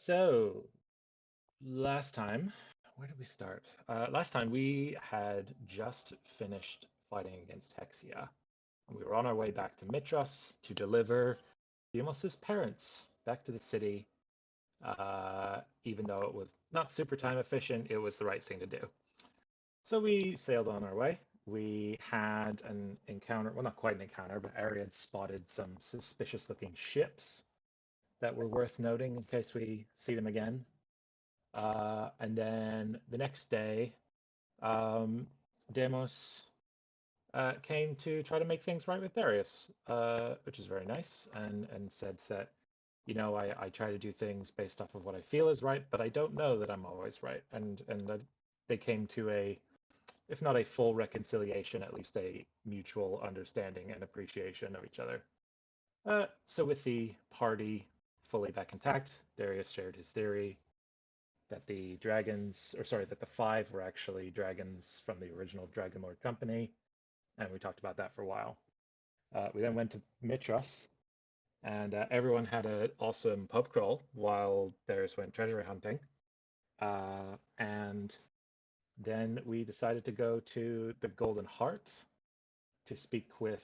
So, last time, where did we start? Last time we had just finished fighting against Hexia, and we were on our way back to Mitros to deliver Demos's parents back to the city. Even though it was not super time efficient, it was the right thing to do. So we sailed on our way. We had an encounter, well, not quite an encounter, but Ari had spotted some suspicious looking ships that were worth noting in case we see them again. And then the next day, Demos came to try to make things right with Darius, which is very nice, and said that, I try to do things based off of what I feel is right, but I don't know that I'm always right. And they came to a, if not a full reconciliation, at least a mutual understanding and appreciation of each other. So with the party fully back intact, Darius shared his theory that the dragons, or sorry, that the five were actually dragons from the original Dragonlord company, and we talked about that for a while. We then went to Mitros, and everyone had an awesome pub crawl while Darius went treasure hunting. And then we decided to go to the Golden Heart to speak with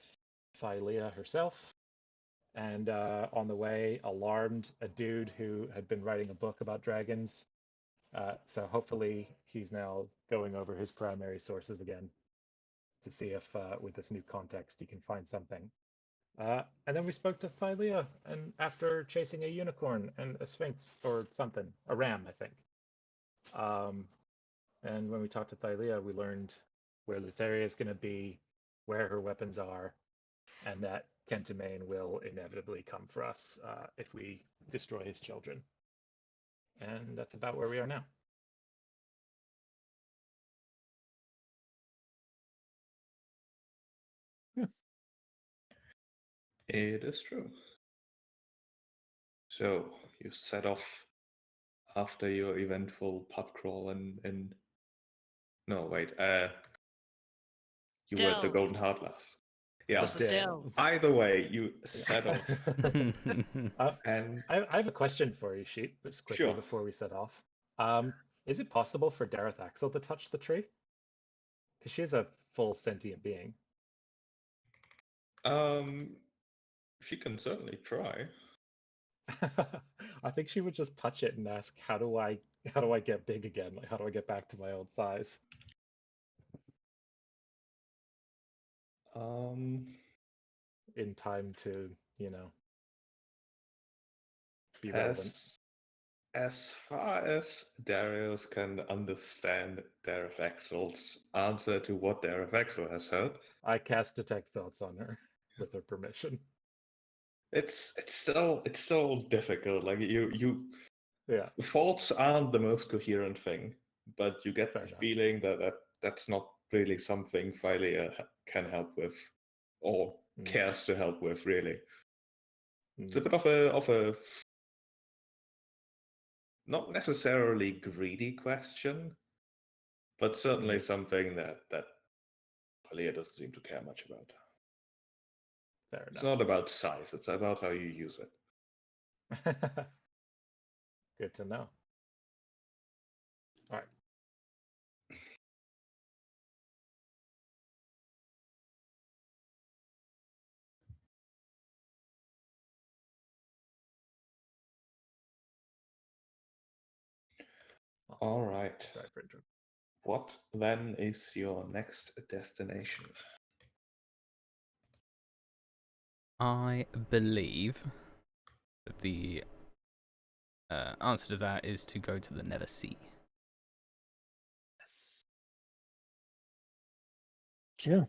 Thylea herself. And on the way, alarmed a dude who had been writing a book about dragons. So hopefully he's now going over his primary sources again to see if, with this new context, he can find something. And then we spoke to Thylea, and after chasing a unicorn and a sphinx or something, a ram, I think. Um, and when we talked to Thylea, we learned where Lutheria is going to be, where her weapons are, and that Kentamane will inevitably come for us if we destroy his children. And that's about where we are now. Yes. It is true. So you set off after your eventful pub crawl in no wait, you were at the Delve. Golden Heart last. Yeah. Was the delve. Either way, you set off. And I have a question for you, Sheep, just quickly sure. before we set off. Is it possible for Dareth Axel to touch the tree? Because she's a full sentient being. She can certainly try. I think she would just touch it and ask, how do I get big again? Like, how do I get back to my old size? In time to, be relevant. As far as Darius can understand Dareth Axel's answer to what Dareth Axel has heard, I cast detect thoughts on her with her permission. it's still difficult. Like Yeah. thoughts aren't the most coherent thing, but you get Fair the enough. feeling that's not really something Philea can help with, or cares to help with. Really, it's a bit of a not necessarily greedy question, but certainly something that Philea doesn't seem to care much about. Fair enough. It's not about size; it's about how you use it. Good to know. All right. All right. Sorry for interrupting. What then is your next destination? I believe that the answer to that is to go to the Nether Sea. Yes. Sure.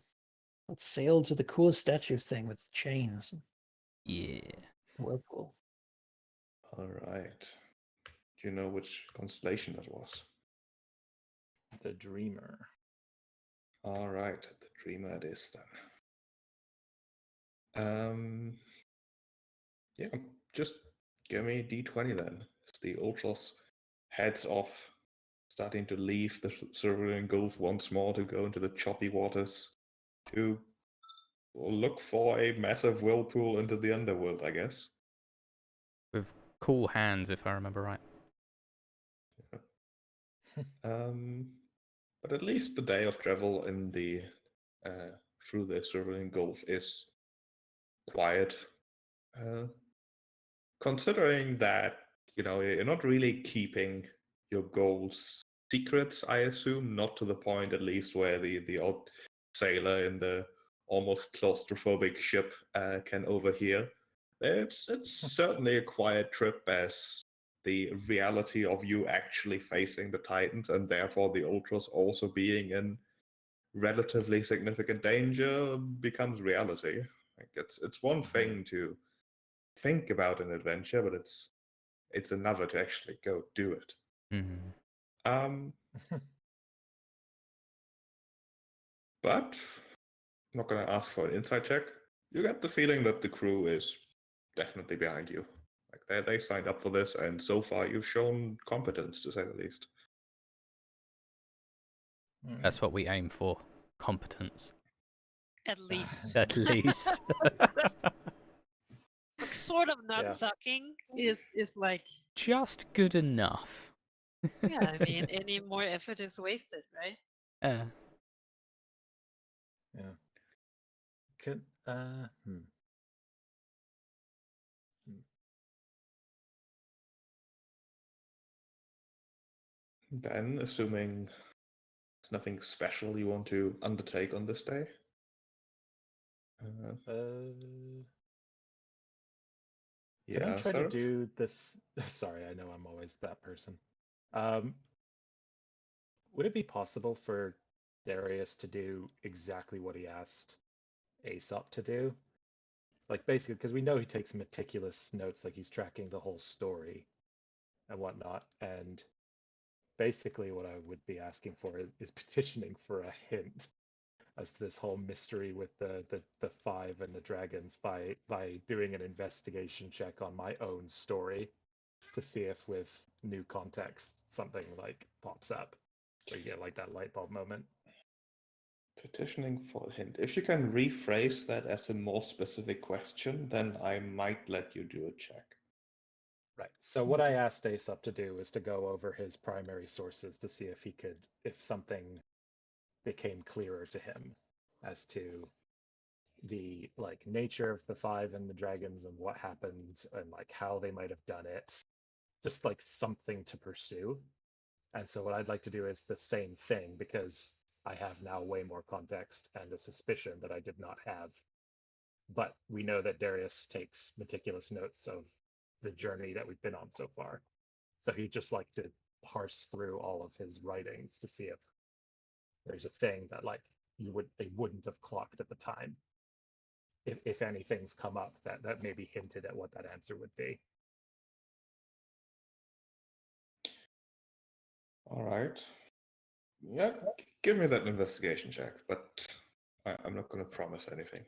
Let's sail to the cool statue thing with chains. Yeah. Whirlpool. All right. Do you know which constellation that was? The Dreamer. All right, the Dreamer it is then. Yeah, just give me D20 then. The Ultros heads off, starting to leave the Cerulean Gulf once more to go into the choppy waters to look for a massive whirlpool into the underworld, I guess. With cool hands, if I remember right. But at least the day of travel in the through the Cerulean Gulf is quiet. Considering that you're not really keeping your goals secrets, I assume, not to the point at least where the odd sailor in the almost claustrophobic ship can overhear. It's certainly a quiet trip, as the reality of you actually facing the Titans and therefore the Ultras also being in relatively significant danger becomes reality. Like it's one thing to think about an adventure, but it's another to actually go do it. Mhm. Um, but I'm not gonna ask for an insight check. You get the feeling that the crew is definitely behind you. Like they signed up for this, and so far you've shown competence, to say the least. That's what we aim for. Competence. At least. At least. It's like sort of nut Yeah. sucking is like, Just good enough. yeah, I mean, any more effort is wasted, right? Yeah. Yeah. Could Then, assuming there's nothing special you want to undertake on this day. Can I Yeah, try to Seraph? do this? Sorry, I know I'm always that person. Would it be possible for Darius to do exactly what he asked Aesop to do? Like basically, because we know he takes meticulous notes, like he's tracking the whole story and whatnot. And basically, what I would be asking for is petitioning for a hint as to this whole mystery with the five and the dragons by doing an investigation check on my own story to see if with new context something like pops up where you get like that light bulb moment. Petitioning for a hint. If you can rephrase that as a more specific question, then I might let you do a check. Right. So what I asked Aesop to do was to go over his primary sources to see if something became clearer to him as to the like nature of the five and the dragons and what happened and like how they might have done it. Just like something to pursue. And so what I'd like to do is the same thing because I have now way more context and a suspicion that I did not have. But we know that Darius takes meticulous notes of the journey that we've been on so far. So he'd just like to parse through all of his writings to see if there's a thing that like they wouldn't have clocked at the time. If anything's come up that maybe hinted at what that answer would be. All right. Yeah, give me that investigation check, but I'm not going to promise anything.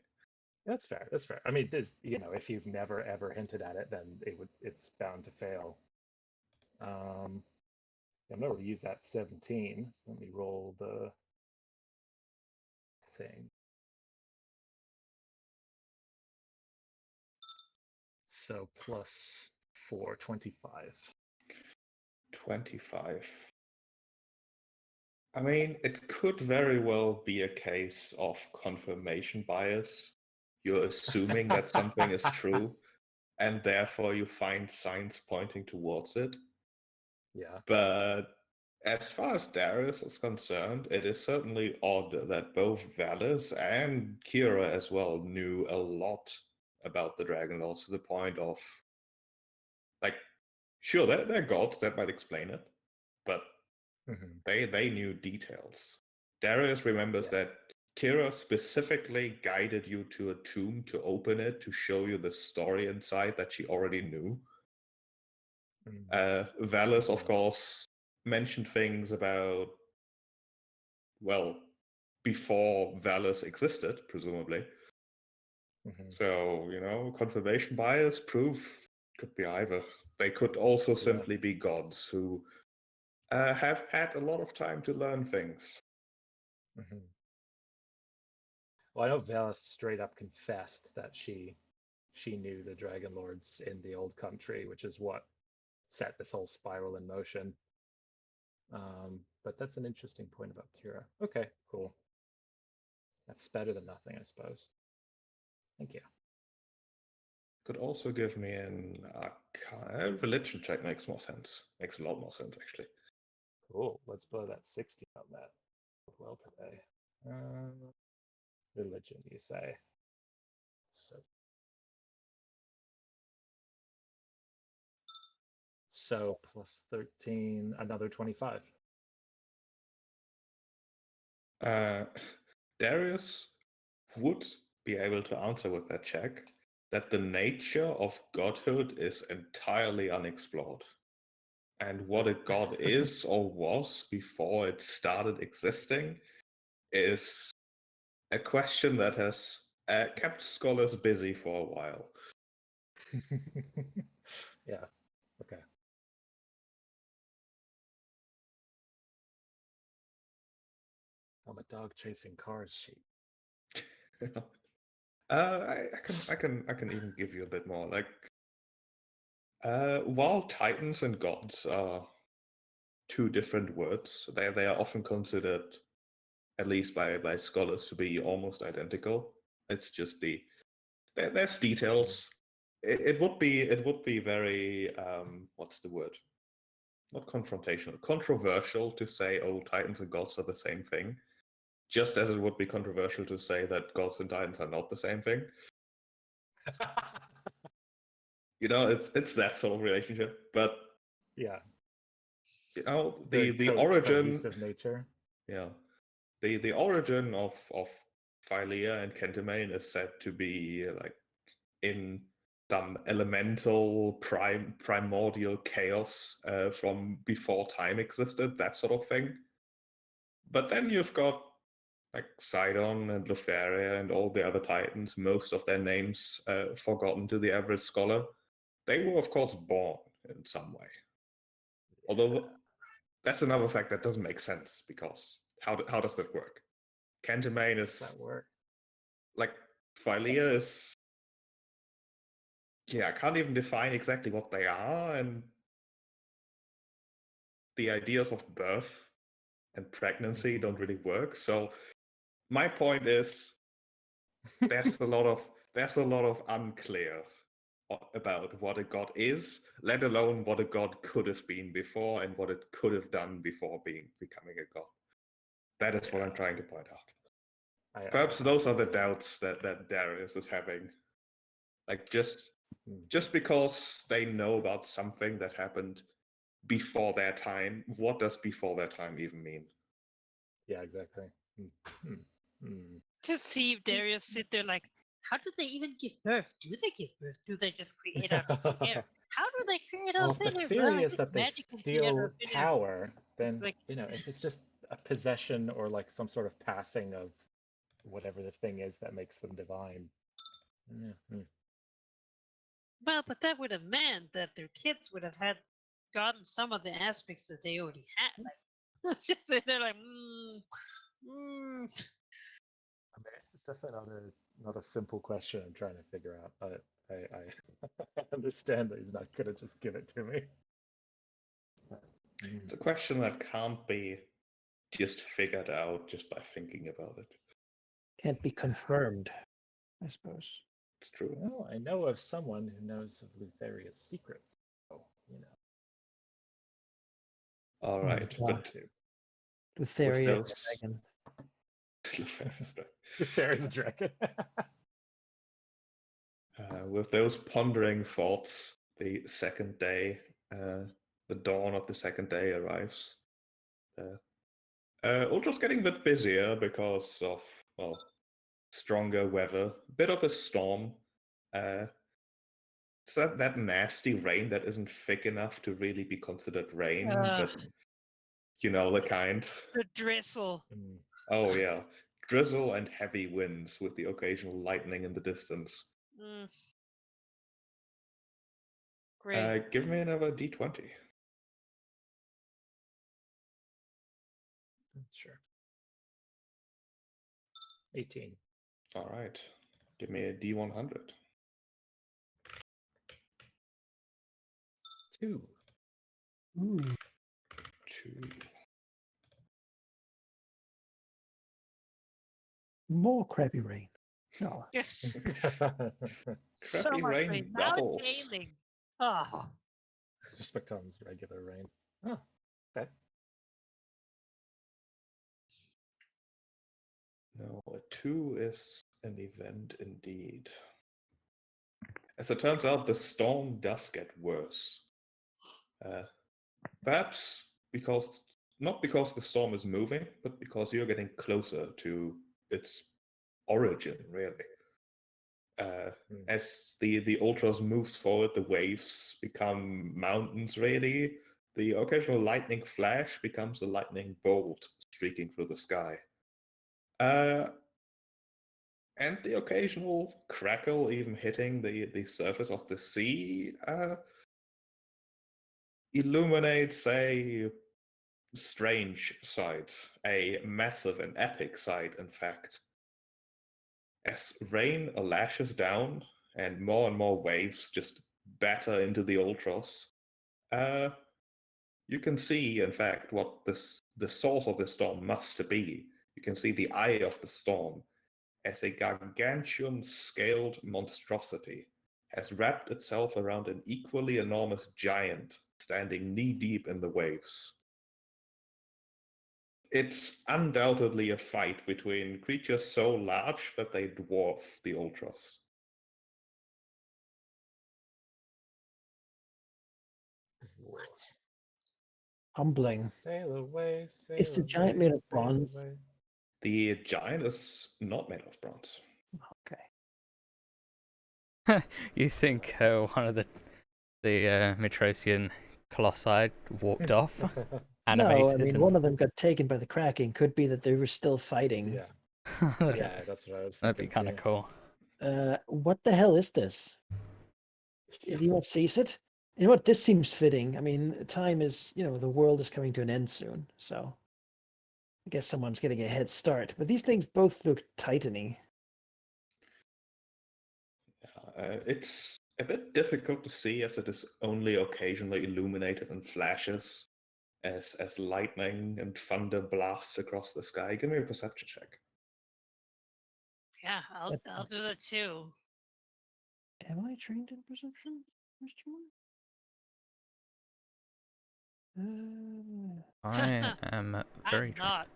That's fair. That's fair. I mean, if you've never ever hinted at it, then it's bound to fail. I'm gonna reuse that 17. So let me roll the thing. So plus 4, 25. 25. I mean, it could very well be a case of confirmation bias. You're assuming that something is true, and therefore you find signs pointing towards it. Yeah. But as far as Darius is concerned, it is certainly odd that both Valis and Kira as well knew a lot about the Dragonlords to the point of, like, sure, they're gods, that might explain it, but they knew details. Darius remembers that Kira specifically guided you to a tomb to open it to show you the story inside that she already knew. Valis, of course, mentioned things about, well, before Valis existed, presumably. So, confirmation bias, proof, could be either. They could also simply be gods who have had a lot of time to learn things. Well, I know Valis straight up confessed that she knew the Dragonlords in the old country, which is what set this whole spiral in motion. But that's an interesting point about Kira. Okay, cool. That's better than nothing, I suppose. Thank you. Could also give me an religion check. Makes more sense. Makes a lot more sense, actually. Cool. Let's blow that 60 on that. Well today. Religion, you say? So plus 13, another 25. Darius would be able to answer with that check that the nature of godhood is entirely unexplored. And what a god is or was before it started existing is a question that has kept scholars busy for a while. Yeah. Okay. I'm a dog chasing cars sheep. I can even give you a bit more. Like, while titans and gods are two different words, they are often considered, at least by scholars, to be almost identical. It's just there's details. It would be very what's the word? Not confrontational, controversial to say, oh, titans and gods are the same thing. Just as it would be controversial to say that gods and titans are not the same thing. You know, it's that sort of relationship. But Yeah. you know, Very the origin cohesive nature. Yeah. The origin of Phylea and Kentamane is said to be like in some elemental primordial chaos from before time existed, that sort of thing. But then you've got like Sidon and Lutheria and all the other titans, most of their names forgotten to the average scholar. They were, of course, born in some way. Although that's another fact that doesn't make sense, because how does that work? Kentamane is That work. like Phylea is, I can't even define exactly what they are, and the ideas of birth and pregnancy don't really work. So my point is, there's a lot of unclear about what a god is, let alone what a god could have been before and what it could have done before becoming a god. That is what I'm trying to point out. Perhaps those are the doubts that Darius is having. Like, just because they know about something that happened before their time, what does before their time even mean? Yeah, exactly. To see Darius sit there like, how do they even give birth? Do they give birth? Do they just create out of thin air? How do they create out Well, of if the thin air? theory Well, is that they magic can create out steal of thin air. power, then It's like, if it's just a possession or like some sort of passing of whatever the thing is that makes them divine. Yeah. well, but that would have meant that their kids would have had gotten some of the aspects that they already had. Like, it's just that they're like, I mean, it's definitely not a simple question I'm trying to figure out. I understand that he's not gonna just give it to me. It's a question that can't be just figured out just by thinking about it. Can't be confirmed, I suppose. It's true. Well, I know of someone who knows of Lutheria's secrets, so All right, but Lutheria those... dragon. Lutheria's dragon. With those pondering thoughts, the second day, the dawn of the second day arrives. Ultra's getting a bit busier because of, well, stronger weather, a bit of a storm. It's that nasty rain that isn't thick enough to really be considered rain, but you know the kind. the drizzle. Oh yeah, drizzle and heavy winds with the occasional lightning in the distance. Great. Give me another d20. Sure. 18. All right, give me a d100. 2. Ooh. 2. More crappy rain. No. Yes. So Crappy much rain rain. Now doubles. it's raining. Oh. Just becomes regular rain. Oh, okay. No, a 2 is an event indeed. As it turns out, the storm does get worse. Perhaps not because the storm is moving, but because you're getting closer to its origin, really. As the Ultras moves forward, the waves become mountains, really. The occasional lightning flash becomes a lightning bolt streaking through the sky. And the occasional crackle even hitting the surface of the sea illuminates a strange sight, a massive and epic sight, in fact. As rain lashes down and more waves just batter into the Ultros, you can see, in fact, what the source of the storm must be. You can see the eye of the storm as a gargantuan-scaled monstrosity has wrapped itself around an equally enormous giant standing knee-deep in the waves. It's undoubtedly a fight between creatures so large that they dwarf the Ultras. What? Humbling. Sail away, sail Is the giant made of sail bronze? away. The giant is not made of bronze. Okay. You think one of the Mitrosian colossi walked off, animated? No, I mean, one of them got taken by the Kraken. Could be that they were still fighting. Yeah, yeah, that's what I was That'd be thinking. kind of too. cool. What the hell is this? Anyone sees it? You know what? This seems fitting. I mean, time is, the world is coming to an end soon. So I guess someone's getting a head start. But these things both look titany. It's a bit difficult to see as it is only occasionally illuminated in flashes as lightning and thunder blasts across the sky. Give me a perception check. Yeah, I'll do that too. Am I trained in perception? I am very I'm trained. not.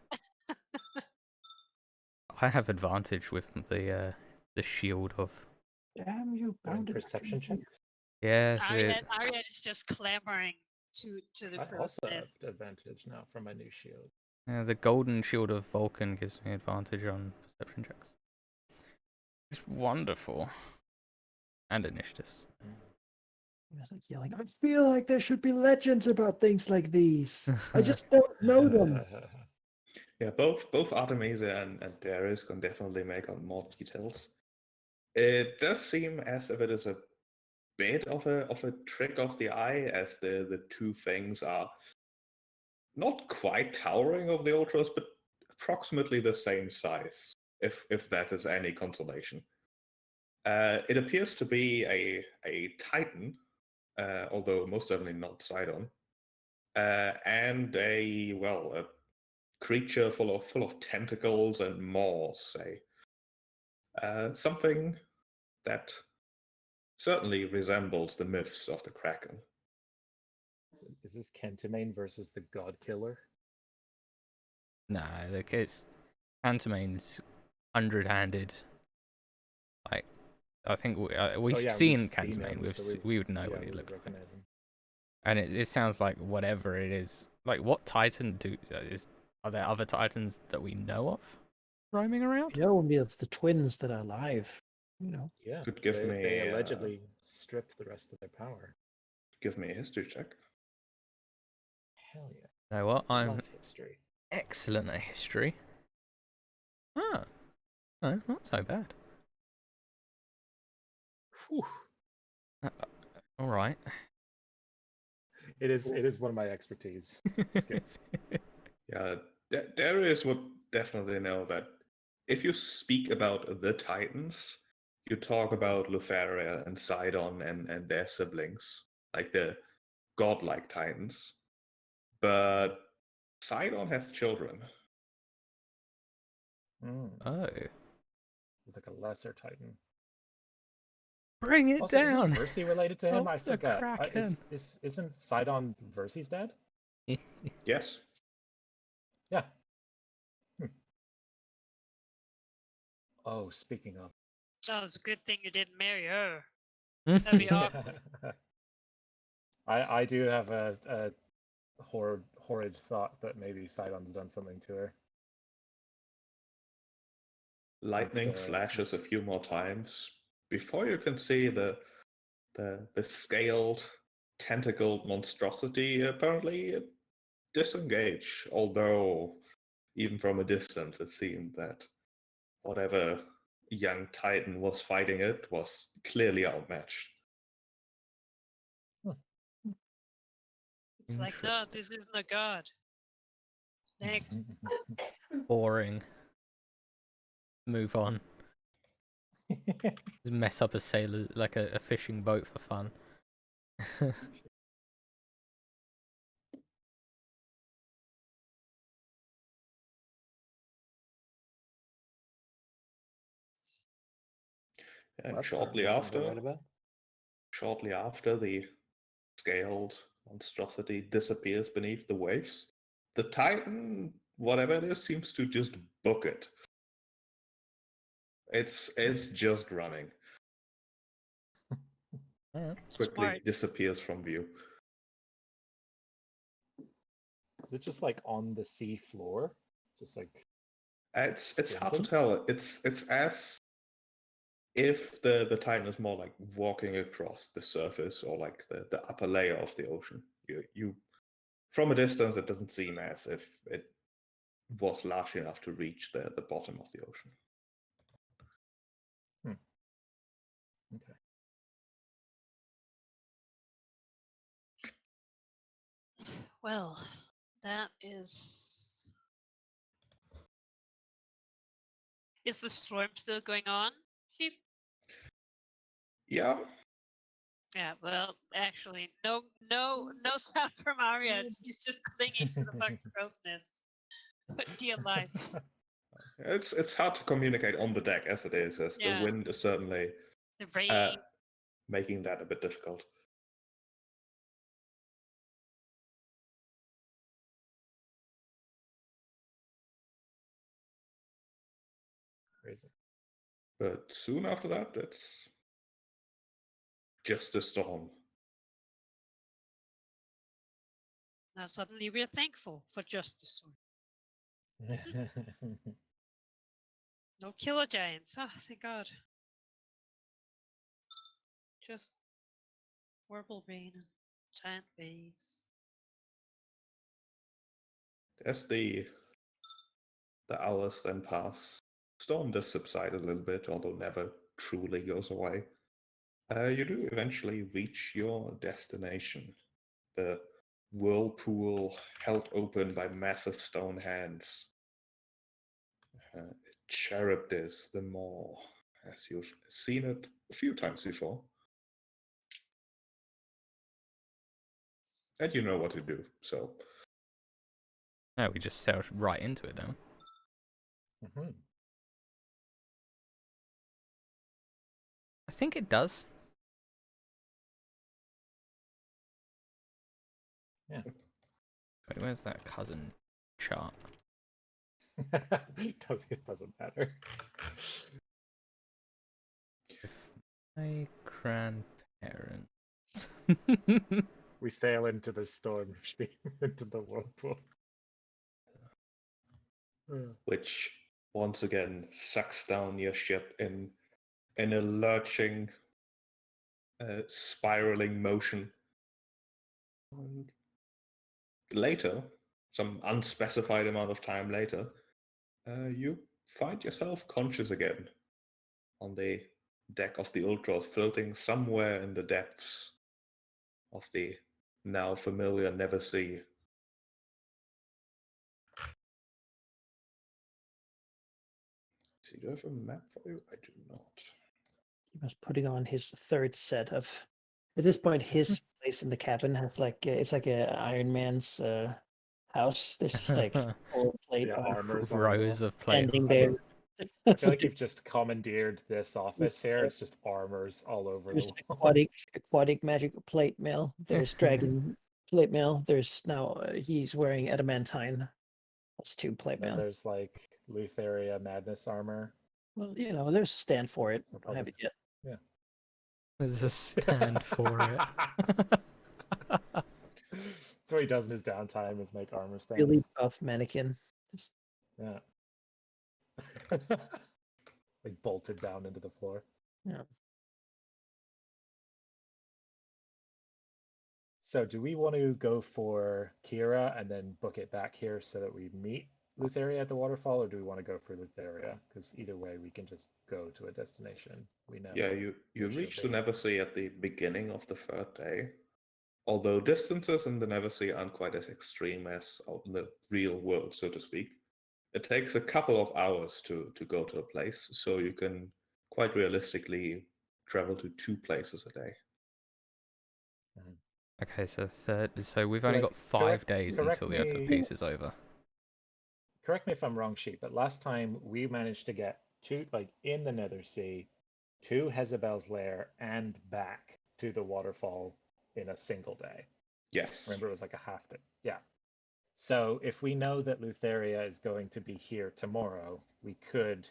I have advantage with the shield of. Damn you! Doing perception check. Yeah, Ariad is just clamoring to the I crow's also have nest. advantage now from my new shield. the golden shield of Vulcan gives me advantage on perception checks. It's wonderful. And initiatives. I was like yelling. I feel like there should be legends about things like these. I just don't know them. Yeah, both Artemisia and Darius can definitely make out more details. It does seem as if it is a bit of a trick of the eye, as the two things are not quite towering over the Ultras, but approximately the same size, if that is any consolation. It appears to be a Titan, although most certainly not Sidon, and a creature full of tentacles and maws, something that certainly resembles the myths of the Kraken. Is this Kentamane versus the God Killer? Nah, look, it's Phantomane's 100-handed. Like, I think we've seen Cantamane. We would know what he looked like. Him. And it sounds like whatever it is. Like, what Titan are there other Titans that we know of roaming around? Only of the twins that are alive. Yeah. Could give me. They allegedly stripped the rest of their power. Give me a history check. Hell yeah. You know what? I'm Love history. excellent at history. Ah, no, not so bad. Whew. All right. It is one of my expertise. Skills. Yeah, Darius would definitely know that if you speak about the Titans, you talk about Lotharia and Sidon and their siblings, like the godlike Titans. But Sidon has children. Mm. Oh. He's like a lesser Titan. Bring it Also, down. isn't Versi related to him? Up I the forget. Kraken. Isn't Sidon Versi's dad? Yes. Yeah. Oh, speaking of. Oh, it's a good thing you didn't marry her. That'd be awkward. I do have a horrid thought that maybe Sidon's done something to her. Lightning flashes a few more times before you can see the scaled, tentacled monstrosity apparently disengage. Although, even from a distance, it seemed that whatever young Titan was fighting it was clearly outmatched. It's like, no, this isn't a god. Next. Boring. Move on. Just mess up a sailor, like a fishing boat for fun. And shortly after the scaled monstrosity disappears beneath the waves, the Titan, whatever it is, seems to just book it. It's just running. Quickly Smart. disappears from view. Is it just like on the sea floor? Just like it's hard to tell. It's as if the Titan is more like walking across the surface or like the upper layer of the ocean. You from a distance, it doesn't seem as if it was large enough to reach the bottom of the ocean. Okay. Well, that is. Is the storm still going on? See? Yeah. Yeah, well, actually, no sound from Arya. She's just clinging to the fucking crow's nest. But dear life. It's hard to communicate on the deck as it is, as the wind is certainly the rain. Making that a bit difficult. Crazy. But soon after that, it's just a storm. Now suddenly we're thankful for justice. No killer giants. Oh, thank God. Just horrible rain and giant waves. As the hours then pass, storm does subside a little bit, although never truly goes away. You do eventually reach your destination. The whirlpool held open by massive stone hands. Charybdis, the maw, as you've seen it a few times before. And you know what to do, so. No, we just sailed right into it, don't we? Mm-hmm. I think it does. Yeah. Wait, where's that cousin chart? It doesn't matter. My grandparents. We sail into the storm, into the whirlpool. Which once again sucks down your ship in a lurching, spiraling motion. And later, some unspecified amount of time later, you find yourself conscious again on the deck of the Ultros, floating somewhere in the depths of the now familiar Never Sea. Do I have a map for you? I do not. He was putting on his third set of. At this point, his place in the cabin has like it's like a Iron Man's house. There's just like full plate Yeah, armor, armors on rows of plate standing armor. there, I feel like you've just commandeered this office here. Yeah. It's just armors all over the There's wall. aquatic magic plate mail. There's dragon plate mail. There's now he's wearing adamantine. That's 2 plate Then mail. there's like Lutheria madness armor. Well, there's a stand for it. Or I don't have probably- it yet. Yeah. There's a stand for it. That's what he does in his downtime is make armor stands. Really buff mannequin. Just, Yeah. Like bolted down into the floor. yeah. So do we want to go for Kira and then book it back here so that we meet Lutheria at the waterfall, or do we want to go for Lutheria? Because either way, we can just go to a destination. We know. Yeah, you where reach she'll the be. Neversea at the beginning of the 3rd day. Although distances in the Neversea aren't quite as extreme as out in the real world, so to speak. It takes a couple of hours to go to a place, so you can quite realistically travel to 2 places a day. Okay, so we've only got 5 days until the other piece is over. Correct me if I'm wrong, Sheep, but last time we managed to get in the Nethersea, to Jezebel's lair and back to the waterfall in a single day. Yes. Remember, it was like a half day. Yeah. So if we know that Lutheria is going to be here tomorrow, we could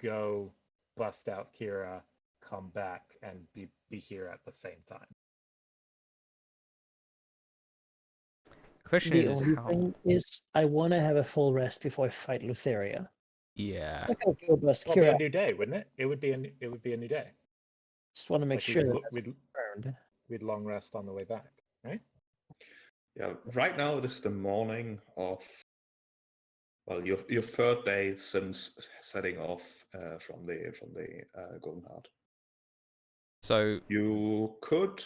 go bust out Kira, come back, and be here at the same time. Question The is only how. thing is, I want to have a full rest before I fight Lutheria. Yeah. Like I'll go bust Well, it'd be Kira. a new day, wouldn't it? It would be a new day. Just want to make Like sure that that's confirmed. we'd long rest on the way back, right? Yeah, right now it is the morning of, well, your 3rd day since setting off from the Golden Heart. So you could,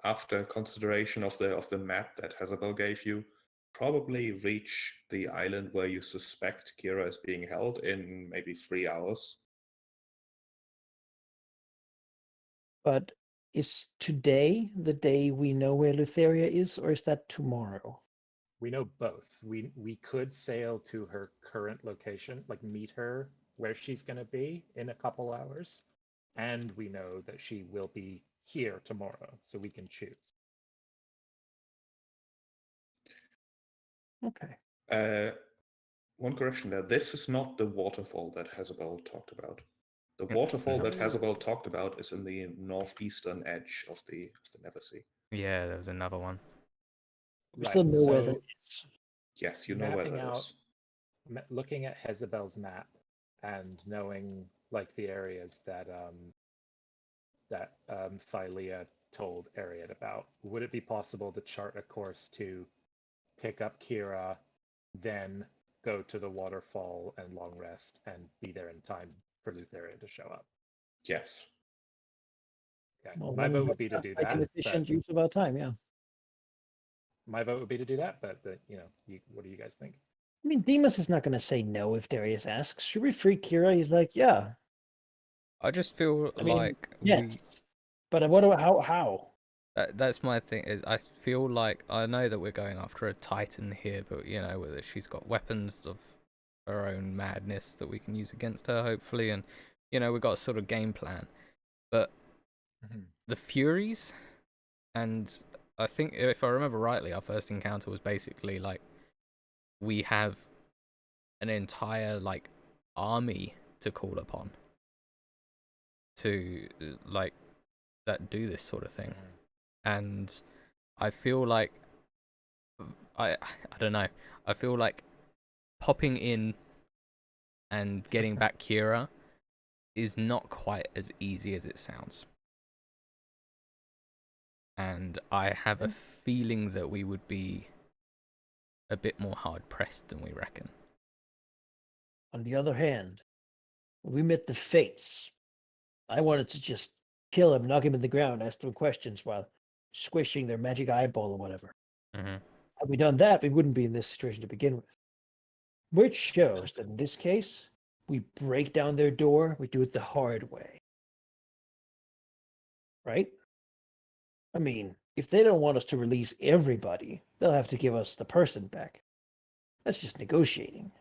after consideration of the map that Jezebel gave you, probably reach the island where you suspect Kira is being held in maybe 3 hours. But is today the day we know where Lutheria is, or is that tomorrow? We know both. We could sail to her current location, like meet her where she's going to be in a couple hours, and we know that she will be here tomorrow, so we can choose. Okay. One correction there. This is not the waterfall that Jezebel talked about. The It's waterfall that not. Jezebel talked about is in the northeastern edge of the Neversea. yeah, there was another one. We still know where that so is. Yes, you know where mapping that out, is. looking at Jezebel's map and knowing like the areas that Philea told Ariad about, would it be possible to chart a course to pick up Kira, then go to the waterfall and long rest and be there in time for Lutheria to show up? Yes. Okay. Well, My then vote would be to do like an that. efficient use of our time, yeah. My vote would be to do that, but what do you guys think? I mean, Demas is not going to say no if Darius asks. Should we free Kira? He's like, yeah. I just feel I mean, like yes. But what do how? that's my thing. Is I feel like I know that we're going after a Titan here, but whether she's got weapons of her own madness that we can use against her, hopefully, and we've got a sort of game plan. But the Furies, and I think if I remember rightly, our first encounter was basically like we have an entire like army to call upon to like that do this sort of thing. And I feel like I don't know. I feel like popping in and getting back Kira is not quite as easy as it sounds. And I have a feeling that we would be a bit more hard pressed than we reckon. On the other hand, when we met the Fates, I wanted to just kill him, knock him in the ground, ask them questions while squishing their magic eyeball or whatever. Had we done that, we wouldn't be in this situation to begin with. Which shows that in this case, we break down their door, we do it the hard way. Right? I mean, if they don't want us to release everybody, they'll have to give us the person back. That's just negotiating.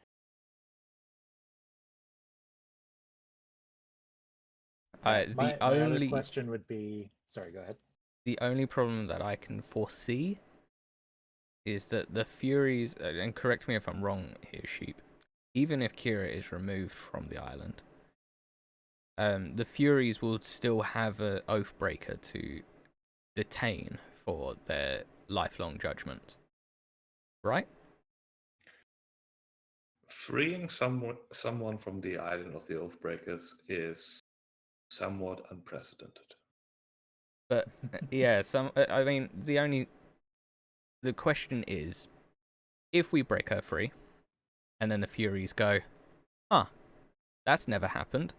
My other question would be, sorry, go ahead. The only problem that I can foresee is that the Furies, and correct me if I'm wrong here, Sheep, even if Kira is removed from the island, the Furies will still have an Oathbreaker to detain for their lifelong judgment, right? Freeing someone from the island of the Oathbreakers is somewhat unprecedented. But yeah, I mean, the question is, if we break her free, and then the Furies go, that's never happened.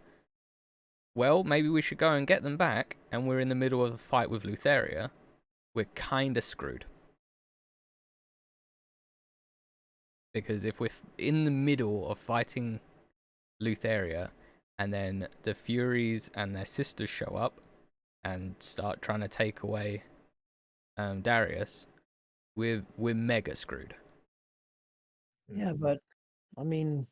Well, maybe we should go and get them back, and we're in the middle of a fight with Lutheria. We're kinda screwed. Because if we're in the middle of fighting Lutheria, and then the Furies and their sisters show up and start trying to take away Darius, we're mega screwed. Yeah, but I mean,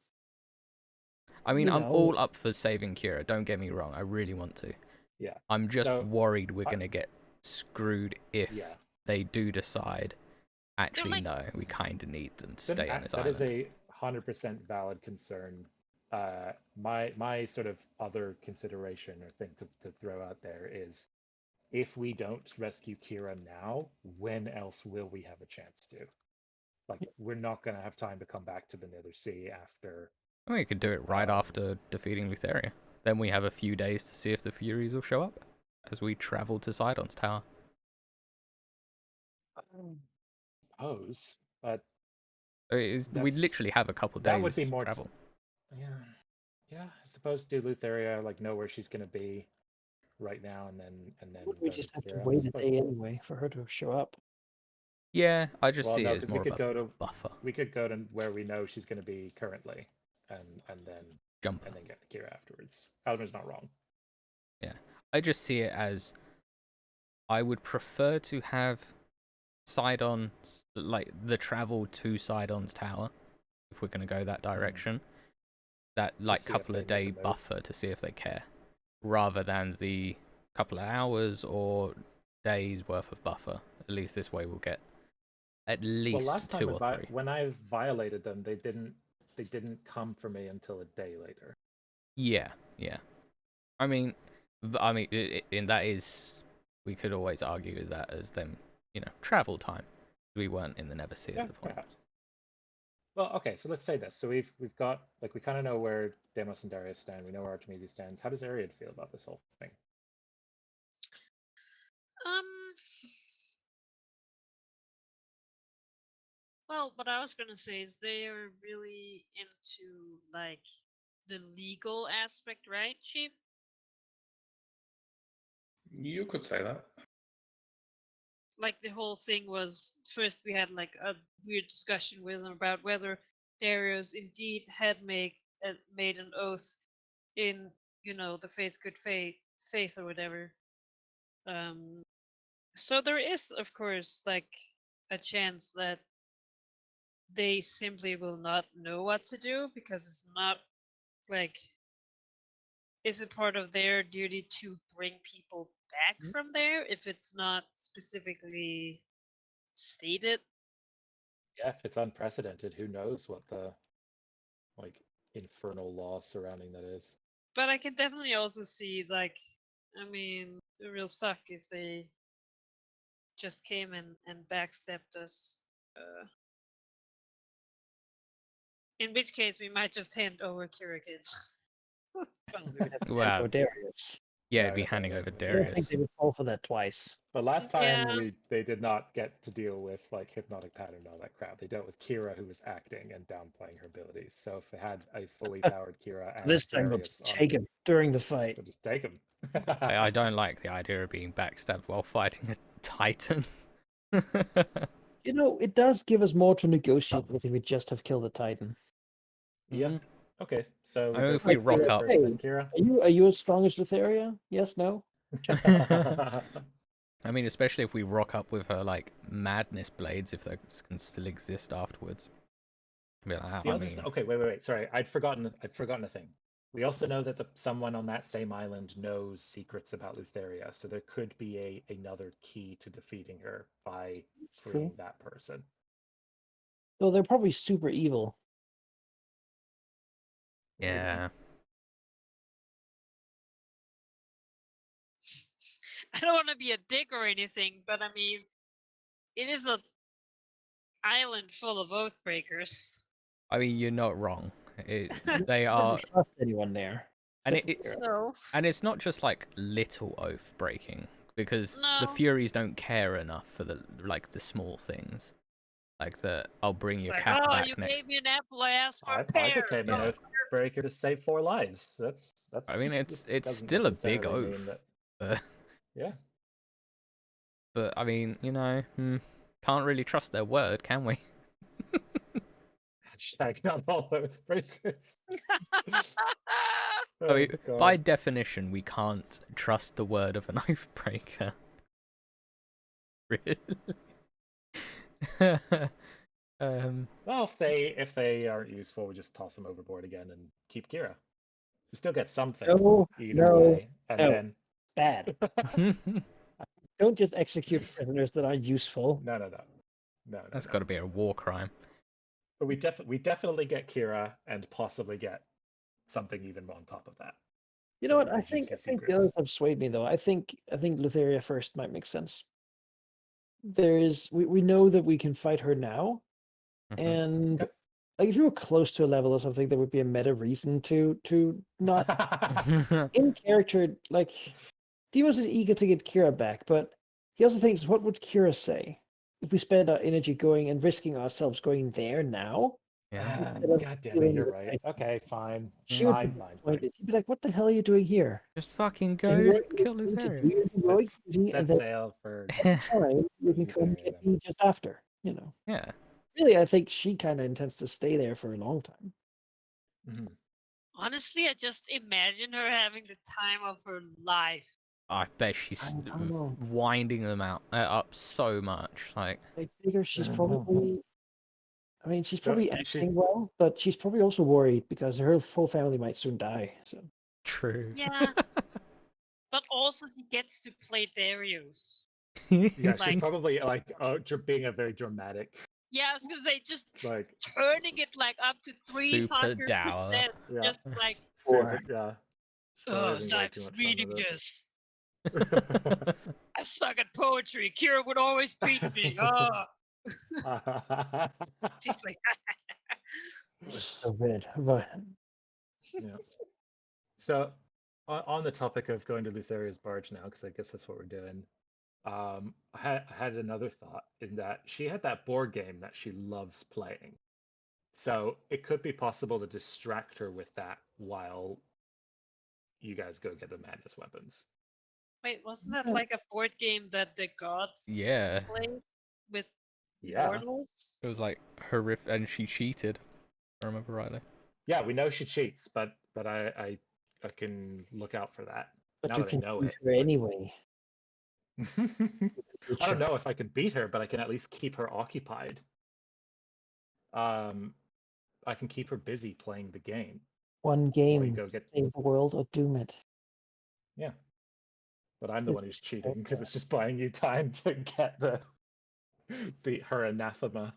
I'm all up for saving Kira. Don't get me wrong. I really want to. Yeah. I'm just worried we're gonna get screwed if Yeah. they do decide. Actually, no, we kind of need them to stay on this island. That is a 100% valid concern. My sort of other consideration or thing to throw out there is, if we don't rescue Kira now, when else will we have a chance to? Like, we're not going to have time to come back to the Nether Sea after. I mean, we could do it right after defeating Lutheria. Then we have a few days to see if the Furies will show up as we travel to Sidon's tower. Suppose, but we'd literally have a couple days. That would be more travel. Yeah. I suppose do Lutheria know where she's going to be right now, and then we just have to wait a day anyway for her to show up. Yeah, I just see it as more of a buffer. We could go to where we know she's going to be currently, and then jump and then get the Kira afterwards. Haldamir's not wrong. Yeah, I just see it as, I would prefer to have Sidon, like the travel to Sidon's tower, if we're going to go that direction, that like couple of day buffer to see if they care, rather than the couple of hours or days worth of buffer. At least this way we'll get at least last time 2 or 3. When I violated them, they didn't come for me until a day later. Yeah. I mean, and that is, we could always argue that as them, travel time. We weren't in the Nether Sea at the point. Perhaps. Well, okay, so let's say this. So we've got, like, we kind of know where Deimos and Darius stand. We know where Artemisia stands. How does Ariad feel about this whole thing? Well, what I was gonna say is they're really into like the legal aspect, right, Sheep? You could say that. Like the whole thing was, first we had like a weird discussion with them about whether Darius indeed had made an oath in the good faith or whatever. So there is, of course, like a chance that they simply will not know what to do, because it's not like, is it part of their duty to bring people back from there if it's not specifically stated? Yeah, if it's unprecedented, who knows what the infernal law surrounding that is. But I can definitely also see, like, I mean, it will suck if they just came and backstabbed us. In which case, we might just hand over Kira kids. Wow. Darius. Yeah, it'd be handing over I don't Darius. think they would fall for that twice. But last time they did not get to deal with like hypnotic pattern and all that crap. They dealt with Kira, who was acting and downplaying her abilities. So if they had a fully powered Kira, and this time we'll just take him during the fight. We'll just take him. I don't like the idea of being backstabbed while fighting a Titan. It does give us more to negotiate with if we just have killed a Titan. Yeah. Okay, so if we rock up, Kira. Are you as strong as Lutheria? Yes, no. I mean, especially if we rock up with her like madness blades, if those can still exist afterwards. Okay, wait. Sorry, I'd forgotten a thing. We also know that someone on that same island knows secrets about Lutheria, so there could be another key to defeating her by freeing that person. So they're probably super evil. Yeah. I don't want to be a dick or anything, but I mean, it is an island full of oath breakers. I mean, you're not wrong. They I are, don't trust anyone there. and That's it's not just like little oath breaking, because the No. Furies don't care enough for the small things, like I'll bring your Like, cat oh, back you next. gave me an apple, I asked for a I pear. became an Yeah. oath breaker to save 4 lives. That's. I mean, it's doesn't still a big necessarily mean oath. that- Yeah. But I mean, can't really trust their word, can we? Hashtag not all oath breakers. I mean, Oh, by God. definition, we can't trust the word of an oath breaker. Really? Well, if they aren't useful, we just toss them overboard again and keep Kira. We still get something either way, and no. then Bad. Don't just execute prisoners that are useful. no. That's got to be a war crime. But we definitely get Kira and possibly get something even on top of that. You know what? The I think juicy the secrets. others have swayed me though. I think Lutheria first might make sense. We know that we can fight her now, and Okay. like if you were close to a level or something, there would be a meta reason to not in character. Like Demos is eager to get Kira back, but he also thinks, what would Kira say if we spend our energy going and risking ourselves going there now? Yeah. God damn it, you're right. Okay, fine. She would Fine, be fine. disappointed. She'd be like, "What the hell are you doing here? Just fucking And go you're kill going to Lutheria. do your heroic duty, and Set then sail for fine, you can come Lutheria get then. me just after." You know. Yeah. Really, I think she kind of intends to stay there for a long time. Mhm. Honestly, I just imagine her having the time of her life. I bet she's I don't know. winding them up so much. Like, I figure she's I don't know. probably. I mean, she's probably She's- acting well, but she's probably also worried because her full family might soon die. So. true. Yeah. But also, he gets to play Darius. Yeah, she's Like- probably like being a very dramatic. Yeah, I was gonna say, just Like turning it like up to Super 300%. dour. Yeah. Just like, Super, yeah. She's oh, probably having way I'm too much fun reading with it. this. I suck at poetry. Kira would always beat me. Oh. She's like, So good. But Yeah. So, on the topic of going to Lutheria's barge now, because I guess that's what we're doing. I had another thought in that she had that board game that she loves playing. So it could be possible to distract her with that while you guys go get the madness weapons. wait, wasn't that like a board game that the gods Yeah. played with Yeah. mortals? It was like horrific, and she cheated. If I remember rightly. Yeah, we know she cheats, but I can look out for that. but Now you that I can know beat it. her anyway. I don't know if I can beat her, but I can at least keep her occupied. I can keep her busy playing the game. One While you game, go get save the world or doom it. yeah. But I'm the It's one who's cheating because it's just buying you time to get her anathema.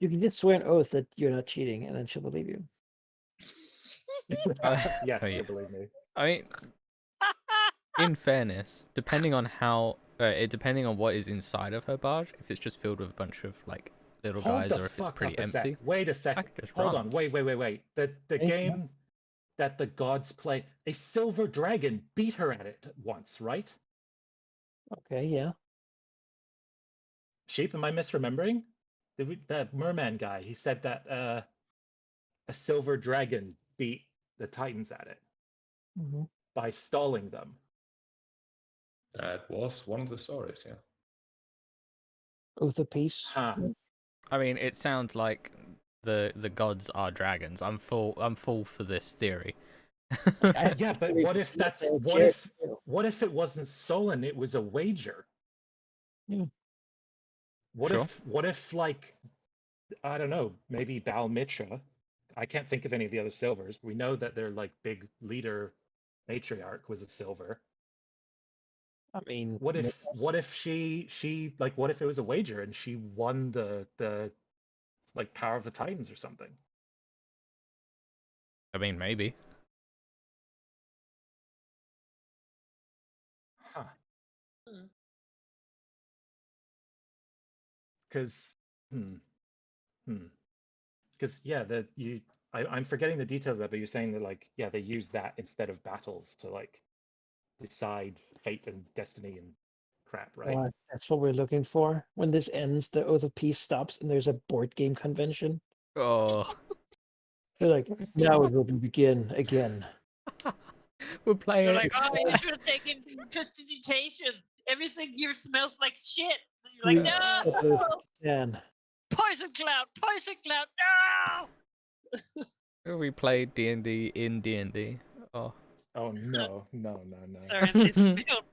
You can just swear an oath that you're not cheating, and then she'll believe you. Yes, Oh, you yeah. believe me. I mean, in fairness, depending on depending on what is inside of her barge, if it's just filled with a bunch of like little Hold guys, the or if it's fuck pretty up a empty, sec. Wait a I second. could just Hold run. on. Wait. The Hey, game that the gods play, a silver dragon beat her at it once, right? Okay, yeah. Sheep, am I misremembering? That merman guy, he said that a silver dragon beat the Titans at it Mm-hmm. by stalling them. That was one of the stories, yeah. Oath of peace. Huh. I mean, it sounds like the gods are dragons. I'm full for this theory. Yeah, but what if what if it wasn't stolen? It was a wager. Yeah. What Sure. if like I don't know, maybe Balmitra. I can't think of any of the other silvers. We know that their like big leader matriarch was a silver. I mean, What if she like what if it was a wager and she won the like power of the Titans or something? I mean, maybe. Huh. Hmm. Because because yeah, I'm forgetting the details of that, but you're saying that like yeah, they use that instead of battles to like decide fate and destiny and crap, right? that's what we're looking for. When this ends, the Oath of Peace stops, and there's a board game convention. Oh, They're like, now it will begin again. we're playing. You're like, oh, you should have taken prestidigitation. Everything here smells like shit. And you're like, no! Poison cloud! Poison cloud! No! We played D&D in D&D. Oh. Oh no. Sorry, this smelled.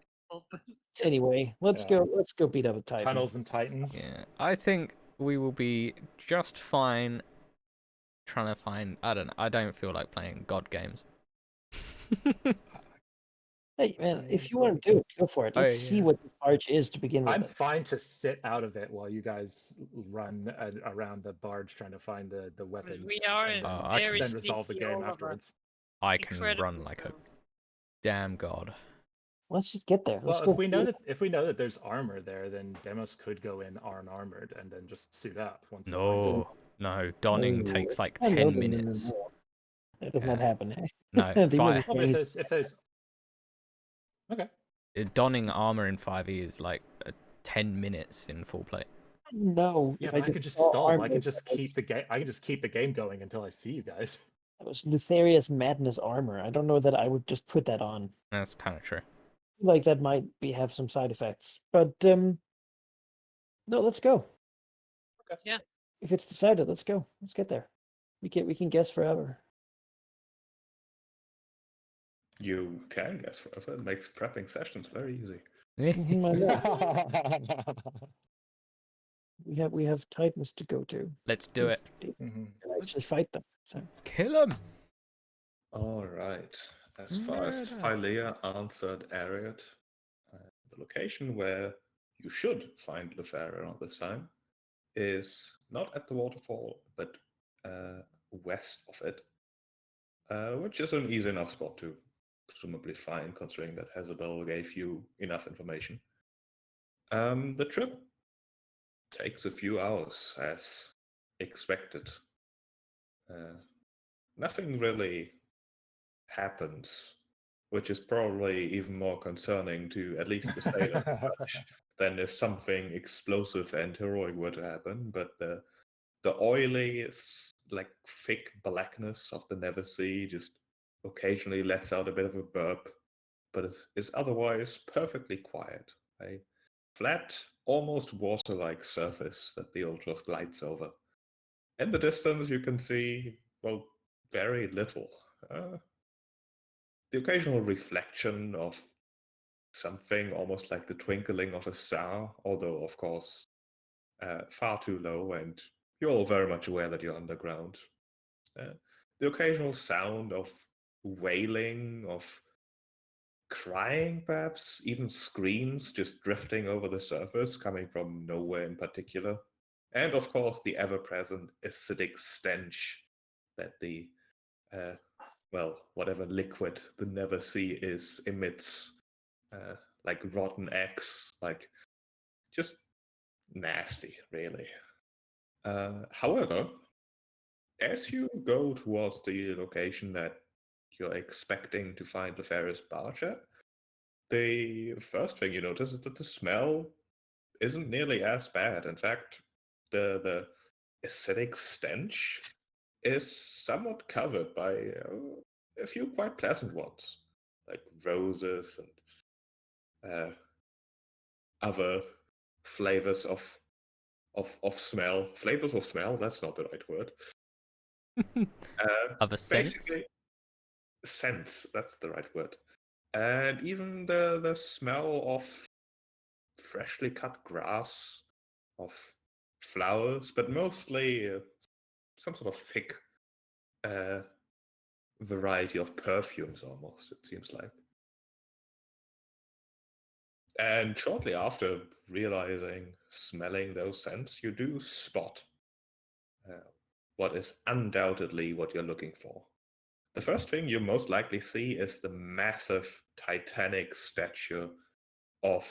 Anyway, let's go. Let's go beat up a Titan. Tunnels and Titans. Yeah, I think we will be just fine trying to find. I don't know. I don't feel like playing God games. Hey man, if you want to do it, go for it. Let's see what the barge is to begin with. I'm fine to sit out of it while you guys run around the barge trying to find the weapons. We are and then resolve the game afterwards. I can run like a damn god. Let's just get there. Well, if we know that there's armor there, then Demos could go in unarmored and then just suit up once. No, donning takes like 10 minutes. That does not happen. No, if there's okay. Donning armor in 5e is like 10 minutes in full play. No. Yeah, I could just stall. I could just keep the game. I could just keep the game going until I see you guys. That was Nefarious Madness armor. I don't know that I would just put that on. That's kind of true. Like that might have some side effects, but no, let's go. Okay. Yeah. If it's decided, let's go. Let's get there. We can guess forever. You can guess forever. It makes prepping sessions very easy. We have Titans to go to. Let's do it. Actually fight them. So. Kill them. All right. As far as Philea answered Ariad, the location where you should find Lefera this time is not at the waterfall, but west of it, which is an easy enough spot to presumably find, considering that Hezebel gave you enough information. The trip takes a few hours, as expected. Nothing really happens, which is probably even more concerning to at least the sailors than if something explosive and heroic were to happen. But the oily, like thick blackness of the Never Sea just occasionally lets out a bit of a burp, but it is otherwise perfectly quiet. A flat, almost water-like surface that the Ultros glides over. In the distance, you can see, well, very little. The occasional reflection of something, almost like the twinkling of a star, although, of course, far too low, and you're all very much aware that you're underground. The occasional sound of wailing, of crying, perhaps, even screams just drifting over the surface, coming from nowhere in particular. And, of course, the ever-present acidic stench that the whatever liquid the Never Sea emits, like rotten eggs, like just nasty, really. However, as you go towards the location that you're expecting to find the Ferris barge at, the first thing you notice is that the smell isn't nearly as bad. In fact, the acidic stench is somewhat covered by a few quite pleasant ones, like roses and other flavors of smell. Flavors of smell, that's not the right word. Other scents? Basically, scents, that's the right word. And even the smell of freshly cut grass, of flowers, but mostly some sort of thick variety of perfumes almost, it seems like. And shortly after realizing, smelling those scents, you do spot what is undoubtedly what you're looking for. The first thing you most likely see is the massive titanic statue of,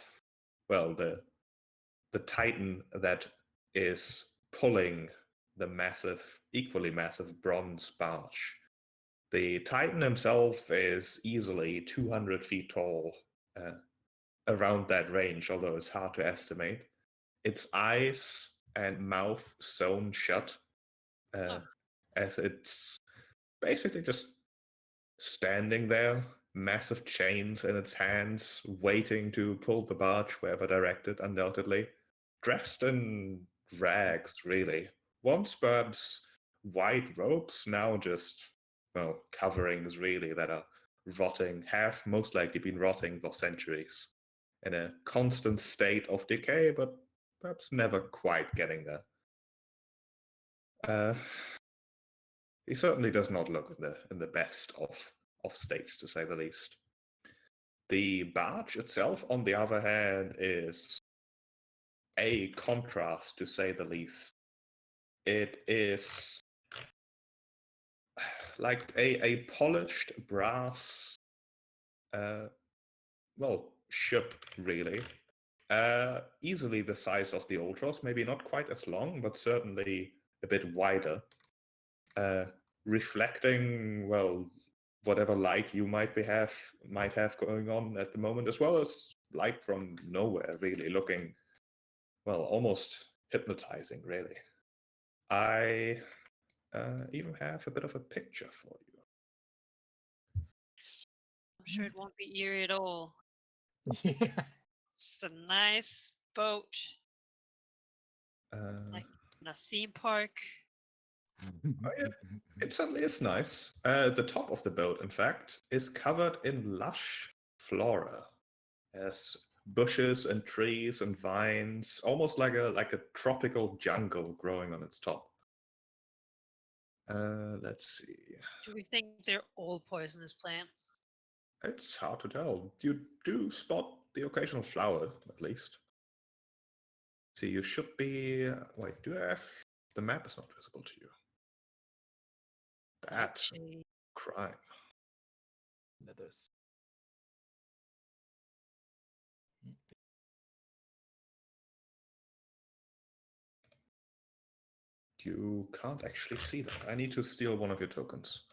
well, the titan that is pulling the massive, equally massive bronze barge. The titan himself is easily 200 feet tall, around that range, although it's hard to estimate. Its eyes and mouth sewn shut, as it's basically just standing there, massive chains in its hands, waiting to pull the barge wherever directed, undoubtedly. Dressed in rags, really. Once perhaps white robes, now just, well, coverings, really, that are rotting, have most likely been rotting for centuries, in a constant state of decay, but perhaps never quite getting there. He certainly does not look in the best of states, to say the least. The barge itself, on the other hand, is a contrast, to say the least. It is like a polished brass, ship, really. Easily the size of the Ultros, maybe not quite as long, but certainly a bit wider. Reflecting, well, whatever light you might have going on at the moment, as well as light from nowhere, really, looking, well, almost hypnotizing, really. I even have a bit of a picture for you. I'm sure it won't be eerie at all. Yeah. It's a nice boat, like in a theme park. It certainly is nice. The top of the boat, in fact, is covered in lush flora. Has bushes and trees and vines, almost like a tropical jungle growing on its top. Let's see. Do we think they're all poisonous plants? It's hard to tell. You do spot the occasional flower, at least. See, you should be... wait, do I have... The map is not visible to you. That's crime. This. You can't actually see that. I need to steal one of your tokens.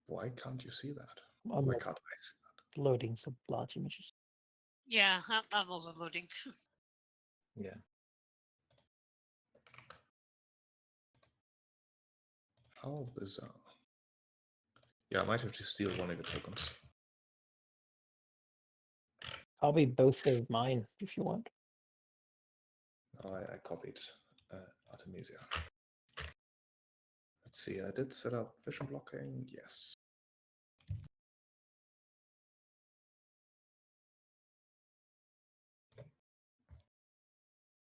Why can't you see that? Why can't I see that? Loading some large images. Yeah, I'm also loading. Yeah. How bizarre. Yeah, I might have to steal one of your tokens. I'll be both of mine if you want. Oh, I copied Artemisia. Let's see, I did set up vision blocking. Yes.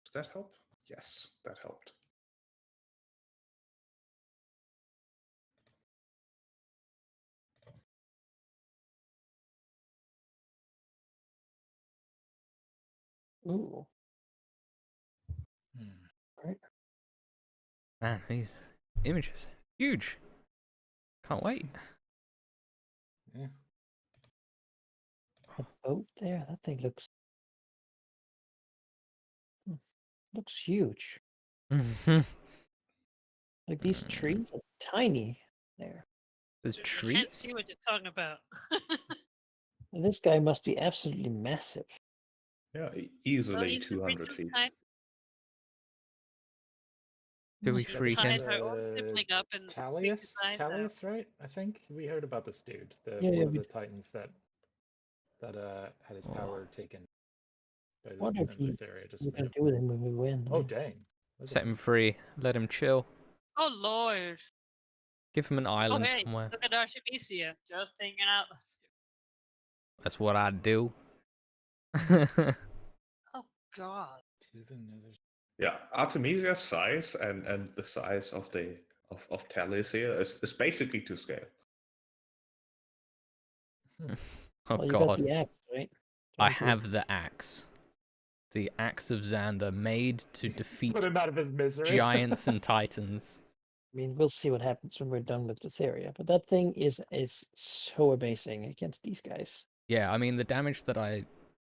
Does that help? Yes, that helped. Ooh. Right. Man, these images, huge. Can't wait. Yeah. A boat there. That thing looks huge. Like these trees are tiny there. There's I trees? can't see what you're talking about. This guy must be absolutely massive. Yeah, easily 200 feet. Do we She freak tied him? her own sibling up and picked his eyes out. Talius, right? I think we heard about this dude, Yeah, one of the Titans that had his power taken by the What if Earth area. Just we made can him. do with him when we win? Oh dang! Set him free. Let him chill. Oh lord! Give him an Oh island hey, somewhere. look at Artemisia, just hanging out. That's what I do. Oh god! To the nether. Yeah, Artemisia's size and the size of the of Talis here is basically to scale. Oh Well, you got god. the axe, right? I Can't you? have the axe. The axe of Xander, made to defeat Put him out of his misery. giants and titans. I mean, we'll see what happens when we're done with Lutheria, but that thing is so amazing against these guys. Yeah, I mean, the damage that I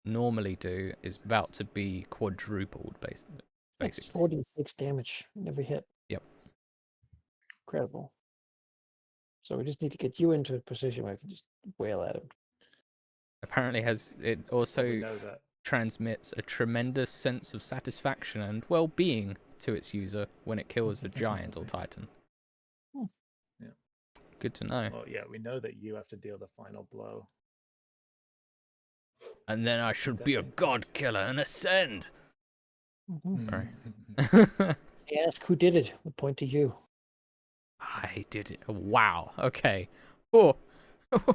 normally do is about to be quadrupled, That's basically. 46 damage in every hit. Yep. Incredible. So we just need to get you into a position where I can just wail at him. Apparently it Well, also we know that. transmits a tremendous sense of satisfaction and well-being to its user when it kills a giant or titan. Yeah. Good to know. Well, yeah, we know that you have to deal the final blow. And then I should be a god killer and ascend. Mm-hmm. Sorry. They ask who did it, would point to you. I did it. Wow. Okay. Oh.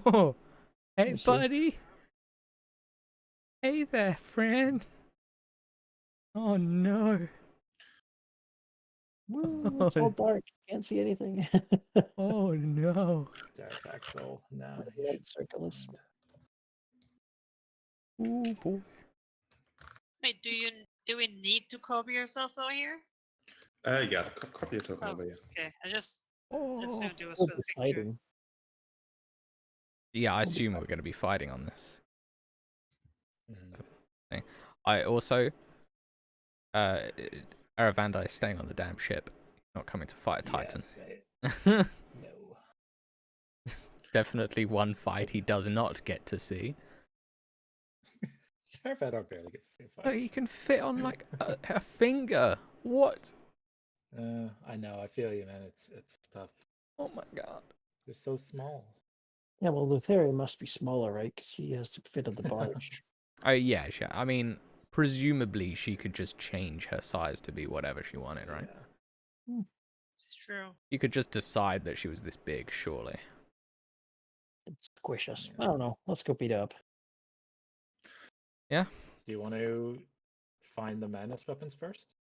Oh. Hey, You see? buddy. Hey there, friend. Oh no. Woo, it's all dark. Can't see anything. Oh no. Dark Axel. Now The he red should circle is- find- Oh boy. Wait, do we need to copy yourselves out here? Yeah, the copy you're talking Oh. about. Yeah. Okay, I just Oh. assumed it was We'll for be the picture. fighting. Yeah, I We'll be assume we're going to be fighting on this. Mhm. I also, Aravanda is staying on the damn ship, not coming to fight a titan. Yes, no. Definitely one fight he does not get to see. Sarfador barely gets to see a Oh, fight. he can fit on like a finger. What? I know. I feel you, man. It's tough. Oh my god. They're so small. Yeah, well, Lutheria must be smaller, right? Because she has to fit on the barge. Oh yeah, sure. I mean, presumably she could just change her size to be whatever she wanted, right? Yeah. It's true. You could just decide that she was this big, surely. Squish us. Yeah. I don't know. Let's go beat up. Do you want to find the madness weapons first?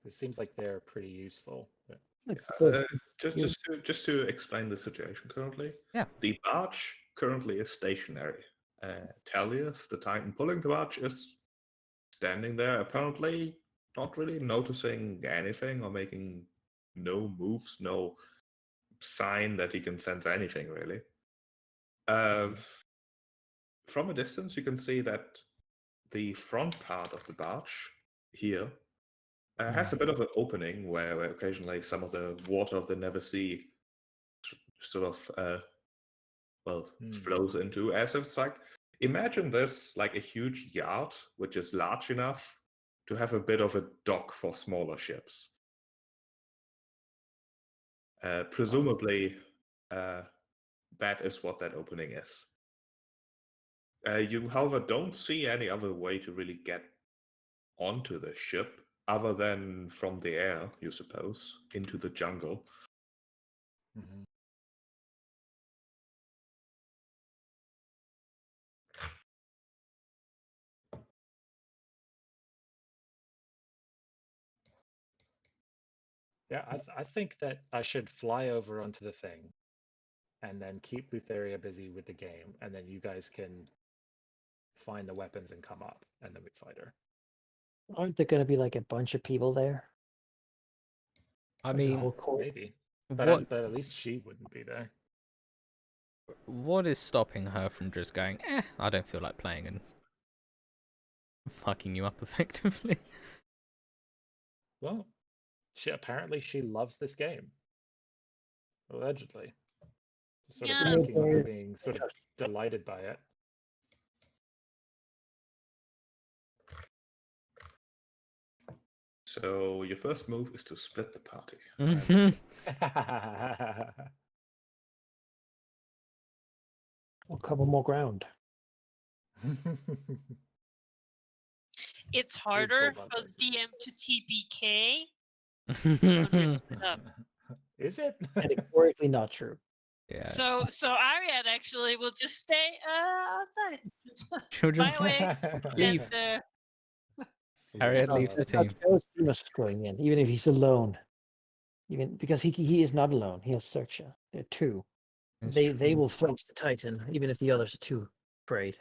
It seems like they're pretty useful. But... Look, good. Just to explain the situation currently. Yeah. The barge currently is stationary. Talius, the Titan pulling the barge, is standing there, apparently not really noticing anything or making no moves, no sign that he can sense anything really. From a distance, you can see that the front part of the barge here has a bit of an opening where occasionally some of the water of the Never Sea sort of flows into, as if it's like, imagine this like a huge yard which is large enough to have a bit of a dock for smaller ships. Presumably that is what that opening is. You, however, don't see any other way to really get onto the ship other than from the air, you suppose, into the jungle. Mhm. Yeah, I think that I should fly over onto the thing and then keep Lutheria busy with the game, and then you guys can find the weapons and come up, and then we fight her. Aren't there going to be like a bunch of people there? I Like a mean, whole court? Maybe. But what at least she wouldn't be there. what is stopping her from just going, I don't feel like playing, and fucking you up effectively? Well, apparently she loves this game. Allegedly. Sort Yeah. of breaking up Yeah. and being sort of delighted by it. So your first move is to split the party. We'll cover more ground. It's harder pulled for up DM to TBK. Is it? Categorically not true. Yeah. So Ariad actually will just stay outside. She'll Fly just away. leave. And, Harriet Oh, leaves the That's team. Demas going in, even if he's alone. Even because he is not alone. He has Searcher. They're two. It's They true. will face the Titan, even if the others are too afraid.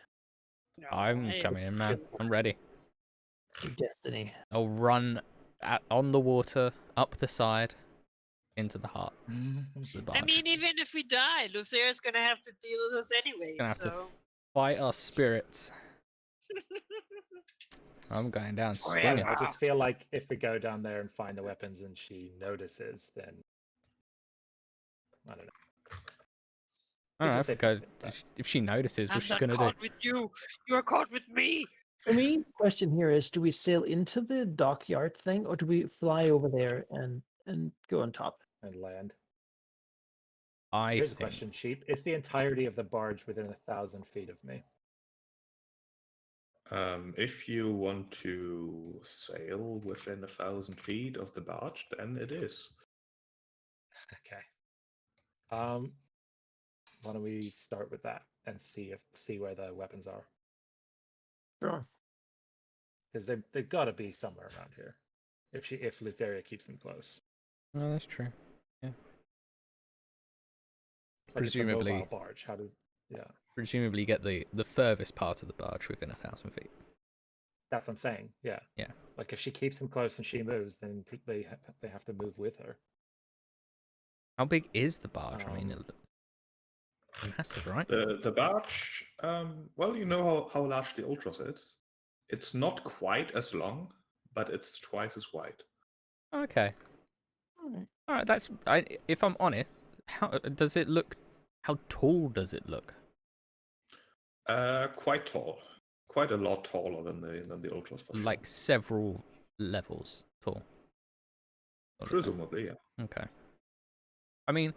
No, I'm coming in, man. I'm ready. Your destiny. I'll run on the water, up the side, into the heart of the barge. I mean, even if we die, Luthier's gonna have to deal with us anyway. Gonna have to So. fight our spirits. I'm going down swinging. I just feel like if we go down there and find the weapons and she notices, then I don't know. I don't know if she notices, what's she gonna do? I'm not caught with you. You're caught with me. For me, the question here is: do we sail into the dockyard thing, or do we fly over there and go on top? And land. I Here's a think question, Sheep. Is the entirety of the barge within 1,000 feet of me? If you want to sail within 1,000 feet of the barge, then it is. Okay. Why don't we start with that and see where the weapons are? Sure. Because they've got to be somewhere around here. If Lutheria keeps them close. no, that's true. Yeah. Like Presumably, it's a mobile barge. How does? Yeah. Presumably, get the furthest part of the barge within 1,000 feet. That's what I'm saying. Yeah. Yeah. Like if she keeps them close and she moves, then they have to move with her. How big is the barge? I mean, massive, right? The barge, well, you know how large the Ultros is. It's not quite as long, but it's twice as wide. Okay. All right. That's if I'm honest. How does it look? How tall does it look? Quite tall, quite a lot taller than the Ultros. For Like sure. several levels tall. Presumably, yeah. Okay. I mean,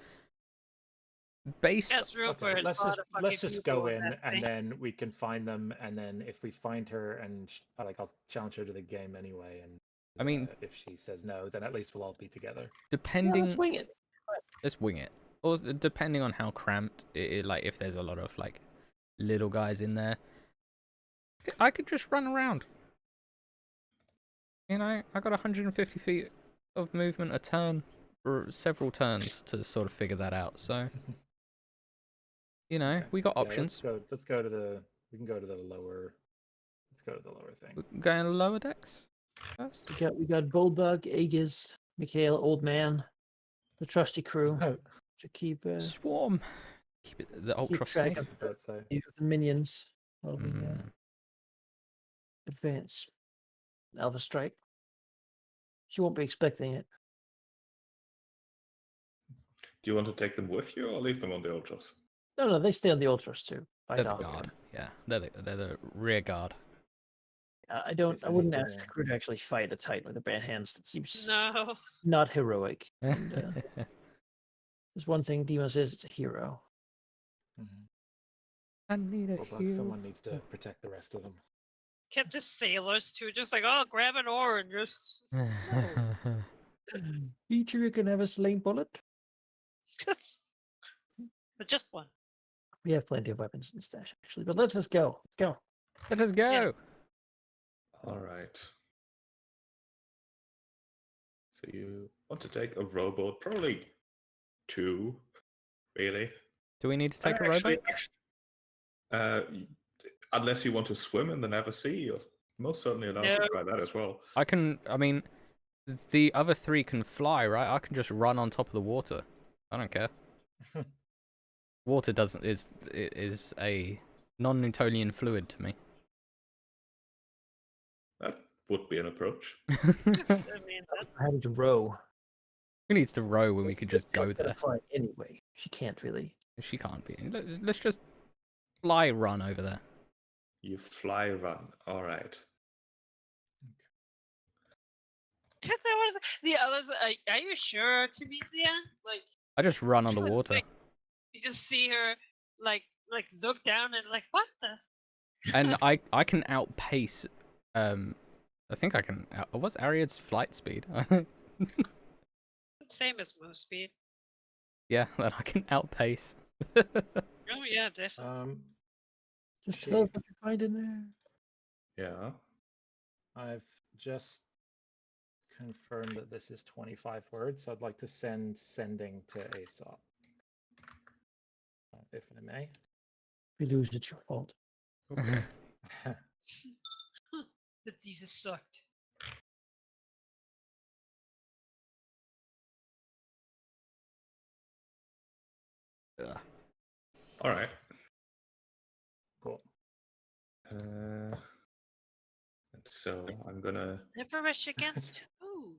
based. That's real for it. Let's just go in and then we can find them, and then if we find her and I'll challenge her to the game anyway, and I mean, if she says no, then at least we'll all be together. Depending. Yeah, let's wing it. Let's wing it. Or depending on how cramped like if there's a lot of like little guys in there, I could just run around. You know, I got 150 feet of movement a turn for several turns to sort of figure that out. So, you know, we got options. Let's go to the. We can go to the lower. Let's go to the lower thing. Going to lower decks first. We got Bullbug, Aegis, Mikhail, Old Man, the trusty crew to keep Swarm. Keep it the ultra track safe. of the minions. While we advance Alpha Strike. She won't be expecting it. Do you want to take them with you or leave them on the Ultras? No, they stay on the Ultras too. They're the guard. Yeah, they're the rear guard. I wouldn't ask the crew to actually fight a Titan with a bare hands. That seems not heroic. And, there's one thing Dima says: it's a hero. I need a hero. Someone needs to protect the rest of them. Can't the sailors too just like, oh, grab an oar and just. Each of you can have a sling bullet. But just one. We have plenty of weapons in the stash, actually. But let's just go. Go. Let us go. Yes. All right. So you want to take a rowboat, probably 2, really. Do we need to take a rowboat? Unless you want to swim in the Never Sea, you're most certainly allowed to try that as well. I mean, the other 3 can fly, right? I can just run on top of the water. I don't care. Water is a non-Newtonian fluid to me. That would be an approach. I mean, Having to row. Who needs to row when we could just go there? Anyway, she can't really. She can't be. Let's just fly run over there. You fly run. All right. the others. Are you sure, Tunisia? Like, I just run on the water. Like, you just see her, like look down and like, what the? And I can outpace. I think I can. What's Ariad's flight speed? Same as move speed. Yeah, then I can outpace. Oh yeah, definitely. Just tell us what you find in there. Yeah. I've just confirm that this is 25 words. I'd like to send sending to Aesop, if I may. If you lose, it's your fault. Okay. The thesis sucked. All right. Cool. And so I'm Never rush against who?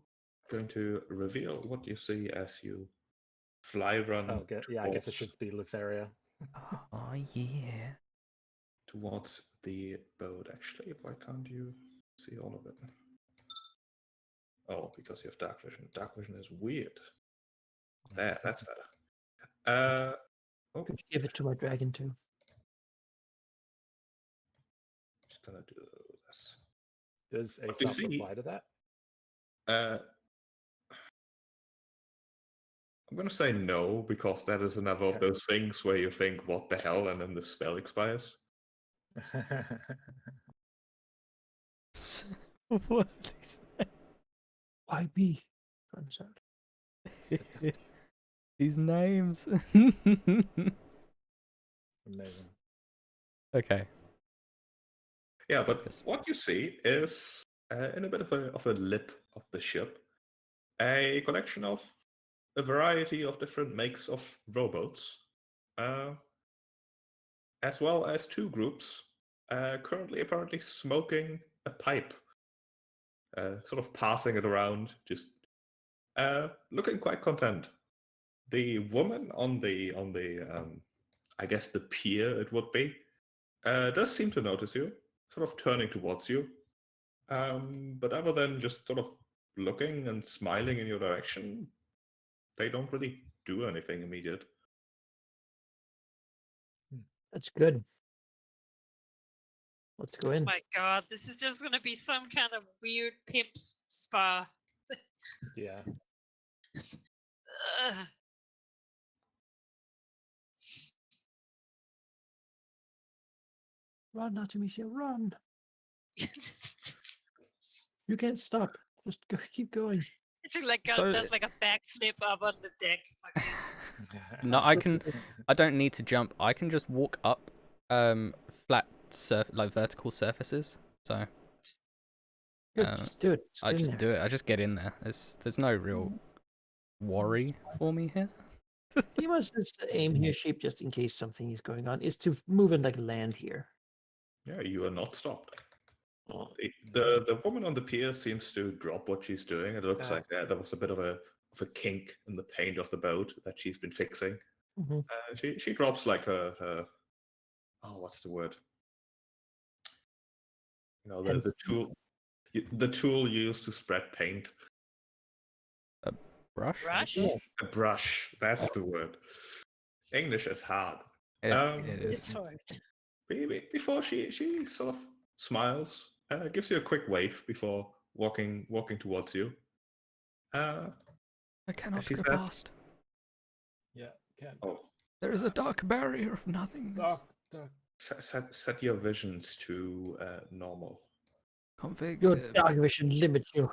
going to reveal what you see as you fly run. Oh, good. Yeah, I guess it towards- should be Lutheria. Oh yeah. towards the boat. Actually, why can't you see all of it? Oh, because you have dark vision. Dark vision is weird. There, that's better. Oh, Could you give it to my dragon too? just gonna do this. Does What you Aesop see- reply to that? I'm gonna say no because that is another of Okay. those things where you think, "What the hell?" and then the spell expires. What are these Why me? I'm sorry. these names? Amazing. Okay. Yeah, but Yes. what you see is in a bit of a lip of the ship, a collection of a variety of different makes of rowboats, as well as two groups currently apparently smoking a pipe, sort of passing it around, just looking quite content. The woman on the I guess the pier it would be does seem to notice you, sort of turning towards you. But other than just sort of looking and smiling in your direction, they don't really do anything immediate. That's good. Let's go in. Oh my god, this is just gonna be some kind of weird pimp spa. Yeah. Ugh. Run, Artemisia, run. It's You can't stop. Just go, keep going. like So- does like a backflip up on the deck. Fucking- No, I can. I don't need to jump. I can just walk up flat like vertical surfaces. So Good, Uh, just do it. I just do it. I just get in there. There's no real worry for me here. He wants to aim here, sheep, just in case something is going on. Is to move and like land here. Yeah, you are not stopped. Oh. The woman on the pier seems to drop what she's doing. It looks Yeah. like there was a bit of a kink in the paint of the boat that she's been fixing. Mhm. She drops like her oh, what's the word? You know, the tool you use to spread paint. Brush. Rush? Yeah. A brush. That's the word. English is hard. It It is. It's hard. Before she sort of smiles, gives you a quick wave before walking towards you. I cannot she go says- past. Yeah. Can. Oh, There is a dark barrier of nothingness. Dark. set your visions to normal. Config. Your dark vision limits you.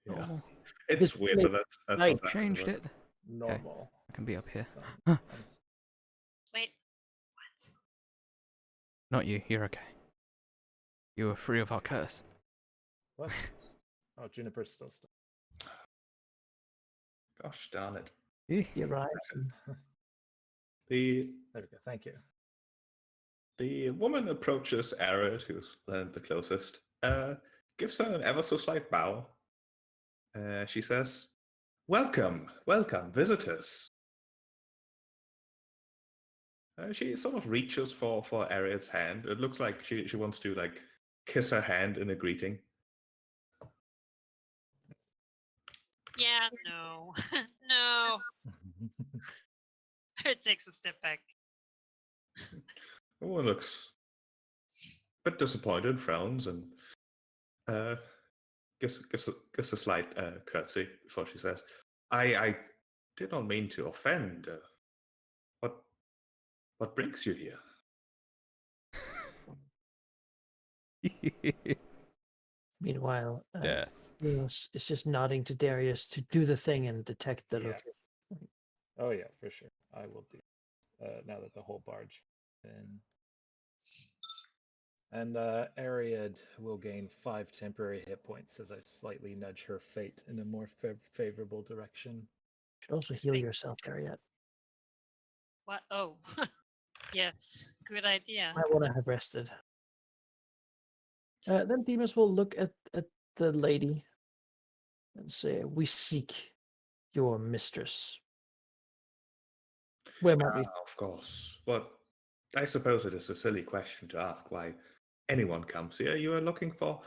Yeah, normal. it's This weird, but that's I what that Changed is. it. Normal. I can be up here. I'm Wait, what? Not you. You're okay. You are free of our curse. What? Oh, Juniper's still stuck. Gosh darn it. He arrives. and- The There we go. Thank you. The woman approaches Arid, who's the closest, gives her an ever so slight bow. She says, welcome, visitors. She sort of reaches for Arid's hand. It looks like she wants to like kiss her hand in a greeting. Yeah, no. No. It takes a step back. The woman looks a bit disappointed, frowns, and gives a slight curtsy before she says, I did not mean to offend. What brings you here? Meanwhile, Death. Enos is just nodding to Darius to do the thing and detect the Yeah. location. Oh yeah, for sure. I will do. Now that the whole barge in. And Ariad will gain 5 temporary hit points as I slightly nudge her fate in a more favorable direction. You should also heal yourself, Ariad. What? Oh, yes, good idea. I want to have rested. Then Demas will look at the lady and say, "We seek your mistress. Where might we?" Of course. But I suppose it is a silly question to ask why anyone comes here. You are looking for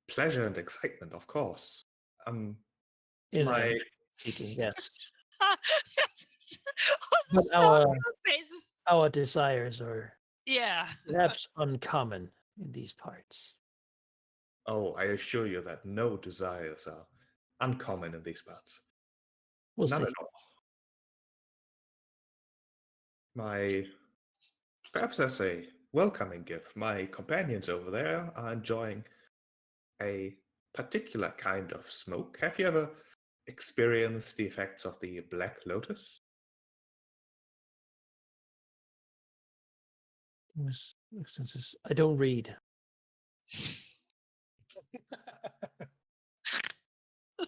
pleasure and excitement, of course. In My speaking, yes. All But the stone faces. our desires are Yeah. perhaps uncommon in these parts. Oh, I assure you that no desires are uncommon in these parts. We'll None see. at all. Perhaps as a welcoming gift, my companions over there are enjoying a particular kind of smoke. Have you ever experienced the effects of the Black Lotus? I don't read.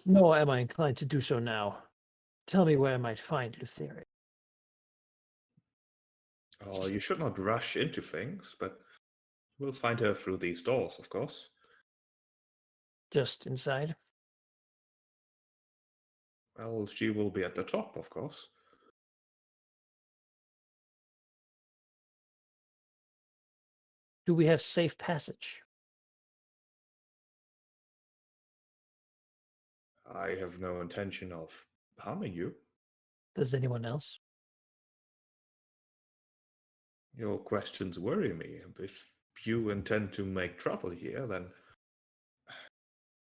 Nor am I inclined to do so now. Tell me where I might find Lutheria. Oh, you should not rush into things, but we'll find her through these doors, of course. Just inside? Well, she will be at the top, of course. Do we have safe passage? I have no intention of harming you. Does anyone else? Your questions worry me. If you intend to make trouble here, then,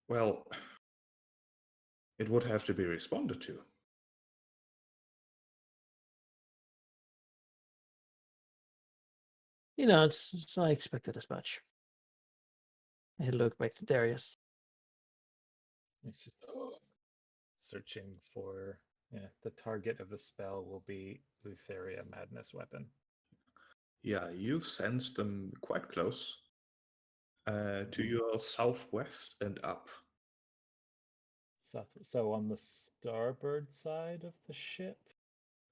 well, it would have to be responded to. You know, it's I expected as much. I look back to Darius. It's just searching for the target of the spell will be Lutheria Madness Weapon. Yeah, you sense them quite close. To your southwest and up. So on the starboard side of the ship?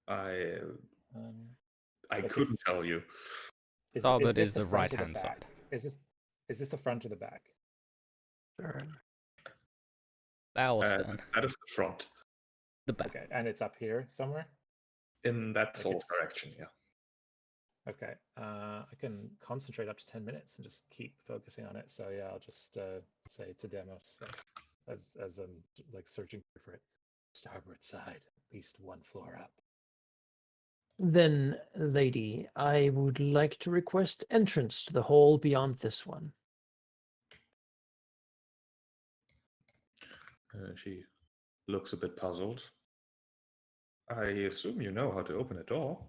I like couldn't tell you. Starboard this is the front or right-hand back? side. Is this the front or the back? Turn. Bow stern. That is the front. The back. Okay, and it's up here somewhere? In that Like sort of direction, yeah. Okay, I can concentrate up to 10 minutes and just keep focusing on it. So yeah, I'll just say to Demos, as I'm like searching for it, starboard side, at least 1 floor up. Then, lady, I would like to request entrance to the hall beyond this one. She looks a bit puzzled. I assume you know how to open a door.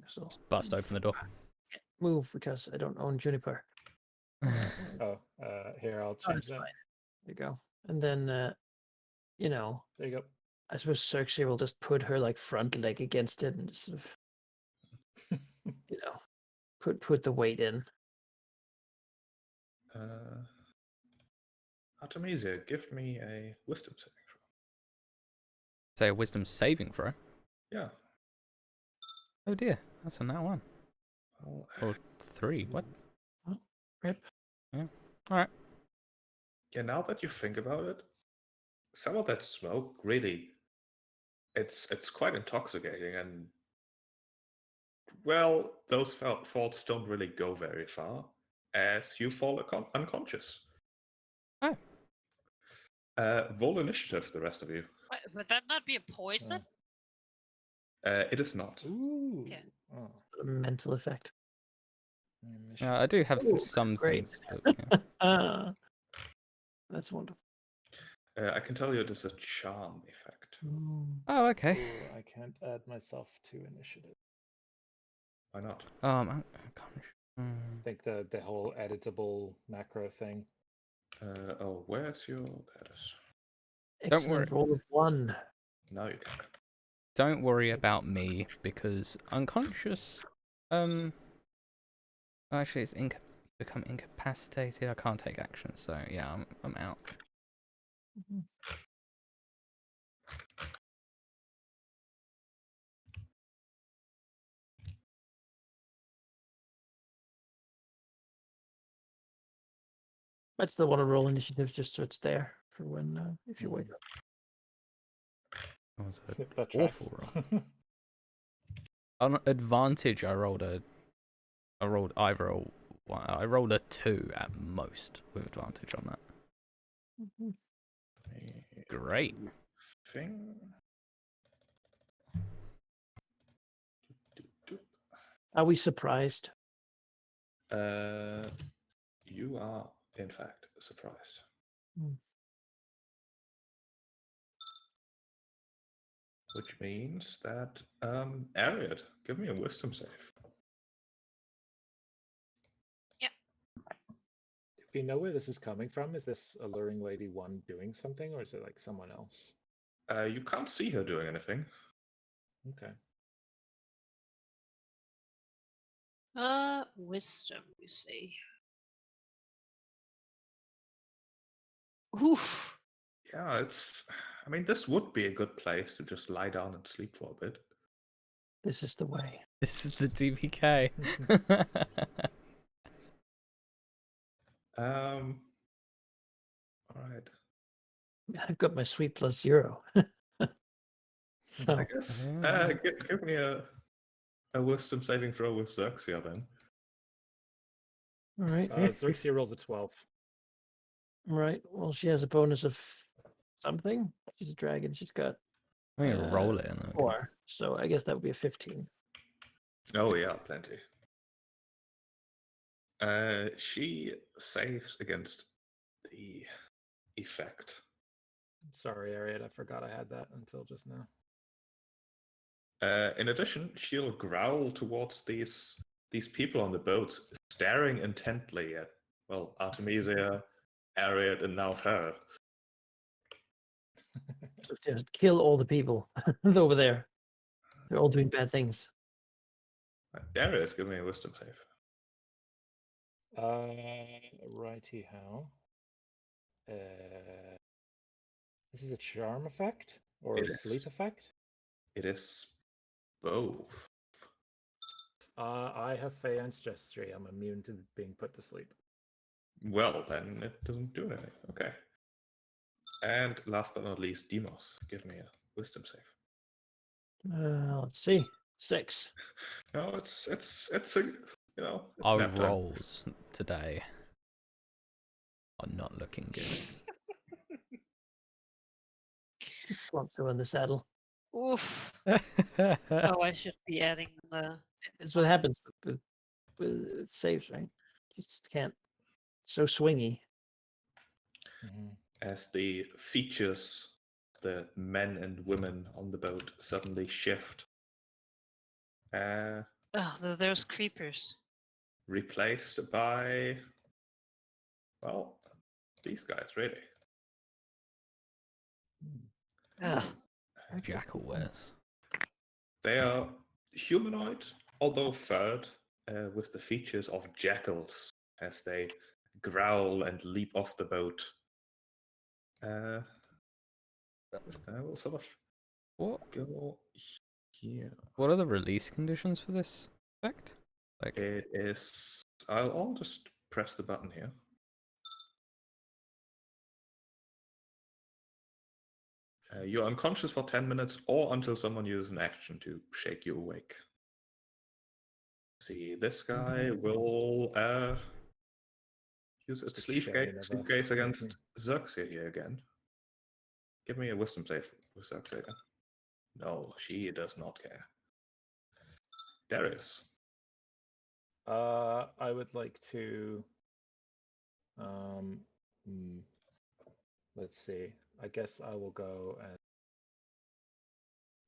So Bust open the door. move because I don't own Juniper. Oh, here, I'll change that. Fine. There you go. And then, you know, There you go. I suppose Circe will just put her like front leg against it and just sort of, you know, put the weight in. Artemisia, give me a wisdom saving throw. Say a wisdom saving throw. Yeah. Oh dear, that's a nat 1. Well, Or 3. What? Oh, rip. Yeah. Alright. yeah, now that you think about it, some of that smoke really, it's quite intoxicating, and well, those thoughts don't really go very far as you fall unconscious. Oh. Roll initiative, the rest of you. Would that not be a poison? It is not. Ooh. Okay. Oh. A mental effect. I do have Ooh, some great. things. But, yeah. That's wonderful. I can tell you it is a charm effect. Oh, okay. Ooh, I can't add myself to initiative. Why not? I can't I think the whole editable macro thing. Oh, where's your... That is... Excellent roll of 1. Now you can. Don't worry about me because unconscious. Actually, it's become incapacitated. I can't take action, so yeah, I'm out. Mhm. I'd still want to roll initiative just so it's there for when if you wake up. That was an That awful roll. On advantage, I rolled either a 1. I rolled a 2 at most with advantage on that. Mhm. Great. Thing. Are we surprised? You are, in fact, surprised. Mm. Which means that, Ariad, give me a wisdom save. Do we know where this is coming from? Is this Alluring Lady 1 doing something, or is it like someone else? You can't see her doing anything. Okay. Wisdom, you say. Oof. Yeah, I mean, this would be a good place to just lie down and sleep for a bit. This is the way. This is the DPK. All right. I've got my sweet +0. So I guess, give me a wisdom saving throw with Xerxia then. all right. Xerxia rolls a 12. Right. Well, she has a bonus of something. She's a dragon. She's got I'm gonna roll it in there. 4. So I guess that would be a 15. Oh yeah, plenty. She saves against the effect. Sorry, Ariad, I forgot I had that until just now. In addition, she'll growl towards these people on the boats, staring intently at, well, Artemisia, Ariad, and now her. So just kill all the people over there. They're all doing bad things. Darius, give me a wisdom save. Righty how. This is a charm effect or a sleep effect? It is both. I have Fey ancestry. I'm immune to being put to sleep. Well, then it doesn't do anything. Okay. And last but not least, Demos, give me a wisdom save. Let's see. 6. No, it's a, you know, it's Our nap time. rolls today are not looking good. Flopso in the saddle. Oof. Oh, I should be adding the. That's what happens with saves, right? You just can't. So swingy. As the features, the men and women on the boat suddenly shift. Oh, those creepers. Replaced by, well, these guys, really. Ugh. Jackal wears. They are humanoid, although furred, with the features of jackals as they growl and leap off the boat. This guy will sort of go here. What are the release conditions for this effect? Like, It is. I'll just press the button here. You're unconscious for 10 minutes or until someone uses an action to shake you awake. See, this guy will use its sleep gaze against Xerxia here again. Give me a wisdom save with Xerxia again. No, she does not care. Darius. I would like to. Let's see. I guess I will go and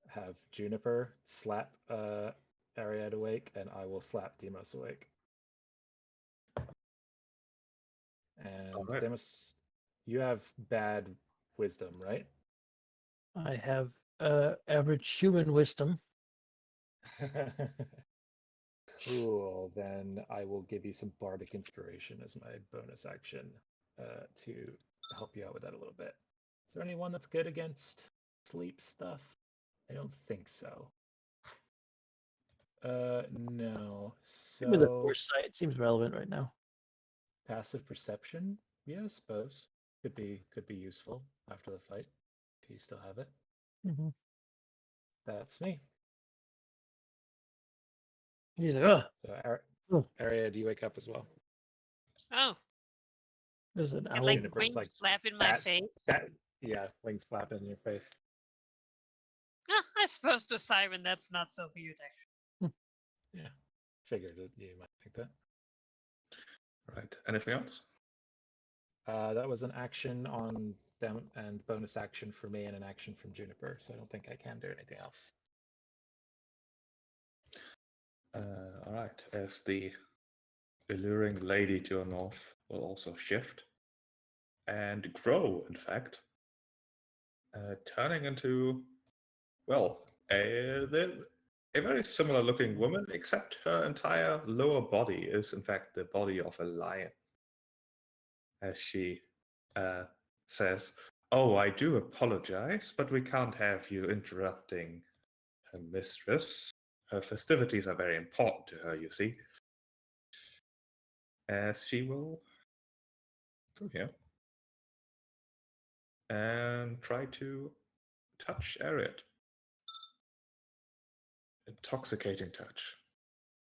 have Juniper slap Ariad awake, and I will slap Demos awake. And Alright. Demis, you have bad wisdom, right? I have average human wisdom. Cool. Then I will give you some bardic inspiration as my bonus action to help you out with that a little bit. Is there anyone that's good against sleep stuff? I don't think so. No. Give me the So foresight. Seems relevant right now. passive perception, yeah, I suppose could be useful after the fight if you still have it. Mm-hmm. That's me. He's like, So, Aria, do you wake up as well? Oh, there's an and owl. like Universe, wings like flap in my face. Yeah, wings flapping in your face. Ah, I suppose to Siren that's not so weird actually. Yeah, figured that you might think that. Right. Anything else? That was an action on them and bonus action for me and an action from Juniper, so I don't think I can do anything else. All right. As the alluring lady to your north will also shift and grow, in fact, turning into, well, a very similar looking woman, except her entire lower body is, in fact, the body of a lion. As she says, "Oh, I do apologize, but we can't have you interrupting her mistress. Her festivities are very important to her, you see." As she will go here and try to touch Ariat. Intoxicating touch.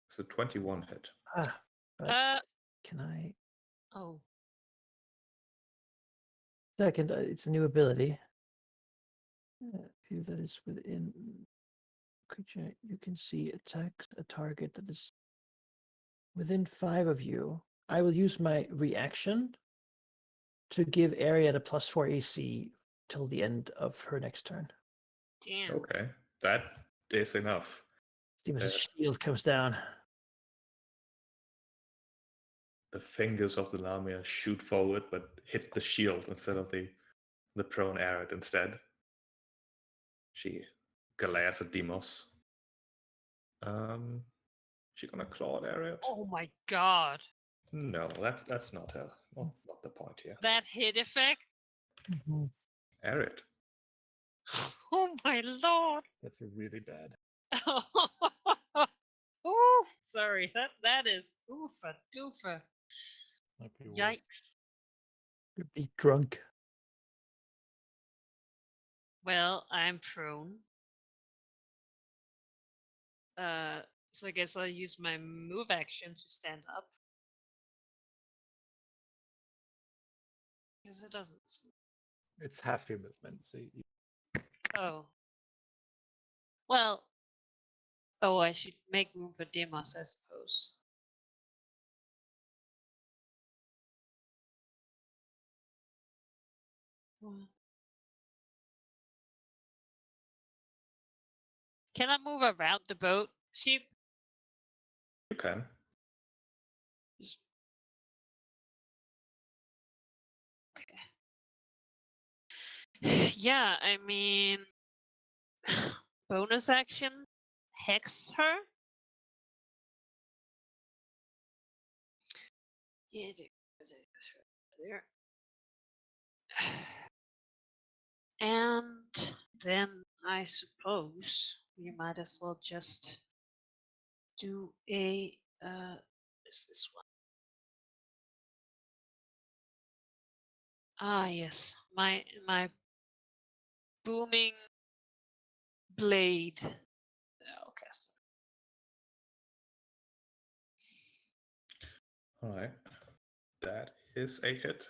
It's a 21 hit. But can I? Oh. Second, it's a new ability. View that is within creature, you can see attacks a target that is within 5 of you. I will use my reaction to give Ariad a +4 AC till the end of her next turn. Damn. Okay, that is enough. Demon's shield comes down. The fingers of the Lamia shoot forward, but hit the shield instead of the prone Ariat instead. She glares at Demos. She gonna claw at Ariat? Oh my god. No, that's not her. Not the point here. That hit effect? Mm-hmm. Ariat. Oh my lord. That's really bad. Oof. Sorry. That is oofa doofa. Might be worse. Yikes. You'd be drunk. Well, I'm prone. So I guess I'll use my move action to stand up. Because it doesn't. It's half your movement, so Oh. Well. Oh, I should make room for Demos, I suppose. Well. Can I move around the boat? Sheep? You can. Just... Okay. Yeah, I mean, bonus action, hex her. Yeah, there. And then I suppose we might as well just do a is this one? Ah yes, my booming blade. I'll cast it. Alright. That is a hit.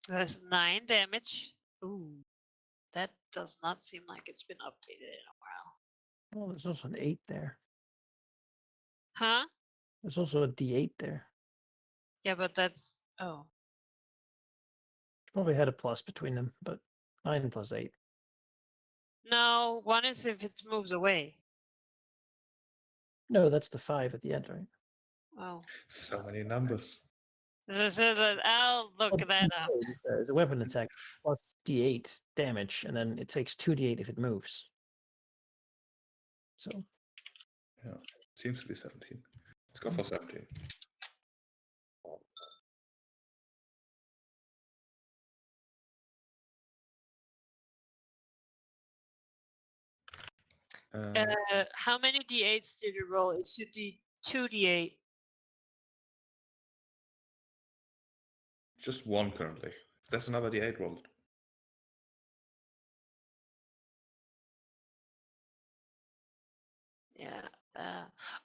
That's 9 damage. Ooh, that does not seem like it's been updated in a while. Oh, there's also an 8 there. Huh? There's also a D8 there. Yeah, but that's Probably had a plus between them, but 9 plus 8. No, one is if it moves away. No, that's the 5 at the end, right? Oh. So many numbers. I'll look that up. It's a weapon attack plus d8 damage, and then it takes 2d8 if it moves. So Yeah, seems to be 17. Let's go for 17. How many d8s did you roll? It should be 2d8. Just one currently. If there's another d8 rolled. Yeah.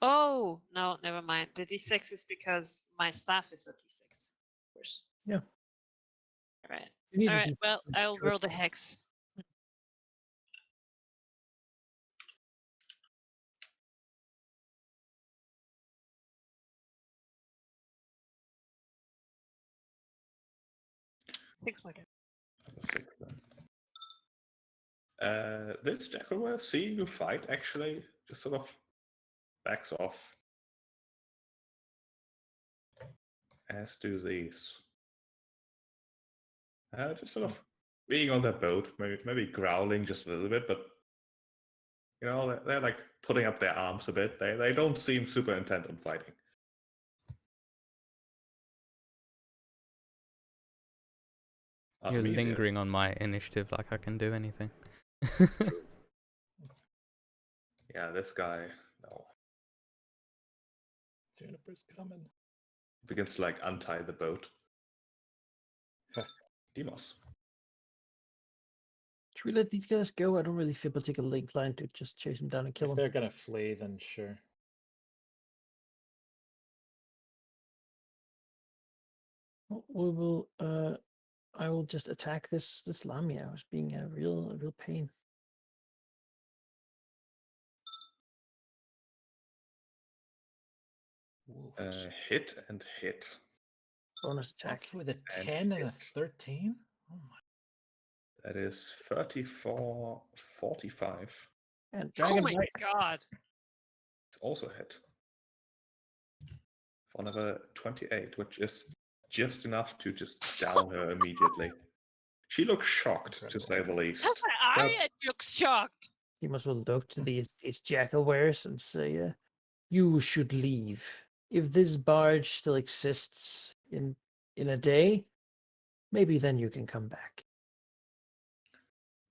Oh, no, never mind. The d6 is because my staff is a d6. Of course. Yeah. All right. you need All a right. Well, D6 I'll to roll the hex. Six more. 6 then. This Jackal, seeing you fight, actually just sort of backs off. As do these. Just sort of being on their boat, maybe growling just a little bit, but you know, they're like putting up their arms a bit. They don't seem super intent on fighting. You're Artemisia. lingering on my initiative like I can do anything. Yeah, this guy, no. Juniper's coming. Begins to like untie the boat. Demos. Should we let these guys go? I don't really feel particularly inclined to just chase them down and kill If them. they're gonna flee, then sure. We will. I will just attack this Lamia. It's being a real pain. Hit and hit. Bonus attack. That's with a And 10 and a hit. 13? Oh my. That is 34, 45. And Oh dragon my bite. god. It's also hit. For another 28, which is just enough to just down her immediately. She looks shocked, to say the least. That's why I look shocked. You must well look to these jackal wares and say, "You should leave. If this barge still exists in a day, maybe then you can come back."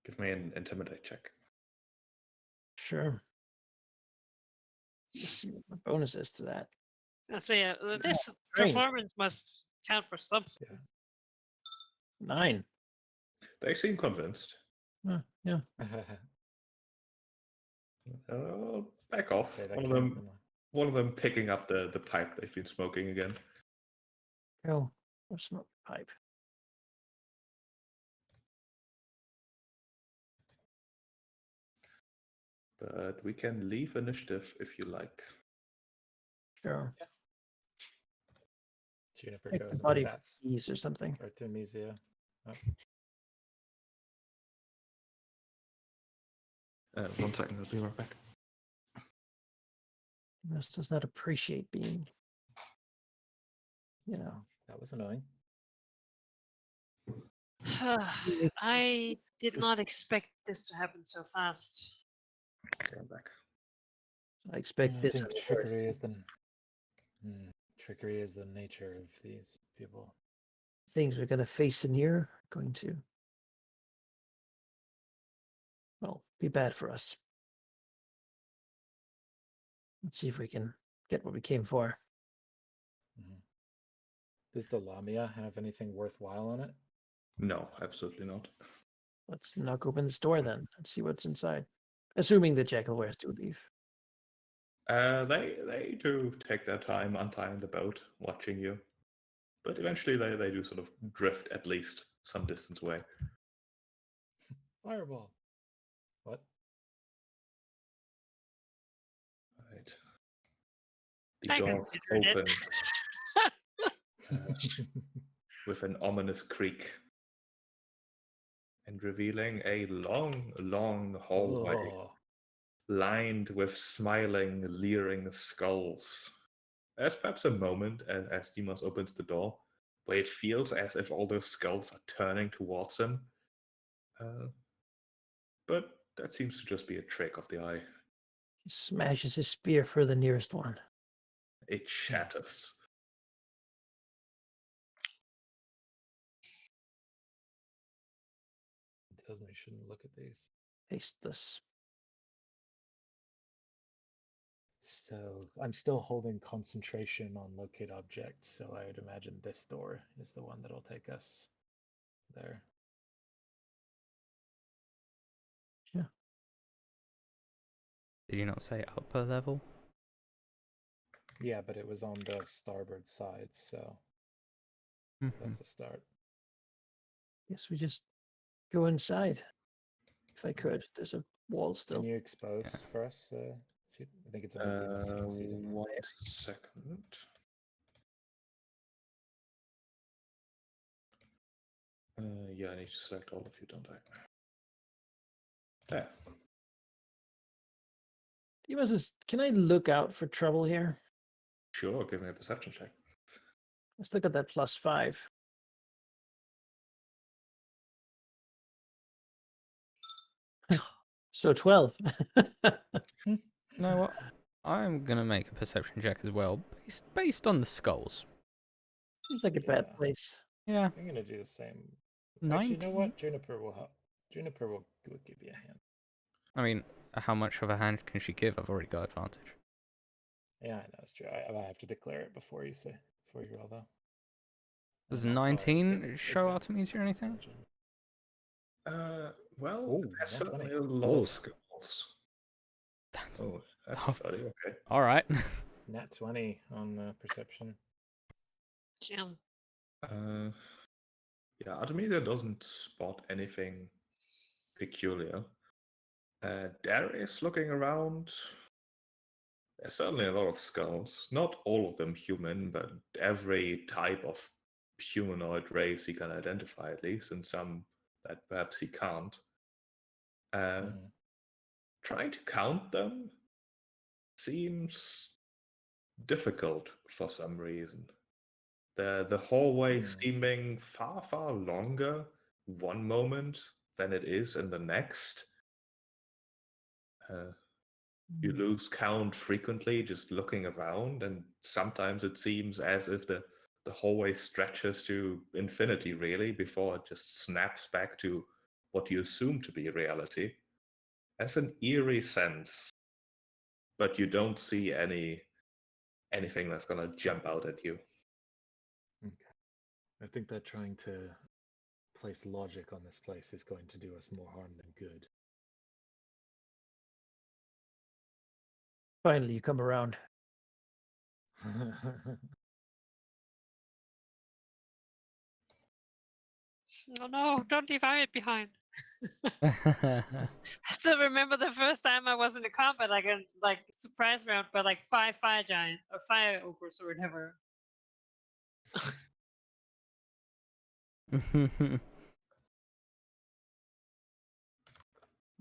Give me an intimidate check. Sure. Let's see what my bonus is to that. I say this trained. performance must count for something. Yeah. 9. They seem convinced. Yeah. Back off. Okay, that One of can't them. be One of them picking up the pipe they've been smoking again. Oh, or smoke pipe. But we can leave initiative if you like. Sure. Juniper Take goes the and body that's ease or something. Artemisia. Oh. 1 second, I'll be right back. This does not appreciate being, you know. That was annoying. I did not expect this to happen so fast. Okay, I'm back. I expect I this. think trickery is the nature of these people. Things we're going to face in here are going to, well, be bad for us. Let's see if we can get what we came for. Mm-hmm. Does the Lamia have anything worthwhile on it? No, absolutely not. Let's knock open this door then and see what's inside. Assuming the jackal wears to leave. They do take their time untying the boat, watching you. But eventually they do sort of drift at least some distance away. Fireball. What? Right. The I doors considered open it. with an ominous creak and revealing a long hallway Oh. lined with smiling, leering skulls. There's perhaps a moment as Demos opens the door where it feels as if all those skulls are turning towards him. But that seems to just be a trick of the eye. He smashes his spear for the nearest one. It shatters. It tells me I shouldn't look at these. Taste this. So I'm still holding concentration on locate object, so I would imagine this door is the one that'll take us there. Yeah. Did you not say upper level? Yeah, but it was on the starboard side, so that's a start. Guess we just go inside. If I could, there's a wall still. Can you expose for us? I think it's only Dino CNC. 1 second. Yeah, I need to select all of you, don't I? There. Can I look out for trouble here? Sure, give me a perception check. Let's look at that +5. So 12. You know what? I'm gonna make a perception check as well, based on the skulls. Seems like a bad place. Yeah. I'm gonna do the same. 19. Actually, you know what? Juniper will help. Juniper will give you a hand. I mean, how much of a hand can she give? I've already got advantage. Yeah, I know it's true. I have to declare it before you roll though. Does I'm not sorry, 19 it- show it- Artemisia or anything? Well, Ooh, there's nat certainly 20. a lot of skills. That's That's funny, okay. all right. Nat 20 on perception. Yeah. Yeah, Artemisia doesn't spot anything peculiar. Darius looking around. There's certainly a lot of skulls. Not all of them human, but every type of humanoid race he can identify at least, and some that perhaps he can't. Trying to count them seems difficult for some reason. The hallway seeming far longer one moment than it is in the next. You lose count frequently just looking around, and sometimes it seems as if the hallway stretches to infinity, really, before it just snaps back to what you assume to be reality. That's an eerie sense, but you don't see anything that's going to jump out at you. Okay. I think that trying to place logic on this place is going to do us more harm than good. Finally, you come around. Oh no, don't leave Harriet behind. I still remember the first time I was in the combat, like a surprise round, by like 5 fire giant or fire ogres or whatever.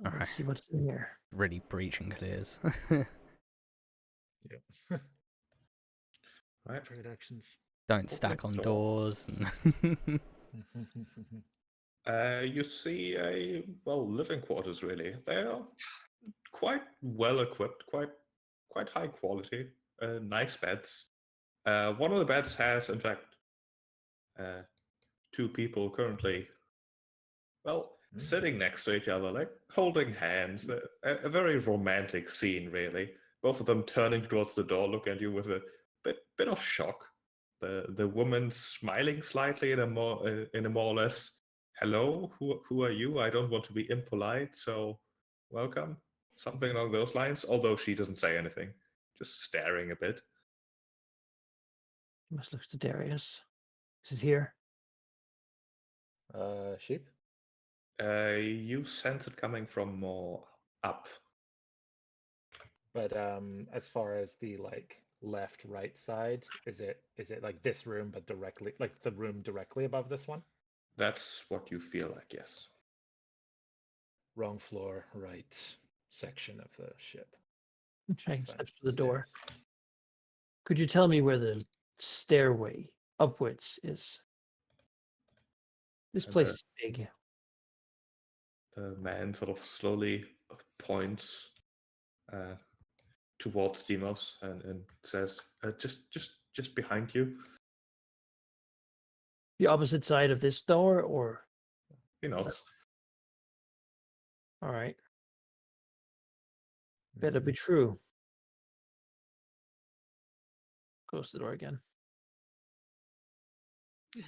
Let's see what's in here. Really breaching clears. Yep. Right. Trade actions. Don't stack on doors. You see living quarters really. They are quite well equipped, quite high quality, nice beds. One of the beds has, in fact, 2 people currently, sitting next to each other, like holding hands. A very romantic scene, really. Both of them turning towards the door, look at you with a bit of shock. The woman smiling slightly in a more or less, hello, who are you? I don't want to be impolite, so welcome. Something along those lines, although she doesn't say anything, just staring a bit. You must look to Darius. Is it here? Sheep? You sense it coming from more up. But as far as the left right side, is it like this room but directly like the room directly above this one? That's what you feel like, yes. Wrong floor, right section of the ship. Trying steps to the door. Could you tell me where the stairway upwards is? This And place is big. the man sort of slowly points towards Demos and says, just behind you. The opposite side of this door, or He knows. all right, better be true. Close the door again.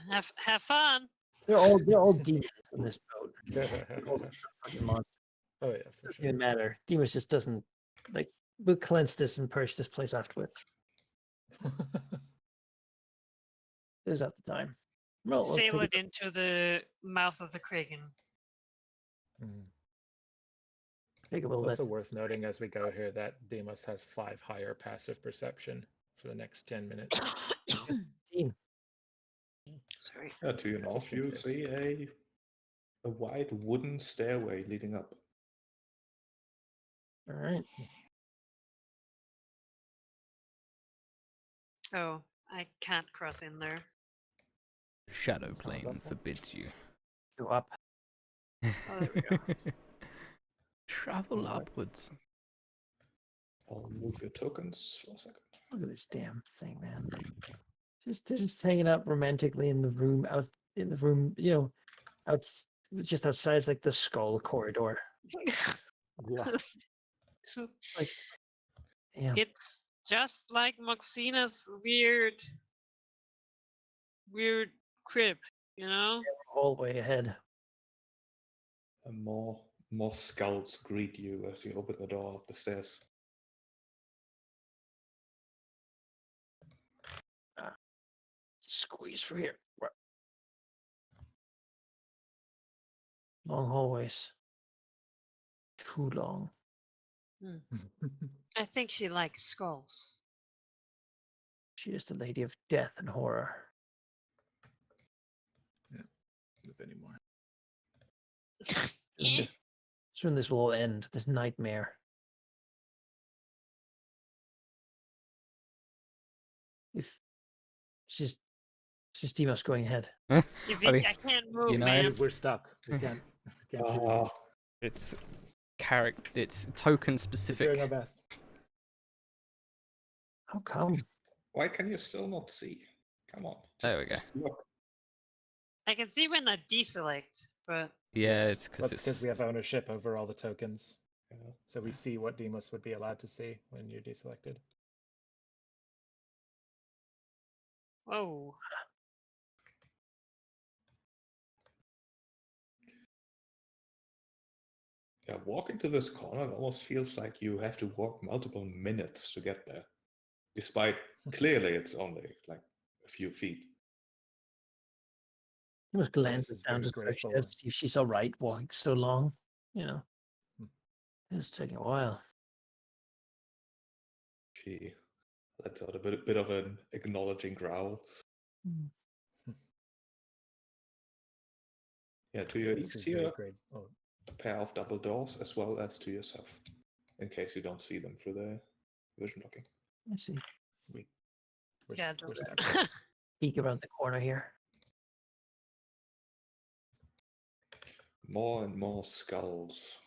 Have fun. They're all demons in this boat. Fucking monster. Oh yeah, for Doesn't sure. even matter. Demons just doesn't like. We'll cleanse this and purge this place afterwards. Is that the time? Well, let's Sail take it into the mouth of the Kraken. take a little Also bit. worth noting as we go here that Demos has 5 higher passive perception for the next 10 minutes. Sorry. To your north, you see a wide wooden stairway leading up. All right. Oh, I can't cross in there. Shadow plane forbids you. Go up. Oh, there we go. Travel upwards. I'll move your tokens for a second. Look at this damn thing, man. Just hanging out romantically in the room, just outside. It's like the skull corridor. Yeah. Like, damn. It's just like Moxina's weird crib, you know? Hallway ahead. And more skulls greet you as you open the door up the stairs. Squeeze for here. Long hallways. Too long. I think she likes skulls. She is the lady of death and horror. If anymore. Soon this will all end. This nightmare. If she's Demos going ahead. I mean, can't move, you know, man. We're stuck. We can't shoot. Oh, It's it's token We're specific. doing our best. How come? why can you still not see? Come on. There we go. just look. I can see when I deselect, but Yeah, it's That's because because we have ownership over all the tokens. Yeah. So we see what Demos would be allowed to see when you're deselected. whoa. Yeah, walking to this corner, it almost feels like you have to walk multiple minutes to get there. Despite clearly it's only like a few feet. Demos This glances is down very to search grateful. to see if she's all right walking so long. You know, Hmm. it's taking a while. She lets out a bit of an acknowledging growl. Yeah, to your This east is here, very great. Oh, a pair of double doors as well as to yourself, in case you don't see them through the vision blocking. Let's see. we're Yeah, we're don't stuck. Peek around the corner here. More and more skulls.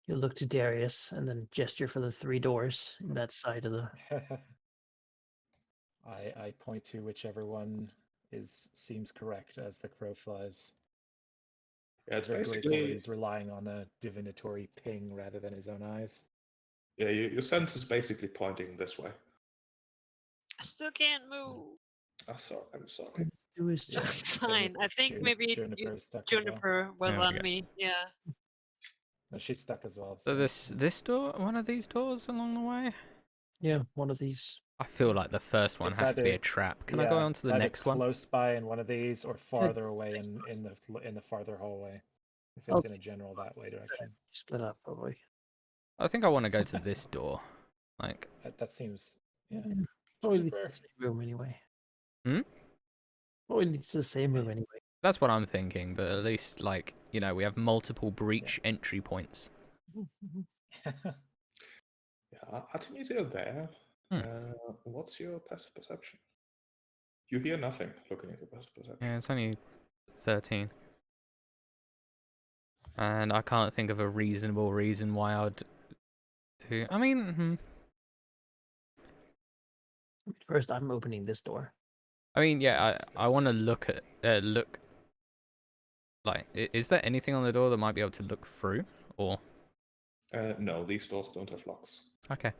You look to Darius and then gesture for the 3 doors in that side of the. I point to whichever one seems correct as the crow flies. Yeah, it's Very grateful that basically he's relying on a divinatory ping rather than his own eyes. yeah. Your sense is basically pointing this way. I still can't move. I'm sorry. Do is Yeah. That's fine. I think Jun- maybe Juniper is stuck as well. Juniper was There we on go. me. Yeah. No, she's stuck as well. So this door, one of these doors along the way. Yeah, one of these. I feel like the first one It's has to be a either- trap. Can I go on to the either next one? close by in one of these or farther away in the farther hallway. If it's in a general that way direction. Split up, probably. I think I want to go to this door. Like, That seems yeah. Probably leads to Juniper. the same room anyway. Hmm? Probably leads to the same room anyway. that's what I'm thinking. But at least, like, you know, we have multiple breach entry points. Yeah, Artemis, you're there. Hmm. What's your passive perception? You hear nothing looking at the perception. Yeah, it's only 13. And I can't think of a reasonable reason why I'd do. I mean, First, I'm opening this door. yeah, I want to look at look. Like, is there anything on the door that might be able to look through, or? No, these doors don't have locks. Okay.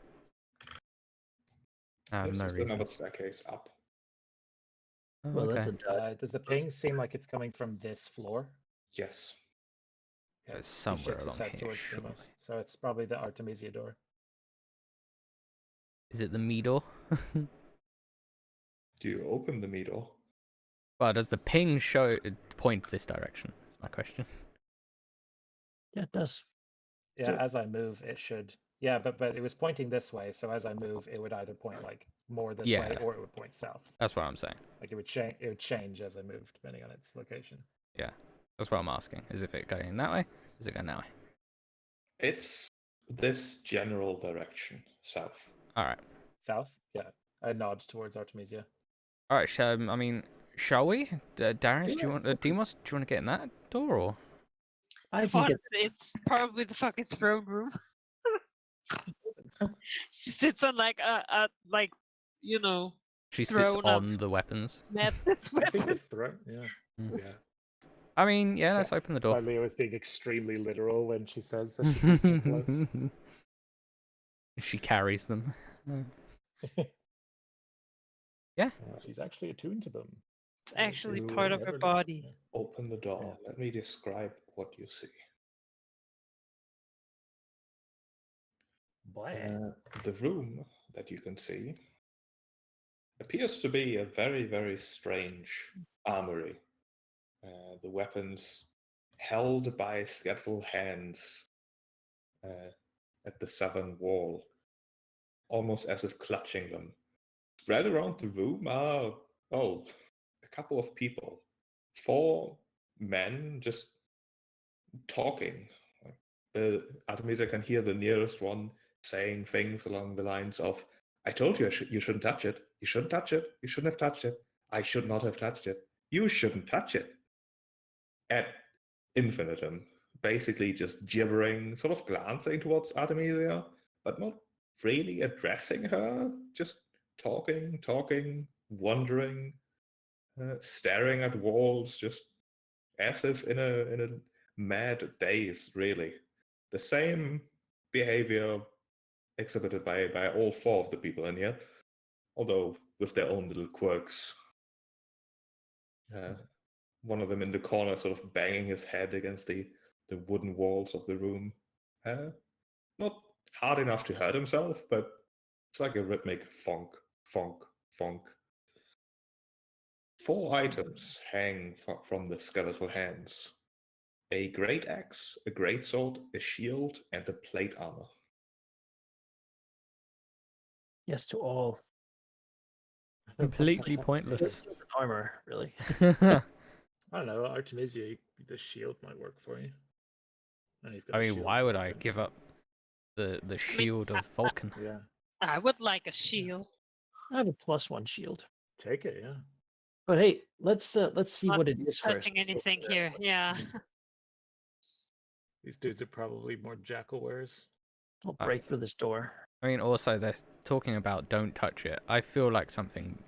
There's No just reason. another staircase up. Oh, Well, that's okay. a dud. Does the ping seem like it's coming from this floor? Yes. Okay, It's he somewhere shakes his along head here, towards surely. Demos. So it's probably the Artemisia door. Is it the me door? Do you open the me door? Well, does the ping show point this direction? That's my question. Yeah, it does. Yeah, So- as I move, it should. Yeah, but it was pointing this way, so as I move, it would either point like more this way Yeah. or it would point south. That's what I'm saying. Like it would change. It would change as I move, depending on its location. Yeah, that's what I'm asking. Is if it going that way? Is it going that way? It's this general direction, south. All right. South? Yeah. I nod towards Artemisia. All right. Shall we? Darius, do you want? Demos, do you want to get in that door or? I can Fun. get. It's probably the fucking throne room. She sits on like a like, you know, She sits Thrown up. on the weapons. madness I think the weapon. throat. Yeah. Mm. Yeah. I mean, yeah, let's open the door. Leo is being extremely literal when she says that she keeps them close. She carries them. Yeah. She's actually attuned to them. It's actually You part of her never know. body. Yeah. Open the door. Yeah. Let me describe what you see. Blah. The room that you can see appears to be a very, very strange armory. The weapons held by skeletal hands at the southern wall, almost as if clutching them. Spread around the room are, a couple of people. 4 men just talking. Artemisia can hear the nearest one saying things along the lines of, I told you you shouldn't touch it. You shouldn't touch it. You shouldn't have touched it. I should not have touched it. You shouldn't touch it. At infinitum, basically just gibbering, sort of glancing towards Artemisia, but not really addressing her, just talking, wondering, staring at walls, just as if in a mad daze, really. The same behavior exhibited by all 4 of the people in here, although with their own little quirks. One of them in the corner sort of banging his head against the wooden walls of the room. Not hard enough to hurt himself, but it's like a rhythmic funk, funk, funk. 4 items hang from the skeletal hands. A great axe, a great sword, a shield, and a plate armor. Yes to all. Completely pointless. Armor, really. I don't know. Artemisia, the shield might work for you. And you've got I a mean, shield why would I weapon. give up the shield of Vulcan? Yeah. I would like a shield. I have a +1 shield. Take it, yeah. But hey, let's see Not what it is first. Touching anything here, yeah. These dudes are probably more jackal wares. I'll break through this door. I mean, also they're talking about don't touch it. I feel like something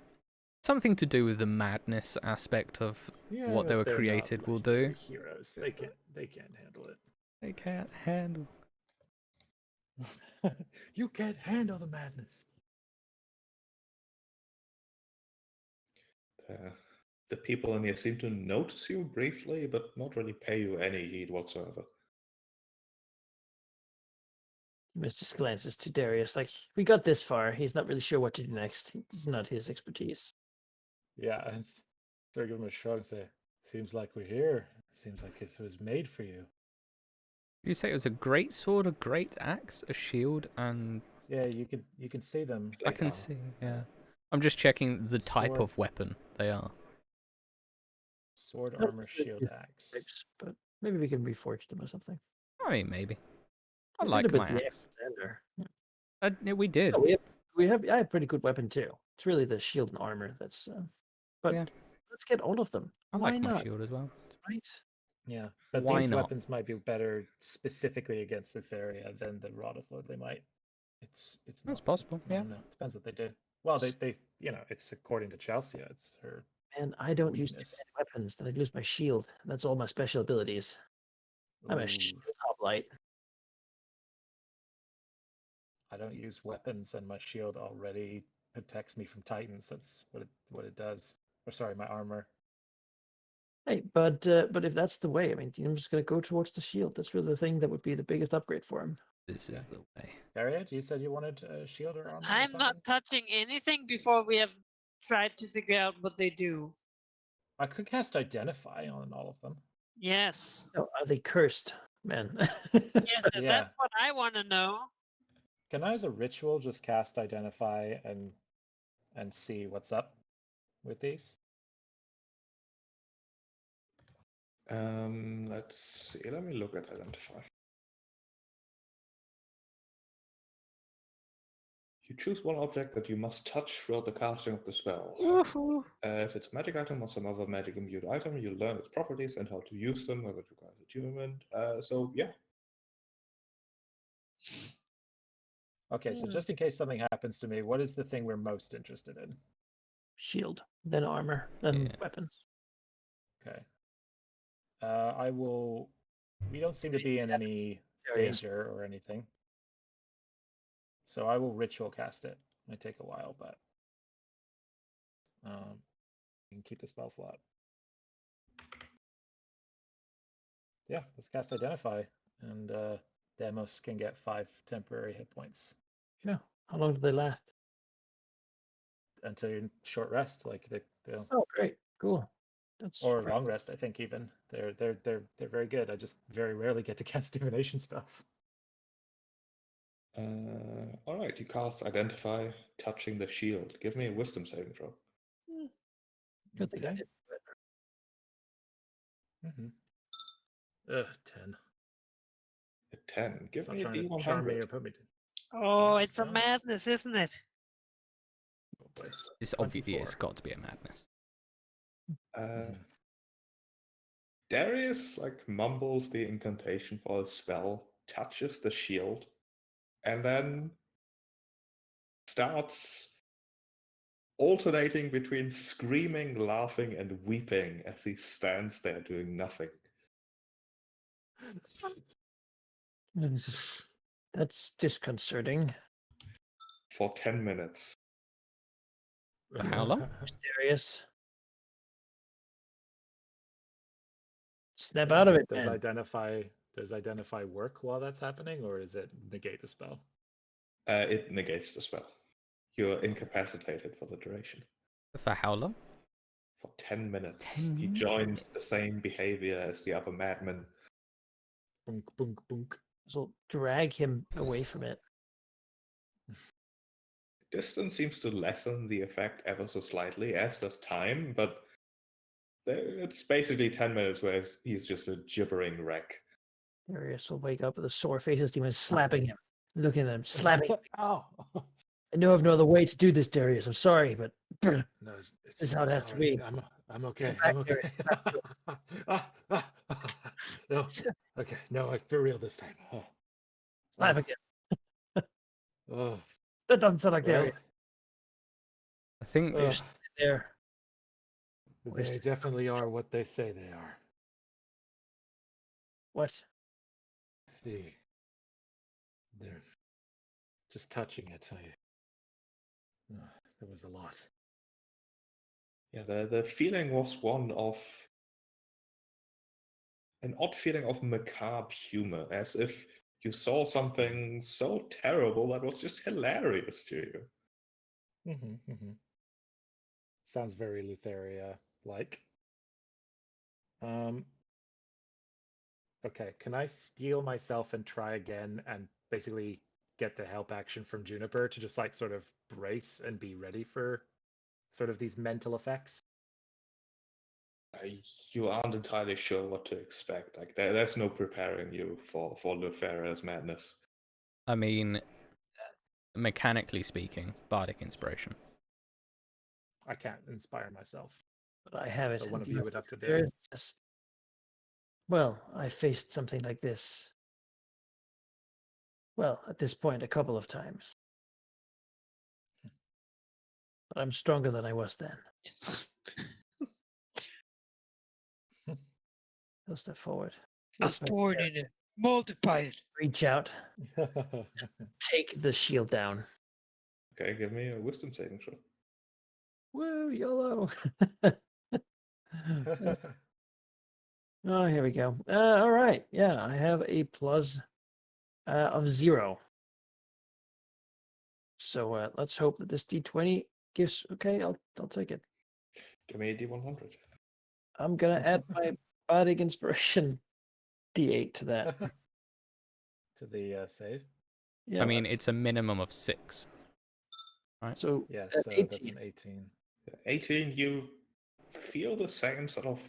to do with the madness aspect of what they were they're not created will do. legendary heroes. They can't handle it. They can't handle. You can't handle the madness. The people in here seem to notice you briefly, but not really pay you any heed whatsoever. Mr. just glances to Darius like, we got this far. He's not really sure what to do next. It's not his expertise. Yeah, I just sort of give him a shrug and say, seems like we're here. Seems like this was made for you. You say it was a great sword, a great axe, a shield, and Yeah, you can see them. I can see. Yeah, I'm just checking the type Sword. of weapon they are. Sword, Nope, armor, it's shield, axe. Types, but maybe we can reforge them or something. I mean, maybe. I We did like a bit my the axe. Alexander. Yeah. Yeah, we did. Yeah, I have a pretty good weapon too. It's really the shield and armor that's But Yeah. let's get all of them. I Why like my not? shield as well. Right? Yeah, but Why these not? weapons might be better specifically against Etheria than the Rod of Lord. They might. It's That's not. possible. I Yeah. don't know. Depends what they do. Well, they it's according to Chelsea. It's her And I don't use too weakness. many weapons. Then I lose my shield. That's all my special abilities. I'm a Ooh, shield hoplite. I don't use weapons, and my shield already protects me from Titans. That's what it does. Or sorry, my armor. Hey, but if that's the way, I mean, I'm just gonna go towards the shield. That's really the thing that would be the biggest upgrade for him. This Yeah. is the way. Harriet, you said you wanted a shield or armor or I'm something? not touching anything before we have tried to figure out what they do. I could cast Identify on all of them. Yes. No, are they cursed, man? Yes, Yeah. that's what I want to know. Can I, as a ritual, just cast Identify and see what's up with these? Let's see. Let me look at Identify. You choose one object that you must touch throughout the casting of the spell. Woohoo. If it's a magic item or some other magic imbued item, you learn its properties and how to use them, whether it requires attunement. So yeah. Okay, so Hmm. just in case something happens to me, what is the thing we're most interested in? Shield, then armor, then Yeah. weapons. Okay. I will. We don't seem to be in any Darius. danger or anything. So I will ritual cast it. It might take a while, but you can keep the spell slot. Yeah, let's cast Identify, and Demos can get 5 temporary hit points Yeah. How long do they last? until you're in short rest, like they'll Oh, great, cool. That's or great. long rest. I think even they're very good. I just very rarely get to cast divination spells. All right, you cast Identify, touching the shield. Give me a Wisdom saving throw. Good thing I Okay. did. Mm-hmm. 10. A 10. Give Not me a trying to charm me or D100. put me to. Oh, it's a No. madness, isn't it? Oh boy. It's obviously 24. it's got to be a madness. Mhm. Darius mumbles the incantation for a spell, touches the shield, and then starts alternating between screaming, laughing, and weeping as he stands there doing nothing. That's disconcerting. For 10 minutes. For how long? Darius. Snap out of it, Does man. identify work while that's happening, or is it negate the spell? It negates the spell. You're incapacitated for the duration. For how long? For 10 minutes. 10 He minutes? joins the same behavior as the other madmen. Bunk bunk bunk. So drag him away from it. Distance seems to lessen the effect ever so slightly, as does time, but it's basically 10 minutes where he's just a gibbering wreck. Darius will wake up with a sore face as demon slapping him. Looking at him, slapping him. Ow! I know of no other way to do this, Darius. I'm sorry, but No, this is how it has to be. I'm okay. back, I'm okay. Darius, No. Okay. No, for real this time. slap again. Oh, That doesn't sound like well, Darius. I think uh, There. they definitely are what they say they are. What? They're just touching it. There was a lot. Yeah, the feeling was one of an odd feeling of macabre humor, as if you saw something so terrible that was just hilarious to you. Sounds very Lutheria-like. Okay, can I steel myself and try again and basically get the help action from Juniper to just sort of brace and be ready for sort of these mental effects? You aren't entirely sure what to expect. There's no preparing you for Lutheria's madness. I mean, mechanically speaking, bardic inspiration. I can't inspire myself. But I have it. So in one of my you would have to do here it. it says, well, I faced something like this. Well, at this point, a couple of times. But I'm stronger than I was then. Go step forward. I was born in it. Multiplied. Reach out. Take the shield down. Okay, give me a wisdom saving throw. Woo, YOLO. Oh, here we go. All right. Yeah, I have a plus of 0. So let's hope that this D20 gives. Okay, I'll take it. Give me a D100. I'm gonna add my bardic inspiration D8 to that. To the save. Yeah. I mean, it's a minimum of 6. Right? So Yeah, so 18. that's an 18. 18, you feel the same sort of.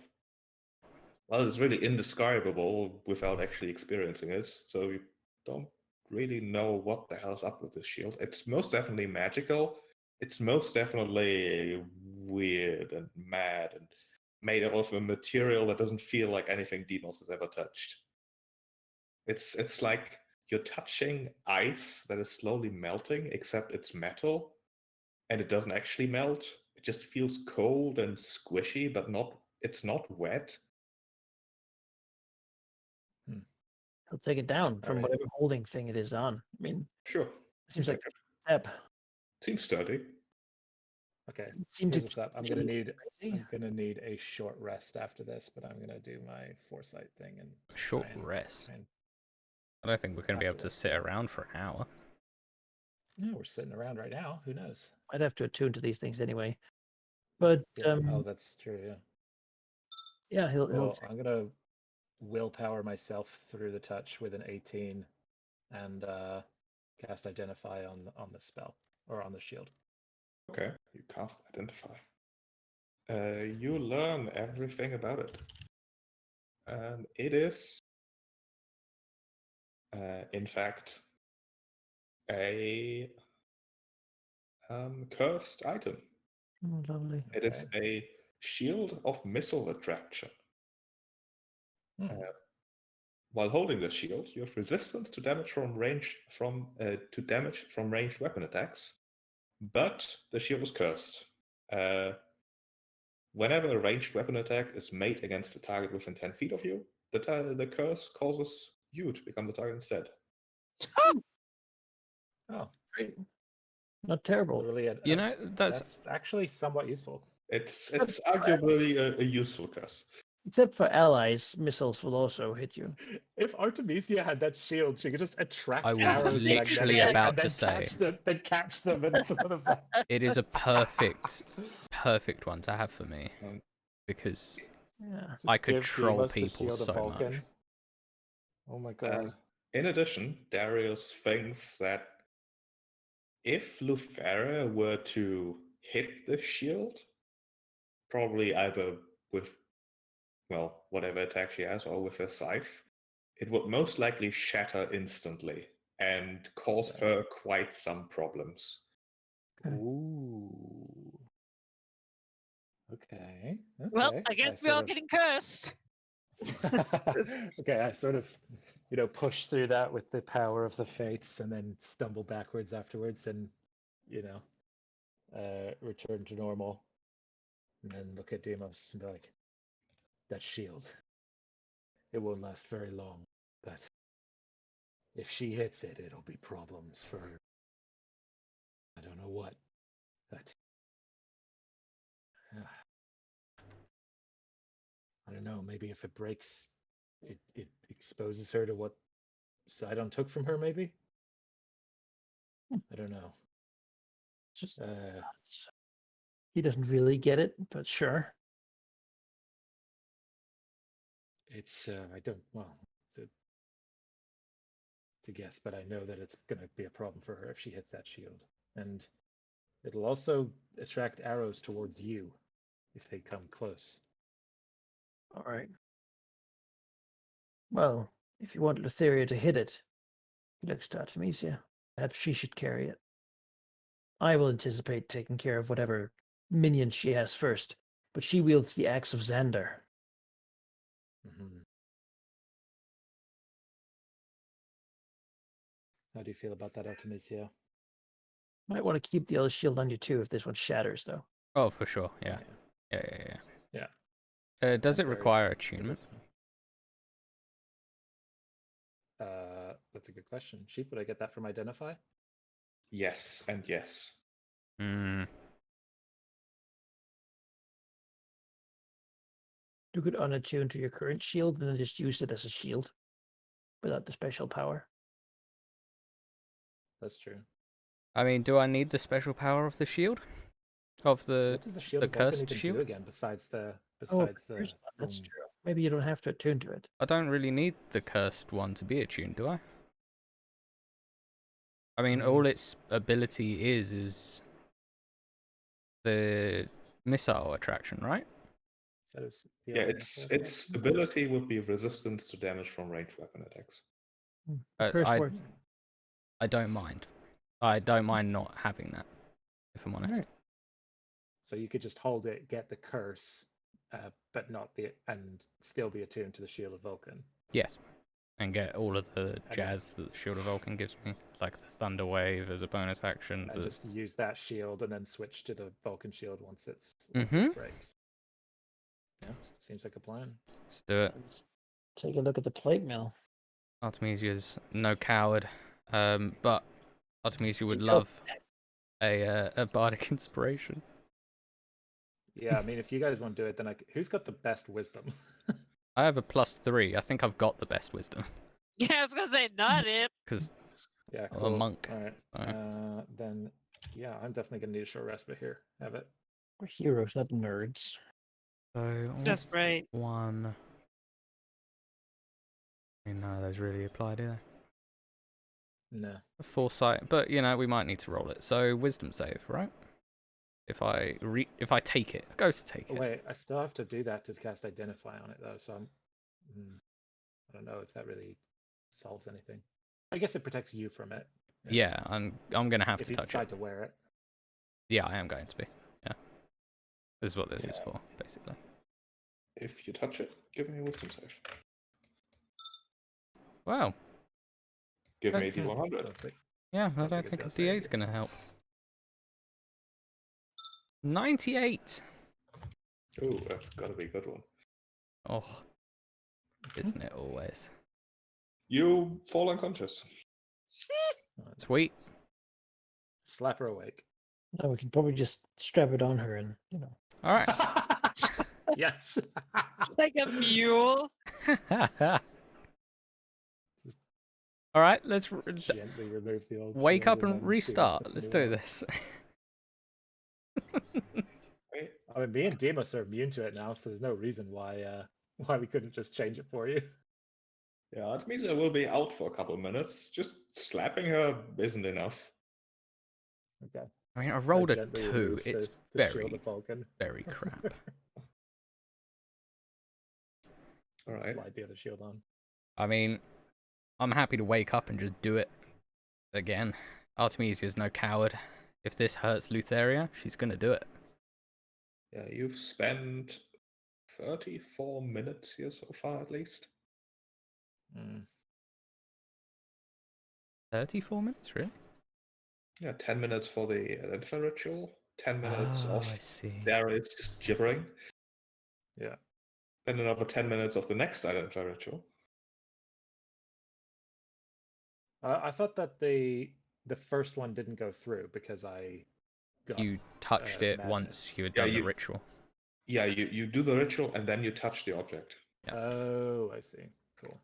Well, it's really indescribable without actually experiencing it, so you don't really know what the hell's up with this shield. It's most definitely magical. It's most definitely weird and mad and made out of a material that doesn't feel like anything Demos has ever touched. It's like you're touching ice that is slowly melting, except it's metal, and it doesn't actually melt. It just feels cold and squishy, but it's not wet. I'll take it down from Alright. whatever holding thing it is on. I mean, Sure. it seems like Check it. a step. Seems sturdy. Okay. It seemed Here's to what's up. I'm be crazy. gonna need a short rest after this, but I'm gonna do my foresight thing and A short try and- rest. try and- I don't think we're going to be able after to this, sit yeah. around for an hour. No, we're sitting around right now. Who knows? I'd have to attune to these things anyway. But Yeah. Oh, that's true. Yeah. yeah, he'll Well, I'm gonna willpower myself through the touch with an 18, and cast Identify on the spell or on the shield. Okay, you cast Identify. You learn everything about it. And it is, in fact, a cursed item. Oh, lovely. It is a shield of missile attraction. Hmm. While holding this shield, you have resistance to damage from ranged weapon attacks, but the shield is cursed. Whenever a ranged weapon attack is made against a target within 10 feet of you, the curse causes you to become the target instead. Oh, Great. Not terrible. literally, You know, that's actually somewhat useful. It's arguably a useful curse. Except for allies, missiles will also hit you. If Artemisia had that shield, she could just attract I was arrows literally magnetically about and then to say. catch them and sort of like... It is a perfect one to have for me. Um, Because Yeah. I could give troll Demos the people shield of so Vulcan. much. Oh my god. In addition, Darius thinks that if Lufera were to hit the shield, probably either with, well, whatever attack she has, or with her scythe, it would most likely shatter instantly and cause her quite some problems. Okay. Ooh. Okay. Well, Okay. I guess we're all getting cursed. Okay, I sort of, push through that with the power of the fates and then stumble backwards afterwards and, return to normal. And then look at Demos and be like, that shield, it won't last very long, but if she hits it, it'll be problems for I don't know what, but I don't know, maybe if it breaks, it exposes her to what Sidon took from her, maybe? I don't know. Just Uh, he doesn't really get it, but sure. it's, I don't, well, it's to guess, but I know that it's going to be a problem for her if she hits that shield. And it'll also attract arrows towards you if they come close. All right. Well, if you want Lutheria to hit it, he looks to Artemisia. Perhaps she should carry it. I will anticipate taking care of whatever minions she has first, but she wields the axe of Xander. Mm-hmm. How do you feel about that, Artemisia? Might want to keep the other shield on you too if this one shatters, though. Oh, for sure. Yeah. Does it require attunement? That's a good question. Sheep, would I get that from Identify? Yes, and yes. Hmm. You could unattune to your current shield and then just use it as a shield without the special power. That's true. I mean, do I need the special power of the shield? Of the what does the shield the of Vulcan cursed even shield? do again besides the That's true. Maybe you don't have to attune to it. I don't really need the cursed one to be attuned, do I? I mean, all its ability is the missile attraction, right? Yeah, its ability would be resistance to damage from ranged weapon attacks. I don't mind. I don't mind not having that, if I'm honest. Right. So you could just hold it, get the curse, but not and still be attuned to the Shield of Vulcan. Yes, and get all of the jazz that the Shield of Vulcan gives me, like the Thunder Wave as a bonus action. And just use that shield and then switch to the Vulcan shield once it breaks. Yeah, seems like a plan. Let's do it. Let's take a look at the plate mill. Artemisia's no coward, but Artemisia would love a bardic inspiration. Yeah, I mean, if you guys want to do it, then who's got the best wisdom? I have a +3. I think I've got the best wisdom. Yeah, I was gonna say not it. Because yeah, I'm a monk. All right. Then yeah, I'm definitely gonna need a short respite here. Have it. We're heroes, not nerds. So That's right. One. I mean, none of those really apply, do they? No. Foresight, but you know we might need to roll it. So wisdom save, right? If I take it, it goes to take it. Wait, I still have to do that to cast Identify on it though, so I don't know if that really solves anything. I guess it protects you from it. Yeah, I'm gonna have if to touch it. If you decide to wear it. Yeah, I am going to be. Yeah, this is what this is for, basically. If you touch it, give me a wisdom save. Wow. Give me a D100. Yeah, I don't think a D8 is gonna help. 98. Oh, that's gotta be a good one. Oh, isn't it always? You fall unconscious. Sweet. Slap her awake. No, we can probably just strap it on her and, All right. Yes. Like a mule. All right, let's gently remove the old wake up and restart. Let's do this. I mean, me and Deimos are immune to it now, so there's no reason why we couldn't just change it for you. Yeah, it means I will be out for a couple of minutes. Just slapping her isn't enough. Okay. I mean, I rolled a 2. It's very crap. All right. Slide the other shield on. I mean, I'm happy to wake up and just do it again. Artemisia's no coward. If this hurts Lutheria, she's gonna do it. Yeah, you've spent 34 minutes here so far, at least. 34 minutes, really? Yeah, 10 minutes for the Identify ritual, 10 minutes of I see. Darius just gibbering. Yeah. Then another 10 minutes of the next Identify ritual. I thought that the first one didn't go through because you touched it madness. once you had done the ritual. Yeah, you do the ritual and then you touch the object. Yeah. Oh, I see. Cool.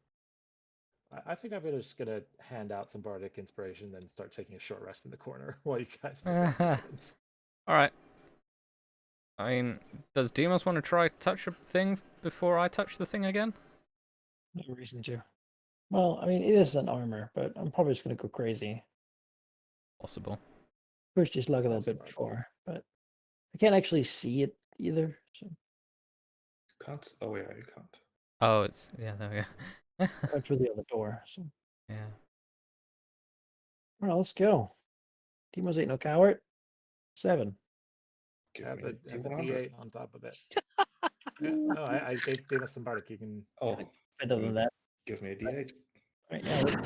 I think I'm just gonna hand out some bardic inspiration, then start taking a short rest in the corner while you guys pick up items. All right. I mean, does Deimos want to try touch a thing before I touch the thing again? No reason to. Well, I mean, it is an armor, but I'm probably just going to go crazy. Possible. Pushed his luck a little bit before, but I can't actually see it either. So. Can't? Oh, yeah, you can't. Oh, it's... Yeah, there we go. Right through the other door. So. Yeah. Well, let's go. Deimos ain't no coward. 7. Have a D8 on top of it. No, I gave us some bardic. You can. Oh, Better than that. give me a D8. Right, yeah,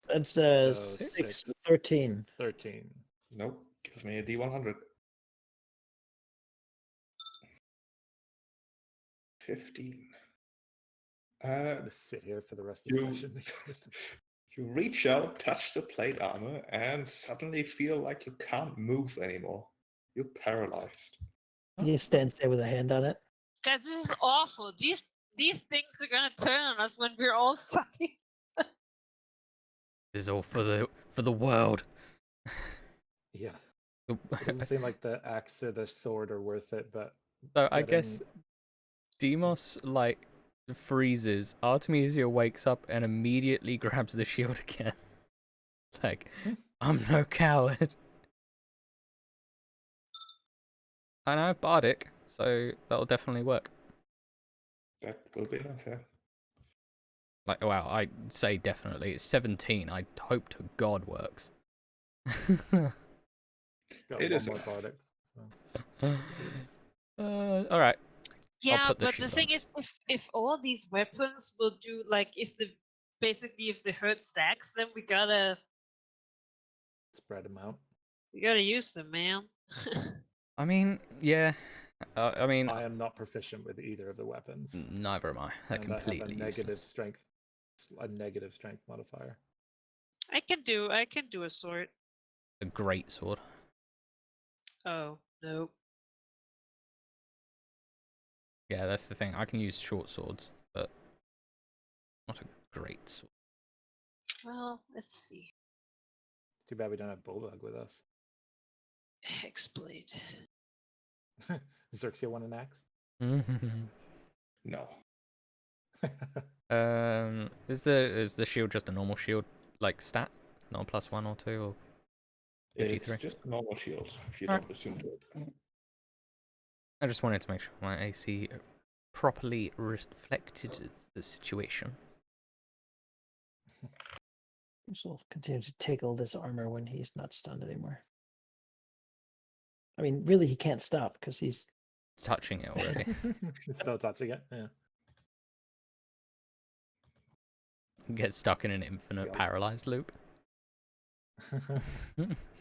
that's So 6, 6, 13. 13. Nope. Give me a D100. 15. I'm just gonna sit here for the rest of the you- session. You reach out, touch the plate armor, and suddenly feel like you can't move anymore. You're paralyzed. He just stands there with a hand on it. Guys, this is awful. These things are gonna turn on us when we're all fucking. This is all for the world. Yeah. It doesn't seem like the axe or the sword are worth it, but So I guess Demos like freezes. Artemisia wakes up and immediately grabs the shield again. Like, I'm no coward. And I have Bardic, so that'll definitely work. That will be enough, yeah. Like, wow, I say definitely. It's 17. I hope to God works. got It one is more enough. bardic. All right. Yeah, put the but the shield thing is, if all these weapons will do, like, if the hurt stacks, then we gotta Spread them out. use them, man. I mean, yeah. I mean, I am not proficient with either of the weapons. neither am I. They're and completely I have a negative useless. strength, modifier. I can do a sword. A great sword. Oh no. Yeah, that's the thing. I can use short swords, but not a great sword. Well, let's see. Too bad we don't have Bulldog with us. Hexblade. Xerxia want an axe? No. Is the shield just a normal shield, like stat? Not +1 or 2 or 53? It's just a normal shield, if you Alright. don't assume to it. I just wanted to make sure my AC properly reflected the situation. This will continue to tickle this armor when he's not stunned anymore. I mean, really, he can't stop because he's Touching it already. Still touching it, yeah. Get stuck in an infinite Yeah. paralyzed loop. You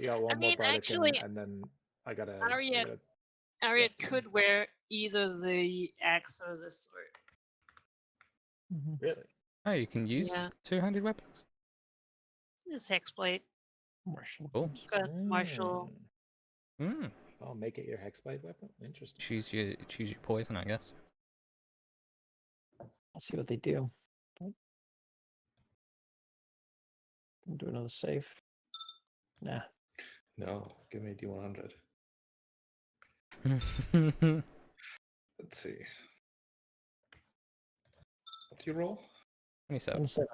got one I more mean, bardic actually, and then I gotta. Ariad Yes, could wear either the axe or the sword. Really? Oh, you can use Yeah. two-handed weapons? This hexblade. Martial. Cool. It's got martial. Mm. I'll make it your hexblade weapon. Interesting. Choose your poison, I guess. I'll see what they do. I'll do another save. Nah. No, give me D100. Let's see. What do you roll? 27. 27.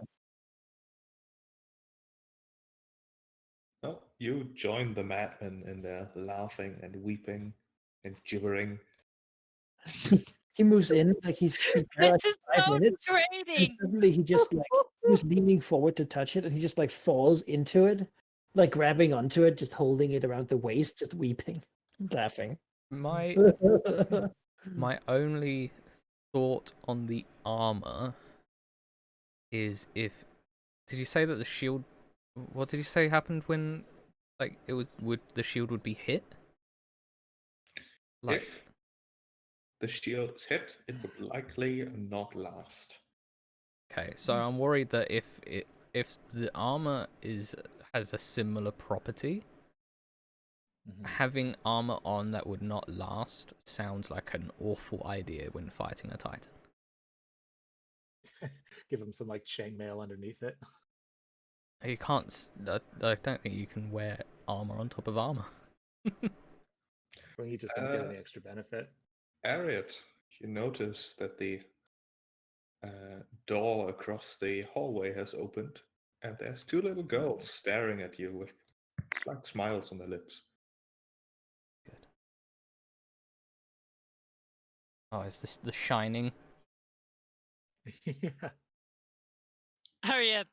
No, you join the madmen in there, laughing and weeping and gibbering. He moves in like he's there like This is 5 so minutes. And degrading. suddenly he just like he was leaning forward to touch it, and he just like falls into it, like grabbing onto it, just holding it around the waist, just weeping, laughing. My only thought on the armor is if did you say that the shield? What did you say happened when like the shield would be hit? Like If the shield is hit, it would likely not last. okay, so I'm worried that if the armor has a similar property, having armor on that would not last sounds like an awful idea when fighting a titan. Give him some like chainmail underneath it. You can't. I don't think you can wear armor on top of armor. Or you just don't get any extra benefit. Ariad, you notice that the door across the hallway has opened, and there's two little girls staring at you with slight smiles on their lips. Good. Oh, is this The Shining? Yeah. Harriet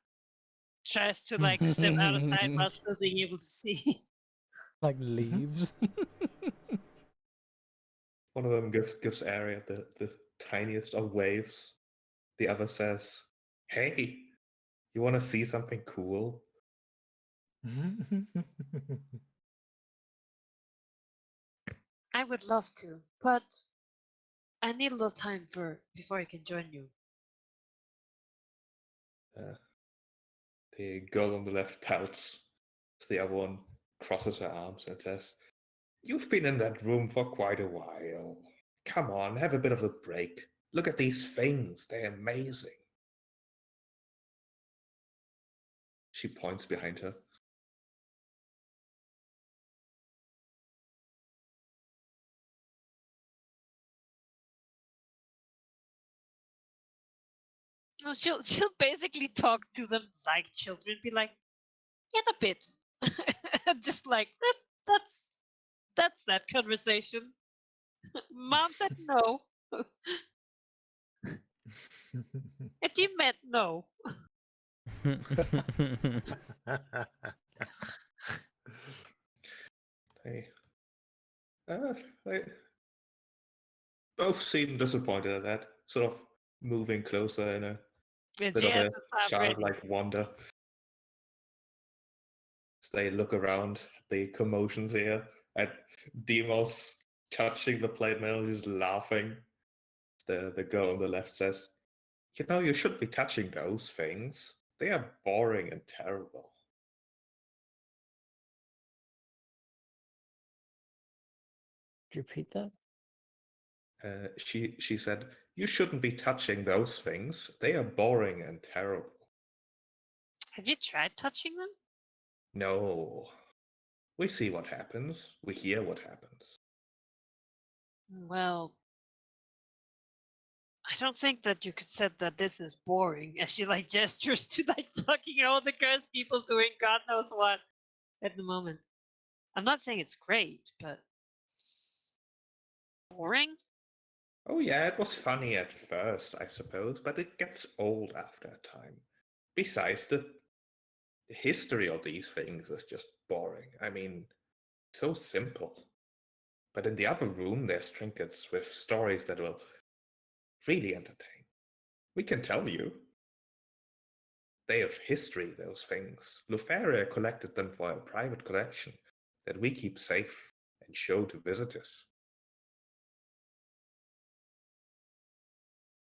tries to like step out of sight while still being able to see. Like leaves. One of them gives Arya the tiniest of waves. The other says, "Hey, you want to see something cool?" I would love to, but I need a little time before I can join you. The girl on the left pouts. The other one crosses her arms and says, "You've been in that room for quite a while. Come on, have a bit of a break. Look at these things. They're amazing." She points behind her. No, she'll basically talk to them like children, be like, yeah, a bit. Just like that's that conversation. Mom said no. And you meant no. They both seem disappointed at that, sort of moving closer in a bit of a childlike wonder. As they look around the commotions here at Demos touching the plate mail, just laughing. The girl on the left says, "You know, you shouldn't be touching those things. They are boring and terrible." Could you repeat that? She said, "You shouldn't be touching those things. They are boring and terrible." Have you tried touching them? No. We see what happens. We hear what happens. Well, I don't think that you could say that this is boring, as she like gestures to like fucking all the cursed people doing God knows what at the moment. I'm not saying it's great, but boring? Oh yeah, it was funny at first, I suppose, but it gets old after a time. Besides, the history of these things is just boring. I mean, so simple. But in the other room, there's trinkets with stories that will really entertain. We can tell you. They have history, those things. Lufaria collected them for a private collection that we keep safe and show to visitors.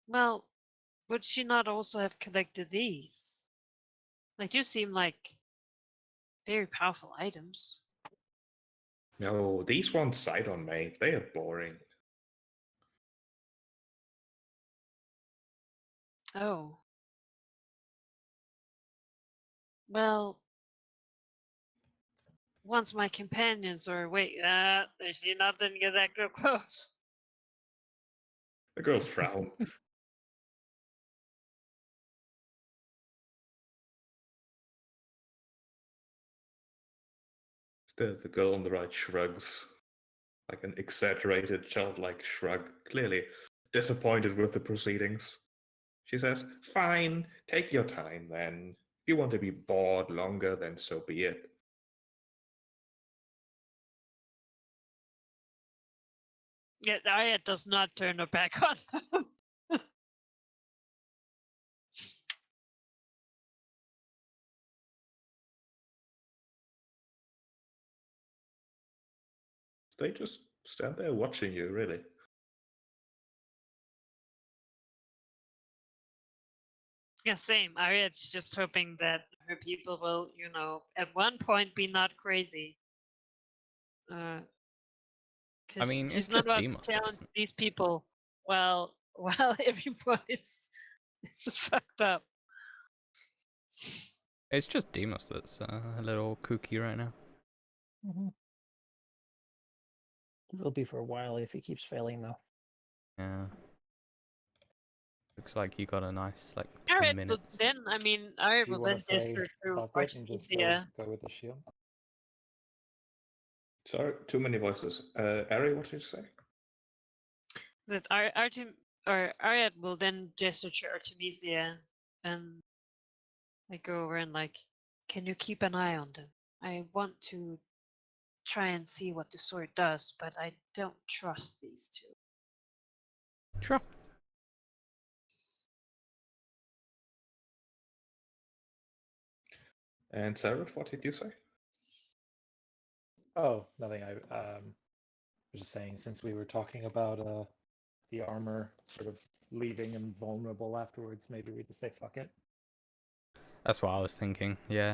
Well, would she not also have collected these? They do seem like very powerful items. No, these ones Sidon made. They are boring. Oh. Well, once my companions are wait, there's nothing get that girl close. The girls frown. The girl on the right shrugs, like an exaggerated childlike shrug, clearly disappointed with the proceedings. She says, "Fine, take your time then. If you want to be bored longer, then so be it." Yeah, Arya does not turn her back on them. They just stand there watching you, really. Yeah, same. Arya's just hoping that her people will, you know, at one point be not crazy. I Because mean, she's it's not just about Demos, to though, challenge isn't it? these people while everybody's fucked up. It's just Demos that's a little kooky right now. Mm-hmm. It'll be for a while if he keeps failing, though. Yeah. Looks like you got a nice, like, 10 Alright, but minutes. then, I mean, Arya Do you will want then to say gesture to fuck it and just Artemisia. go with the shield? Sorry, too many voices. Ari, what did you say? That Arya will then gesture to Artemisia and like go over and like, can you keep an eye on them? I want to try and see what the sword does, but I don't trust these two. Sure. And Seraph, what did you say? Oh, nothing. I was just saying, since we were talking about the armor sort of leaving him vulnerable afterwards, maybe we just say fuck it. That's what I was thinking. Yeah.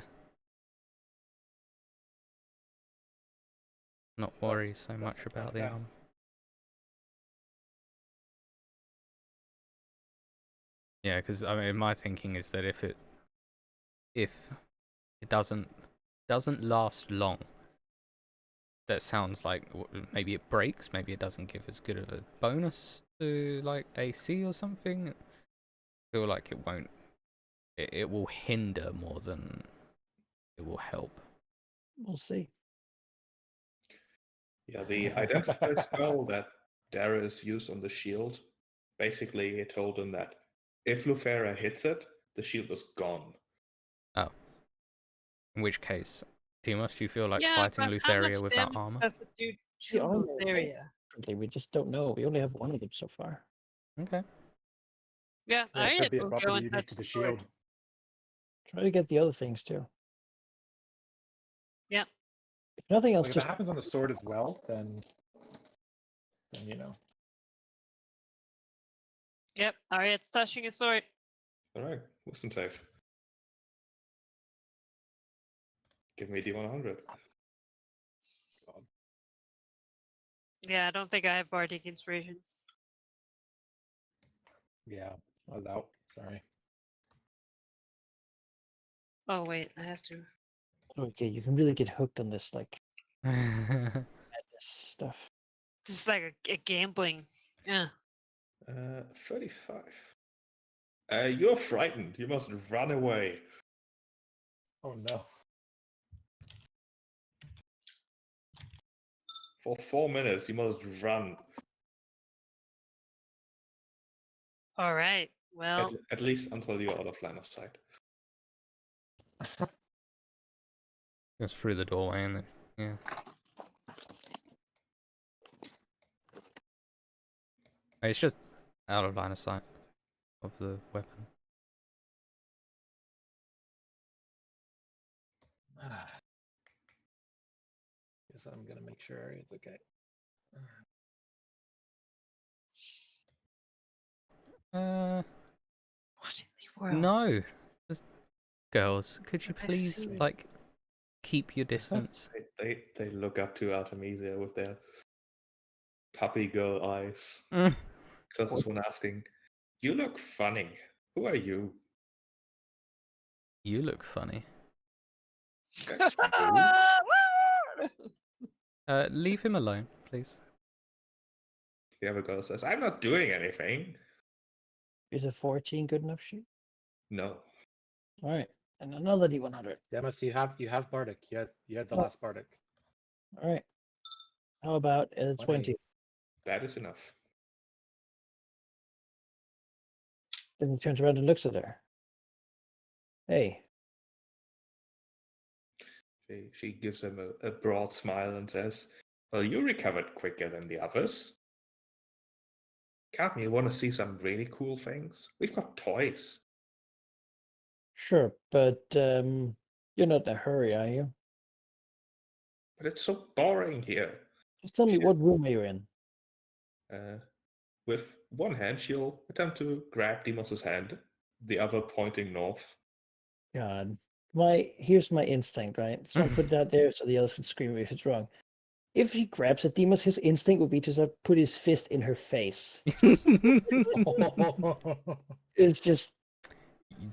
Not worry so much about the armor. Yeah, because I mean, my thinking is that if it doesn't last long, that sounds like maybe it breaks, maybe it doesn't give as good of a bonus to like AC or something. I feel like it won't. It will hinder more than it will help. We'll see. Yeah, the identify spell that Darius used on the shield, basically it told him that if Lufera hits it, the shield is gone. Oh. In which case, Timos, do you feel like Yeah, fighting but how much Lutheria without damage armor? does it do The to armor, Lutheria? we just don't know. We only have one of them so far. Okay. Yeah, Yeah, it could be a will go property and unique touch to the the sword. shield. Try to get the other things too. Yeah. If nothing else, Like if just it happens on the sword as well, then you know. Yep, Ariet's touching his sword. Alright, wisdom save. Give me D100. Yeah, I don't think I have bardic inspirations. Yeah, I was out. Sorry. Oh wait, I have to. okay. You can really get hooked on this like Yeah. madness stuff. This is like a gambling. Yeah. 35. You're frightened. You must run away. Oh no. For 4 minutes, you must run. All right. Well, At least until you're out of line of sight. Just through the doorway and then, yeah. It's just out of line of sight of the weapon. Guess I'm gonna make sure it's okay. what in the world? No. Just, girls, could you I please, see. like, keep your distance? They look up to Artemisia with their puppy girl eyes. Mm. Just one asking, "You look funny. Who are you?" You look funny. That's rude. Leave him alone, please. The other girl says, "I'm not doing anything." Is a 14 good enough shoot? No. All right, and another D100. Demas, you have Bardic. You had the Oh. last Bardic. All right. How about 20? That is enough. Then he turns around and looks at her. Hey. She gives him a broad smile and says, "Well, you recovered quicker than the others. Can't you want to see some really cool things? We've got toys." Sure, but you're not in a hurry, are you? But it's so boring here. Just tell me what room are you in? With one hand, she'll attempt to grab Demos's hand, the other pointing north. God. Here's my instinct, right? So I put that there so the others can scream if it's wrong. If he grabs at Demos, his instinct would be to sort of put his fist in her face. It's just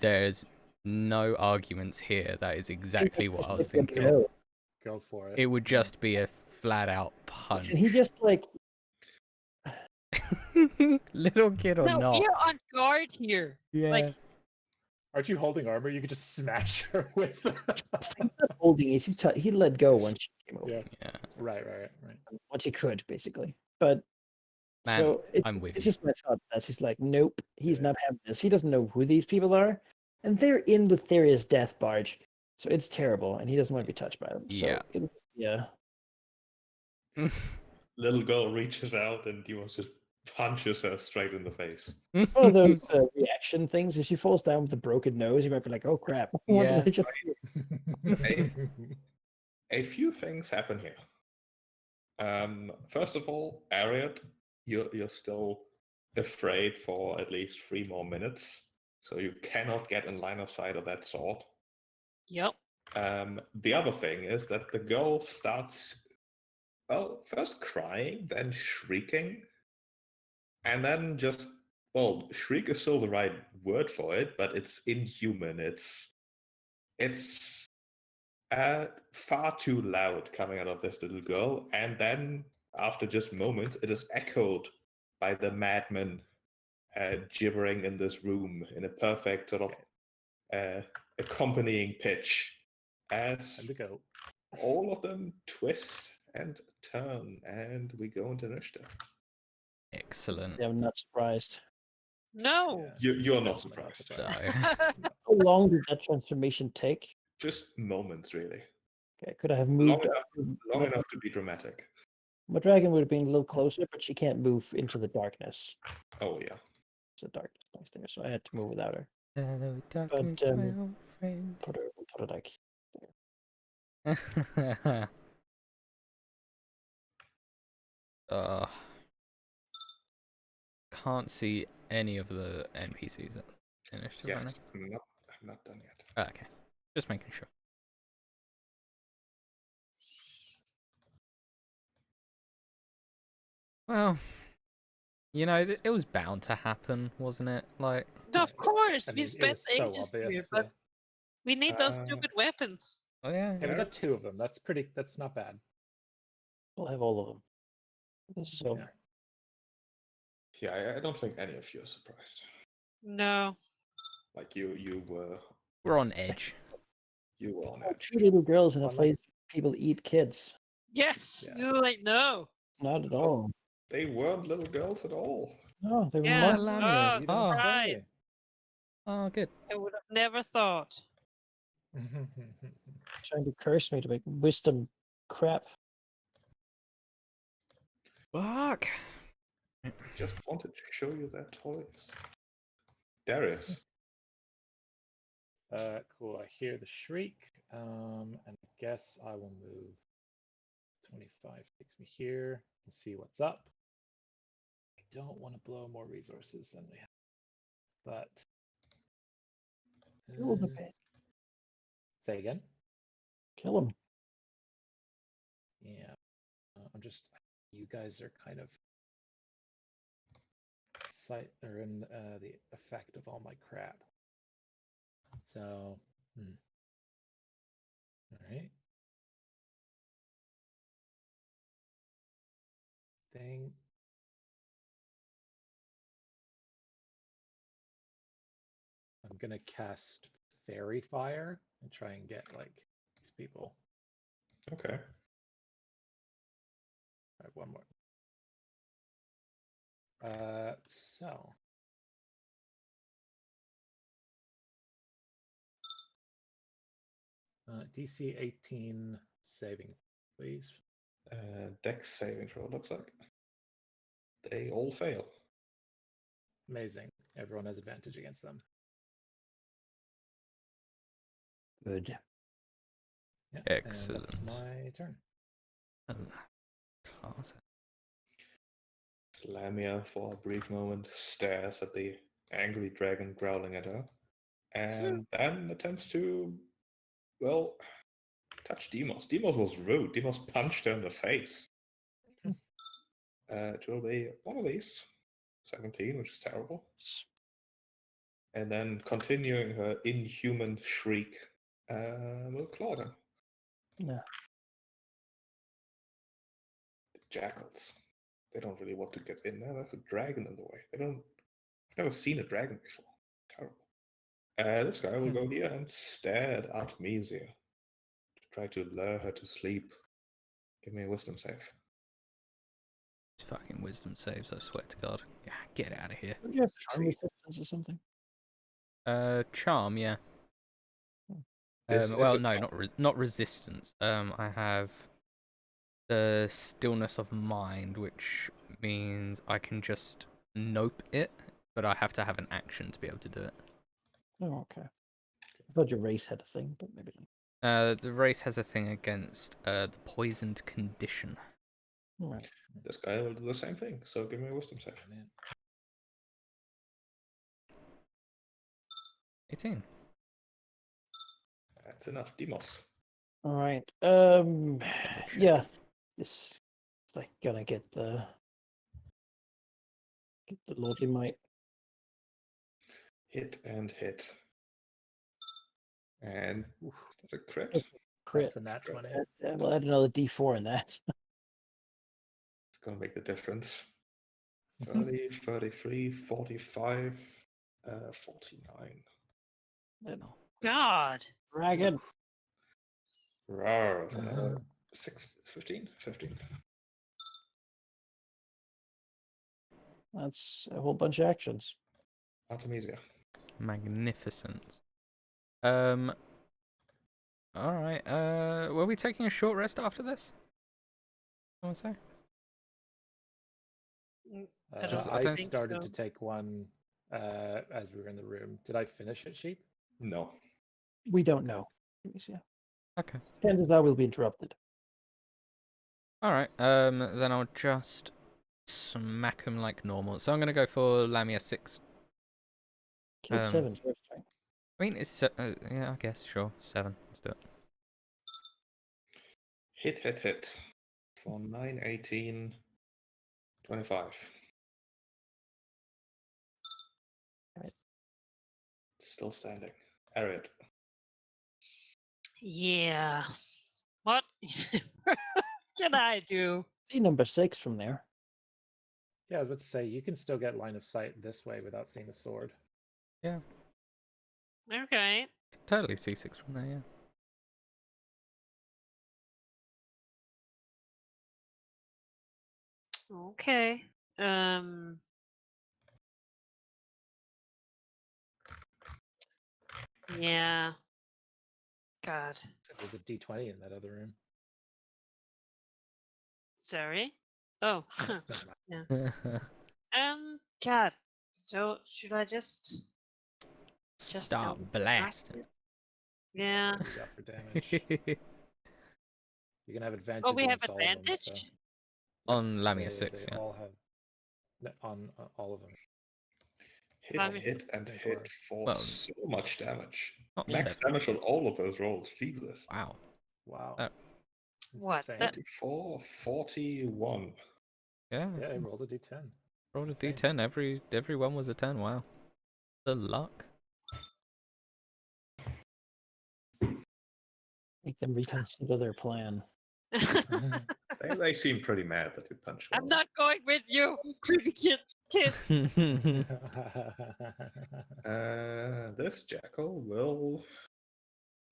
There's no arguments here. That is exactly what I was like, thinking. no. Go for it. It would just be a flat out punch. And he just like Little kid or No, not. you're on guard here. Yeah. Like, Aren't you holding armor? You could just smash her with. he's not holding it. He let go once she came over. Yeah. Right. Once he could, basically. But Man, so I'm with it's you. just my thought. That's he's like, nope, he's not having this. He doesn't know who these people are, and they're in Lutheria's death barge, so it's terrible, and he doesn't want to be touched by them. So Yeah. Little girl reaches out and Demos just punches her straight in the face. One of those reaction things. If she falls down with a broken nose, you might be like, "Oh crap! What Yeah. did I just?" A few things happen here. First of all, Ariad, you're still afraid for at least 3 more minutes, so you cannot get in line of sight of that sword. Yep. The other thing is that the girl starts, well, first crying, then shrieking, and then just, well, shriek is still the right word for it, but it's inhuman. It's far too loud coming out of this little girl, and then after just moments, it is echoed by the madmen gibbering in this room in a perfect sort of accompanying pitch as all of them twist and turn, and we go into initiative. Excellent. Yeah, I'm not surprised. No. You're not surprised. No. How long did that transformation take? Just moments, really. Okay, could I have moved? Long enough to be dramatic. My dragon would have been a little closer, but she can't move into the darkness. Oh yeah. It's a darkness place there, so I had to move without her. Hello, darkness, my old friend. Put it like Can't see any of the NPCs at initiative right Yes, I'm not done yet. now. Okay, just making sure. Well, you know, it was bound to happen, wasn't it? Like, No, of course. I we mean, it spent was so ages obvious, here, but we need those stupid weapons. oh yeah, we got 2 of them. That's not bad. we'll have all of them. So Yeah, I don't think any of you are surprised. No. Like you were. we're on edge. You were on edge. 2 little girls in a place people eat kids. Yes. Yeah. You're like, no. Not at all. They weren't little girls at all. No, they were Yeah. monsters. Oh, surprise. Oh, good. I would have never thought. Trying to curse me to make wisdom crap. Fuck. Just wanted to show you their toys. Darius. Cool. I hear the shriek, and I guess I will move. 25 takes me here and see what's up. I don't want to blow more resources than we have, but Kill the pit. say again. Kill him. Yeah, I'm just. You guys are kind of in the effect of all my crap. So, all right. Thing. I'm gonna cast Fairy Fire and try and get like these people. Okay. All right, one more. So. DC 18 saving, please. Dex saving throw looks like. They all fail. Amazing. Everyone has advantage against them. Good. Yeah, Excellent. And that's my turn. Class. Lamia, for a brief moment, stares at the angry dragon growling at her, and then attempts to, well, touch Demos. Demos was rude. Demos punched her in the face. It will be one of these. 17, which is terrible. And then continuing her inhuman shriek, will claw them. Yeah. The jackals. They don't really want to get in there. There's a dragon in the way. I've never seen a dragon before. Terrible. This guy will go here and stare at Artemisia to try to lure her to sleep. Give me a wisdom save. It's fucking wisdom saves, I swear to God. Yeah, get out of here. Don't you have charm resistance or something? Charm, yeah. This Well, is no, not resistance. I have the stillness of mind, which means I can just nope it, but I have to have an action to be able to do it. Oh, okay. I thought your race had a thing, but maybe not. The race has a thing against the poisoned condition. All right. This guy will do the same thing, so give me a wisdom save. 18. That's enough. Demos. All right. check. Yeah. This like gonna get the Lordy might. Hit and hit. And Oof, is that a crit? That's Crit. that's a nat 20. We'll add another D4 in that. It's gonna make the difference. 30, 33, 45, 49. God. Dragon. Rawr, for another 15? 15. That's a whole bunch of actions. Artemisia. Magnificent. Alright, were we taking a short rest after this? I want to say? I don't I think started so. to take one as we were in the room. Did I finish it, Sheep? No. We don't know. Yeah. Okay. Chances are we'll be interrupted. Alright, then I'll just smack him like normal. So I'm going to go for Lamia 6. Kate 7's first time. I mean, it's, yeah, I guess, sure, 7. Let's do it. Hit. For 9, 18, 25. Right. Still standing. Arid. Yeah. What can I do? See number 6 from there. Yeah, I was about to say, you can still get line of sight this way without seeing the sword. Yeah, Okay. totally C6 from there, yeah. Okay. Yeah. God. There's a D20 in that other room. Sorry. Oh. Never mind. yeah. God. So should I just Start don't blasting. cast it? Yeah. What do you got for damage? You can have advantage Oh, we have against all of them. advantage? So. On Lamia They 6, yeah. all have on all of them. Hit and Make hit or- for Well, so much damage. Not Max 7. damage on all of those rolls. Jesus. Wow. Wow. What? Insane. 24, 41. Yeah. Yeah, I rolled a D10. Rolled a Insane. D10. Every one was a 10. Wow. The luck. Make them reconsider their plan. They seem pretty mad that you punched one I'm of them. not going with you, creepy kids. This jackal will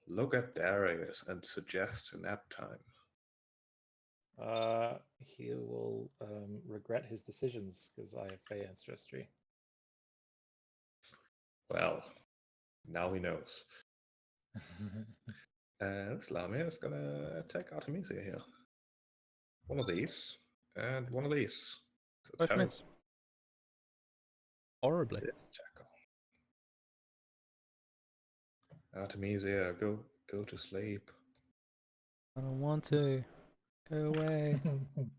look at Darius and suggest a nap time. He will regret his decisions because I have Fey ancestry. Well, now he knows. Lamia is gonna attack Artemisia here. One of these, and one of these. So Both terrible. miss. Horribly. This jackal. Artemisia, go to sleep. I don't want to. Go away.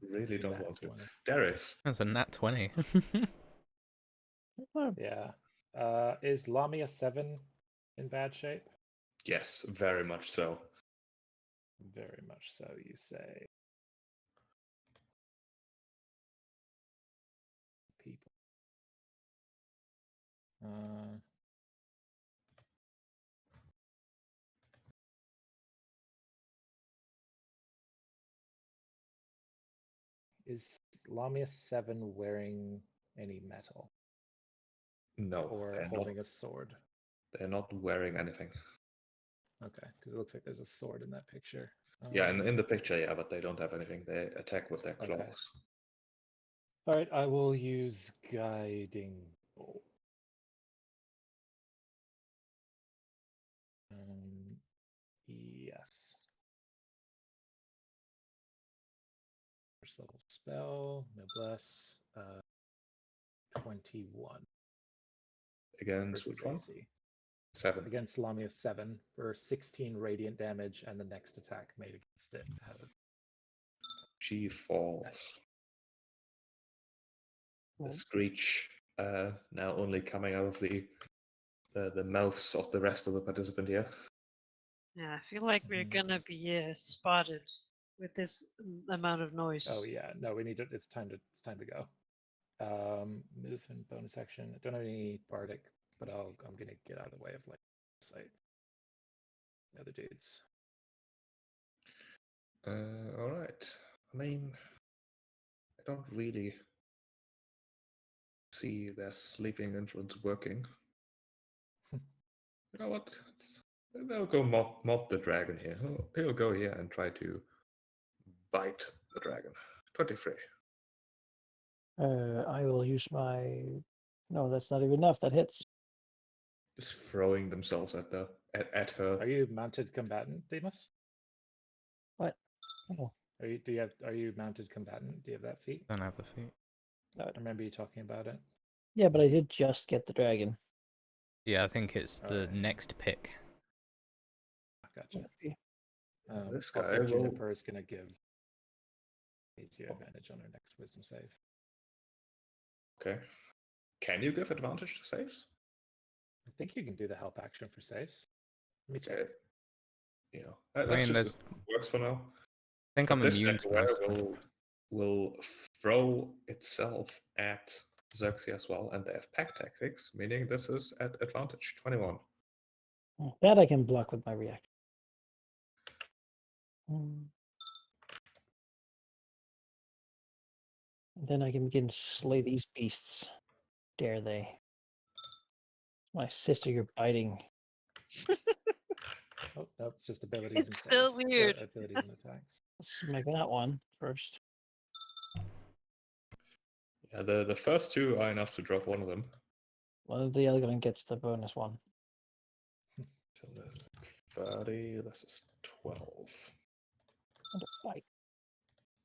Really don't Nat want to. 20. Darius. That's a nat 20. Yeah. Is Lamia 7 in bad shape? Yes, very much so. Very much so, you say. People. Is Lamia 7 wearing any metal No, or holding a sword? they're not wearing anything. Okay, because it looks like there's a sword in that picture. Yeah, in the picture, yeah, but they don't have anything. They attack with their claws. Okay. All right, I will use guiding bolt. Yes. First level spell, noblesse, 21. Against which one? AC. 7. Against Lamia 7 for 16 radiant damage, and the next attack made against it has it. She falls. The screech now only coming out of the mouths of the rest of the participant here. Yeah, I feel like we're gonna be spotted with this amount of noise. Oh yeah, no, we need to. It's time to go. Move and bonus action. I don't have any bardic, but I'm gonna get out of the way of like sight. The other dudes. All right. I mean, I don't really see their sleeping influence working. You know what? They'll go mob the dragon here. He'll go here and try to bite the dragon. 23. I will use my. No, that's not even enough. That hits. Just throwing themselves at her. Are you mounted combatant, Demas? What? Oh. Are you mounted combatant? Do you have that feat? Don't have the feet. I remember you talking about it. Yeah, but I did just get the dragon. Yeah, I think it's the next pick. Gotcha. This guy also, Juniper is going to give you advantage on her next wisdom save. Okay. Can you give advantage to saves? I think you can do the help action for saves. Let me check. Okay. Yeah. That's just works for now. I think I'm immune to most of it. Will throw itself at Xerxes as well, and they have pack tactics, meaning this is at advantage. 21. That I can block with my reaction. Then I can begin to slay these beasts. Dare they? My sister, you're biting. Oh, no, it's just abilities. It's still weird. Abilities and attacks. Let's make that one first. Yeah, the first two are enough to drop one of them. Well, the other one gets the bonus one. So there's 30, this is 12. And a fight.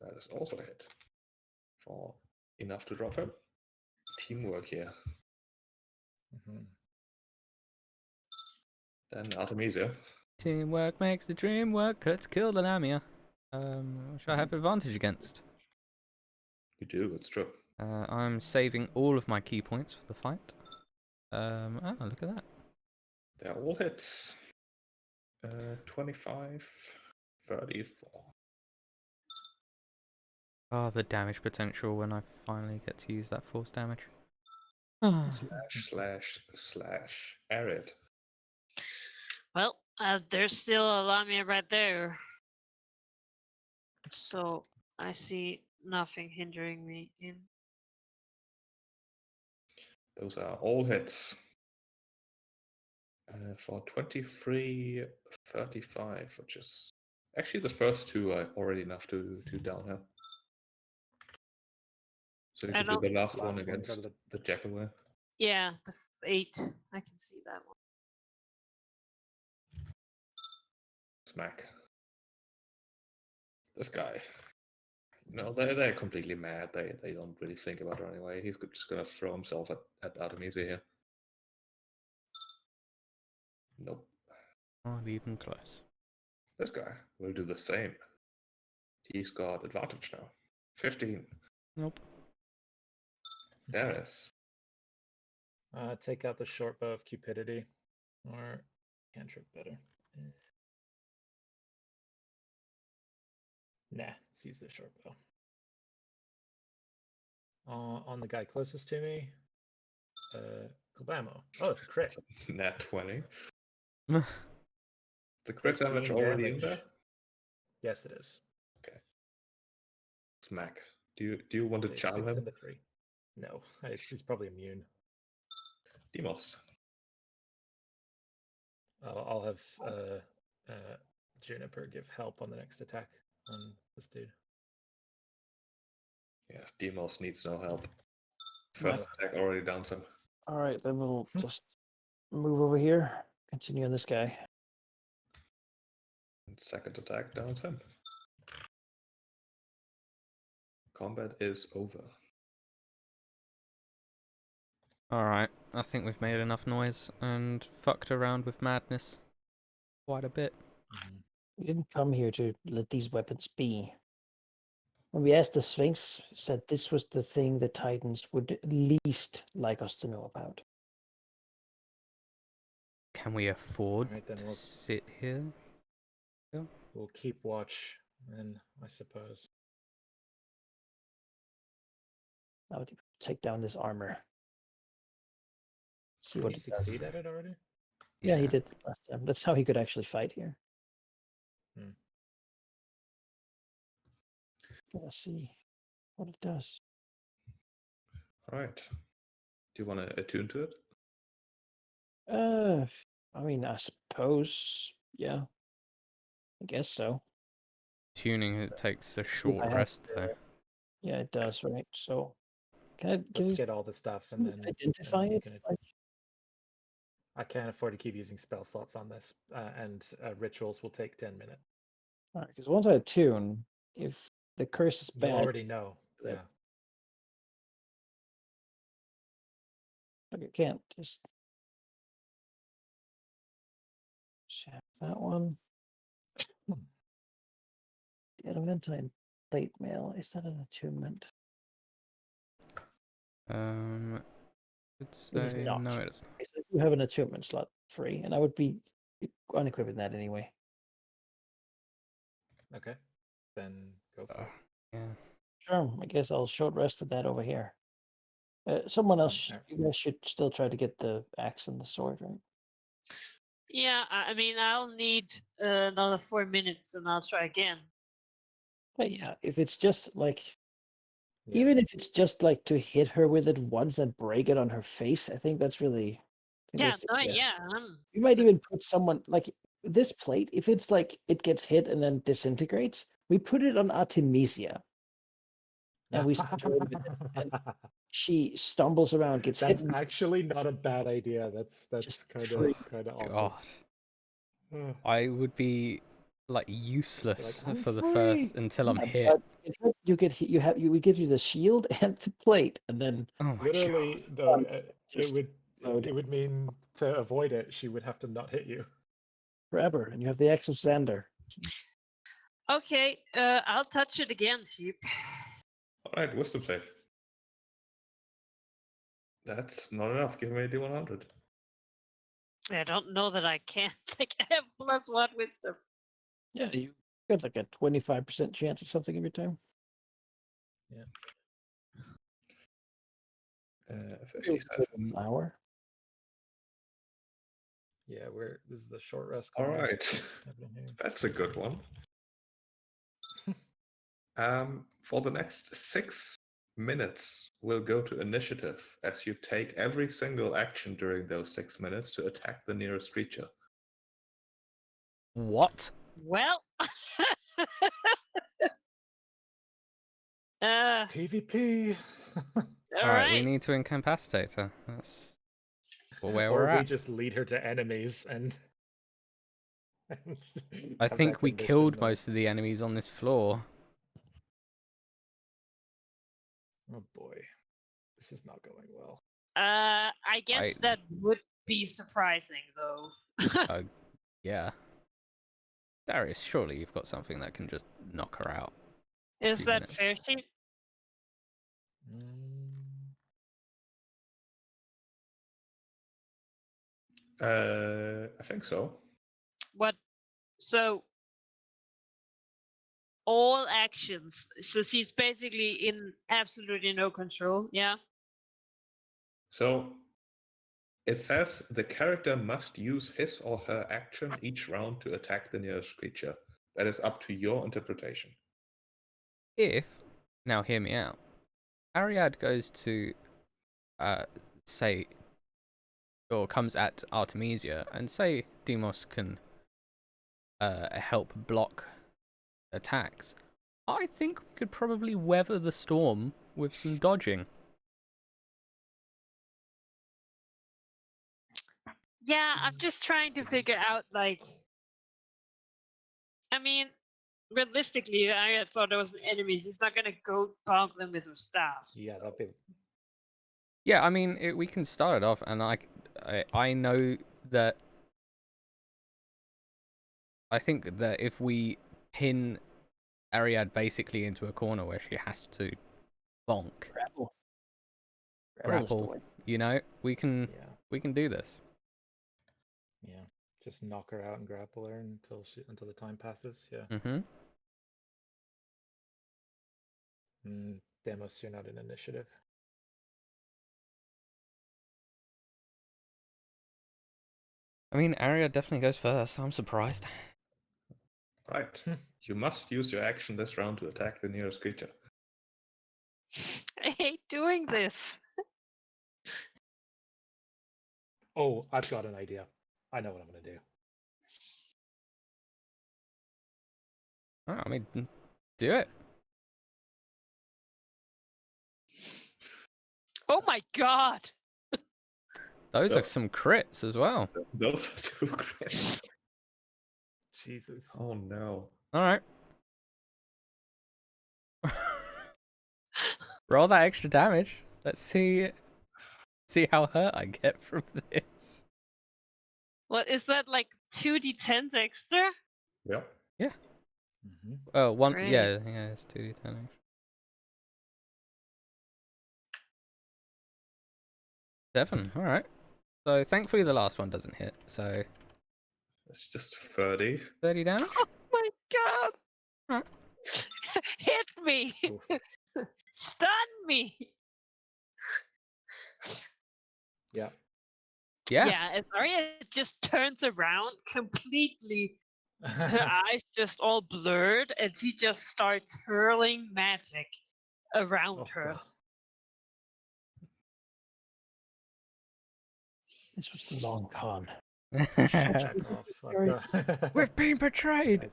That is also a hit. For enough to drop him. Teamwork here. Then Artemisia. Teamwork makes the dream work. Let's kill the Lamia. Which I have advantage against. You do, it's true. I'm saving all of my key points for the fight. Oh, look at that. They're all hits. 25, 34. Oh, the damage potential when I finally get to use that force damage. Slash. Arid. Well, there's still a Lamia right there. So I see nothing hindering me in. Those are all hits. For 23, 35, which is actually the first two are already enough to down her. So you can do the last one against the Jackal. Yeah, the 8. I can see that one. Smack. This guy. No, they're completely mad. They don't really think about it anyway. He's just gonna throw himself at Artemisia here. Nope. Not even close. This guy will do the same. He's got advantage now. 15. Nope. Darius. Take out the short bow of cupidity, or cantrip better. Nah, let's use the short bow. On the guy closest to me, Kabamo. Oh, it's a crit. Nat 20. The crit damage already in there? Yes, it is. Okay. Smack. Do you want to charm him? 6 into 3. No, he's probably immune. Demos. I'll have Juniper give help on the next attack on this dude. Yeah, Demos needs no help. First attack already downs him. Alright, then we'll just move over here. Continue on this guy. And second attack downs him. combat is over. Alright, I think we've made enough noise and fucked around with madness quite a bit. We didn't come here to let these weapons be. When we asked the Sphinx, said this was the thing the Titans would least like us to know about. Can we afford Alright, then to we'll sit here? we'll keep watch, and I suppose. I would take down this armor. See Did what he it does. succeed at it already? Yeah, he did last time. That's how he could actually fight here. Let's see what it does. All right. Do you want to attune to it? I mean, I suppose, yeah. I guess so. Tuning it takes a See if short I have rest the- though. Yeah, it does, right? So, can Let's you get all the stuff and then identify we it? can- Like, I can't afford to keep using spell slots on this, and rituals will take 10 minutes. because once I attune, if the curse is You bad, already know. that- Yeah. like I can't just have that one. Adamantine plate mail. Is that an attunement? Let's It is say not. no, it isn't. Okay, so you have an attunement slot free, and I would be unequipping that anyway. Okay. Then go for it. Yeah. Sure, I guess I'll short rest with that over here. Someone else, Alright. you guys should still try to get the axe and the sword, right? Yeah, I mean, I'll need another 4 minutes, and I'll try again. But yeah, if it's just like, Yeah. even if it's just like to hit her with it once and break it on her face, I think that's really. Yeah, no, yeah. You might even put someone like this plate. If it's like it gets hit and then disintegrates, we put it on Artemisia, and we send her in with it, and she stumbles around, gets That's hit. actually not a bad idea. That's Just kind free. of awesome. God, I would be like useless Like, I'm for the free! first until I'm Yeah, hit. but if you get hit, we give you the shield and the plate, and then Oh my Literally, god. though, just load it would mean to avoid it, she would have to not hit you. forever, and you have the X of Xander. Okay, I'll touch it again, sheep. All right, wisdom save. That's not enough. Give me a D100. I don't know that I can. Like, I have +1 wisdom. Yeah, you got like a 25% chance of something every time. Yeah. 57. An hour. Yeah, this is the short rest. All combat right, happening here. that's a good one. For the next 6 minutes, we'll go to initiative as you take every single action during those 6 minutes to attack the nearest creature. What? Well. PvP. Alright, we Alright. need to incapacitate her. That's where Or we're we at. just lead her to enemies and. I have think that we convince killed them. most of the enemies on this floor. Oh boy, this is not going well. I guess that would be surprising, though. Yeah. Darius, surely you've got something that can just knock her out. Is few that minutes. fair, sheep? I think so. What? So, all actions. So she's basically in absolutely no control, yeah? So it says the character must use his or her action each round to attack the nearest creature. That is up to your interpretation. If, now hear me out, Ariad goes to, say, or comes at Artemisia, and say Demos can help block attacks, I think we could probably weather the storm with some dodging. Yeah, I'm just trying to figure out, like... I mean, realistically, I thought it was an enemy. He's not gonna go bonk them with a staff. Yeah, that'd be. Yeah, I mean, we can start it off, and I know that. I think that if we pin Ariad basically into a corner where she has to bonk, grapple, you know, we can do this. Yeah, just knock her out and grapple her until the time passes. Yeah. Demos, you're not in initiative. I mean, Ariad definitely goes first. I'm surprised. Right. You must use your action this round to attack the nearest creature. I hate doing this. Oh, I've got an idea. I know what I'm gonna do. Oh, I mean, do it. Oh my god! Those are some crits as well. Those are 2 crits. Jesus. Oh no. All right. Roll that extra damage. Let's see how hurt I get from this. What is that, like 2d10s extra? Yep. Yeah. Mm-hmm. Oh, one. Great. Yeah, it's 2d10. 7. All right. So thankfully the last one doesn't hit. So It's just 30. 30 damage. Oh my god! Alright. Hit me! Stun me! Yeah. Yeah. As Arya just turns around completely, her eyes just all blurred, and she just starts hurling magic around Oh, her. God. This was the long con. Back off. We've been betrayed.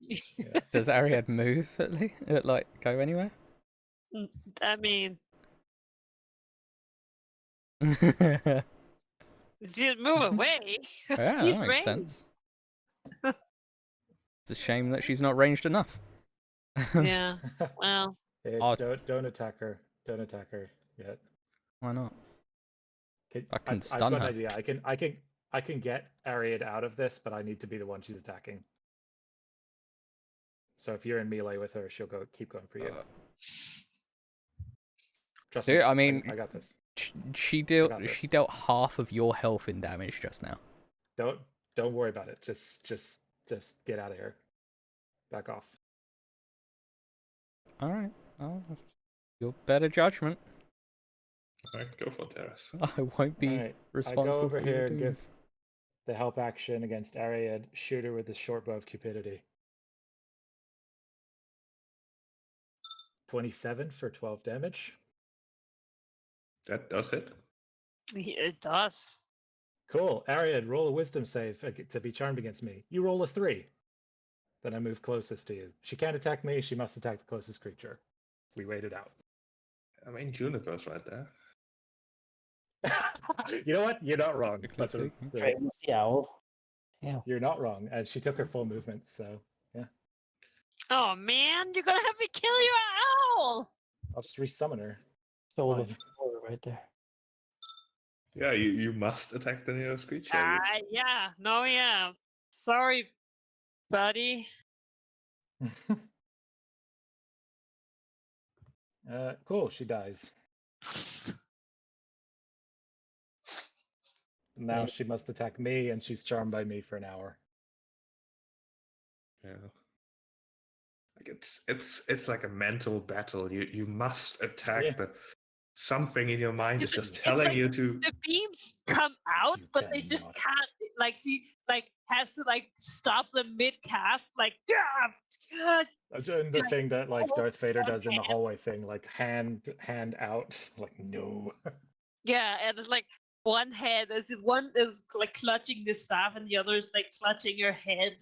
Yeah. Does Ariad move at least? Like go anywhere? I mean, she move away. Yeah, She's that makes ranged. sense. It's a shame that she's not ranged enough. Yeah. Well. Hey, Oh. don't attack her. Don't attack her yet. Why not? I can I've stun got her. an idea. I can get Ariad out of this, but I need to be the one she's attacking. So if you're in melee with her, she'll keep going for you. Trust Dude, me. I mean, I got this. She dealt half of your health in damage just now. Don't worry about it. Just get out of here. Back off. All right. Oh, your better judgment. Alright, go for it, Darius. I won't be Right. responsible I go over for your here, doom. give the help action against Ariad, shoot her with the short bow of cupidity. 27 for 12 damage. That does hit. It does. Cool. Ariad, roll a wisdom save to be charmed against me. You roll a 3. Then I move closest to you. She can't attack me. She must attack the closest creature. We wait it out. I mean, Juniper's right there. You know what? You're not wrong. But Trade with the owl. Yeah. you're not wrong. And she took her full movement, so yeah. Oh man, you're gonna have me kill your owl! I'll just resummon her. Soul of Fine. Flora right there. Yeah, you must attack the nearest creature. Yeah. No, yeah. Sorry, buddy. Cool. She dies. Now Yeah. she must attack me, and she's charmed by me for an hour. Yeah. Like it's like a mental battle. You must attack the something in your mind is just telling you to. The beams come out, You but they just cannot. can't. Like she has to stop them mid cast. And the thing that Darth Vader does in the hallway thing, like hand out, like no. Yeah, and it's like one is like clutching the staff, and the other is like clutching her head.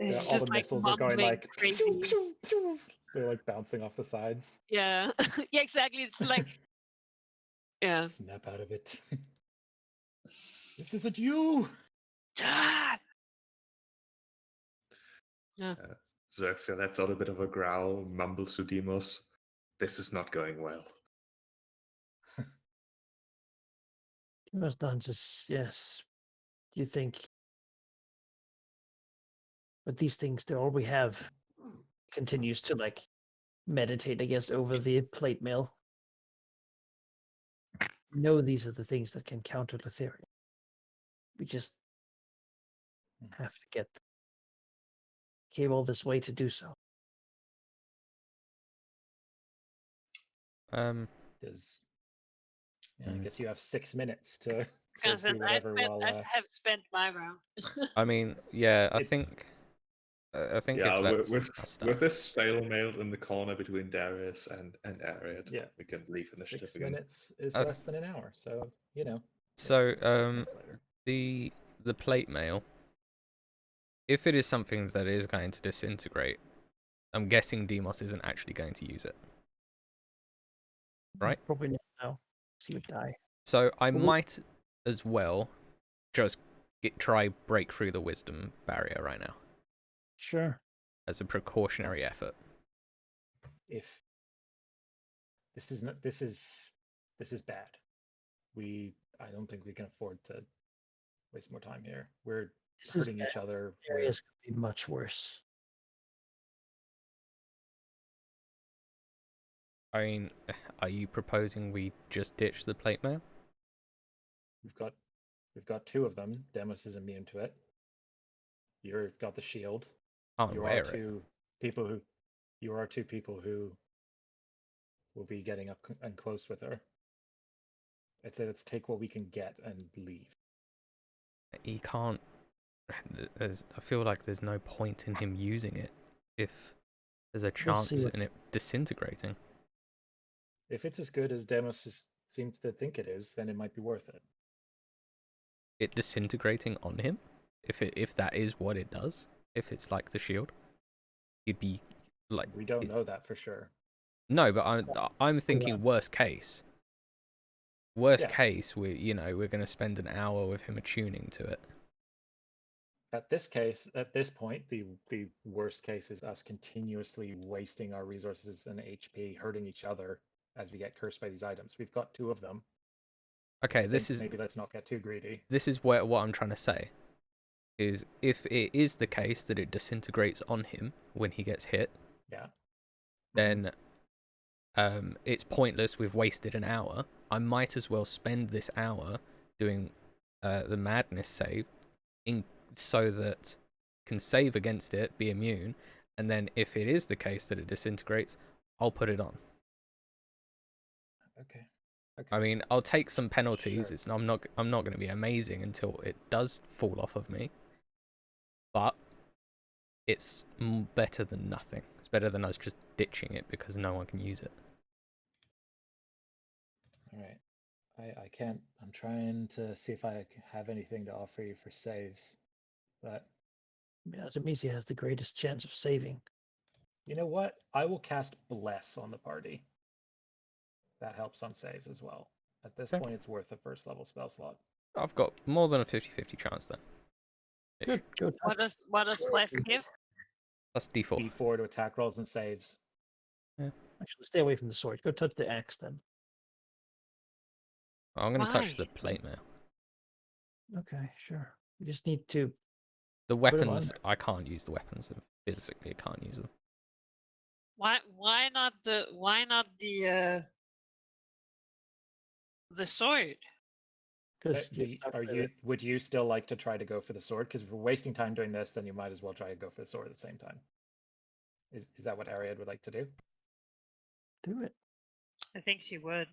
Yeah, It's all just the like missiles are going mumbling like crazy. pew, pew, pew. They're like bouncing off the sides. Yeah, yeah, exactly. It's like, yeah. Snap out of it. This isn't you. Ah! Yeah. Xerxia lets out a bit of a growl, mumbles to Demos. This is not going well. Demos dances, yes. Do you think? But these things, they're all we have. Continues to like meditate, I guess, over the plate mail. Know these are the things that can counter Lothario. We just have to get came all this way to do so. Does I guess you have 6 minutes to Because do whatever. I have spent my round. I mean, yeah, I think if that's with this stalemate in the corner between Darius and Ariad, Yeah. we can leave initiative 6 again. minutes is less than an hour, so you know. So later. the plate mail, if it is something that is going to disintegrate, I'm guessing Demos isn't actually going to use it, right? Probably not now. He would die. So I might as well just try break through the wisdom barrier right now. Sure. As a precautionary effort. If this is not, this is bad. I don't think we can afford to waste more time here. We're hurting each other. Areas could be much worse. I mean, are you proposing we just ditch the plate mail? We've got 2 of them. Demos is immune to it. You've got the shield. You are 2 people who will be getting up and close with her. I'd say let's take what we can get and leave. He can't. I feel like there's no point in him using it if there's a chance in it disintegrating. If it's as good as Demos seems to think it is, then it might be worth it. It disintegrating on him? If that is what it does, if it's like the shield, you'd be like. We don't know that for sure. No, but I'm thinking worst case. Worst case, we're going to spend an hour with him attuning to it. At this point, the worst case is us continuously wasting our resources and HP, hurting each other as we get cursed by these items. We've got 2 of them. Okay, maybe let's not get too greedy. This is what I'm trying to say. Is if it is the case that it disintegrates on him when he gets hit, then it's pointless. We've wasted an hour. I might as well spend this hour doing the madness save, so that can save against it, be immune, and then if it is the case that it disintegrates, I'll put it on. Okay. I mean, I'll take some penalties. Sure. I'm not going to be amazing until it does fall off of me. But it's better than nothing. It's better than us just ditching it because no one can use it. All right. I can't. I'm trying to see if I have anything to offer you for saves, but Artemisia has the greatest chance of saving. You know what? I will cast Bless on the party. That helps on saves as well. At this point, it's worth a first level spell slot. I've got more than a 50-50 chance then. Good. What does Bless give? Plus D4. D4 to attack rolls and saves. Yeah. Actually, stay away from the sword. Go touch the axe then. I'm going to touch the plate mail. Okay, sure. We just need to. The weapons, I can't use the weapons. Physically, I can't use them. Why not the sword? Would you still like to try to go for the sword? Because if we're wasting time doing this, then you might as well try to go for the sword at the same time. Is that what Ariad would like to do? Do it. I think she would.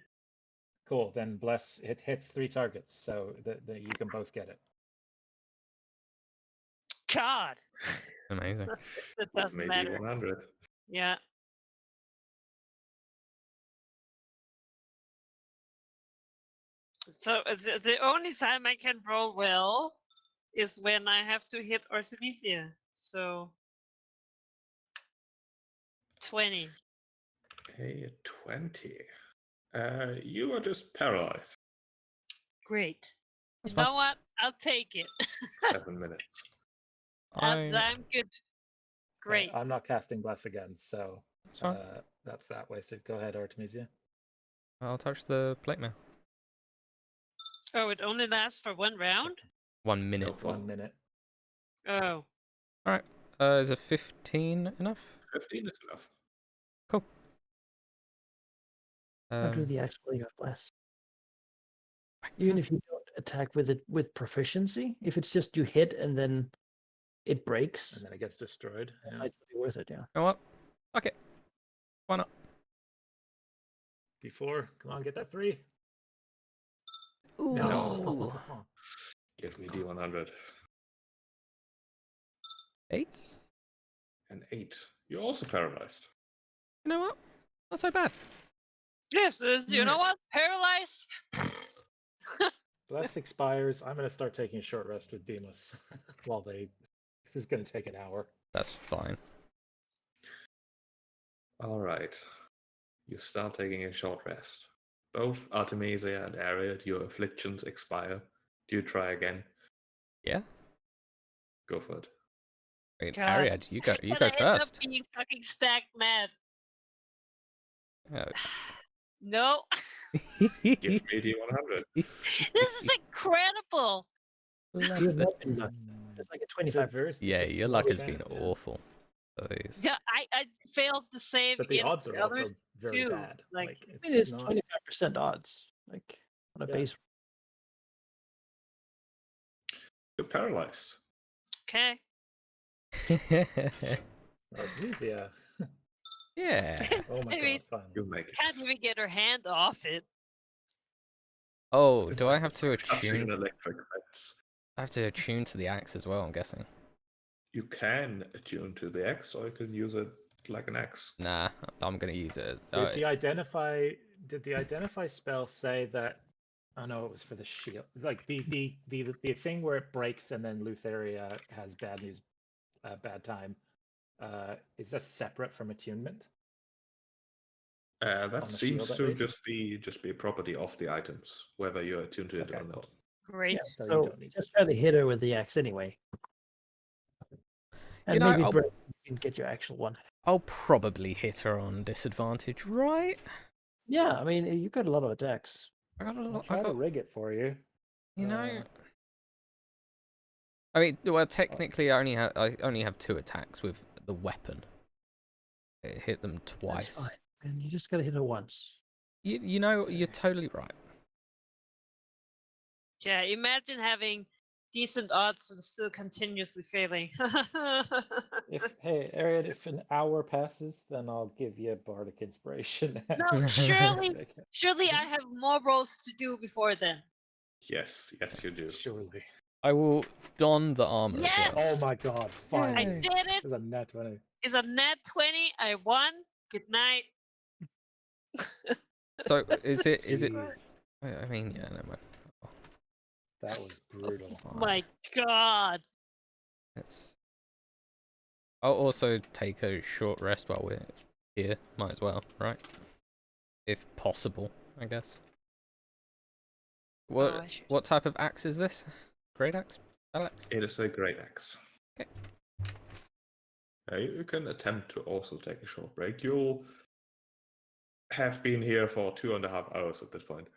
Cool. Then Bless hits 3 targets, so that you can both get it. God. Amazing. That doesn't Maybe matter. 100. Yeah. So the only time I can roll well is when I have to hit Artemisia. So 20. Hey, 20. You are just paralyzed. Great. That's you know what? I'll take it. 7 minutes. I'm good. Great. I'm not casting Bless again, so That's fine. that's that way. So go ahead, Artemisia. I'll touch the plate mail. Oh, it only lasts for 1 round? 1 minute. Go for 1 minute. Oh. Alright. Is a 15 enough? 15 is enough. Cool. How do the actual you have bless? Even if you don't attack with it with proficiency, if it's just you hit and then it breaks, And then it gets destroyed. it Yeah. might still be worth it. Yeah. You know what? Okay. Why not? D4. Come on, get that 3. Ooh. No. Give me D100. 8? An 8. You're also paralyzed. You know what? Not so bad. Yes, you know what? Paralyzed. Bless expires. I'm going to start taking a short rest with Demos while they. This is going to take an hour. That's fine. All right. You start taking a short rest. Both Artemisia and Ariad, your afflictions expire. Do you try again? Yeah. Go for it. Wait, God. Ariad, you go And I end up first. being fucking stacked mad. Oh. No. Give me D100. This is incredible. Love You've this. not been lucky. It's like a 25. Yeah, It's a your luck slow has been event, yeah. awful. Please. Yeah, I failed the save But the against odds the are also others very too. bad. Like, I mean, it's not. 25% odds, like on a Yeah. base. You're paralyzed. okay. Artemisia. Yeah. Oh my I mean, god, finally. You make it. Can't even get her hand off it. Oh, It's do I like have to touching an attune? electric fence. I have to attune to the axe as well, I'm guessing. You can attune to the axe, or you can use it like an axe. Nah, I'm gonna use it. Did the identify spell say that? Oh no, it was for the shield. Like the thing where it breaks and then Lutheria has bad news, bad time. Is that separate from attunement? That On the shield, seems at to least? just be a property of the items, whether you're attuned to it Okay, or not. cool. Great. Yeah, So you so don't need just try to hit her with the axe anyway. And You know, maybe I'll- break, you can get your actual one. I'll probably hit her on disadvantage, right? Yeah, I mean, you've got a lot of attacks. I got a I'll lot. try to rig it for you. You know. I mean, well, technically, I only have 2 attacks with the weapon. It hit them That's twice. fine. And you just got to hit her once. You know, you're totally right. Yeah, imagine having decent odds and still continuously failing. Hey, Ariad, if an hour passes, then I'll give you a bardic inspiration. No, surely I have more rolls to do before then. Yes, you do. Surely. I will don the armor Yes! as well. Oh my god, I finally. Yay. did it. It's a net 20. It's a net 20. I won. Good night. So is it? Jeez, I mean, yeah, never mind. that was brutal. My God. I'll also take a short rest while we're here. Might as well, right? If possible, I guess. Oh, I should. What type of axe is this? Great axe? Alex? It is a great axe. Okay. You can attempt to also take a short break. You'll have been here for 2.5 hours at this point.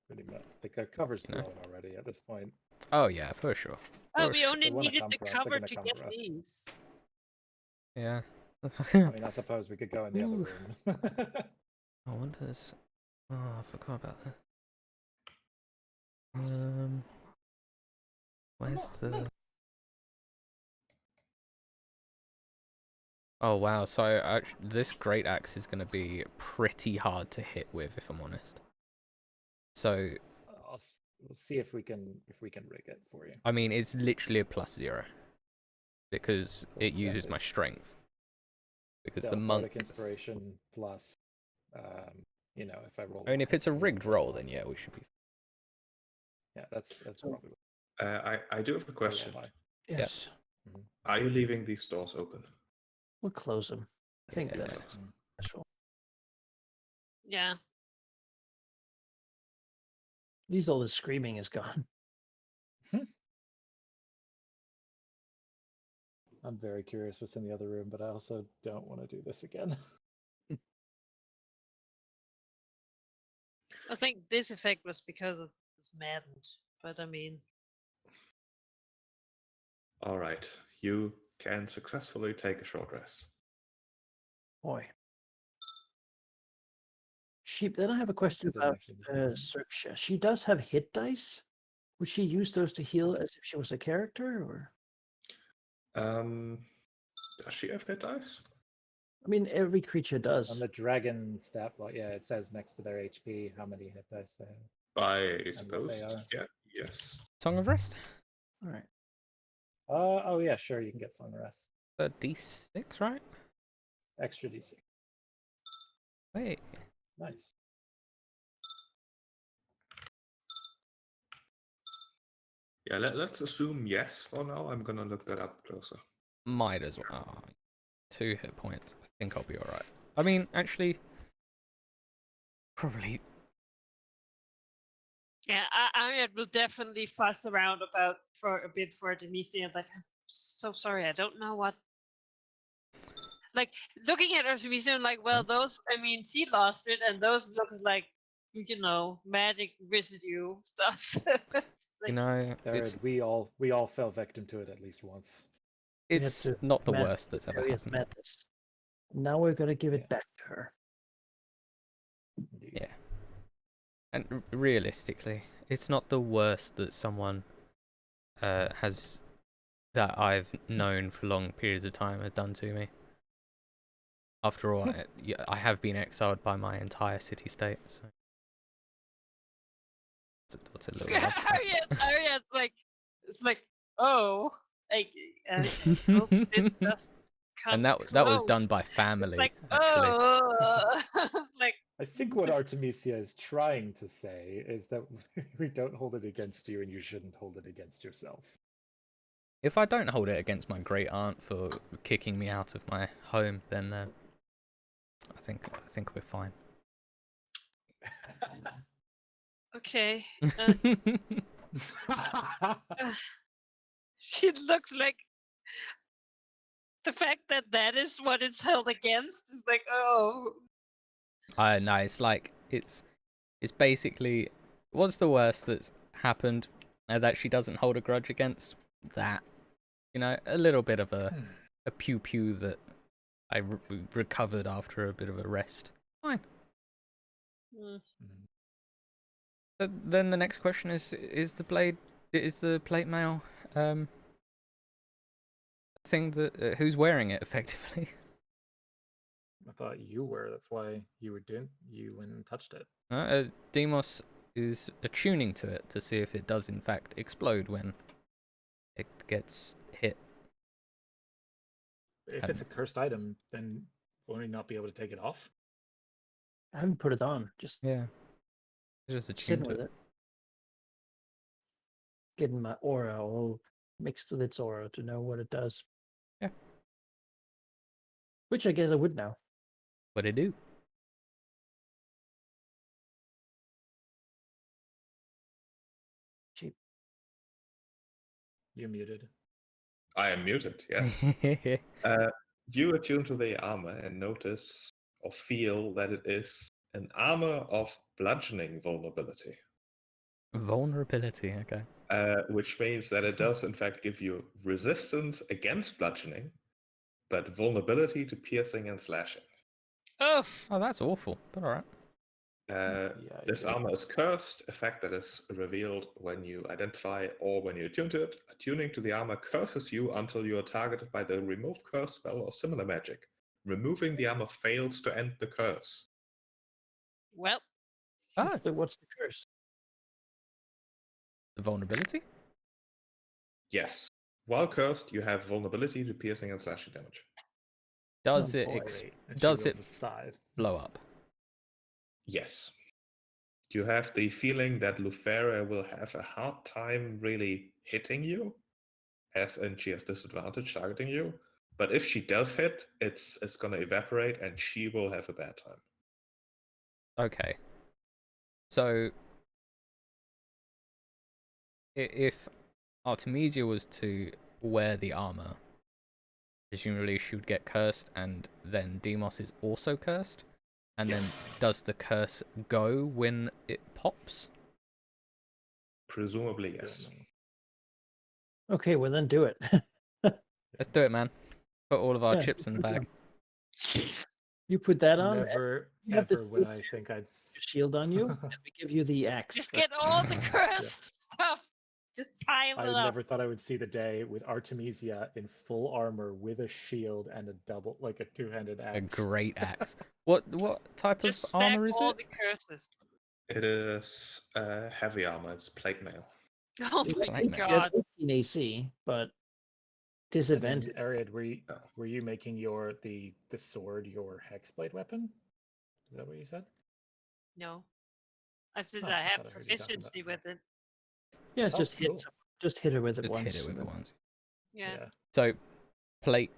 Pretty much. Like our cover's You know. blown already at this point. Oh yeah, for sure. Oh, For we sure. only They wanna needed come the for us, they're cover gonna to come get for us. these. Yeah. I mean, I suppose we could go in the other Ooh. room. I wonder. Oh, I forgot about that. Where's the? Oh wow! So this great axe is going to be pretty hard to hit with, if I'm honest. So We'll see if we can rig it for you. I mean, it's literally a +0 because it uses my strength. Because So, the monk. bardic inspiration plus, you know, if I roll. I mean, if it's a rigged roll, then yeah, we should be. Yeah, that's probably. I do have a question. Yes. Are you leaving these doors open? We'll close them. I think Yeah. that's natural. Yeah. At least all the screaming is gone. I'm very curious what's in the other room, but I also don't want to do this again. I think this effect was because of this maddened, but I mean, All right, you can successfully take a short rest. Boy. Then I have a question about Search. She does have hit dice. Would she use those to heal as if she was a character, or? Does she have hit dice? I mean, every creature does. On the dragon stat block, yeah, it says next to their HP how many hit dice they have. I suppose. They are. Yeah. Yes. Song of Rest. All right. Oh yeah, sure, you can get Song of Rest. D6, right? Extra DC. Wait. Nice. Yeah. Let's assume yes for now. I'm gonna look that up closer. Might as well. Oh, 2 hit points. I think I'll be alright. I mean, actually, probably. yeah, I will definitely fuss around about for a bit for Artemisia. Like, I'm so sorry, I don't know what. Like, looking at Artemisia, I'm like, well, those, I mean, she lost it, and those look like, you know, magic residue stuff. Like, You know, it's we all fell victim to it at least once. it's not the worst that's ever happened. Madness. Now we're gonna give it back to her. Indeed. Yeah. And realistically, it's not the worst that someone has that I've known for long periods of time has done to me. After all, I have been exiled by my entire city-state. So. What's a little rough? Arya's like, it's like, oh, like, I hope this does come And that was done by family. like, actually. oh, like. I think what Artemisia is trying to say is that we don't hold it against you, and you shouldn't hold it against yourself. If I don't hold it against my great aunt for kicking me out of my home, then I think we're fine. Okay. She looks like the fact that that is what it's held against is like, oh. No, it's like it's basically what's the worst that's happened that she doesn't hold a grudge against that. You know, a little bit of a pew pew that I recovered after a bit of a rest. Fine. Then the next question is the plate mail thing that who's wearing it effectively? I thought you were. That's why you went and touched it. Demos is attuning to it to see if it does in fact explode when it gets hit. If it's a cursed item, then won't we not be able to take it off? I haven't put it on. Just Just sitting with it. Getting my aura all mixed with its aura to know what it does. Yeah. Which I guess I would now. What it do? Cheap. You're muted. I am muted, yes. You attune to the armor and notice or feel that it is an armor of bludgeoning vulnerability. Vulnerability, okay. Which means that it does in fact give you resistance against bludgeoning, but vulnerability to piercing and slashing. Oh, That's awful, but alright. This armor is cursed, a fact that is revealed when you identify or when you attune to it. Attuning to the armor curses you until you are targeted by the remove curse spell or similar magic. Removing the armor fails to end the curse. well. So what's the curse? The vulnerability? Yes. While cursed, you have vulnerability to piercing and slashing damage. Does it blow up? Yes. You have the feeling that Lufera will have a hard time really hitting you, as in she has disadvantage targeting you. But if she does hit, it's going to evaporate and she will have a bad time. Okay. So, if Artemisia was to wear the armor, presumably she would get cursed, and then Demos is also cursed. And then does the curse go when it pops? Presumably, yes. Okay, well then do it. Let's do it, man. Put all of our chips in the bag. You put that on. Never, you have the ever would I think I'd shield on you, and we give you the axe. Just get all the cursed stuff. Just pile I it up. never thought I would see the day with Artemisia in full armor with a shield and a double, like a two-handed axe. A great axe. What type Just of stack armor is all it? the curses. It is heavy armor. It's plate mail. Oh my Plate mail. god. 18 AC, but And disadvantage. then, Ariad, were you making the sword your hexblade weapon? Is that what you said? No. I said Oh, I I have thought I heard you talking about proficiency with it. Yeah, Oh, just cool. hit her with it Just once. hit it with and it then- once. Yeah. So, plate,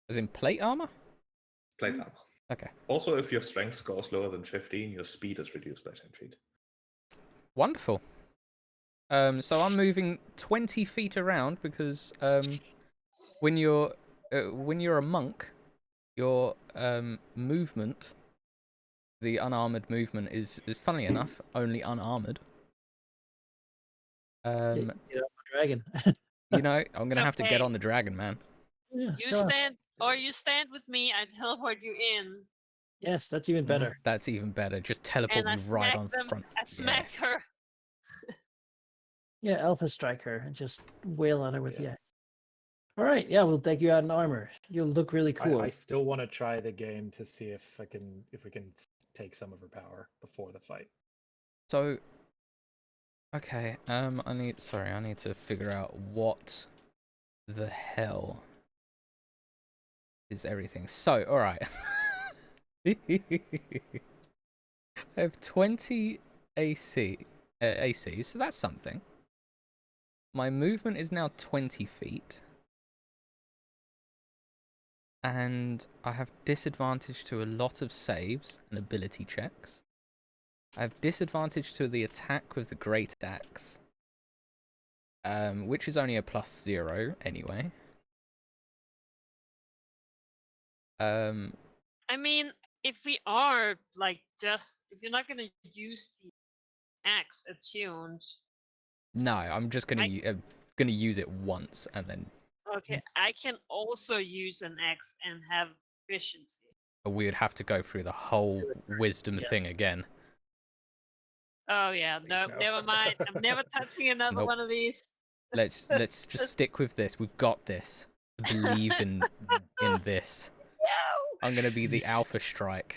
as in plate armor? Plate armor. Okay. Also, if your strength score is lower than 15, your speed is reduced by 10 feet. Wonderful. So I'm moving 20 feet around because when you're a monk, your movement, the unarmored movement is funnily enough only unarmored. Get on the dragon. You know, I'm gonna So, have to get on the dragon, man. Yeah, You go on. stand with me, I teleport you in, Yes, that's even better. That's even better. Just teleport and I me right smack on them. front. I smack her. Yeah, Alpha strike her and just wail on her with Yeah. the axe. All right, yeah, we'll take you out in armor. You'll look really cool. I still want to try the game to see if we can take some of her power before the fight. So, okay, I need to figure out what the hell is everything. So, all right. I have 20 AC, so that's something. My movement is now 20 feet. And I have disadvantage to a lot of saves and ability checks. I have disadvantage to the attack with the great axe, which is only a +0 anyway. I mean, if we are if you're not gonna use the axe attuned, No, I'm just gonna use it once and then okay, I can also use an axe and have efficiency. we would have to go through the whole wisdom Yeah. thing again. Oh yeah, no, No. never mind. I'm never touching another Nope. one of these. Let's just stick with this. We've got this. I believe in this. No! I'm gonna be the Alpha Strike,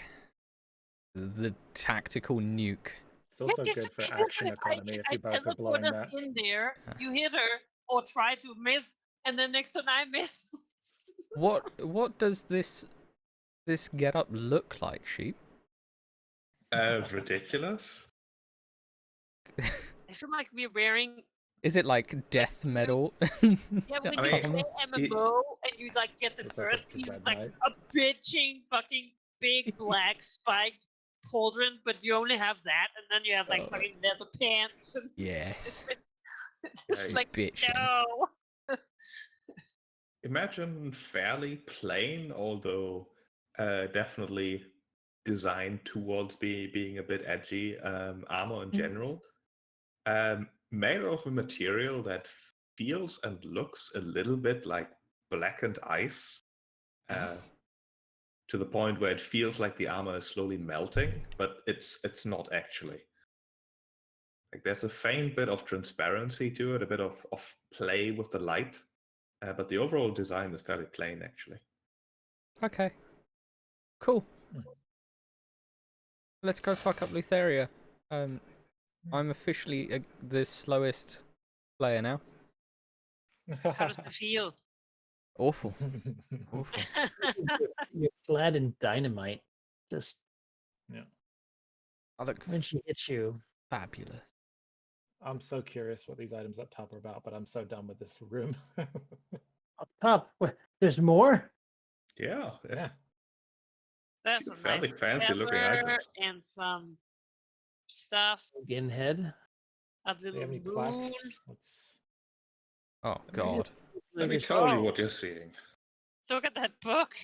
the tactical nuke. It's also What is good for it? action I economy if you both are teleport blowing us that. in there, you hit her, or try to miss, and then next turn I miss. What does this getup look like, Sheep? Ridiculous. I feel like we're wearing. Is it like death metal? Yeah, when I you mean, play MMO and you get the It's like first the piece, Red it's like Knight. a bitching fucking big black spiked cauldron, but you only have that, and then you have Oh. fucking leather pants and Yes. just Yeah, like Bitching. no. Imagine fairly plain, although definitely designed towards being a bit edgy, armor in general. Made of a material that feels and looks a little bit like blackened ice, to the point where it feels like the armor is slowly melting, but it's not actually. Like there's a faint bit of transparency to it, a bit of play with the light, but the overall design is fairly plain actually. Okay. Cool. Let's go fuck up Lutheria. I'm officially the slowest player now. How does it feel? Awful. Awful. You're clad in dynamite. Just I look when she hits you. fabulous. I'm so curious what these items up top are about, but I'm so done with this room. Up top, there's more? Yeah, Yeah. That's a fairly nice fancy looking feather items. and some stuff. Again, head. A Do you little have any plaques? moon. Let's... Oh god. Let me Like tell you Oh. what you're seeing. Look at that book.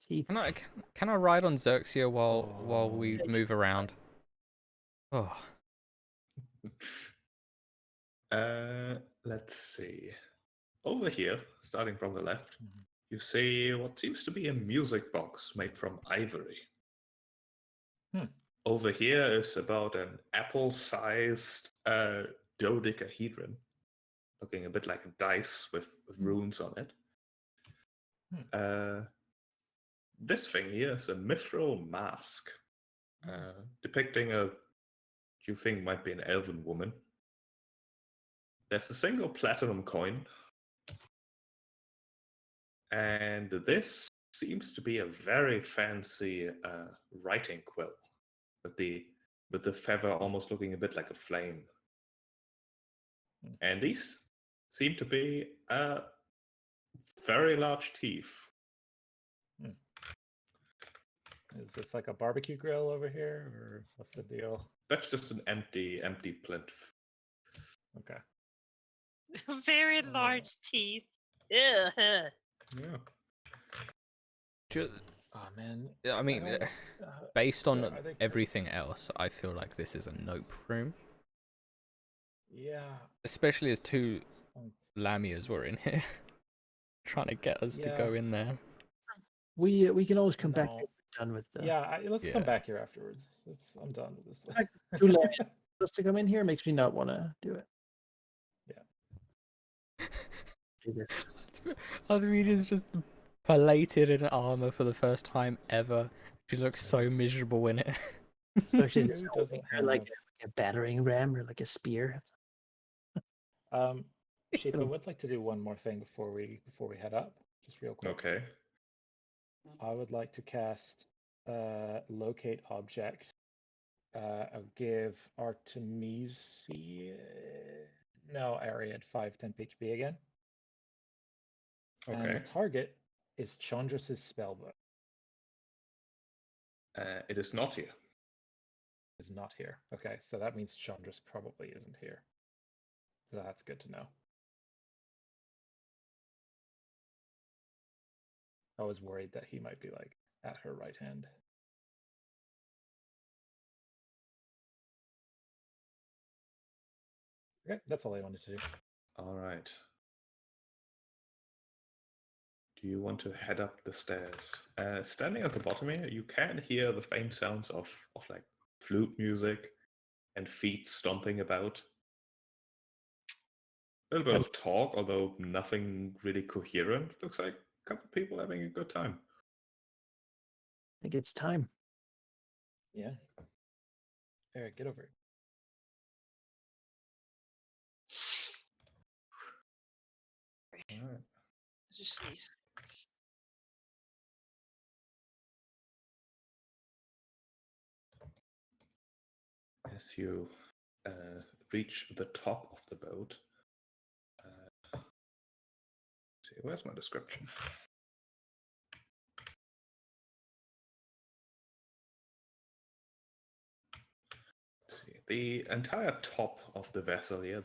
Teeth. Can I ride on Xerxia while we move around? Oh. Let's see. Over here, starting from the left, you see what seems to be a music box made from ivory. Over here is about an apple-sized dodecahedron, looking a bit like a dice with runes on it. This thing here is a mithril mask, depicting you think might be an elven woman. There's a single platinum coin, and this seems to be a very fancy writing quill, with the feather almost looking a bit like a flame. And these seem to be very large teeth. Is this like a barbecue grill over here, or what's the deal? That's just an empty plinth. Okay. Very large teeth. Ugh. Yeah. Oh man. I mean, based on everything else, I feel like this is a nope room. Yeah. Especially as two Lamias were in here, trying to get us to go in there. We can always come back. Done with the... Yeah, let's come back here afterwards. I'm done with this place. Too late. Just to come in here makes me not want to do it. Yeah. Do this. Osmedia's just palated in armor for the first time ever. She looks so miserable in it. So she's like a battering ram or like a spear. Sheep, I would like to do one more thing before we head up, just real quick. Okay. I would like to cast locate object. I'll give Artemisia area at 510 HP again. Okay. And the target is Chandra's spellbook. It is not here. Is not here. Okay, so that means Chandra's probably isn't here. So that's good to know. I was worried that he might be like at her right hand. Okay, that's all I wanted to do. All right. Do you want to head up the stairs? Standing at the bottom here, you can hear the faint sounds of like flute music and feet stomping about. A little bit of talk, although nothing really coherent. Looks like a couple of people having a good time. I think it's time. Yeah. Eric, get over it. All right. Just sneeze. As you reach the top of the boat, see, where's my description? See, the entire top of the vessel here,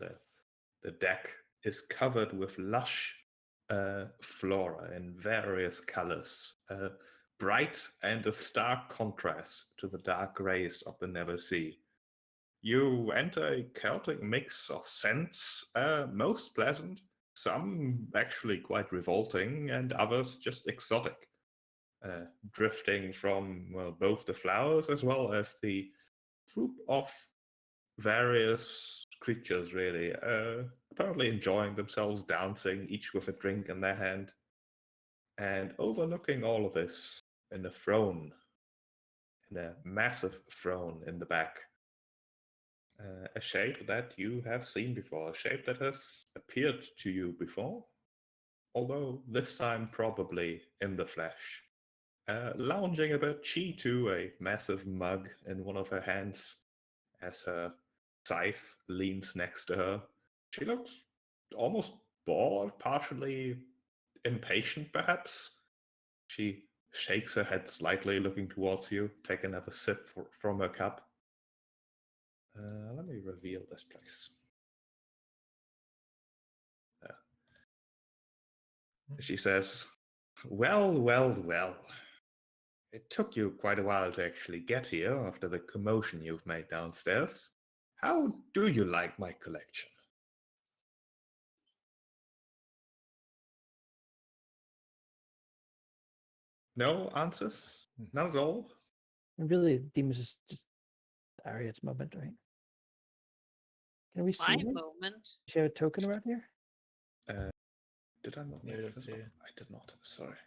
the deck, is covered with lush flora in various colors, bright and a stark contrast to the dark grays of the Never Sea. You enter a chaotic mix of scents, most pleasant, some actually quite revolting, and others just exotic, drifting from both the flowers as well as the troop of various creatures, really, apparently enjoying themselves, dancing, each with a drink in their hand. And overlooking all of this in a throne, in a massive throne in the back, a shape that you have seen before, a shape that has appeared to you before, although this time probably in the flesh. Lounging a bit, she too, a massive mug in one of her hands, as her scythe leans next to her. She looks almost bored, partially impatient perhaps. She shakes her head slightly, looking towards you, take another sip from her cup. Let me reveal this place. She says, Well, well, well. It took you quite a while to actually get here after the commotion you've made downstairs. How do you like my collection? No answers? None at all? And really, Demon's is just Ariad's moment, right? Can we see My him? moment. Does he have a token around here? Did I not Yeah, make let's this see. one? I did not. Sorry.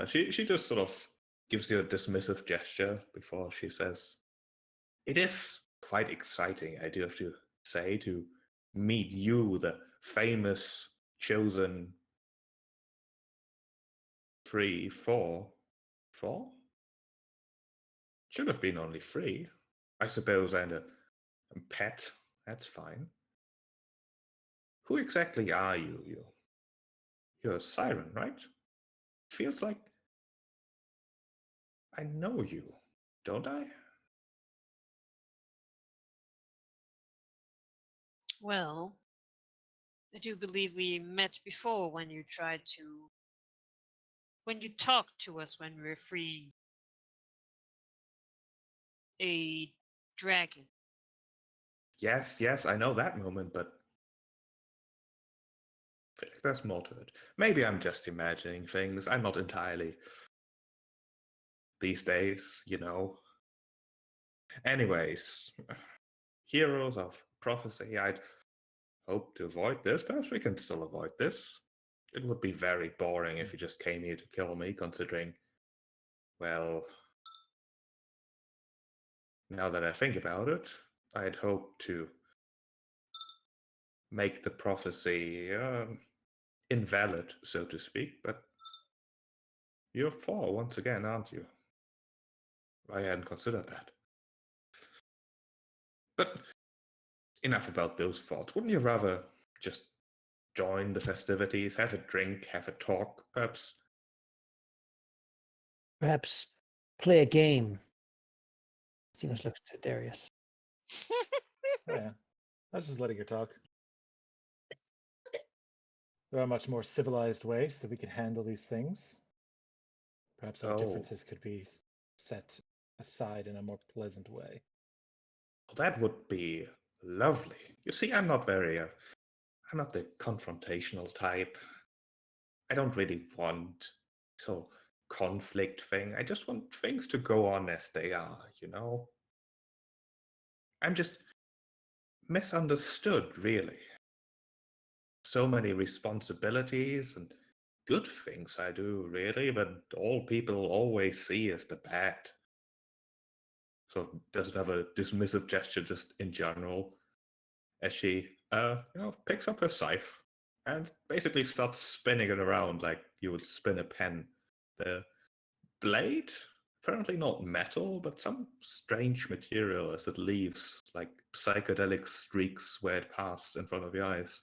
She just sort of gives you a dismissive gesture before she says, "It is quite exciting, I do have to say, to meet you, the famous chosen 4? Should have been only 3, I suppose, and a pet. That's fine. Who exactly are you? You're a siren, right? Feels like I know you, don't I? Well, I do believe we met before when you talked to us when we were free a dragon. Yes, I know that moment, but I feel like there's more to it. Maybe I'm just imagining things. I'm not entirely these days, you know. Anyways, heroes of prophecy, I'd hope to avoid this. Perhaps we can still avoid this. It would be very boring if you just came here to kill me, considering, well, now that I think about it, I'd hope to make the prophecy invalid, so to speak, but you're 4 once again, aren't you? I hadn't considered that. But enough about those thoughts. Wouldn't you rather just join the festivities, have a drink, have a talk, perhaps? Perhaps play a game. Demon's looks to Darius. Oh, yeah. I was just letting her talk. There are much more civilized ways that we can handle these things. Perhaps our differences could be set aside in a more pleasant way. That would be lovely. You see, I'm not the confrontational type. I don't really want so conflict thing. I just want things to go on as they are, you know? I'm just misunderstood, really. So many responsibilities and good things I do, really, but all people always see as the bad. So doesn't have a dismissive gesture just in general, as she picks up her scythe and basically starts spinning it around like you would spin a pen. The blade, apparently not metal, but some strange material as it leaves like psychedelic streaks where it passed in front of your eyes.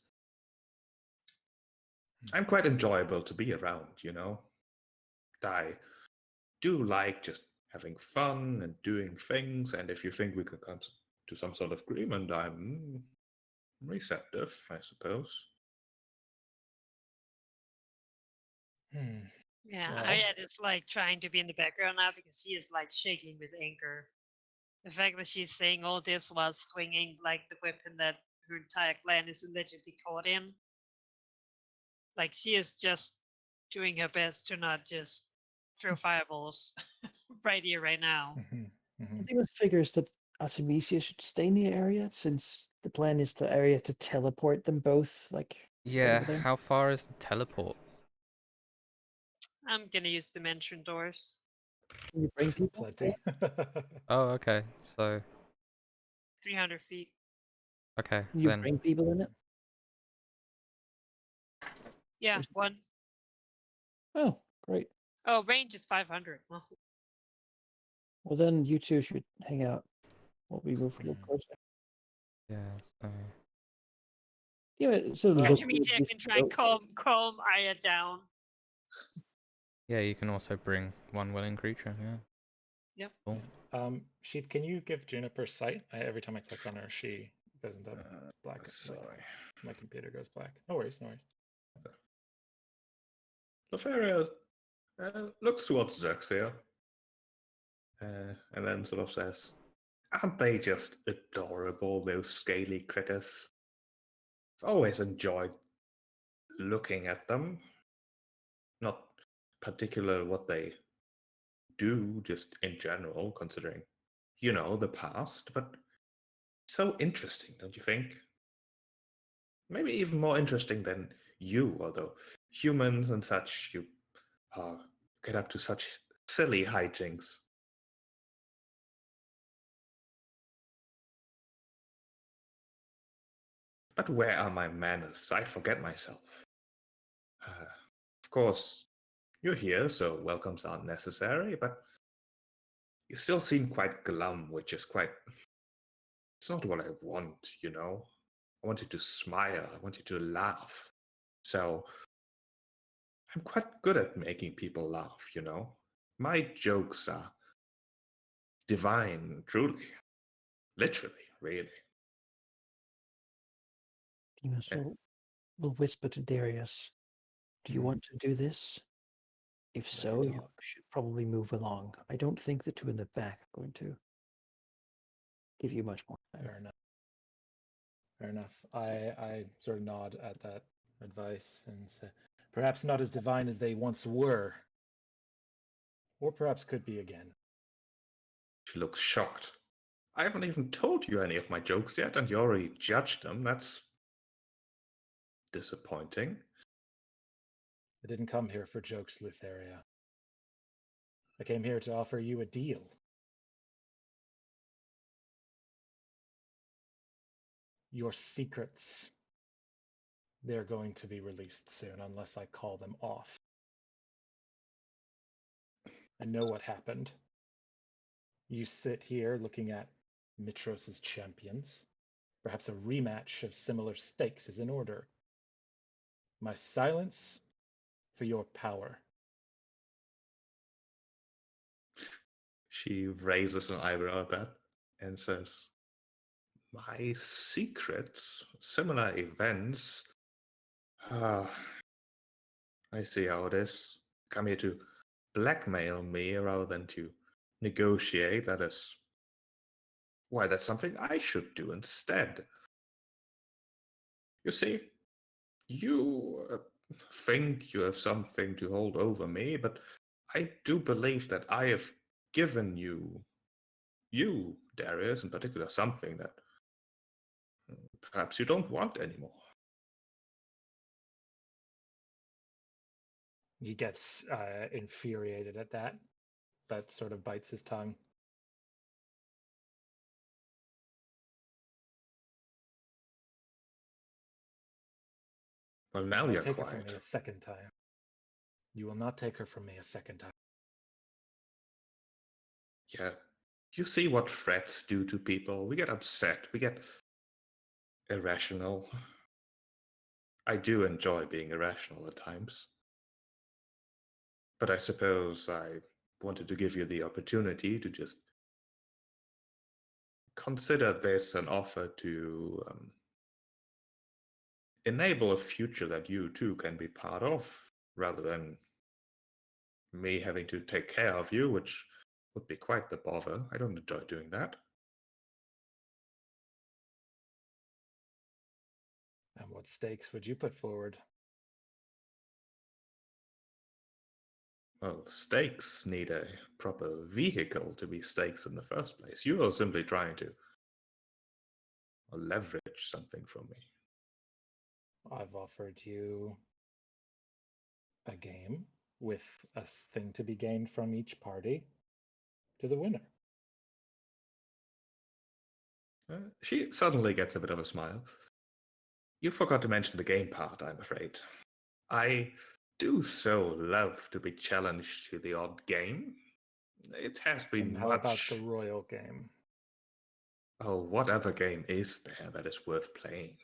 I'm quite enjoyable to be around, you know. I do like just having fun and doing things, and if you think we could come to some sort of agreement, I'm receptive, I suppose. Yeah, Well, Ariad is like trying to be in the background now because she is like shaking with anger. The fact that she's saying all this while swinging like the weapon that her entire clan is allegedly caught in. Like she is just doing her best to not just throw fireballs right here, right now. I think it figures that Artemisia should stay in the area since the plan is the area to teleport them both, like Yeah, over there. how far is the teleport? I'm gonna use dimension doors. Can you bring people? plenty. Oh, okay. So, 300 feet. okay, Can you then. bring people in it? Yeah, one. Oh, great. Oh, range is 500. Well, Well, then you two should hang out while we move a little closer. Yeah, so. Yeah, so Oh. look. Artemisia can try and calm Arya down. Yeah, you can also bring one willing creature, yeah. Yep. Cool. Sheet, can you give Juniper sight? Every time I click on her, she goes into black. Sorry. My computer goes black. No worries, no worries. Lotharia looks towards Xerxia, and then sort of says, "Aren't they just adorable, those scaly critters? I've always enjoyed looking at them. Not particular what they do, just in general, considering, the past, but so interesting, don't you think? Maybe even more interesting than you, although humans and such, you get up to such silly hijinks." But where are my manners? I forget myself. Of course, you're here, so welcomes aren't necessary, but you still seem quite glum, which is quite... It's not what I want, I want you to smile, I want you to laugh. So, I'm quite good at making people laugh, My jokes are divine, truly. Literally, really. Demas will whisper to Darius, "Do you want to do this? If Let her so, you talk. should probably move along. I don't think the two in the back are going to give you much more time." Fair enough. Fair enough. I sort of nod at that advice and say, perhaps not as divine as they once were, or perhaps could be again. She looks shocked. I haven't even told you any of my jokes yet, and you already judged them. That's disappointing. I didn't come here for jokes, Lotharia. I came here to offer you a deal. Your secrets, they're going to be released soon unless I call them off. I know what happened. You sit here looking at Mitros' champions. Perhaps a rematch of similar stakes is in order. My silence for your power. She raises an eyebrow at that and says, "My secrets, similar events. Ah, I see how it is. Come here to blackmail me rather than to negotiate. That is... Why, that's something I should do instead. You see, you think you have something to hold over me, but I do believe that I have given you, Darius in particular, something that perhaps you don't want anymore." He gets infuriated at that, but sort of bites his tongue. Well, now Don't you're take her from me quiet. a second time. You will not take her from me a second time. Yeah. You see what threats do to people. We get upset. We get irrational. I do enjoy being irrational at times. But I suppose I wanted to give you the opportunity to just consider this an offer to enable a future that you too can be part of, rather than me having to take care of you, which would be quite the bother. I don't enjoy doing that. And what stakes would you put forward? Well, stakes need a proper vehicle to be stakes in the first place. You are simply trying to leverage something from me. I've offered you a game with a thing to be gained from each party to the winner. She suddenly gets a bit of a smile. You forgot to mention the game part, I'm afraid. I do so love to be challenged to the odd game. It has been And how much... about the royal game? Oh, whatever game is there that is worth playing?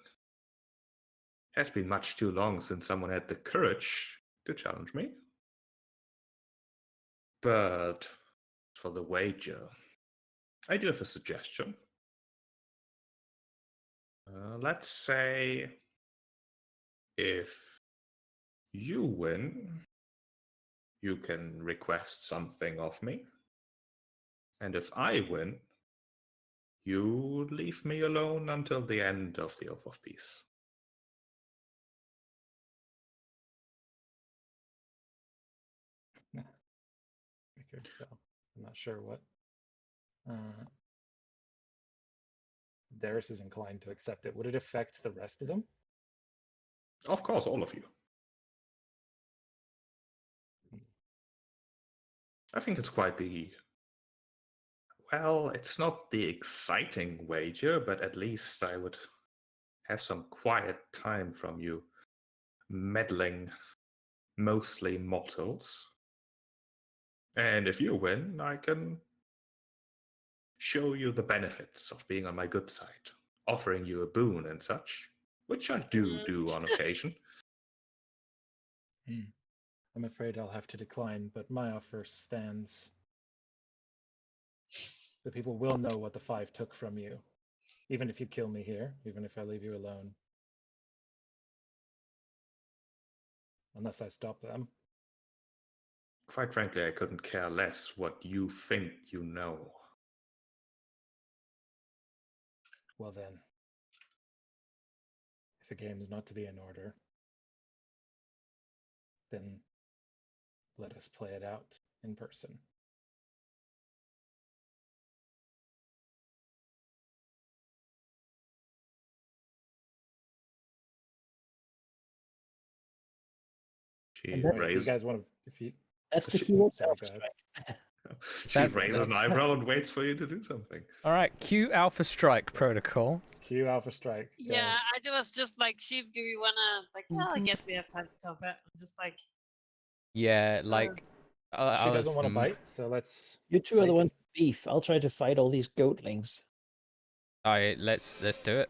It has been much too long since someone had the courage to challenge me. But for the wager, I do have a suggestion. Let's say if you win, you can request something of me. And if I win, you leave me alone until the end of the Oath of Peace. Figured so. I'm not sure what. Darius is inclined to accept it. Would it affect the rest of them? Of course, all of you. I think it's quite the... Well, it's not the exciting wager, but at least I would have some quiet time from you meddling mostly mortals. And if you win, I can show you the benefits of being on my good side, offering you a boon and such, which I do on occasion. I'm afraid I'll have to decline, but my offer stands. The people will know what the 5 took from you, even if you kill me here, even if I leave you alone. Unless I stop them. Quite frankly, I couldn't care less what you think you know. Well then, if a game is not to be in order, then let us play it out in person. She that- If you raises... guys want to, if you, That's the She- keyword. sorry, Alpha go ahead. strike. She That's- raises an eyebrow and waits for you to do something. All right, cue Alpha Strike protocol. Cue Alpha Strike. Go. Yeah, I was just like, Sheep, do you wanna like? Well, I guess we have time to combat. I'm just like, Yeah, like I She was. doesn't want to bite, so let's. You two are the take ones it. with beef. I'll try to fight all these goatlings. All right, let's do it.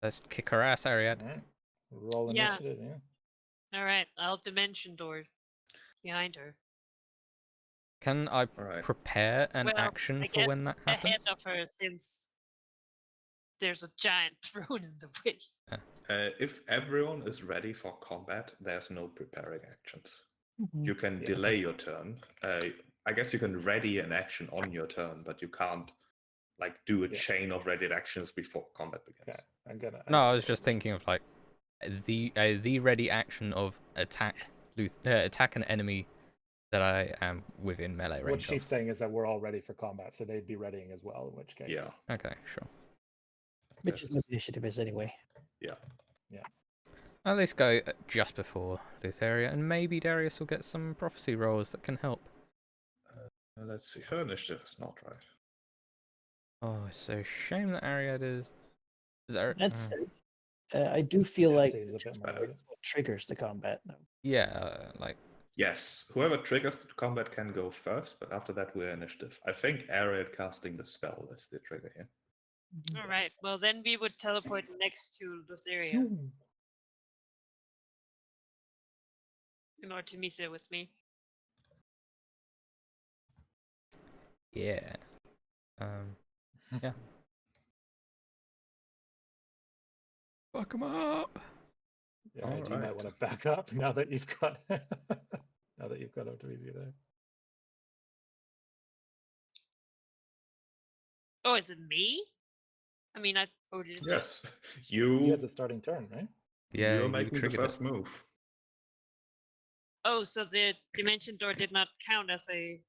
Let's kick her ass, Ariad. All right. Roll Yeah. initiative. Yeah. all right, I'll dimension door behind her. Can I Alright. prepare an Well, action I for guess when that happens? ahead of her since there's a giant throne in the way. If everyone is ready for combat, there's no preparing actions. Mhm. You can Yeah. delay your turn. I guess you can ready an action on your turn, but you can't like do a Yeah. chain of readied actions before combat begins. Okay. I'm gonna. No, I was just thinking of like the ready action of attack an enemy that I am within melee What range Sheep's of. saying is that we're all ready for combat, so they'd be readying as well. In which case. Yeah. Okay, sure. Which is what initiative is anyway. Yeah. At least go just before Lutheria, and maybe Darius will get some prophecy rolls that can help. Let's see. Her initiative is not right. Oh, it's so a shame that Ariad is. Is that? That's I do feel like Seems a bit more better. like it. what triggers the combat now. Yeah, like Yes, whoever triggers the combat can go first, but after that we're initiative. I think Ariad casting the spell is the trigger here. All right, well then we would teleport next to Lutheria in Artemisia with me. yeah. Yeah. Fuck him up. Yeah, All you might right. want to back up now that you've got now that you've got Artemisia there. Oh, is it me? I mean, I voted. Yes, You you. had the starting turn, right? Yeah, You're you making the triggered first move. Oh, so the dimension door did not count as a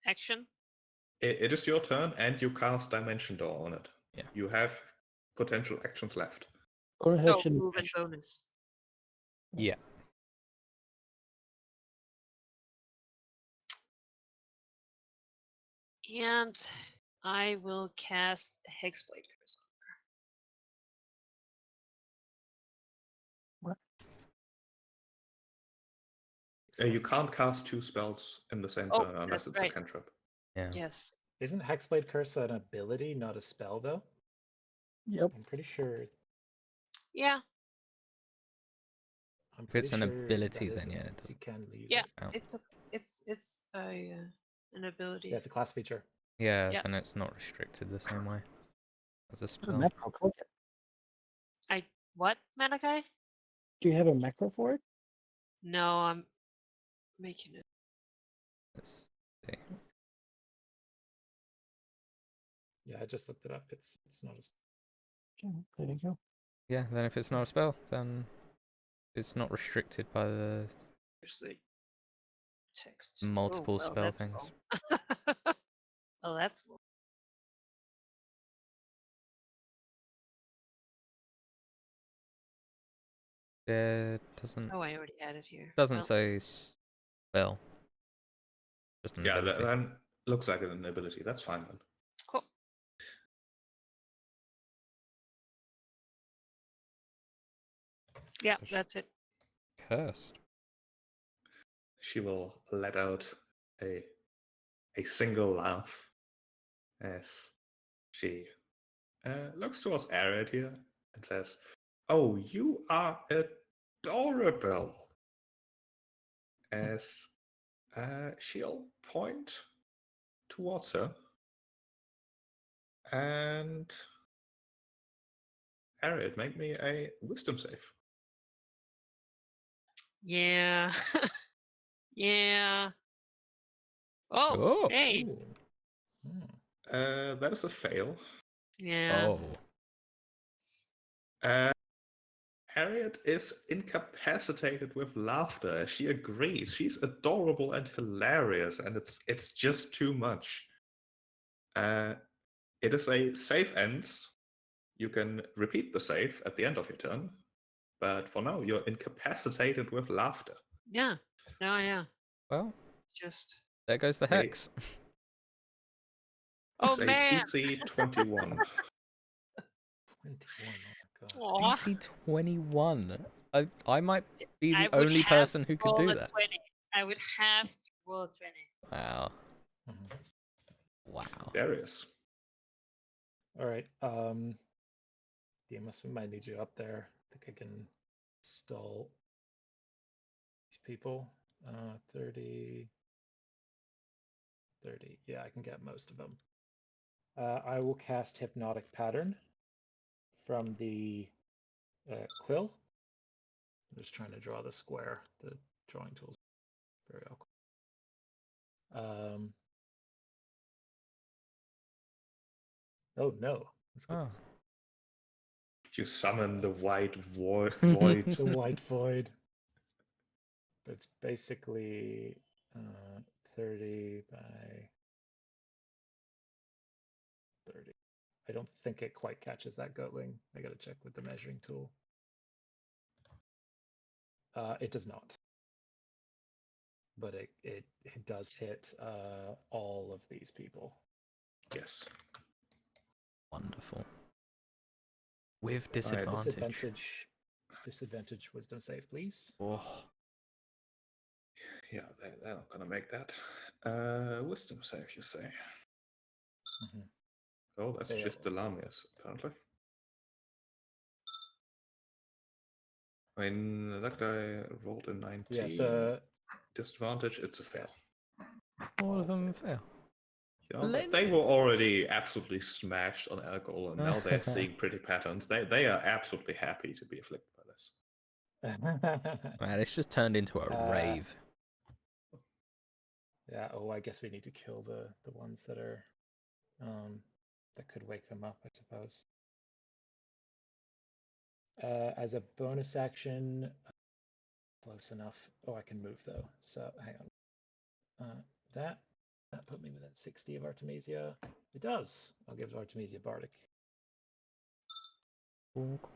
action. It is your turn, and you cast Dimension Door on it. Yeah. You have potential actions left. Or Oh, action. move and bonus. Yeah. And I will cast Hexblade Curse. You can't cast 2 spells in the same Oh, turn unless that's it's right. a cantrip. Yeah. Yes. Isn't Hexblade Curse an ability, not a spell, though? Yep. I'm pretty sure. Yeah. I'm If it's pretty an sure ability, that then is yeah, a- it doesn't. You can leave Yeah. it. Oh. It's a an ability. Yeah, it's a class feature. Yeah, Yeah. then it's not restricted the same way as a Oh, spell. macro for it. What, Malachi? Do you have a macro for it? No, Making it. Let's see. Yeah, I just looked it up. It's not as. There you go. Yeah, then if it's not a spell, then it's not restricted by the Here's the text. multiple well, spell that's things. long. Oh, that's long. It doesn't Oh, I already had it here. doesn't Well, say spell. Just an Yeah, ability. that looks like an ability. That's fine then. cool. Yeah, that's it. Cursed. She will let out a single laugh as she looks towards Ariad here and says, "Oh, you are adorable." As she'll point towards her, and Ariad, make me a wisdom save. Yeah. Yeah. Oh, Oh. hey. Ooh. Hmm. That is a fail. Yeah. Oh. Harriet is incapacitated with laughter as she agrees. She's adorable and hilarious, and it's just too much. It is a save ends. You can repeat the save at the end of your turn, but for now you're incapacitated with laughter. Yeah. No, yeah. Well, Just. there goes the Hey. hex. Oh, It's a man. DC 21. 21. Oh my god. Aw. DC 21. I might be I the would only have person to who could roll do a that. 20. I would have to roll a 20. Wow. Mhm. Wow. Darius. All right. Demas, we might need you up there. I think I can stall these people. 30. 30. Yeah, I can get most of them. I will cast Hypnotic Pattern from the quill. I'm just trying to draw the square. The drawing tool's very awkward. Oh no. That's good. Oh. You summon the white void. The white void. It's basically 30 by 30. I don't think it quite catches that goatling. I gotta check with the measuring tool. It does not. But it does hit all of these people. Yes. Wonderful. With Alright, disadvantage. Disadvantage wisdom save, please. Oh. Yeah, they're not gonna make that. Wisdom save, you say? Mhm. Oh, that's Fail. just the Lamias, apparently. I mean, that guy rolled a 19. Yes, Disadvantage, it's a fail. All of them fail. You know, they Splendid. were already absolutely smashed on alcohol, and now they're seeing pretty patterns. They are absolutely happy to be afflicted by this. Man, it's just turned into a rave. Yeah, oh, I guess we need to kill the ones that are that could wake them up, I suppose. As a bonus action, close enough. Oh, I can move though. So hang on. That put me within 60 of Artemisia. It does. I'll give Artemisia Bardic.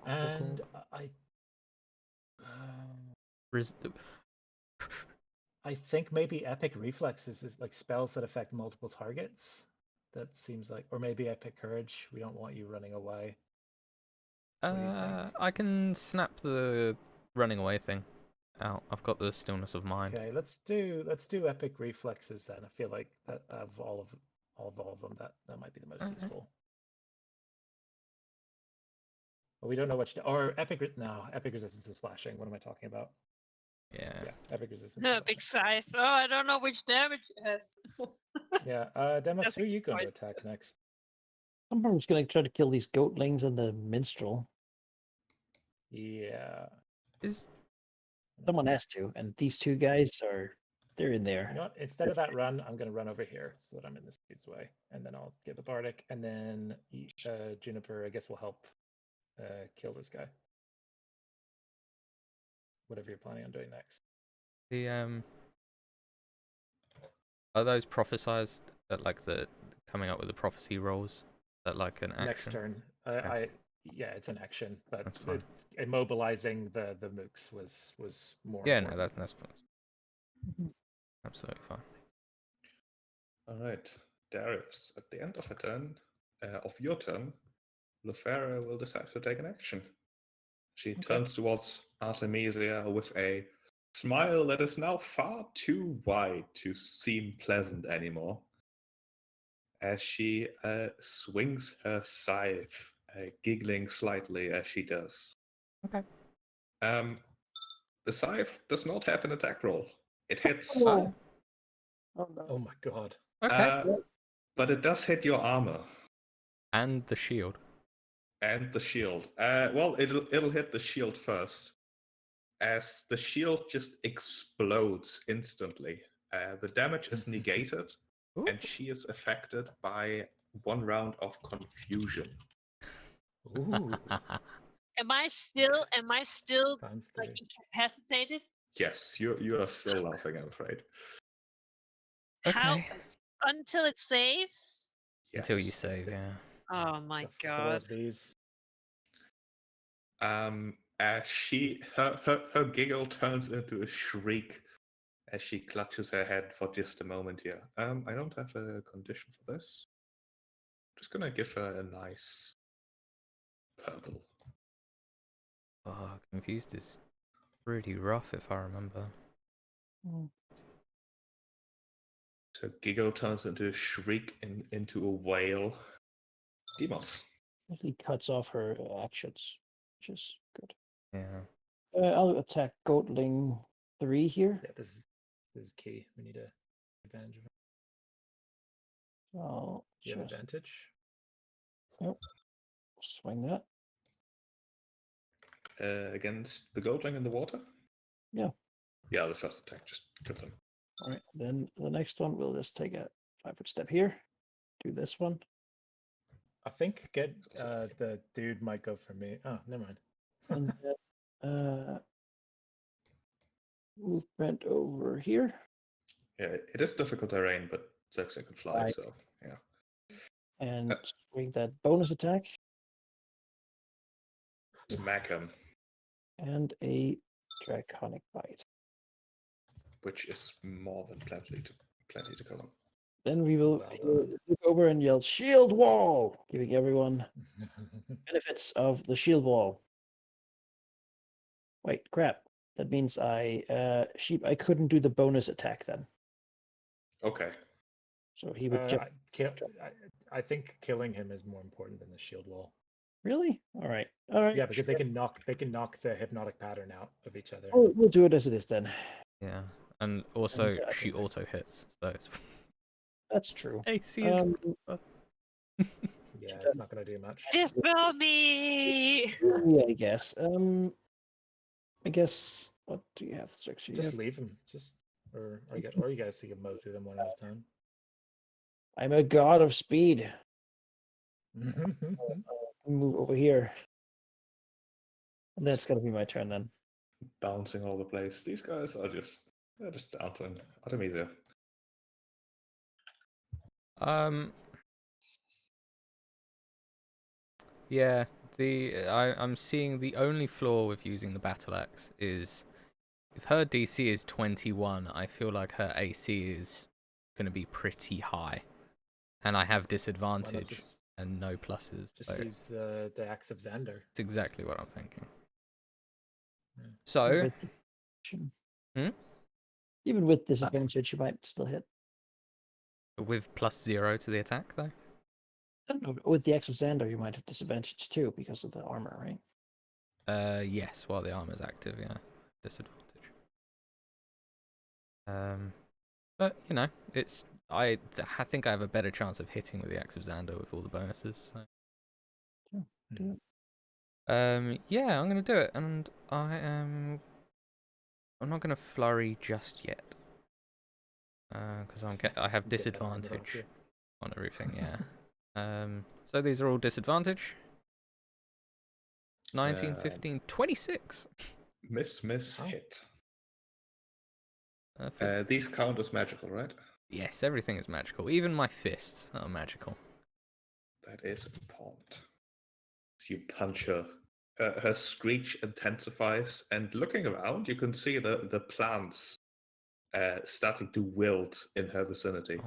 And I think maybe Epic Reflexes is like spells that affect multiple targets. That seems like, or maybe Epic Courage. We don't want you running away. What do you think? I can snap the running away thing out. I've got the stillness of mind. Okay, let's do Epic Reflexes then. I feel like that of all of them, that might be the most useful. But we don't know which or Epic Resistance is slashing. What am I talking about? Yeah. Yeah, Epic Resistance. No, big scythe. Oh, I don't know which damage it has. Yeah, Demas, That's who are you going to quite- attack next? I'm just going to try to kill these goatlings and the minstrel. Yeah. Is Someone has to, and these two guys are They're in You there. know what? Instead of that run, I'm going to run over here so that I'm in the speed's way, and then I'll get the bardic, and then Juniper, I guess, will help kill this guy. Whatever you're planning on doing next. The are those prophesized that like the coming up with the prophecy rolls that like an action? Next turn, yeah, it's an action, but That's fine. Immobilizing the mooks was more. Yeah, important. no, that's fine. Absolutely fine. All right, Darius. At the end of a turn, of your turn, Lefera will decide to take an action. She turns towards Artemisia with a smile that is now far too wide to seem pleasant anymore, as she swings her scythe, giggling slightly as she does. Okay. The scythe does not have an attack roll. It hits. Oh, no. Oh my god. Okay. But it does hit your armor. And the shield. And the shield. Well, it'll hit the shield first, as the shield just explodes instantly. The damage is negated, Ooh. and she is affected by 1 round of confusion. Ooh. Am I still Times like 3. incapacitated? Yes, you are still laughing, I'm afraid. How Okay. until it saves? Yes. Until you save, yeah. Oh my The 4 god. of these. As her giggle turns into a shriek as she clutches her head for just a moment here. I don't have a condition for this. Just gonna give her a nice purple. Oh, confused is pretty rough if I remember. So giggle turns into a shriek into a wail. Demos. He cuts off her actions, which is good. Yeah. I'll attack Goatling 3 here. Yeah, this is key. We need a advantage of it. I'll You have just advantage. swing that. Against the goatling in the water? Yeah. Yeah, the first attack just kills him. All right. Then the next one, we'll just take a 5-foot step here. Do this one. I think the dude might go for me. Oh, never mind. And then movement over here. Yeah, it is difficult terrain, but Zexia can fly, Right. so yeah. And swing that bonus attack. Smack him, And a draconic bite. which is more than plenty to kill him. Then we will Well look over and yell, "Shield wall!" Giving everyone benefits of the shield wall. Wait, crap. That means I couldn't do the bonus attack then. Okay. So he would jump. I think killing him is more important than the shield wall. Really? All right. All right. Yeah, because they can knock the hypnotic pattern out of each other. Oh, we'll do it as it is then. Yeah. And also, And, she auto hits, so it's... That's true. AC is... Yeah, it's not going to do much. Dispel me! Yeah, I guess. I guess. What do you have, Strix? You Just have... leave them. Or you guys can mow through them one at a time. I'm a god of speed. Move over here. And that's gonna be my turn then. Bouncing all the place. These guys are they're just bouncing. Artemisia. Yeah, I'm seeing the only flaw with using the battle axe is if her DC is 21, I feel like her AC is going to be pretty high, and I have disadvantage and no pluses. Just use the axe of Xander. It's exactly what I'm thinking. Yeah. So, Even with disadvantage, you might still hit. With +0 to the attack, though. I don't know. With the Axe of Xander, you might have disadvantage too because of the armor, right? Yes, while the armor's active, yeah, disadvantage. But you know, I think I have a better chance of hitting with the Axe of Xander with all the bonuses. So. Yeah, do it. Yeah, I'm gonna do it, and I'm not gonna flurry just yet. Because I have disadvantage on everything. Yeah. So these are all disadvantage. 19, 15, 26. Miss, Oh. hit. These count as magical, right? Yes, everything is magical. Even my fists are magical. That is important. As you punch her, her screech intensifies, and looking around, you can see the plants starting to wilt in her vicinity.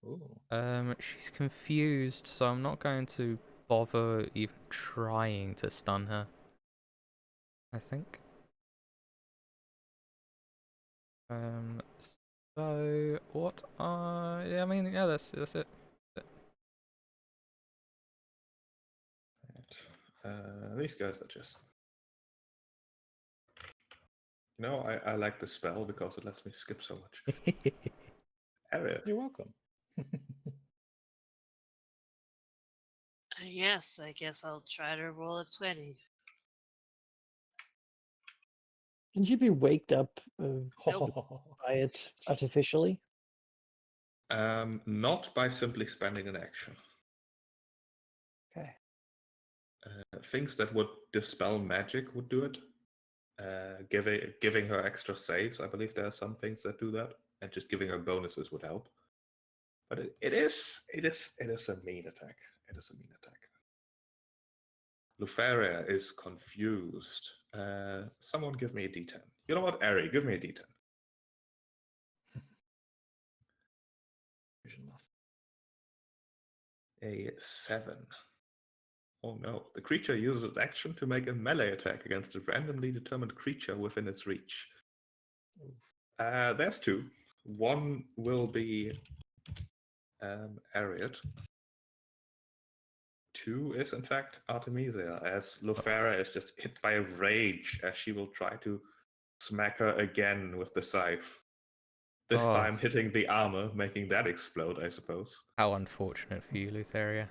Oh. She's confused, so I'm not going to bother even trying to stun her. I think. So what? Yeah, I mean, yeah, that's it. These guys are just. You know, I like the spell because it lets me skip so much. Harriet. You're welcome. Yes, I guess I'll try to roll a 20. Can she be waked up by it artificially? Not by simply spending an action. Okay. Things that would dispel magic would do it. Giving her extra saves. I believe there are some things that do that, and just giving her bonuses would help. But it is a mean attack. It is a mean attack. Luferia is confused. Someone give me a D10. You know what, Ari, give me a D10. A 7. Oh no. The creature uses its action to make a melee attack against a randomly determined creature within its reach. There's 2. One will be Ariad. 2 is in fact Artemisia, as Luferia is just hit by rage as she will try to smack her again with the scythe. This time hitting the armor, making that explode, I suppose. How unfortunate for you, Lutheria.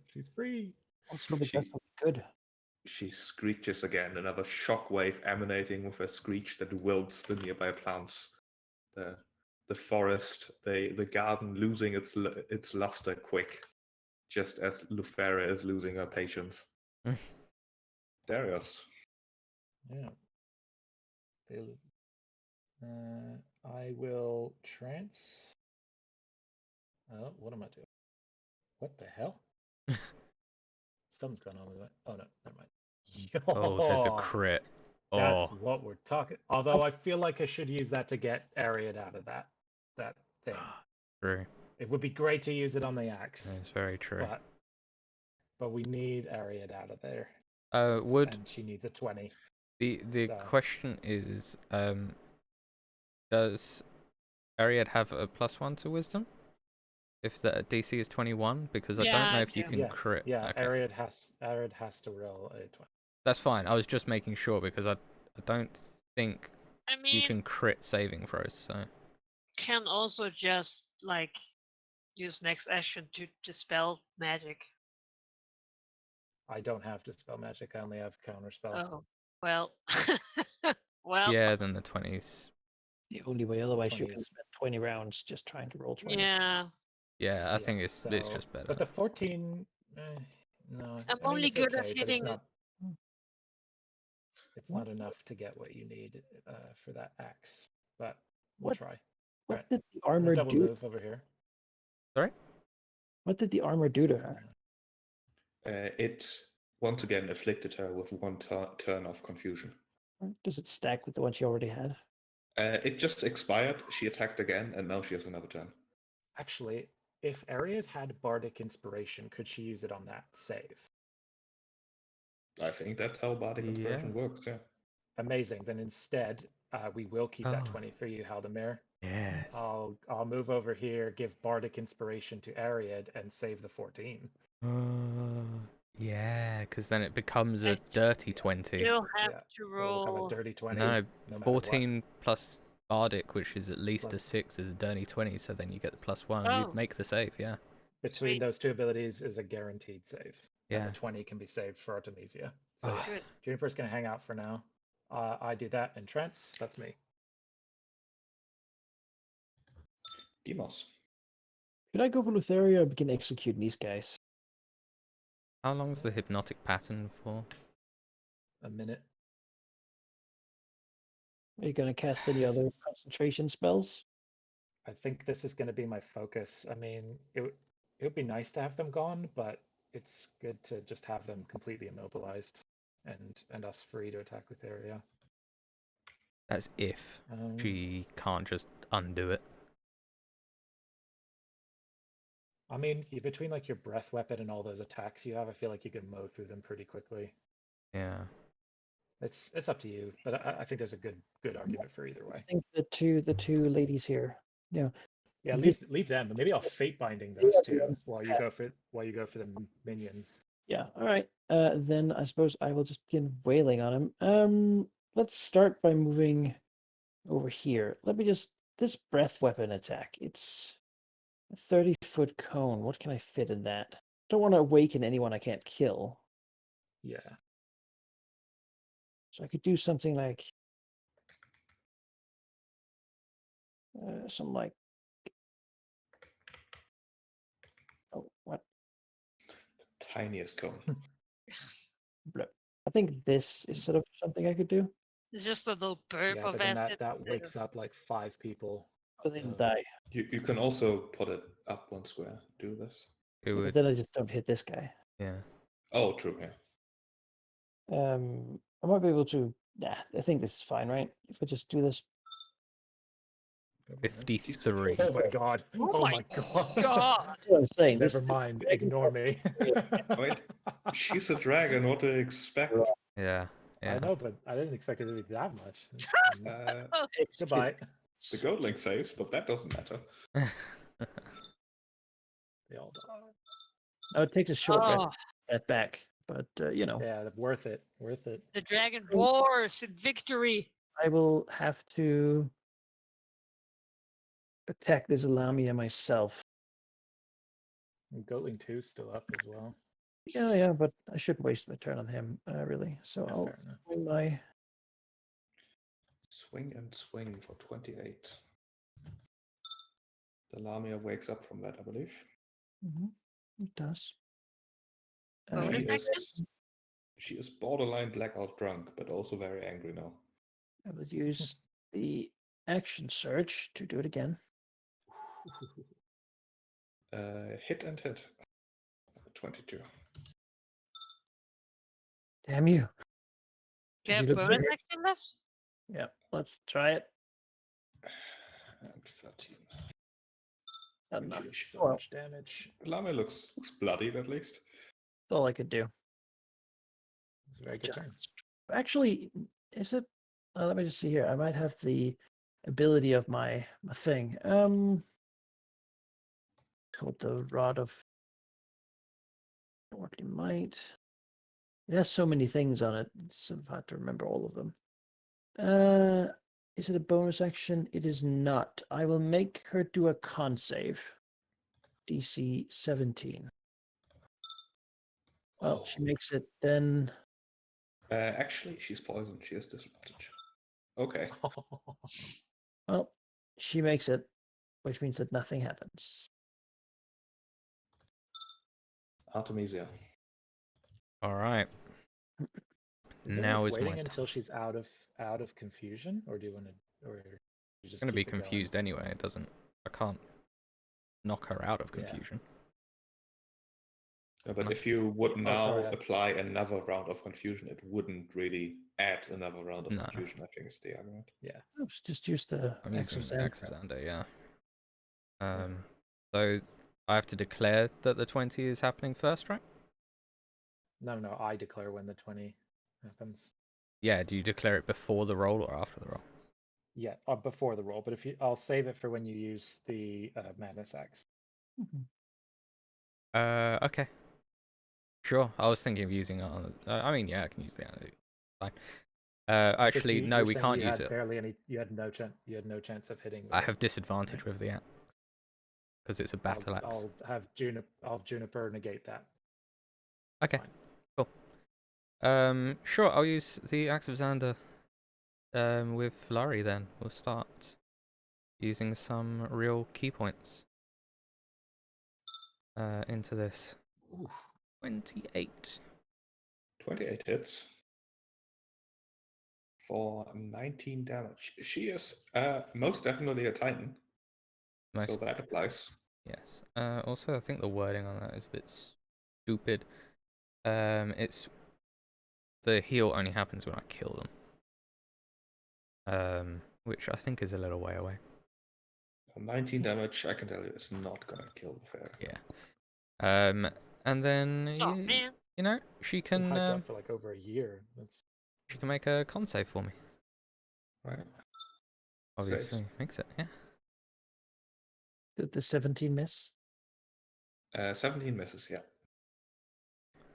She's free. Also, the best will be good. She screeches again, another shockwave emanating with a screech that wilts the nearby plants. The forest, the garden losing its luster quick, just as Luferia is losing her patience. Darius. Yeah. I will trance. Oh, what am I doing? What the hell? Something's going on with it. Oh no, never mind. Oh, there's a crit. That's what we're talking. Although I feel like I should use that to get Ariad out of that thing. True. It would be great to use it on the axe. It's very true. But we need Ariad out of there. And she needs a 20. The question is, does Ariad have a +1 to wisdom? If the DC is 21, because I don't know if you can crit. Yeah, okay. Ariad has to roll a 20. That's fine. I was just making sure because I don't think you can crit saving throws. So can also just like use next action to dispel magic. I don't have to spell magic. I only have counterspell. Oh well. Well. Yeah, then the 20s. The only way. Otherwise, you can spend 20 rounds just trying to roll 20. Yeah. Yeah, I think it's just better. But the 14, no. I'm only good at hitting. It's not enough to get what you need for that axe. But we'll try. What did the armor double do? Move over here. Sorry? What did the armor do to her? It once again afflicted her with 1 turn of confusion. Does it stack with the one she already had? It just expired. She attacked again, and now she has another turn. Actually, if Ariad had Bardic Inspiration, could she use it on that save? I think that's how Bardic Inspiration works, yeah. Amazing. Then instead, we will keep that 20 for you, Halldamir. Yes. I'll move over here, give Bardic Inspiration to Ariad, and save the 14. Yeah, because then it becomes a dirty 20. Still have to roll. It'll become a dirty 20. No, 14 plus Bardic, which is at least a 6, is a dirty 20. So then you get the +1. Oh. You'd make the save, yeah. Between those two abilities is a guaranteed save. Yeah. And the 20 can be saved for Artemisia. So yeah, Juniper's going to hang out for now. I do that in trance. That's me. Demos. Could I go for Lutheria or begin executing these guys? How long's the hypnotic pattern for? A minute. Are you going to cast any other concentration spells? I think this is going to be my focus. I mean, it would be nice to have them gone, but it's good to just have them completely immobilized and us free to attack with area. That's if she can't just undo it. I mean, between like your breath weapon and all those attacks you have, I feel like you can mow through them pretty quickly. Yeah. It's up to you, but I think there's a good argument for either way. I think the two ladies here, Yeah, This- leave them. Maybe I'll fate binding those two while you go for the minions. yeah. All right. Then I suppose I will just begin wailing on him. Let's start by moving over here. Let me just this breath weapon attack. It's a 30-foot cone. What can I fit in that? Don't want to awaken anyone I can't kill. Yeah. So I could do something like some like oh what Tiniest cone. I think this is sort of something I could do. It's just a little burp Yeah, of but then acid. that wakes up like 5 people. But they will die. You can also put it up one square. Do this. It But would. then I just don't hit this guy. Yeah. Oh, true. Yeah. I might be able to. Yeah, I think this is fine, right? If I just do this. 53. Oh my god. Oh my god. God. That's what I'm saying. Never mind. Ignore me. Wait, she's a dragon. What do you expect? Yeah. Yeah. I know, but I didn't expect it to be that much. Uh, Goodbye. the Goldling saves, but that doesn't matter. They all die. Oh, it takes a short rest Oh, that back, but you know, Yeah, worth it. Worth it. the dragon roars in victory. I will have to attack this Lamia myself. And Goatling 2's still up as well. Yeah, but I shouldn't waste my turn on him, really. So Yeah, I'll fair enough. swing my. Swing and swing for 28. The Lamia wakes up from that, I believe. It does. Bonus She action? is, she is borderline blackout drunk, but also very angry now. I will use the action surge to do it again. Hit and hit. 22. Damn you! Do you Does he have look bonus very- action left? Yeah, let's try it. And 13. Enough. So Well, much damage. The Lamia looks bloodied at least. that's all I could do. It's a very good Just- turn. Actually, is it? Let me just see here. I might have the ability of my thing. Called the Rod of Lordly Might. It has so many things on it. It's sort of hard to remember all of them. Is it a bonus action? It is not. I will make her do a con save. DC 17. Well, she makes it then. Actually, she's poisoned. She has disadvantage. Okay. Well, she makes it, which means that nothing happens. Artemisia. All right. Is it Now worth is my waiting time. until she's out of confusion, or do you want to, or you just I'm gonna be keep it going? confused anyway. It doesn't. I can't knock her out of Yeah. confusion. But if you would now sorry, apply another round of confusion, it wouldn't really add another round of No. confusion, I think is the argument. Oops, just use the I'm using exosound. Exosander, yeah. So I have to declare that the 20 is happening first, right? No, I declare when the 20 happens. Yeah. Do you declare it before the roll or after the roll? Yeah, before the roll. But I'll save it for when you use the madness axe. Okay. Sure. I was thinking of using it on. I mean, yeah, I can use the antidote. Fine. Actually, no, You're we saying can't you use had it. barely any. You had no chance. You had no chance of hitting. I have disadvantage with the axe because it's a battle axe. I'll have Juniper negate that. Okay. Fine. Cool. Sure. I'll use the axe of Xander. With flurry then. We'll start using some real key points into this. Oof. 28. 28 hits for 19 damage. She is most definitely a Titan, so that applies. Yes. Also, I think the wording on that is a bit stupid. It's the heal only happens when I kill them. Which I think is a little way away. 19 damage, I can tell you, is not gonna kill the fairy. Yeah. And then Oh man. you know, she Been can hyped up for like over a year. That's she can make a con save for me. Right. Obviously, makes it, yeah. Did the 17 miss? 17 misses, yeah.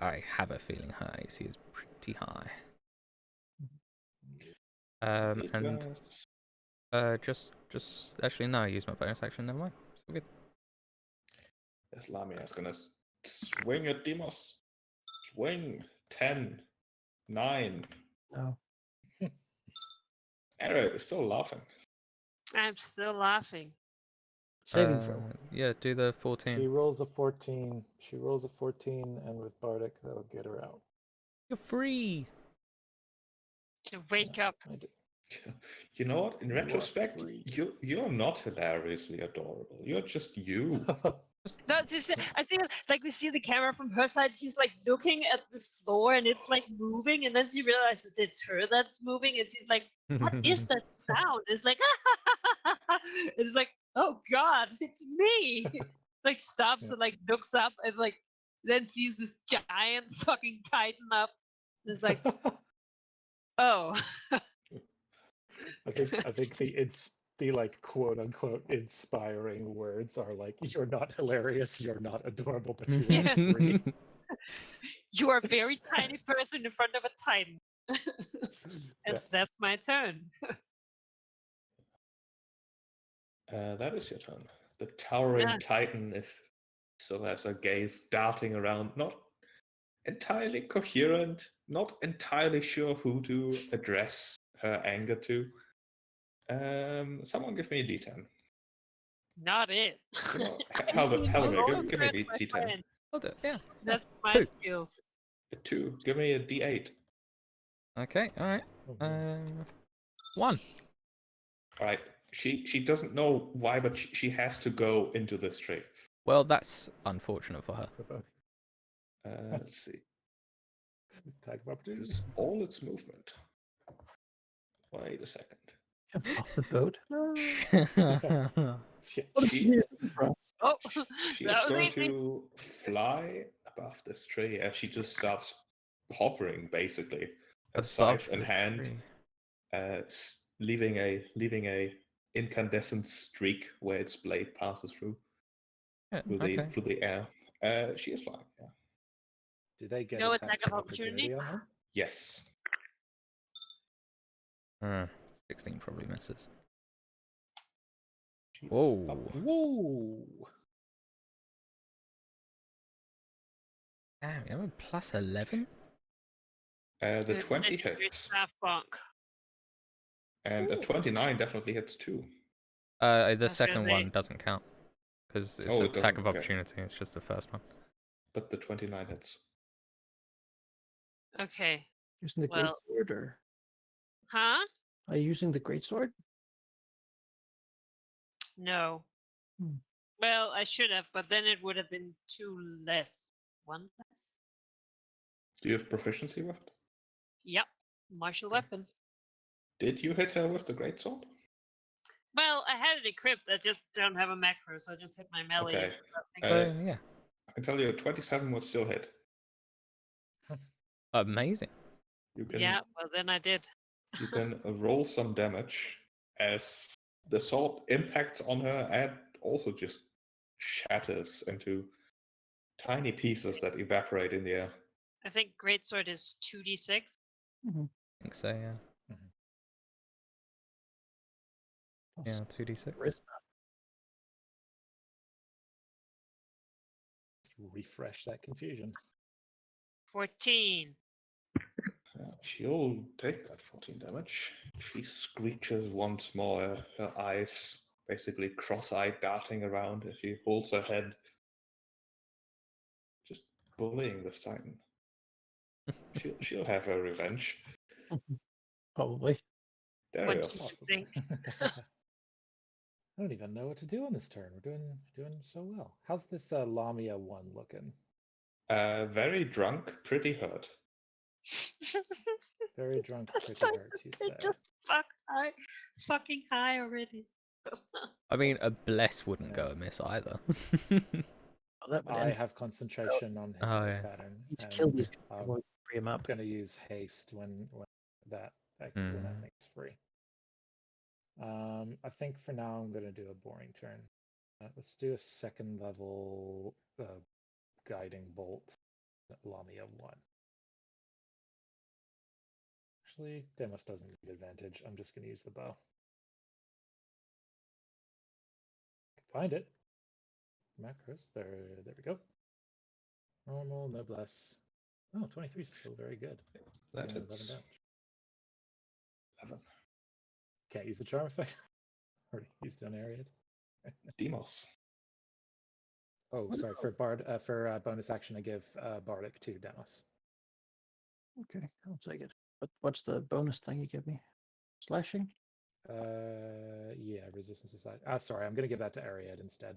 I have a feeling her AC is pretty high. It And does. just actually no, I used my bonus action. Never mind. It's all good. Yes, Lamia is gonna swing at Demos. Swing. 10, 9. No. Eric is still laughing. I'm still laughing. Saving throw. Yeah, do the she 14. rolls a 14. She rolls a 14, and with Bardic, that'll get her out. You're free. To wake Yeah, up. I do. You know what? In You are retrospect, free. you're not hilariously adorable. You're just you. No, just I see like we see the camera from her side. She's like looking at the floor and it's like moving, and then she realizes it's her that's moving, and she's like, "What is that sound?" It's like, it's like, "Oh God, it's me!" Like stops and like looks up and like then sees this giant fucking Titan up. And it's like, oh. I think the like quote unquote inspiring words are like, "You're not hilarious, you're not adorable, but you Yeah. are free." You are a very tiny person in front of a Titan. And Yeah. that's my turn. That is your turn. The towering Yeah. Titan is still has her gaze darting around, not entirely coherent, not entirely sure who to address her anger to. Someone give me a D10. Not it. You know, I see no Halldamir, give me longer a my D10. friend. I'll do it. Yeah. That's my 2. skills. A 2. Give me a D8. Okay. All right. Oh, man. 1. All right. She doesn't know why, but she has to go into this tree. Well, that's unfortunate for her. Let's see. Attack of opportunity. Use all its movement. Wait a second. Off the boat. Shit. What did you do for us? Oh, She is going to fly above this tree as she just starts hovering, basically, a scythe in the hand, tree. leaving a incandescent streak where its blade passes through Okay. through the air. She is flying. Yeah. Do they get No attack of opportunity on her? Yes. 16 probably misses. She is Whoa. up. Whoa! Damn, you have a plus 11? The 20 hits. Half bonk. And a 29 definitely hits too. The second one doesn't count because it's an it attack doesn't, of okay. opportunity. It's just the first one. But the 29 hits. Okay. Using the great sword, or Huh? are you using the great sword? No. Hmm. Well, I should have, but then it would have been 2 less. 1 less? Do you have proficiency with it? Yep. Martial weapon. Did you hit her with the greatsword? Well, I had it equipped. I just don't have a macro, so I just hit my melee. Okay. Yeah. I can tell you 27 would still hit. Amazing. You can, Yeah, well then I did. you can roll some damage as the sword impacts on her and also just shatters into tiny pieces that evaporate in the air. I think greatsword is 2d6. Mm-hmm. I think so, yeah. Yeah, 2d6. Refresh that confusion. 14. She'll take that 14 damage. She screeches once more, her eyes basically cross-eyed darting around as she holds her head. Just bullying this Titan. She'll have her revenge. Probably. There What we do go. you think? I don't even know what to do on this turn. We're doing so well. How's this Lamia one looking? Very drunk, pretty hurt. Very drunk, pretty hurt, you They're say. just fucking high already. I mean, a bless wouldn't go amiss either. Oh, that would I end. have concentration on hitting Oh, the yeah. pattern. You need to kill these I'm before you free him up. going to use haste when that when that makes free. I think for now I'm going to do a boring turn. Let's do a second level guiding bolt at Lamia 1. Actually, Demos doesn't need advantage. I'm just going to use the bow. Find it. Macros. There we go. Normal, noblesse. Oh, 23 is still very good. That Doing 11 hits. damage. 11. Can't use the charm effect. Already used it on Ariad. Demos. Oh, sorry. For bonus action, I give Bardic to Demos. Okay, I'll take it. What's the bonus thing you give me? Slashing? Yeah, resistance to side. Sorry, I'm gonna give that to Ariad instead.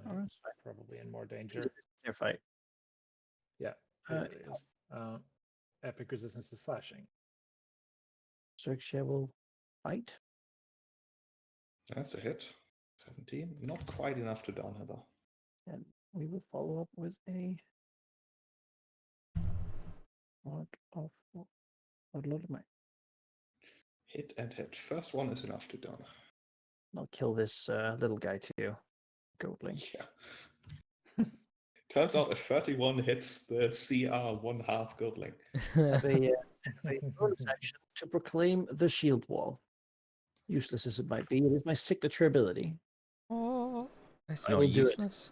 All right. Probably in more danger. Their fight. Yeah, it really is. Epic resistance to slashing. Xerxia will fight. That's a hit. 17. Not quite enough to down her though. And we will follow up with a load of my. Hit and hit. First one is enough to down. I'll kill this little guy too. Goatling. Yeah. Turns out a 31 hits the CR 1/2 Goatling. Have a bonus action to proclaim the shield wall. Useless as it might be, it is my signature ability. Oh, it's I not will do it. useless.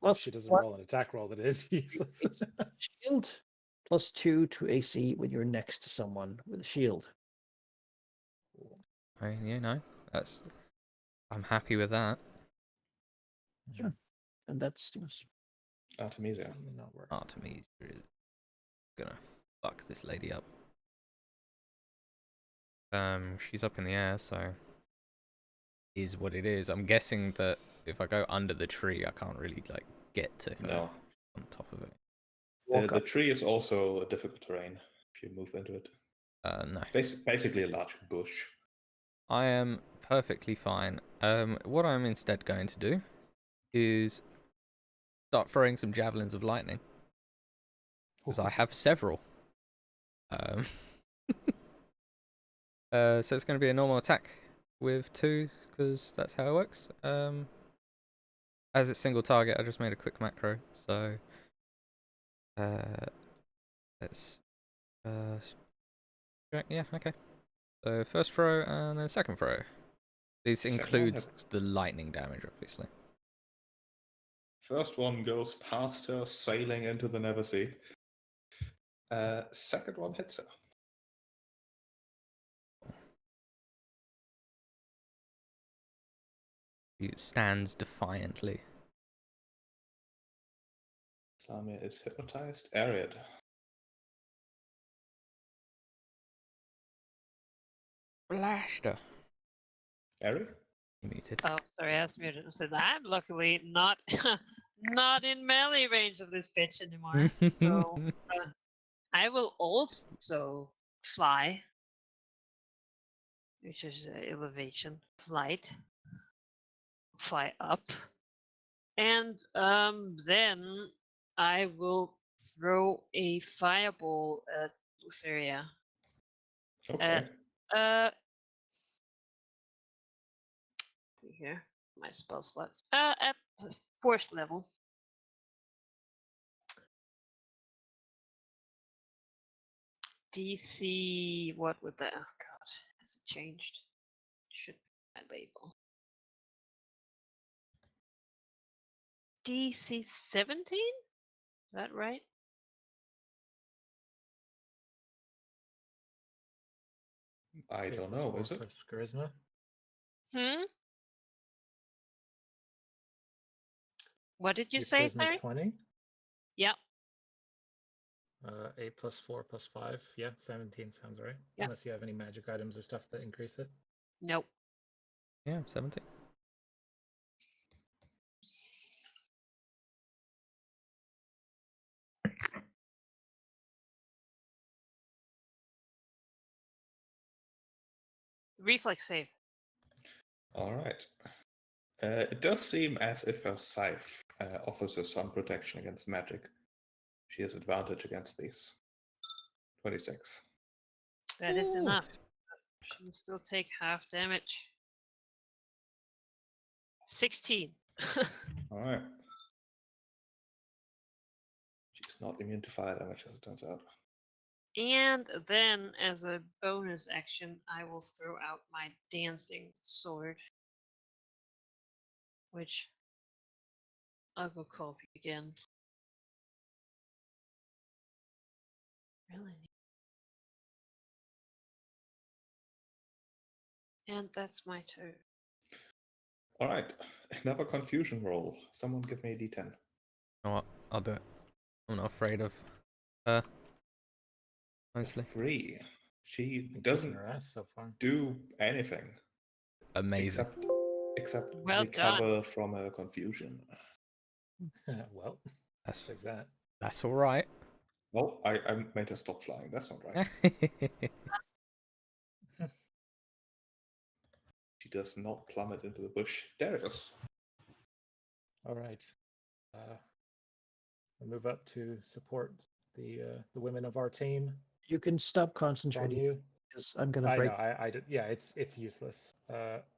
Plus She doesn't one roll an attack roll that is useless. shield, plus 2 to AC when you're next to someone with a shield. I mean, you know, I'm happy with that. Sure. And that's Artemisia. Not work. Artemis is gonna fuck this lady up. She's up in the air, so is what it is. I'm guessing that if I go under the tree, I can't really like get to her No. on top of it. The tree is also a difficult terrain if you move into it. No. It's basically a large bush. I am perfectly fine. What I'm instead going to do is start throwing some javelins of lightning, because I have several. So it's going to be a normal attack with 2, because that's how it works. As it's single target, I just made a quick macro, so let's yeah, okay. So first throw and then second throw. This includes the lightning damage, obviously. First one goes past her, sailing into the Neversea. Second one hits her. He stands defiantly. Lamia is hypnotized. Ariad. Blaster. Ari? He muted. Oh, sorry, I was muted. I said I'm luckily not not in melee range of this bitch anymore. So I will also fly, which is elevation, flight, fly up, and then I will throw a fireball at Lutheria. Okay. See here, my spell slots. At 4th level. DC, what would that? Oh God, has it changed? Should be my label. DC 17? Is that right? I don't know, is it? Charisma. Hmm? What did you Your say, charisma's sorry? 20. Yep. 8 plus 4 plus 5. Yeah, 17 sounds right. Yep. Unless you have any magic items or stuff that increase it. Nope. Yeah, 17. Reflex save. All right. It does seem as if her scythe offers her some protection against magic. She has advantage against these. 26. That is Ooh. enough. She will still take half damage. 16. All right. She's not immune to fire damage, as it turns out. And then, as a bonus action, I will throw out my dancing sword. Which I'll go copy again. Really? And that's my turn. All right. Another confusion roll. Someone give me a d10. You know what? I'll do it. I'm not afraid of her. Mostly. 3. She Been kicking doesn't her ass so far. do anything Amazing. except Well recover from her confusion. Well, That's like that. that's all right. Well, I made her stop flying. That's not right. She does not plummet into the bush. There it is. All right. We'll move up to support the women of our team. You can stop It's on concentrating you. because I'm gonna I break. know. I did. Yeah, it's useless.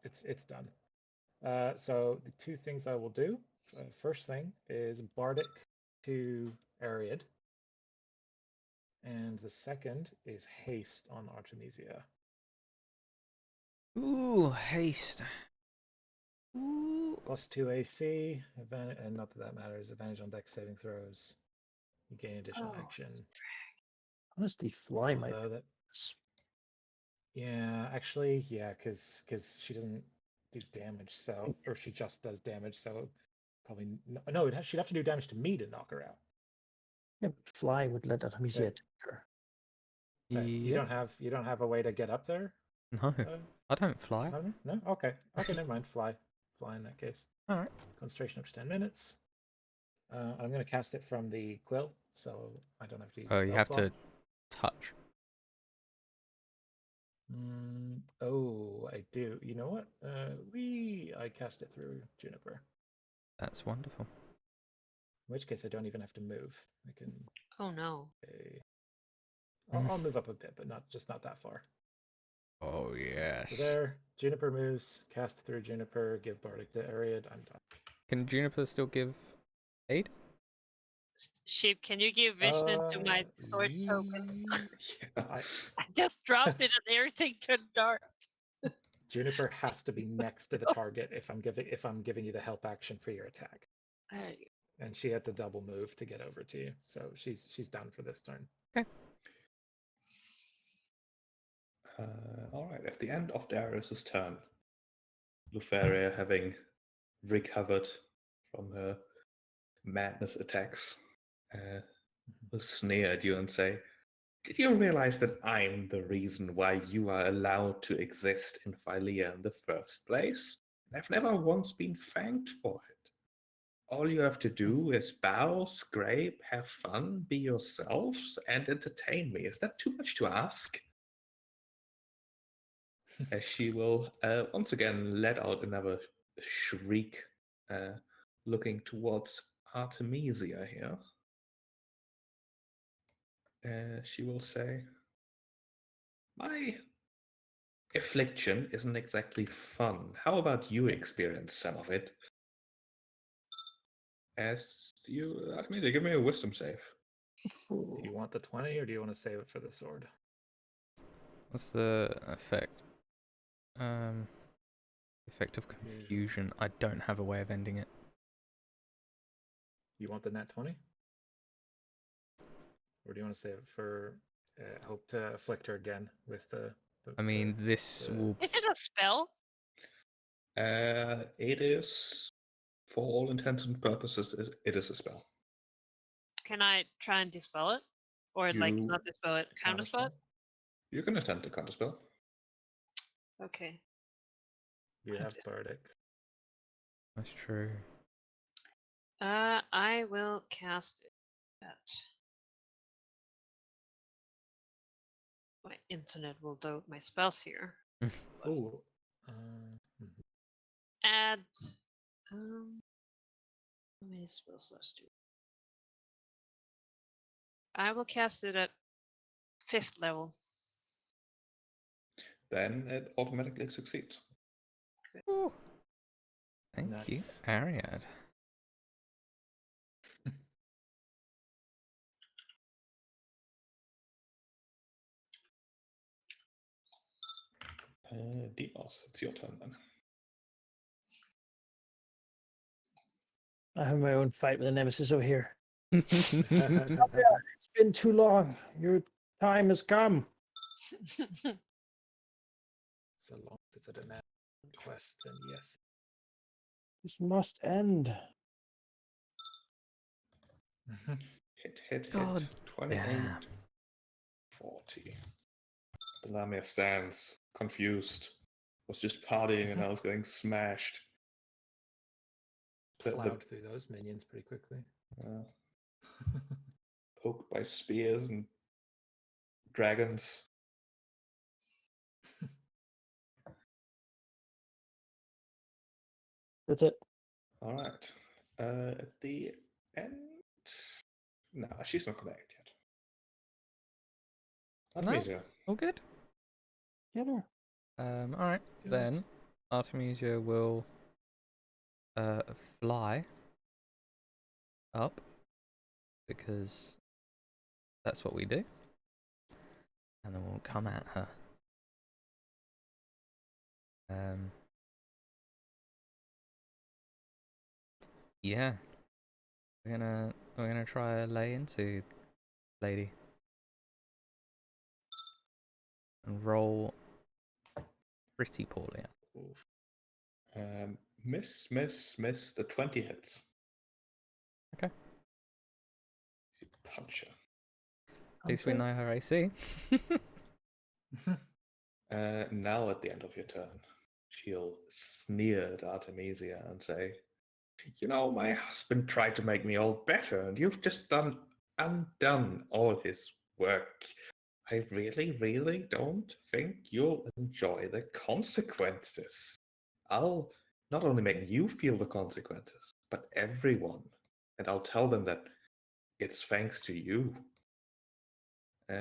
It's done. So the two things I will do. First thing is Bardic to Ariad, and the second is Haste on Artemisia. Ooh, haste. Ooh. +2 AC, and not that matters. Advantage on dex saving throws. You gain additional action. Honestly, fly might. Although that, yeah, actually, yeah, because she doesn't do damage, so or she just does damage, so probably no. She'd have to do damage to me to knock her out. Yeah, but fly would let Artemisia Okay. attack her. You Yeah. don't have a way to get up there. No, I don't fly. No. Okay. Never mind. Fly in that case. All right. Concentration up to 10 minutes. I'm going to cast it from the quill, so I don't have to use. Oh, you spell have slot. to touch. Oh, I do. You know what? I cast it through Juniper. That's wonderful. In which case, I don't even have to move. I can. Oh no. I'll move up a bit, but not that far. Oh yes. So there, Juniper moves. Cast through Juniper. Give Bardic to Ariad. I'm done. Can Juniper still give aid? Sheep, can you give vision to my sword token? Yeah. I I just dropped it and everything turned dark. Juniper has to be next to the target if I'm giving you the help action for your attack. There you And she had to double move to get over to you, so she's done for this turn. Okay. All right. At the end of Darius's turn, Lutheria, having recovered from her madness attacks, will sneer at you and say, "Did you realize that I'm the reason why you are allowed to exist in Phylea in the first place? I've never once been thanked for it. All you have to do is bow, scrape, have fun, be yourselves, and entertain me. Is that too much to ask?" As she will once again let out another shriek, looking towards Artemisia here. She will say, "My affliction isn't exactly fun. How about you experience some of it?" As you, Artemisia, give me a wisdom save. Do you want the 20 or do you want to save it for the sword? What's the effect? Effect of confusion. I don't have a way of ending it. You want the nat 20? Or do you want to save it for hope to afflict her again with the I mean, this will. Is it a spell? It is, for all intents and purposes, it is a spell. Can I try and dispel it? Or like You not dispel it, counterspell it? You can attempt to counterspell. Okay. You have Bardic. That's true. I will cast it at. My internet will load my spells here. Oh. Add. How many spell slots do? I will cast it at 5th level. Then it automatically succeeds. Ooh. Thank you, Nice. Ariad. Delos, it's your turn then. I have my own fight with the nemesis over here. So It's been too long. Your time has come. long as it's a demand quest, then yes. This must end. Hit. God 28, damn. 40. Halldamir stands confused. Was just partying and I was getting smashed. Plowed through those minions pretty quickly. Poked by spears and dragons. That's it. All right. At the end. No, she's not connected yet. No? Artemisia. All good? Get her. Alright, Good. then Artemisia will fly up because that's what we do. And then we'll come at her. Yeah. We're gonna try to lay into lady. And roll pretty poorly. Miss. The 20 hits. Okay. Punch her. At least we know her AC. Now at the end of your turn, she'll sneer at Artemisia and say, "You know, my husband tried to make me all better, and you've just undone all his work. I really don't think you'll enjoy the consequences. I'll not only make you feel the consequences, but everyone. And I'll tell them that it's thanks to you."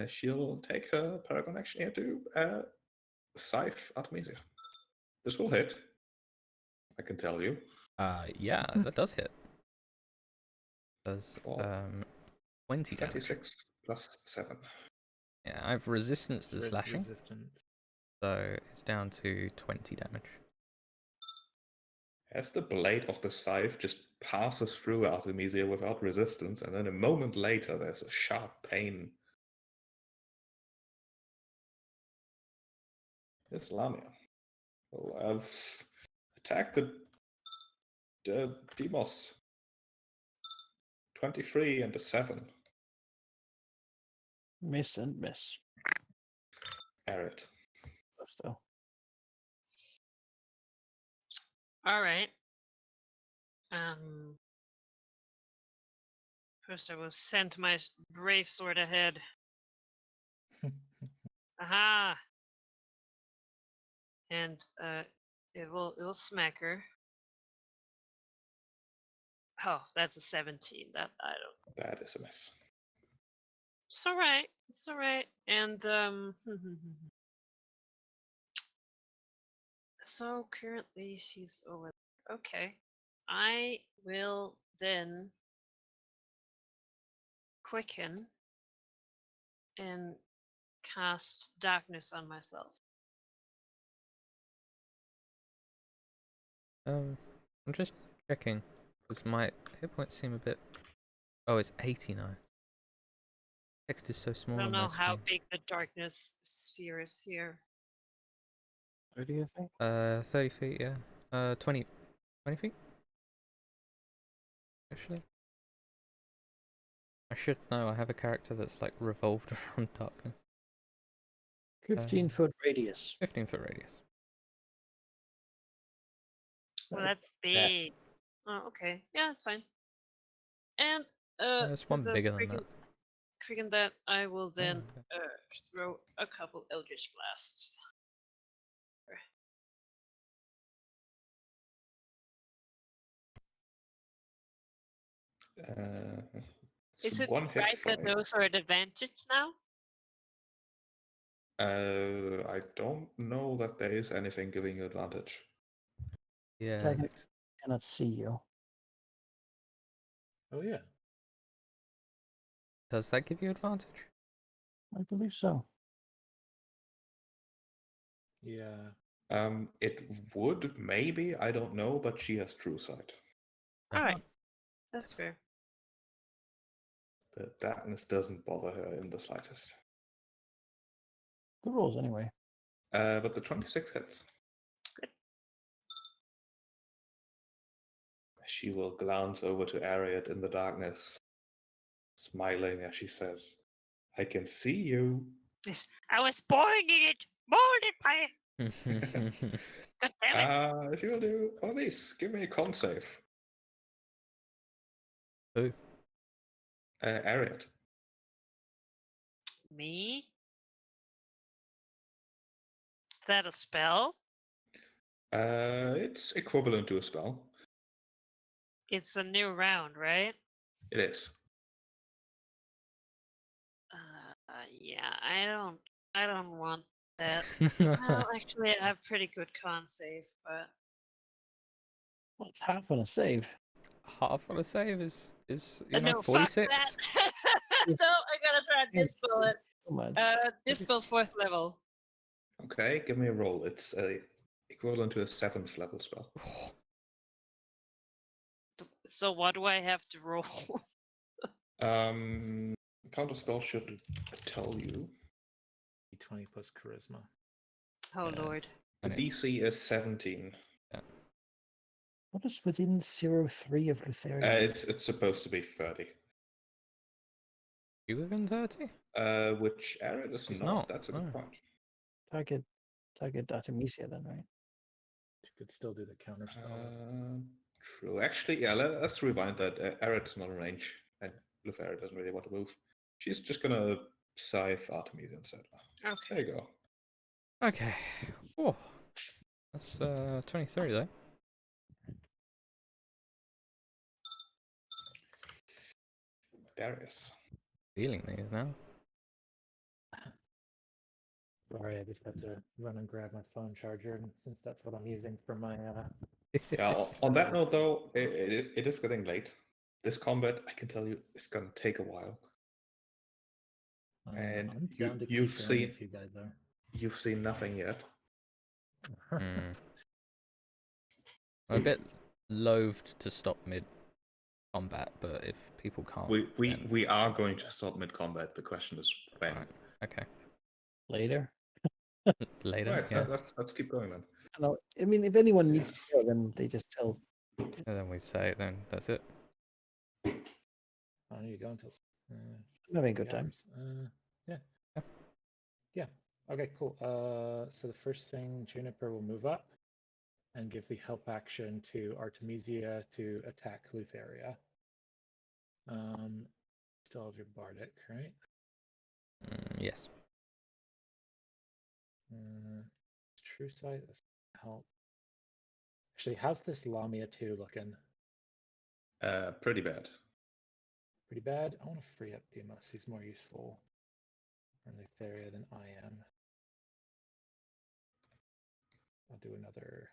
She'll take her Paragon action here to scythe Artemisia. This will hit, I can tell you. Yeah, that does hit. Does 20 damage. 26 plus 7. Yeah, I have resistance to slashing, Resistance. so it's down to 20 damage. As the blade of the scythe just passes through Artemisia without resistance, and then a moment later there's a sharp pain. This Lamia will have attacked the Demos. 23 and a 7. Miss and miss. Arid. So. All right. First I will send my brave sword ahead. Aha! And it will smack her. Oh, that's a 17. That I don't. That is a miss. It's all right. It's all right. And so currently she's over. Okay, I will then quicken and cast darkness on myself. I'm just checking because my hit points seem a bit. Oh, it's 89. Text is so small I don't on my know how screen. big the darkness sphere is here. 30, I think. 30 feet, yeah. 20 feet? Actually. I should know, I have a character that's like revolved around darkness. 15-foot radius. 15-foot radius. Well, that's big. Oh, okay. Yeah, that's fine. And There's one since bigger than that. Freaking that, I will then okay. throw a couple Eldritch Blasts. Is it one hit right that flying. those are at advantage now? I don't know that there is anything giving you advantage. Yeah. Target cannot see you. Oh yeah. Does that give you advantage? I believe so. Yeah. It would, maybe, I don't know, but she has true sight. Alright. That's fair. The darkness doesn't bother her in the slightest. Good rolls anyway. But the 26 hits. Good. She will glance over to Ariad in the darkness, smiling as she says, I can see you. Yes, I was born in it! Molded by it! God damn it! She will do all these. Give me a con save. Who? Ariad. Me? Is that a spell? It's equivalent to a spell. It's a new round, right? It is. Yeah, I don't want that. Well, actually, I have pretty good con save, but Well, it's half on a save. Half on a save is you know, no, 46. fuck that. No, I gotta try and dispel it. So much. Dispel 4th level. Okay, give me a roll. It's equivalent to a 7th level spell. So what do I have to roll? Counter spell should tell you. D20 plus charisma. Oh Yeah. lord. The And it's- DC is 17. What is within 0.3 of Lutherian? It's supposed to be 30. You within 30? Which Ariad is It's not. not, That's a good point. Target Artemisia then, right? You could still do the counter spell. True. Actually, yeah, let's rewind that. Ariad is not in range, and Luthera doesn't really want to move. She's just gonna scythe Artemisia instead. Okay. There you go. Okay. Oh. That's 23 though. Darius. Feeling these now. Sorry, I just had to run and grab my phone charger, and since that's what I'm using for my Yeah, on that note, though, it is getting late. This combat, I can tell you, is going to take a while. And I'm down to you've keep going seen if you guys are. you've seen nothing yet. Hmm. I'm a bit loathed to stop mid combat, but if people can't, then... We are going to stop mid combat. The question is when. Right. Okay. Later. Later. Right, Yeah. let's keep going then. I don't know. I mean, if anyone needs to go, then they just tell. And then we say it. Then that's it. I don't need to go until I'm having a good 3 time. hours. Yeah. Okay, cool. So the first thing, Juniper will move up and give the help action to Artemisia to attack Lutheria. Still have your Bardic, right? Yes. True sight help. Actually, how's this Lamia 2 looking? Pretty bad. Pretty bad. I want to free up Demas. He's more useful for Lutheria than I am. I'll do another.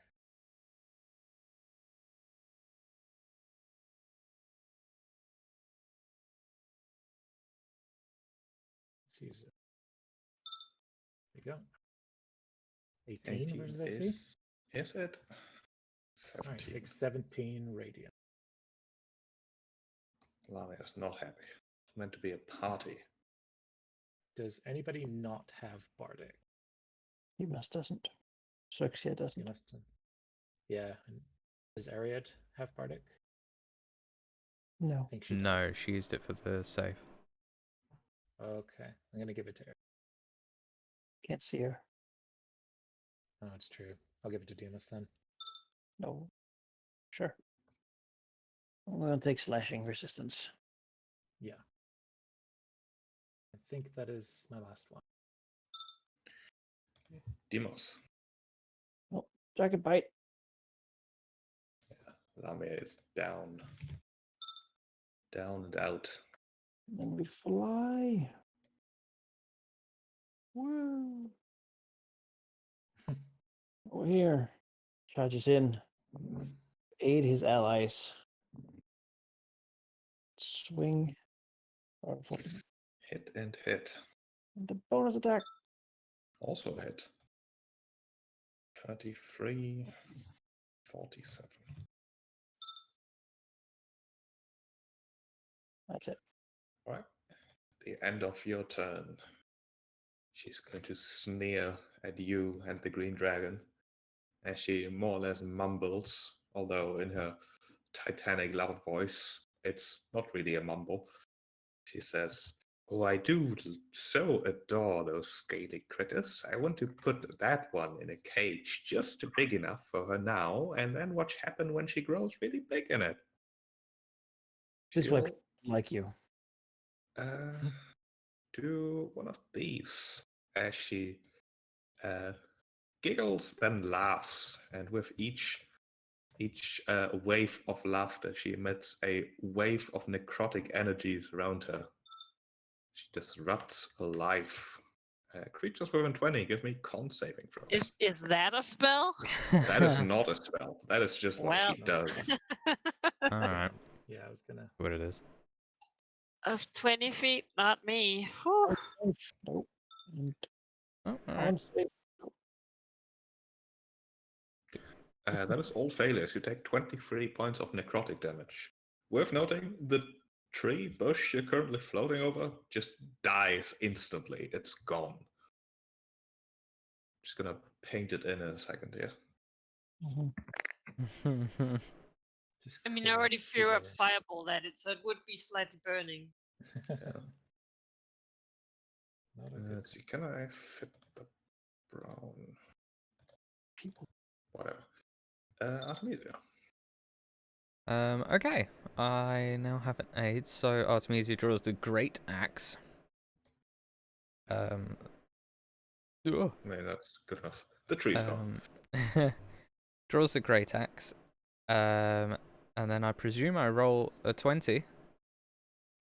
Let's use it. There you go. 18 versus AC? Is it? All right, 17. take 17 radiant. Lamia is not happy. It's meant to be a party. Does anybody not have Bardic? He must doesn't. Suxia You doesn't. must. Yeah. Does Ariad have Bardic? No. I think she No, she used it for the save. Okay. I'm gonna give it to her. Can't see her. Oh, it's true. I'll give it to Demas then. No. Sure. I'm gonna take slashing resistance. Yeah. I think that is my last one. Demos. Oh, dragon bite. Lamia is down. Down and out. And then we fly. Woo. Over here. Charges in. Aid his allies. Swing. Hit and hit. And the bonus attack. Also hit. 23, 47. That's it. All right. The end of your turn. She's going to sneer at you and the green dragon as she more or less mumbles, although in her titanic loud voice, it's not really a mumble. She says, "Oh, I do so adore those scaly critters. I want to put that one in a cage just big enough for her now, and then watch happen when she grows really big in it." This way, She'll, people like you. do one of these as she giggles, then laughs, and with each wave of laughter, she emits a wave of necrotic energies around her. She disrupts life. Creatures within 20, give me con saving throws. Is that a spell? That is not a spell. That is just what she Well. does. Alright, Yeah, I was gonna. what it is. Of 20 feet, not me. Whew. Nope. And Oh, alright. con save. That is all failures. You take 23 points of necrotic damage. Worth noting, the tree bush you're currently floating over just dies instantly. It's gone. Just gonna paint it in a second here. Mhm. Just I mean, I clear already threw up it. fireball at it, so it would be slightly burning. Yeah. Not a good Let's see, can I fit the brown? People. Whatever. Artemisia. Okay, I now have an aid, so Artemisia draws the Great Axe. I mean, that's good enough. The tree's gone. Draws the Great Axe, and then I presume I roll a 20.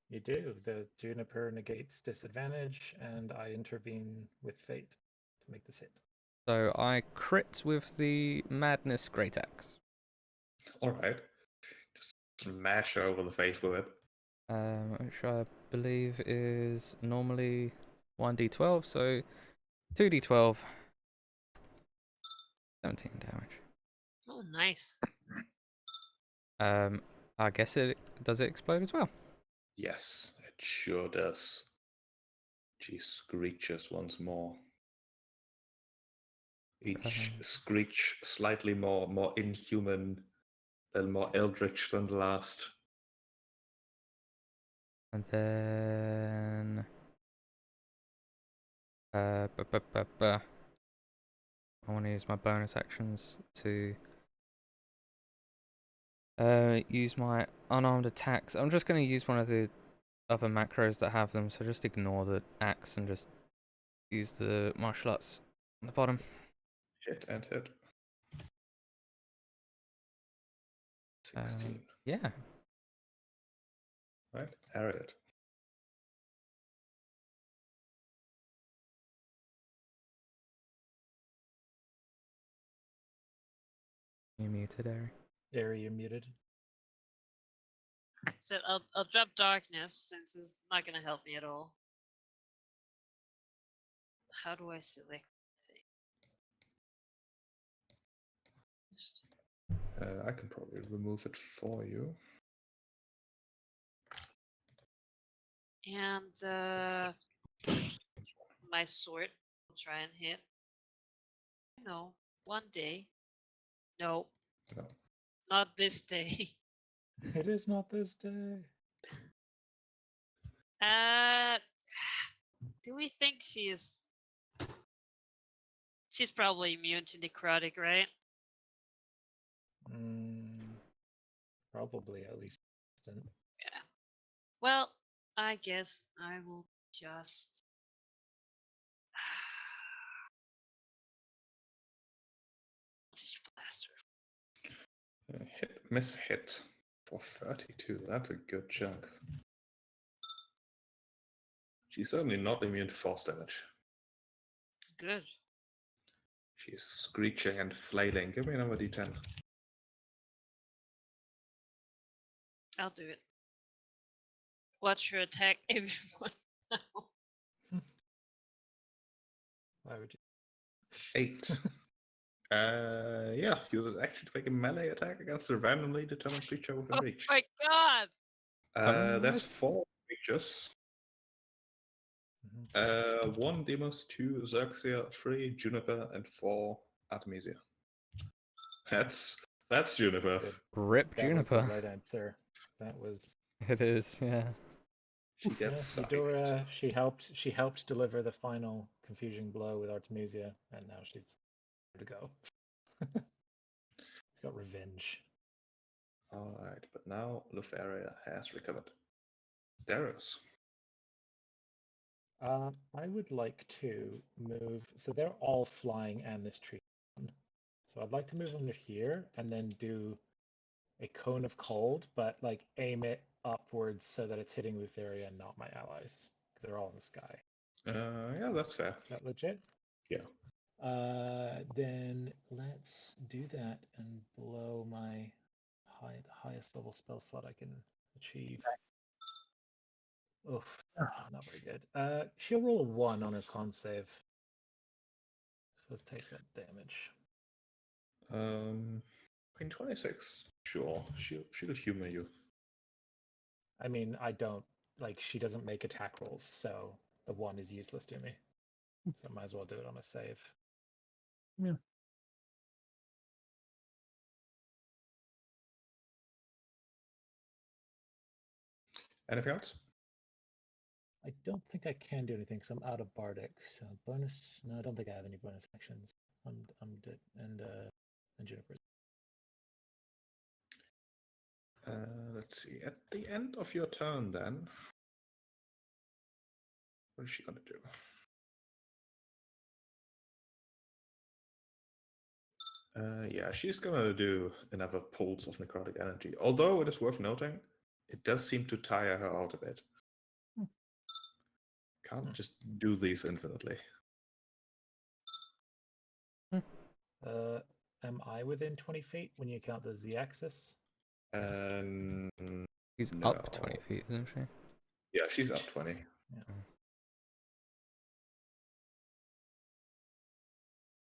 You do. The juniper negates disadvantage, and I intervene with fate to make this hit. So I crit with the Madness Great Axe. Alright. Just smash her over the face with it. Which I believe is normally 1d12, so 2d12, 17 damage. Oh, nice. I guess it explode as well. Yes, it sure does. She screeches once more. Each screech slightly more inhuman and more eldritch than the last. And then I want to use my bonus actions to use my unarmed attacks. I'm just going to use one of the other macros that have them, so just ignore the axe and just use the martial arts on the bottom. Hit and hit. 16. Yeah. Right, Harriet. You muted, Ari. Ari, you're muted. So I'll drop darkness since it's not gonna help me at all. How do I select thing? I can probably remove it for you. And my sword will try and hit. No, one day. No, No. Not this day. It is not this day. Do we think she's probably immune to necrotic, right? Probably at least. Yeah. Well, I guess I will just. Just blast her. Hit, miss, hit for 32. That's a good chunk. She's certainly not immune to force damage. Good. She is screeching and flailing. Give me another d10. I'll do it. Watch her attack everyone now. Why would you? 8. Yeah, you actually take a melee attack against a randomly determined creature within reach. Oh my god! That's 4 creatures. 1 Demos, 2 Xerxia, 3 Juniper, and 4 Artemisia. That's Juniper. Good. Rip That Juniper. was the right answer. That was. It is, yeah. She gets Eudora, she helped deliver the final confusing blow with Artemisia, and now she's ready to go. She got revenge. Alright, but now Lufaria has recovered. Darius. I would like to move. So they're all flying and this tree. So I'd like to move under here and then do a cone of cold, but like aim it upwards so that it's hitting Lutheria and not my allies, because they're all in the sky. Yeah, that's fair. Is that legit? Yeah. Then let's do that and blow my the highest level spell slot I can achieve. Oof, not very good. She'll roll a 1 on her con save. So let's take that damage. In 26, sure, she could humor you. I mean, I don't like. She doesn't make attack rolls, so the 1 is useless to me. So I might as well do it on a save. Yeah. Anything else? I don't think I can do anything because I'm out of Bardic. So bonus? No, I don't think I have any bonus actions. I'm dead, and Juniper. Let's see. At the end of your turn, then, what is she gonna do? Yeah, she's gonna do another pulse of necrotic energy. Although it is worth noting, it does seem to tire her out a bit. Can't just do these infinitely. Am I within 20 feet when you count the z-axis? She's No. up 20 feet, isn't she? Yeah, she's up 20. Yeah.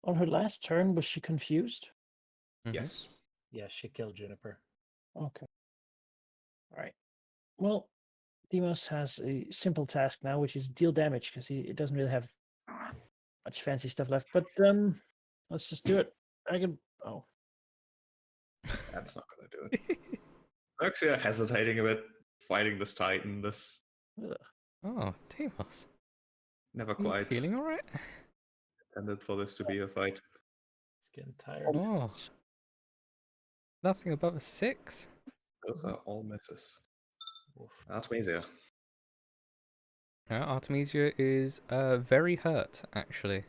On her last turn, was she confused? Yes. Yeah, she killed Juniper. Okay. All right. Well, Demos has a simple task now, which is deal damage, because he doesn't really have much fancy stuff left. But let's just do it. Oh. That's not gonna do it. Xerxia hesitating a bit, fighting this Titan, this... Oh, Demos. Never You quite feeling alright? intended for this to be a fight. It's getting tired. Oh. Nothing above a 6? Those are all misses. Oof. Artemisia. Artemisia is very hurt, actually.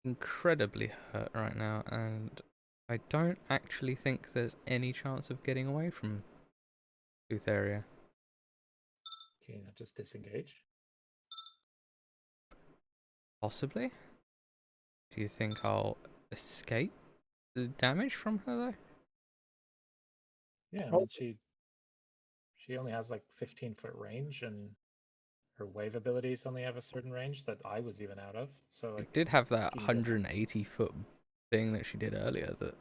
Incredibly hurt right now, and I don't actually think there's any chance of getting away from Lutheria. Can you not just disengage? Possibly. Do you think I'll escape the damage from her, though? Yeah, I mean, she only has like 15-foot range, and her wave abilities only have a certain range that I was even out of. So like, It did have that 180-foot thing that she did earlier. That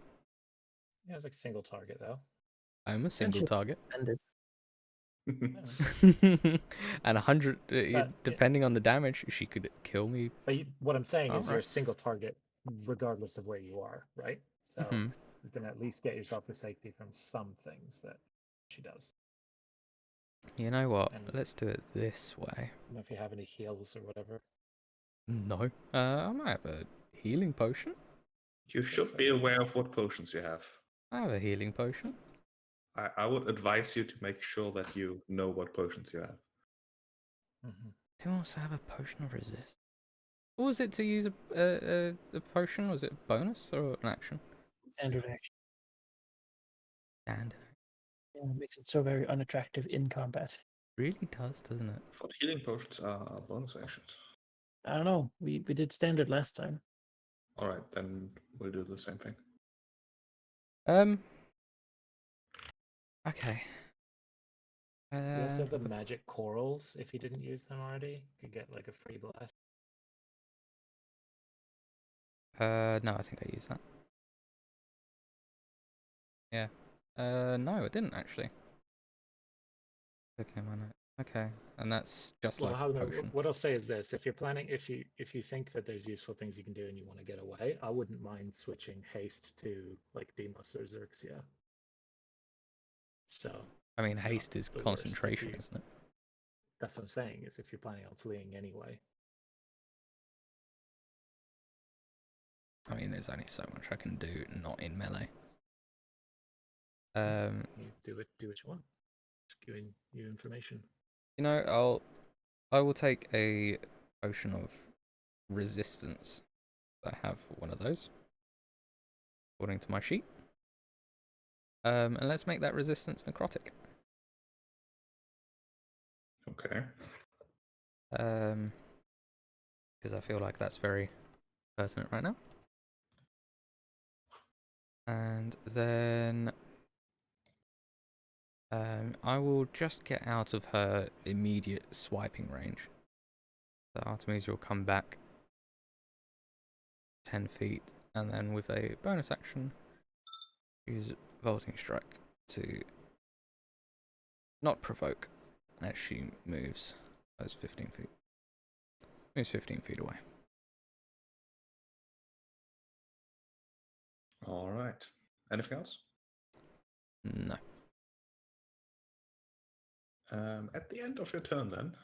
yeah, it was like single target though. I'm a single target. And 100, depending on the damage, she could kill me. But what I'm saying is you're a Alright. single target regardless of where you are, right? So you can at least get yourself to safety from some things that she does. You know what? And let's do it this way. I don't know if you have any heals or whatever. No. I might have a healing potion. You should be aware of what potions you have. I have a healing potion. I would advise you to make sure that you know what potions you have. Who wants to have a potion of resist? What was it to use a potion? Was it a bonus or an action? Standard action. Standard. Yeah, it makes it so very unattractive in combat. Really does, doesn't it? For healing potions are bonus actions. I don't know. We did standard last time. All right, then we'll do the same thing. Okay. You also have the magic corals. If you didn't use them already, you could get like a free blast. No, I think I used that. Yeah. No, I didn't actually. Okay, my note. Okay, and that's just like a potion. What I'll say is this: if you're planning, if you think that there's useful things you can do and you want to get away, I wouldn't mind switching haste to like Demos or Xerxia. So. I mean, haste is concentration, isn't it? That's what I'm saying. Is if you're planning on fleeing anyway. I mean, there's only so much I can do not in melee. You do what you want. Just giving you information. You know, I will take a potion of resistance. I have one of those, according to my sheet. And let's make that resistance necrotic. Okay. Because I feel like that's very pertinent right now. And then I will just get out of her immediate swiping range. So Artemis will come back 10 feet, and then with a bonus action, use Vaulting Strike to not provoke as she moves those 15 feet. Moves 15 feet away. All right. Anything else? No. At the end of your turn, then,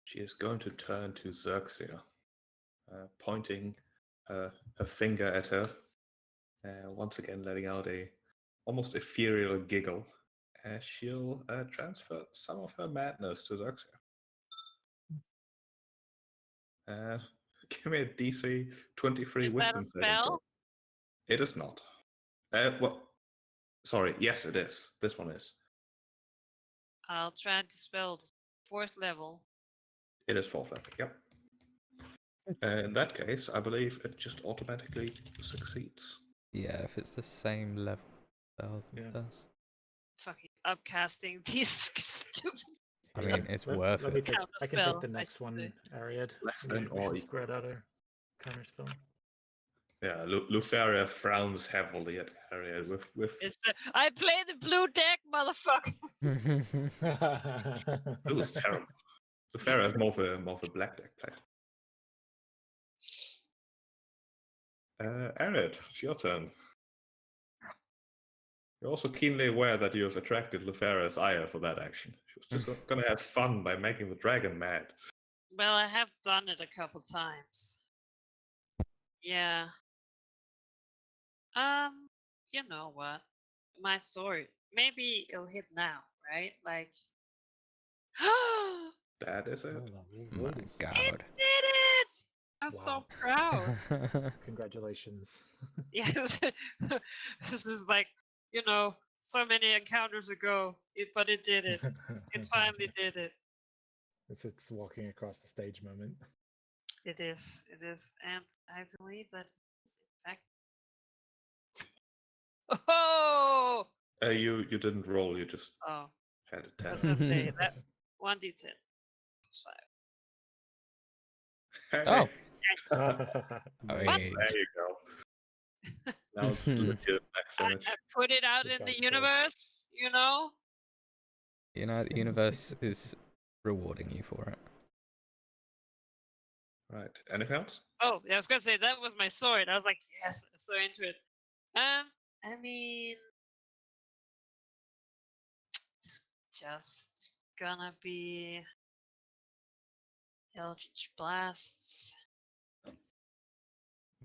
she is going to turn to Xerxia, pointing her finger at her, once again letting out a almost ethereal giggle, as she'll transfer some of her madness to Xerxia. Give me a DC 23 Is wisdom that a spell? It is not. Well, sorry, yes it is. This one is. I'll try to dispel 4th level. It is 4th level, yep. In that case, I believe it just automatically succeeds. Yeah, if it's the same level, it does. Fucking upcasting these stupid. I mean, it's worth it. I can take the next one, Ariad. Less than or equal. Spread out our counterspell. Yeah, Luferia frowns heavily at Ariad with. I play the blue deck, motherfucker. It was terrible. Luferia is more of a black deck player. Ariad, it's your turn. You're also keenly aware that you have attracted Luferia's ire for that action. She was just going to have fun by making the dragon mad. Well, I have done it a couple times. Yeah. You know what? My sword. Maybe it'll hit now, right? Like. That is it. My God. It did it! I'm so proud. Congratulations. Yes. This is like, so many encounters ago, but it did it. It finally did it. It's walking across the stage moment. It is. And I believe that it's in fact. Oh! You didn't roll, you just had a 10. I was gonna say that 1d10. It's 5. Hey, There you go. Now it's legit max damage. I put it out in the universe, You know, the universe is rewarding you for it. Right. Anything else? Oh, yeah, I was gonna say that was my sword. I was like, yes, I'm so into it. I mean, it's just gonna be Eldritch Blasts.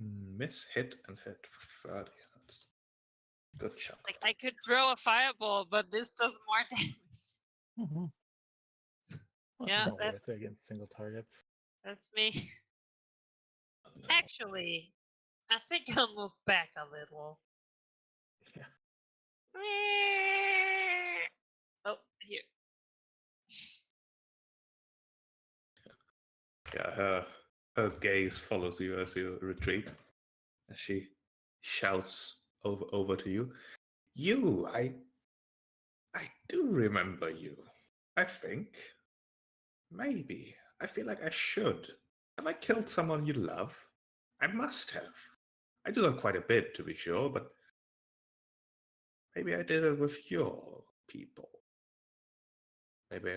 Miss, hit, and hit for 30. That's a good chunk. Like I could throw a fireball, but this does more damage. Mhm. Well, Yeah, so- Not worth it against single targets. That's me. No. Actually, I think I'll move back a little. Yeah. Oh, here. Yeah, her gaze follows you as you retreat. As she shouts over to you. You, I do remember you. I think. Maybe. I feel like I should. Have I killed someone you love? I must have. I do that quite a bit, to be sure, but maybe I did it with your people. Maybe.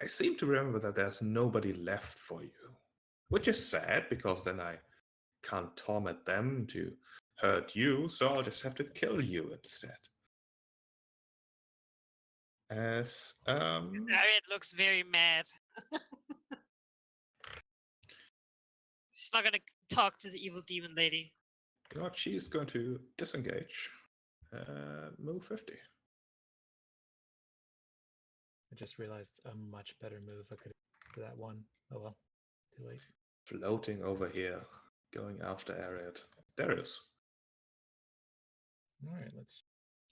I seem to remember that there's nobody left for you. Which is sad, because then I can't torment them to hurt you, so I'll just have to kill you instead. As, Harriet looks very mad. She's not gonna talk to the evil demon lady. you know what, she's going to disengage. Move 50. I just realized a much better move I could have for that one. Oh well, too late. Floating over here, going after Ariad. Darius. All right, let's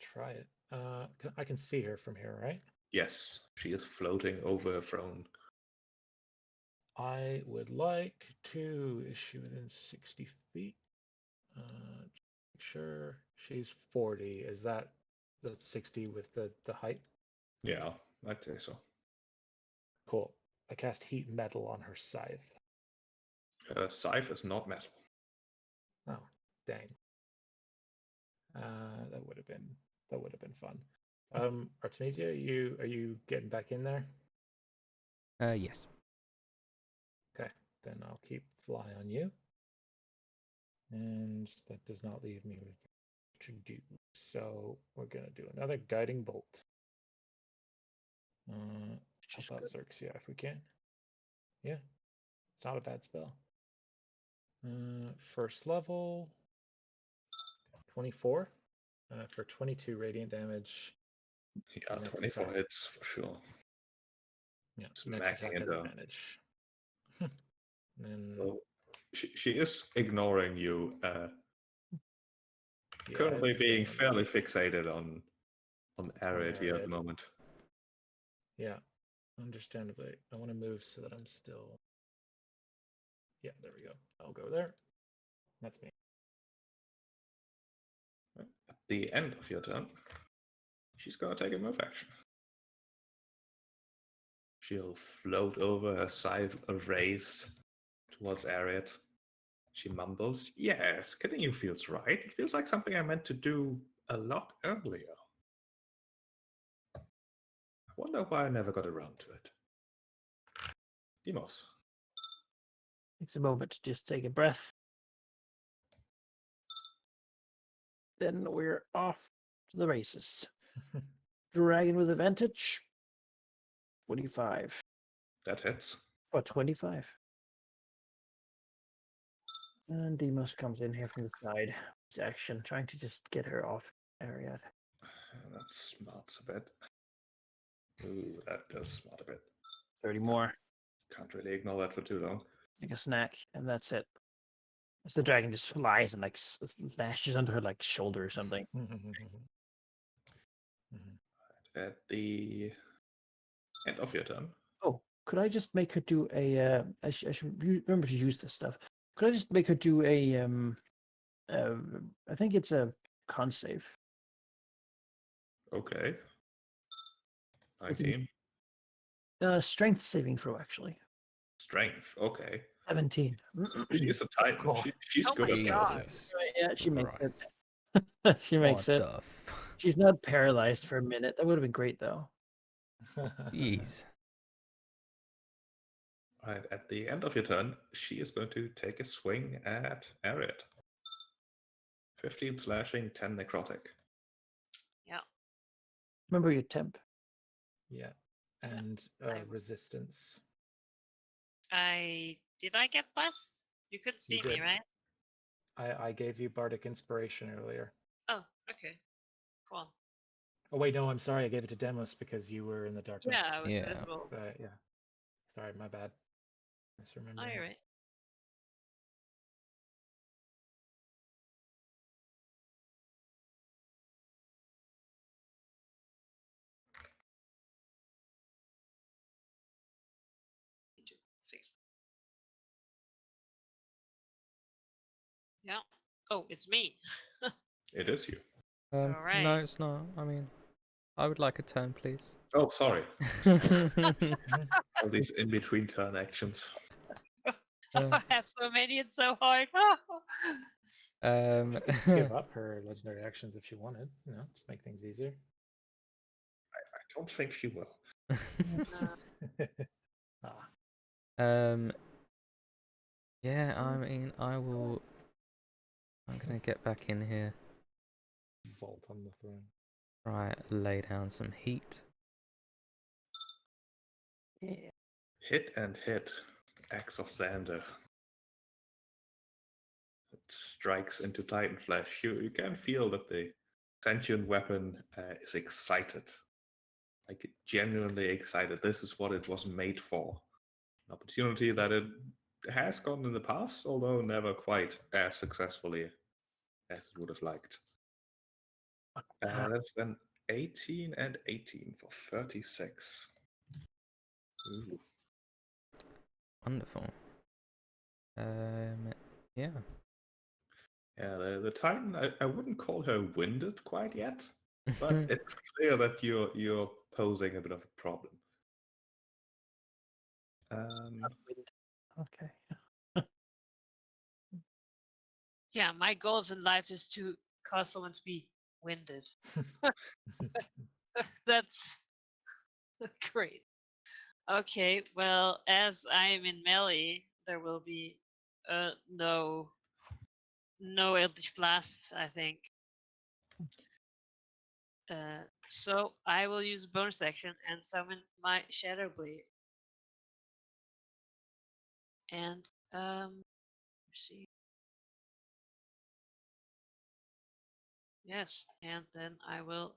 try it. I can see her from here, right? Yes, she is floating over a throne. I would like to issue within 60 feet. Sure, she's 40. Is that that's 60 with the height? Yeah, I'd say so. Cool. I cast heat metal on her scythe. Her scythe is not metal. Oh, dang. That would have been fun. Artemisia, are you getting back in there? Yes. Okay, then I'll keep fly on you. And that does not leave me with to do. So we're gonna do another guiding bolt. Help out Xerxia if we can. Yeah, it's not a bad spell. First level, 24 for 22 radiant damage. Yeah, Next 24 attack. hits for sure. Yeah, Smacking next attack it has down. advantage. And So she is ignoring you, yeah, currently I have a being feeling fairly fixated on Ariad here at the Ariad. moment. Yeah, understandably. I want to move so that I'm still. Yeah, there we go. I'll go there. That's me. At the end of your turn, she's gonna take a move action. She'll float over, her scythe raised towards Ariad. She mumbles, "Yes, killing you feels right. It feels like something I meant to do a lot earlier. I wonder why I never got around to it." Demos. Takes a moment to just take a breath. Then we're off to the races. Dragon with advantage. 25. That hits. Or 25. And Demos comes in here from the side. His action, trying to just get her off Ariad. That smarts a bit. Ooh, that does smart a bit. 30 more. Can't really ignore that for too long. Take a snack, and that's it. As the dragon just flies and like lashes under her like shoulder or something. At the end of your turn. Oh, could I just make her do a? I should remember to use this stuff. Could I just make her do a? I think it's a con save. Okay. It's a- 19. Strength saving throw actually. Strength. Okay. 17. She's a titan. Cool. She's Oh good my at God. Jesus Yeah, she makes Christ. it. She makes What it. the She's not paralyzed for a minute. That would have been great though. Jeez. Right, at the end of your turn, she is going to take a swing at Ariad. 15 slashing, 10 necrotic. Yeah. Remember your temp. Yeah. And resistance. Did I get plus? You couldn't see me, did. right? I gave you Bardic Inspiration earlier. Oh, okay. Cool. Oh wait, no, I'm sorry. I gave it to Demos because you were in the darkness. Yeah, I was Yeah. invisible. Yeah. Sorry, my bad. Misremembering. Oh, you're right. Six. Yeah. Oh, it's me. It is you. All No, right. it's not. I mean, I would like a turn, please. Oh, sorry. All these in-between turn actions. I have so many, it's so hard. um, She could just give up her legendary actions if she wanted. Just make things easier. I don't think she will. Yeah, I mean, I'm gonna get back in here. Vault on the throne. Right, lay down some heat. Yeah. Hit and hit. Axe of Xander. It strikes into Titan Flesh. You can feel that the sentient weapon is excited. Like, genuinely excited. This is what it was made for. An opportunity that it has gotten in the past, although never quite as successfully as it would have liked. That's then 18 and 18 for 36. Ooh. Wonderful. Yeah. Yeah, the Titan, I wouldn't call her winded quite yet, but it's clear that you're posing a bit of a problem. Okay. Yeah, my goals in life is to cause someone to be winded. That's great. Okay, well, as I am in melee, there will be no Eldritch Blasts, I think. So I will use bonus action and summon my Shadow Blade. And let's see. Yes, and then I will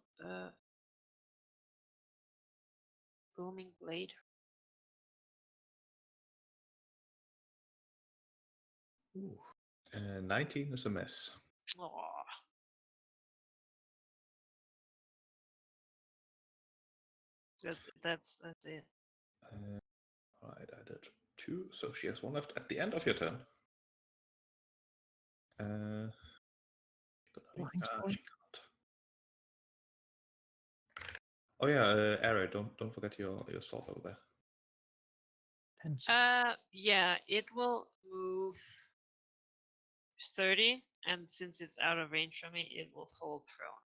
Booming Blade. Ooh. 19 is a miss. Aw. That's it. Right, I did 2, so she has 1 left at the end of your turn. She can't. Oh yeah, Arrow, don't forget your sword over there. Yeah, it will move 30, and since it's out of range from me, it will fall prone.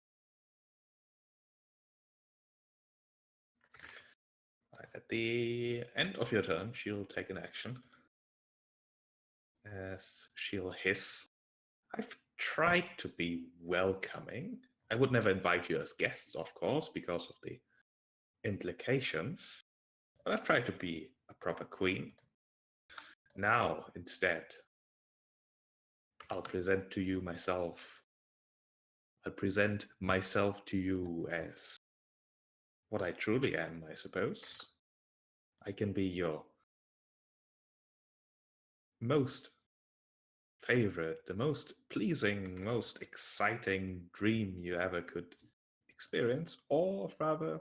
Right, at the end of your turn, she'll take an action. As she'll hiss. I've tried to be welcoming. I would never invite you as guests, of course, because of the implications. But I've tried to be a proper queen. Now, instead, I'll present to you myself. I'll present myself to you as what I truly am, I suppose. I can be your most favorite, the most pleasing, most exciting dream you ever could experience, or rather,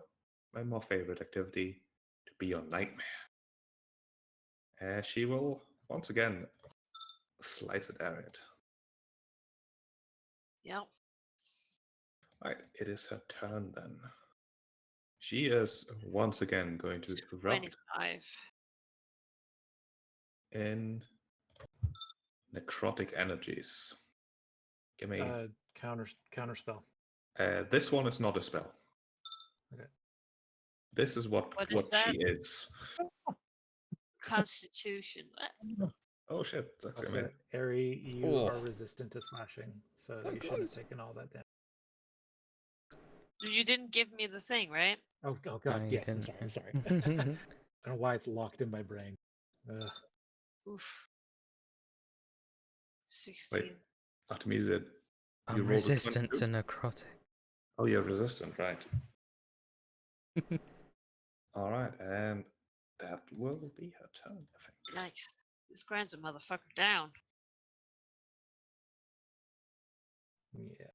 my more favorite activity, to be your nightmare. She will once again slice it at. Yeah. Right, it is her turn then. She is once again going to erupt 25. in necrotic energies. Give me. Counter spell. This one is not a spell. Okay. This is what What is that? she is. Constitution. What? Oh shit, that's Also, amazing. Ari, you Oh. are resistant to slashing, so Oh, you shouldn't have close. taken all that damage. You didn't give me the thing, right? Oh No, god, you yes, I'm didn't, sorry. yeah. I don't know why it's locked in my brain. Ugh. Oof. Wait, 16. Artemisia, you I'm rolled a resistant 22? to necrotic. Oh, you're resistant, right? All right, and that will be her turn, I think. Nice. This grinds a motherfucker down. Yeah.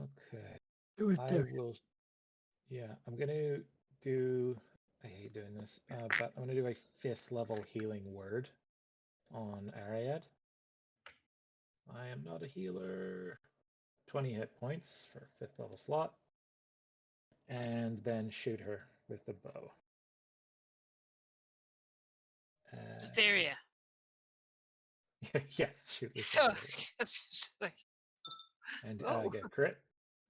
Okay. Do it, I Derek. will. Yeah, I'm gonna do. I hate doing this, but I'm gonna do a 5th level healing word on Ariad. I am not a healer. 20 hit points for 5th level slot, and then shoot her with the bow. Hysteria. Yes, shoot with So, Hysteria. And oh, get crit.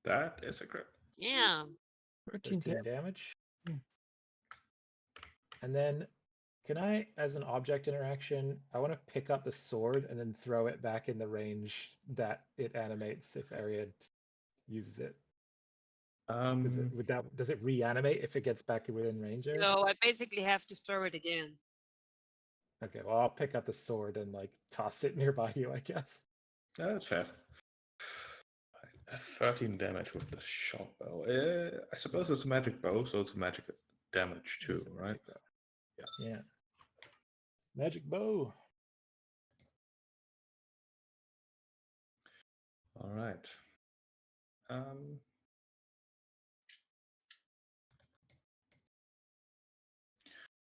That is a crit. yeah. 13 13 damage. Hmm. And then, can I, as an object interaction, I want to pick up the sword and then throw it back in the range that it animates if Ariad uses it. Does it reanimate if it gets back within range? Ariad? No, I basically have to throw it again. Okay, well I'll pick up the sword and like toss it nearby you, I guess. That's fair. 13 damage with the short bow. I suppose it's a magic bow, so it's magic damage too, It's a right? magic bow. Yeah. Magic bow. All right.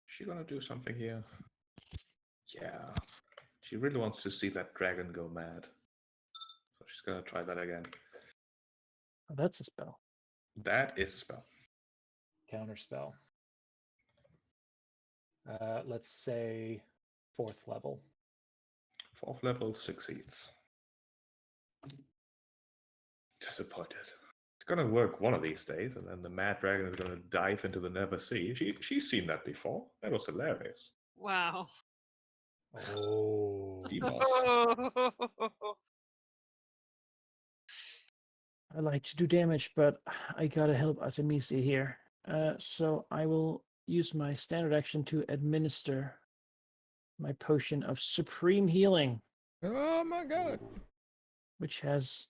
She gonna do something here? Yeah. She really wants to see that dragon go mad. So she's gonna try that again. Oh, that's a spell. That is a spell. Counter spell. Let's say 4th level. 4th level succeeds. Disappointed. It's gonna work one of these days, and then the mad dragon is gonna dive into the Never Sea. She's seen that before. That was hilarious. Wow. Oh. Demos. I like to do damage, but I gotta help Artemisia here. So I will use my standard action to administer my potion of supreme healing, Oh my god. which has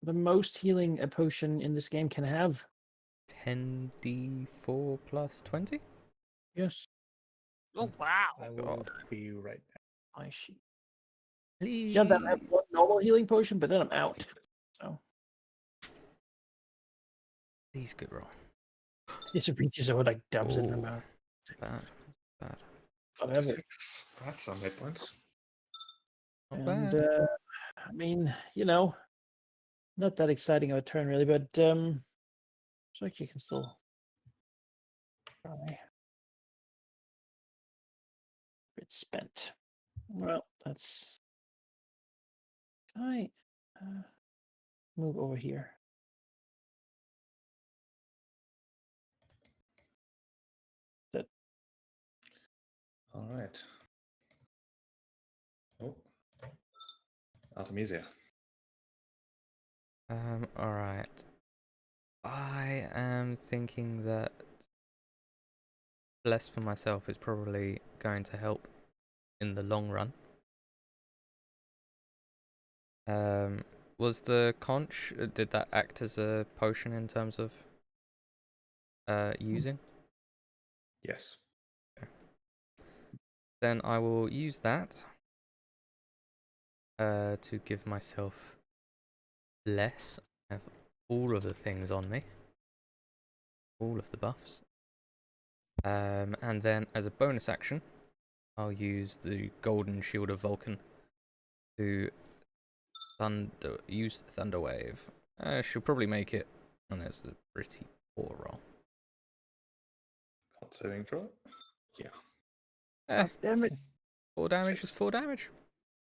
the most healing a potion in this game can have. 10d4 plus 20? Yes, Oh, wow. I will be right back. my sheet. Please. Yeah, that I have one normal healing potion, but then I'm out. So Please, good roll. it just reaches over, like dumps it in Oh. my mouth. Bad. Whatever. That's some hit points. Not And bad. I mean, not that exciting of a turn really, but so actually you can still try. It's spent. Well, that's. Can I move over here? That All right. Oh. Artemisia. Alright. I am thinking that less for myself is probably going to help in the long run. Was the conch, did that act as a potion in terms of using? Yes. Then I will use that to give myself less. I have all of the things on me. All of the buffs. And then as a bonus action, I'll use the Golden Shield of Vulcan to use the Thunder Wave. She'll probably make it, and that's a pretty poor roll. Not saving throw. Yeah. damn it. 4 damage is 4 damage.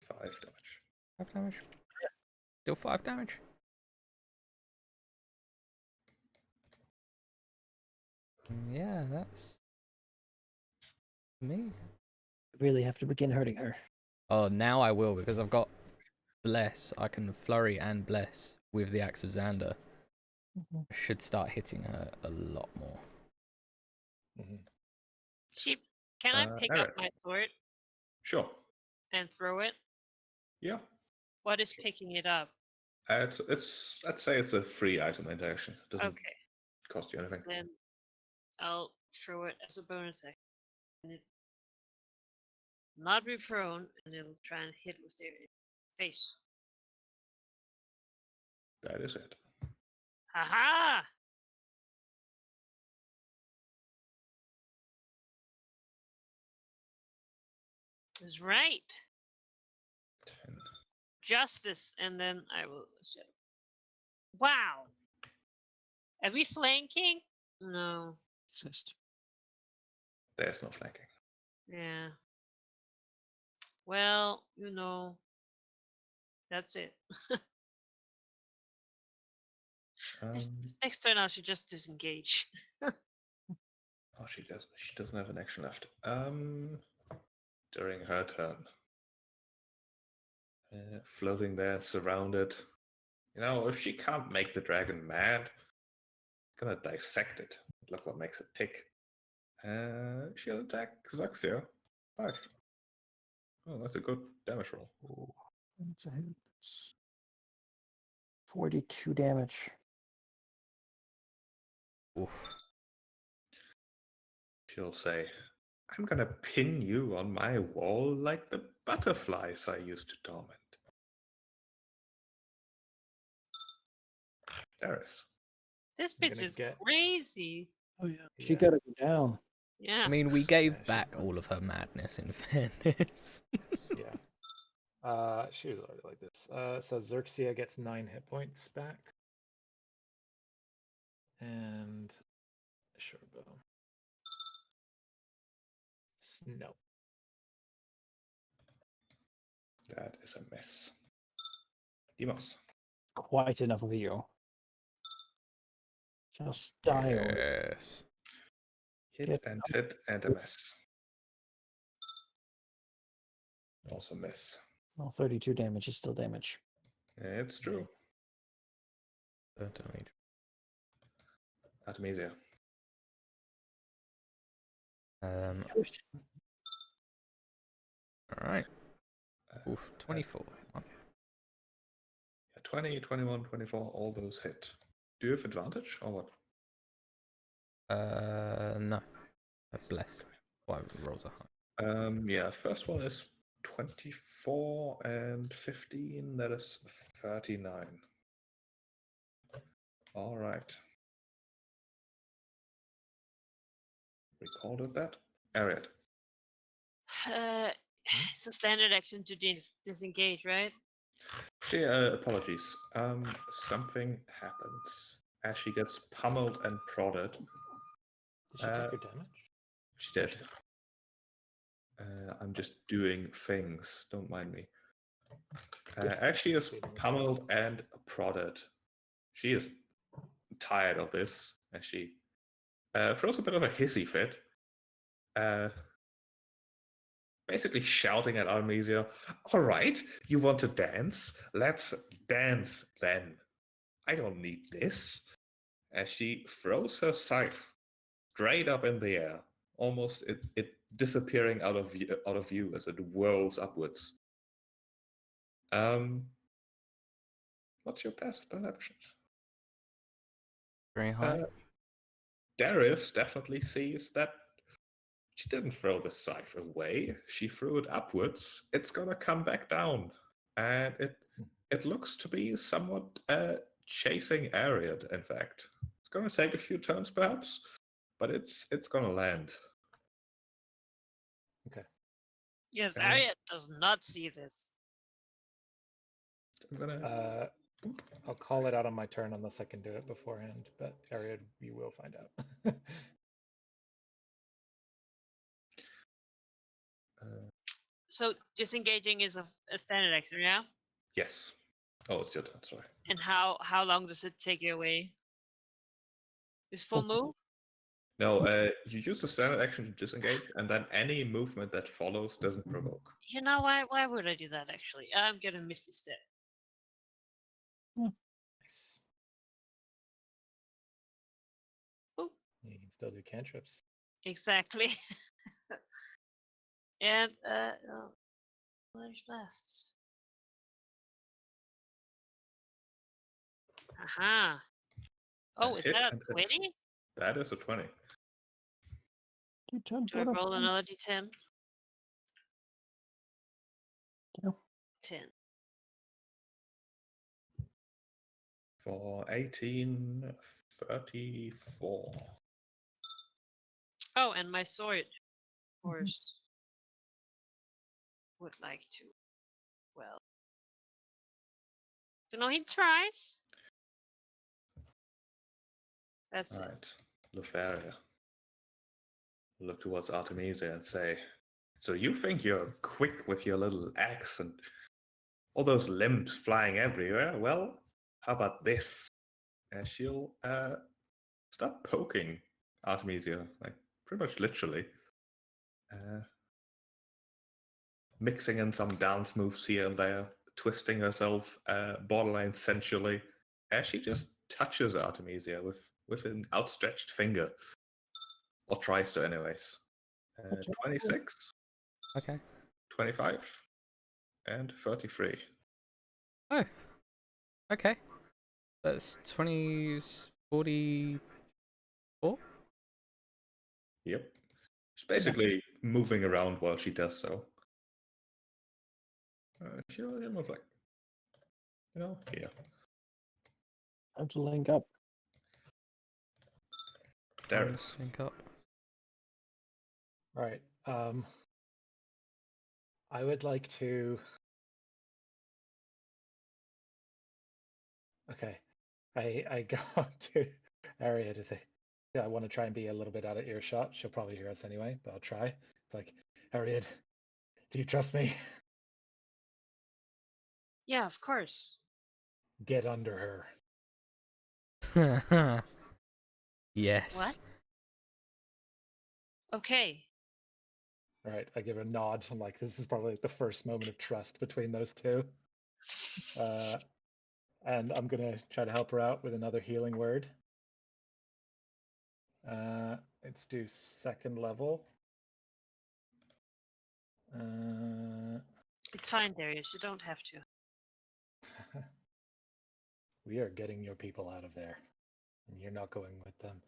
5 damage. 5 damage. Still 5 damage. Yeah, that's Me? Really have to begin hurting her. Oh, now I will, because I've got Bless. I can flurry and Bless with the Axe of Xander. Mhm. I should start hitting her a lot more. Sheep, can I pick Eric. up my sword Sure. and throw it? Yeah. What is picking it up? It's let's say it's a free item interaction. It doesn't Okay, cost you anything. then I'll throw it as a bonus action. And it not be prone, and it'll try and hit with their face. That is it. Haha! That's right. 10. Justice, and then I will set. Wow. Are we flanking? No. Exist. There's no flanking. Yeah. Well, that's it. Next turn I should just disengage. Oh, she does. She doesn't have an action left. During her turn, floating there, surrounded. If she can't make the dragon mad, gonna dissect it. Look what makes it tick. She'll attack Zaxia. 5. Oh, that's a good damage roll. That's a hit. It's 42 damage. Oof. She'll say, I'm gonna pin you on my wall like the butterflies I used to torment. This I'm bitch gonna is get- crazy. Oh yeah. She gotta go down. Yeah. I mean, we gave she's back fine. all of her madness, in fairness. Yeah. She was already like this. So Xerxia gets 9 hit points back. And Shorebow. No. That is a mess. Demos. Quite enough of you. Just die already. Yes. Hit and a miss. Also miss. Well, 32 damage is still damage. It's true. Artemisia. Alright. Oof, 24. 20, 21, 24, all those hit. Do you have advantage or what? No. I've blessed. Why rolls are high. Yeah, first one is 24 and 15, that is 39. All right. Recorded that. Ariad. It's a standard action to disengage, right? Apologies. Something happens as she gets pummeled and prodded. Did she take your damage? She did. I'm just doing things. Don't mind me. As she is pummeled and prodded, she is tired of this, and she throws a bit of a hissy fit. Basically shouting at Artemisia, all right, you want to dance? Let's dance then. I don't need this. As she throws her scythe straight up in the air, almost it disappearing out of view as it whirls upwards. What's your passive perception? Very high. Darius definitely sees that she didn't throw the scythe away. She threw it upwards. It's gonna come back down, and it looks to be somewhat chasing Ariad. In fact, it's gonna take a few turns perhaps, but it's gonna land. Okay. Yes, Ariad does not see this. I'm gonna. I'll call it out on my turn unless I can do it beforehand, but Ariad, you will find out. So disengaging is a standard action, yeah? Yes. Oh, it's your turn. Sorry. And how long does it take you away? Is full move? No, you use the standard action to disengage, and then any movement that follows doesn't provoke. You know why? Why would I do that? Actually, I'm gonna Misty Step. Nice. Oh, You can still do cantrips. exactly. And Flash Blast. Aha. Oh, is Hit that a and hit. 20? That is a 20. Do I roll another d10? No. 10. For 18, 34. Oh, and my sword, of course, would like to. Well, you know, he tries. That's it. Alright, Lufaria. Look towards Artemisia and say, so you think you're quick with your little axe and all those limbs flying everywhere? Well, how about this? And she'll start poking Artemisia, like pretty much literally. Mixing in some dance moves here and there, twisting herself borderline sensually, as she just touches Artemisia with an outstretched finger. Or tries to, anyways. 26, Okay. 25, and 33. Oh. Okay. That's 20, 44? Yep. She's basically moving around while she does so. She'll move like, here. Time to link up. Darius. Link up. All right. I would like to. Okay. I go to Aria to say, yeah, I want to try and be a little bit out of earshot. She'll probably hear us anyway, but I'll try. It's like, Ariad, do you trust me? Yeah, of course. Get under Yes. What? Okay. her. All right. I give her a nod. I'm like, this is probably like the first moment of trust between those two. And I'm going to try to help her out with another healing word. Let's do second level. It's fine, Darius. You don't have to. We are getting your people out of there, and you're not going with them.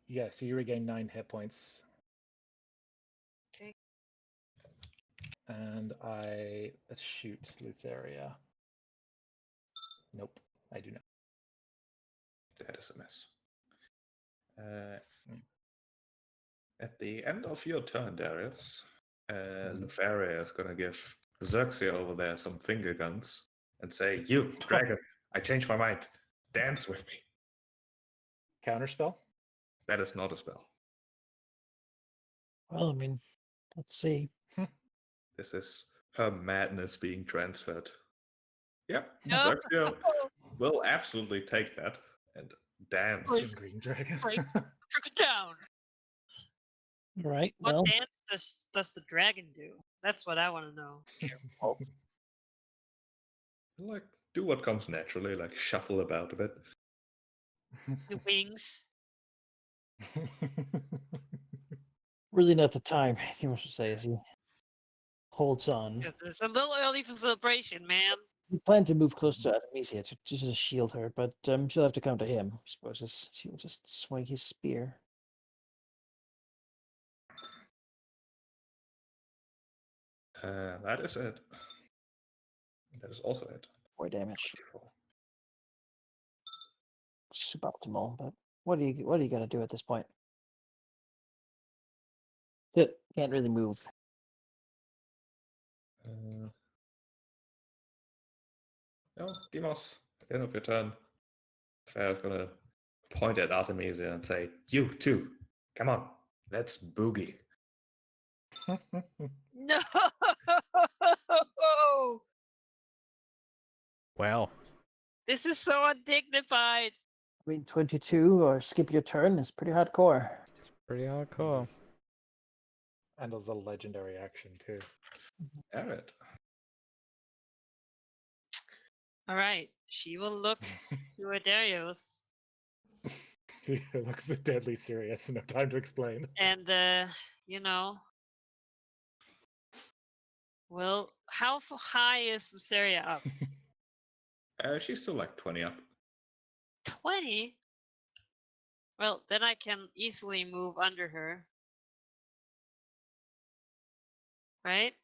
Yeah, so you regain 9 hit points. Okay. And let's shoot Lutheria. Lutheria. Nope, I do not. That is a mess. At the end of your turn, Darius, Lufaria is going to give Xerxia over there some finger guns and say, you, dragon, I changed my mind. Dance with me. Counterspell? That is not a spell. Well, I mean, let's see. This is her madness being transferred. Yeah, No. Xerxia will absolutely take that and dance. Green dragon. Break it down. All right. What Well, dance does the dragon do? That's what I want to know. Like, do what comes naturally, like shuffle about a bit. The wings. really not the time. He wants to say as he holds on. It's a little early for celebration, man. We plan to move close to Artemisia to just shield her, but she'll have to come to him. I suppose she'll just swing his spear. That is it. That is also it. 4 damage. 24. Suboptimal, but what are you gonna do at this point? It can't really move. No, Demos, at the end of your turn, Fair's gonna point at Artemisia and say, you too, come on, let's boogie. No. Well. This is so undignified. I mean, 22 or skip your turn is pretty hardcore. It's pretty hardcore. And there's a legendary action too. Alright. All right. She will look to Adarios. He looks deadly serious. No time to explain. And, you know, well, how high is Cesaria up? She's still like 20 up. 20? Well, then I can easily move under her. Right?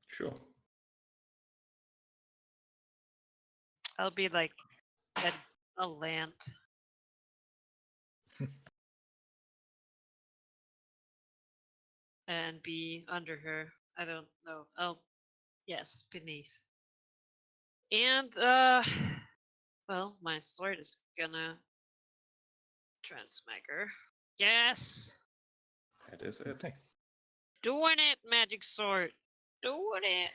Sure. I'll be like at a land. And be under her. I don't know. Oh, yes, beneath. And, well, my sword is gonna transmag her. Yes! That is it. Nice. Doing it, magic sword! Doing it!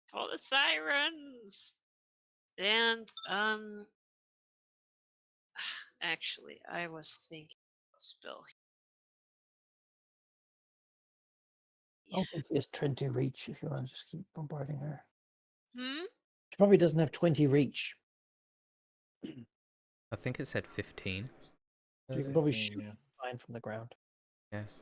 For the sirens! And, actually, I was thinking of a spell. I don't think she has 20 reach if you want to just keep bombarding her. Hmm? She probably doesn't have 20 reach. I think it said 15. So you can probably 15, shoot yeah. fine from the ground. Yes.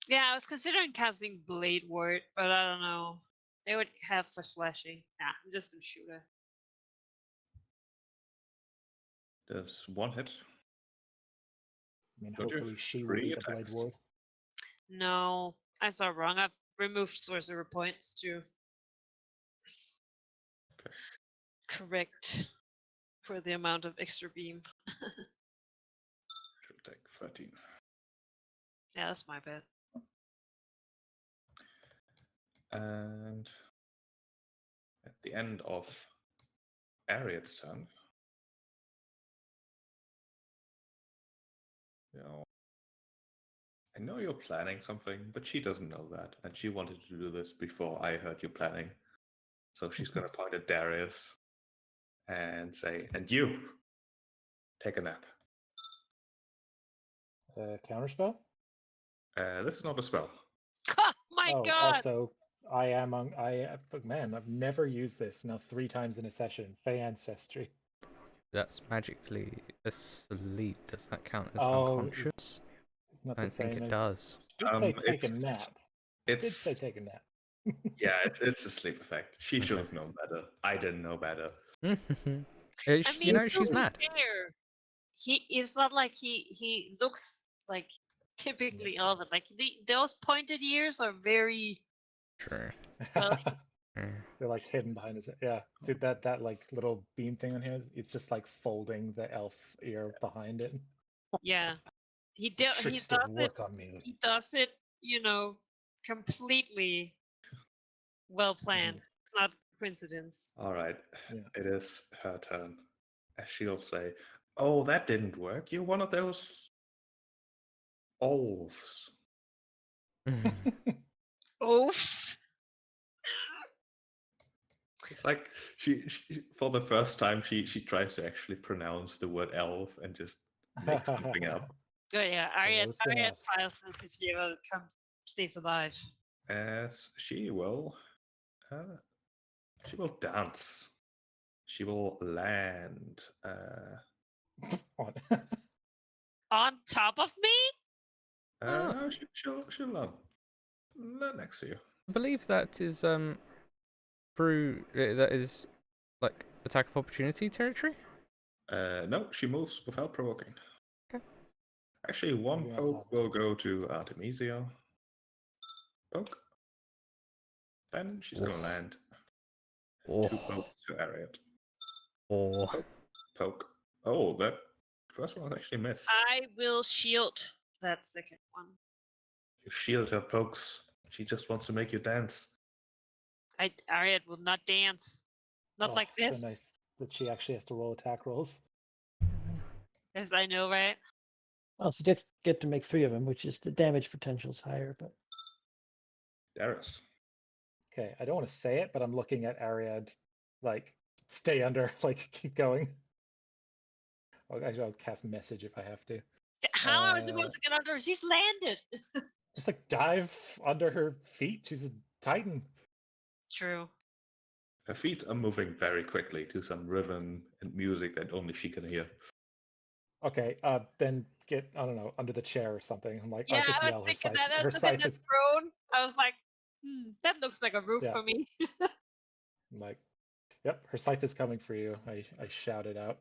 Yeah, I was considering casting Blade Ward, but I don't know. It would have for slashing. Nah, I'm just gonna shoot her. There's one hit. I mean, Don't you have hopefully she will 3 be the Blade attacks? Ward. No, I saw wrong. I've removed sorcerer points too. Okay. Correct. For the amount of extra beam. She'll take 13. Yeah, that's my bad. And at the end of Ariad's turn, I know you're planning something, but she doesn't know that, and she wanted to do this before I heard you planning. So she's going to point at Darius and say, "And you, take a nap." Counterspell? This is not a spell. Oh my Oh, god! also, I am on. Man, I've never used this now 3 times in a session. Fey Ancestry. That's magically asleep. Does that count as Oh, unconscious? It's not I don't the think same it as. does. Did say take a It's nap. Did it's say take a nap. yeah, it's a sleep effect. She should have Okay. known better. I didn't know better. I You mean, know, to she's be mad. fair, it's not like he looks like typically elven. Like those pointed ears are very True. well. They're like hidden behind his. Yeah, see that like little beam thing on here. It's just like folding the elf ear behind it. Yeah, he Tricks does didn't it. work on me. He does it. You know, completely well planned. It's not a coincidence. All right, Yeah. it is her turn. As she'll say, "Oh, that didn't work. You're one of those elves." Oops. It's like she for the first time she tries to actually pronounce the word elf and just makes something up. Oh yeah, Ariad Close enough. files this if she stays alive. As she will dance. She will land. On. On top of me? Oh. She'll land next to you. I believe that is through that is like attack of opportunity territory. No, she moves without provoking. Okay. Actually, one Moving on poke top. will go to Artemisia. Poke. Then she's gonna land. 2 pokes to Ariad. Poke. Oh, that first one was actually missed. I will shield that second one. You shield her pokes. She just wants to make you dance. Ariad will not dance. Not like this. So nice that she actually has to roll attack rolls. As I know, right? Well, she does get to make 3 of them, which is the damage potential is higher, but Darius. Okay, I don't want to say it, but I'm looking at Ariad, like, stay under, like, keep going. I'll cast message if I have to. How am I supposed to get under her? She's landed. Just like dive under her feet. She's a titan. True. Her feet are moving very quickly to some rhythm and music that only she can hear. Okay, then get, I don't know, under the chair or something. I'm like, Yeah, just I was yell. thinking that Her as in scythe the is throne. I was like, that looks like a roof Yeah. for me. I'm like, yep, her scythe is coming for you. I shouted out,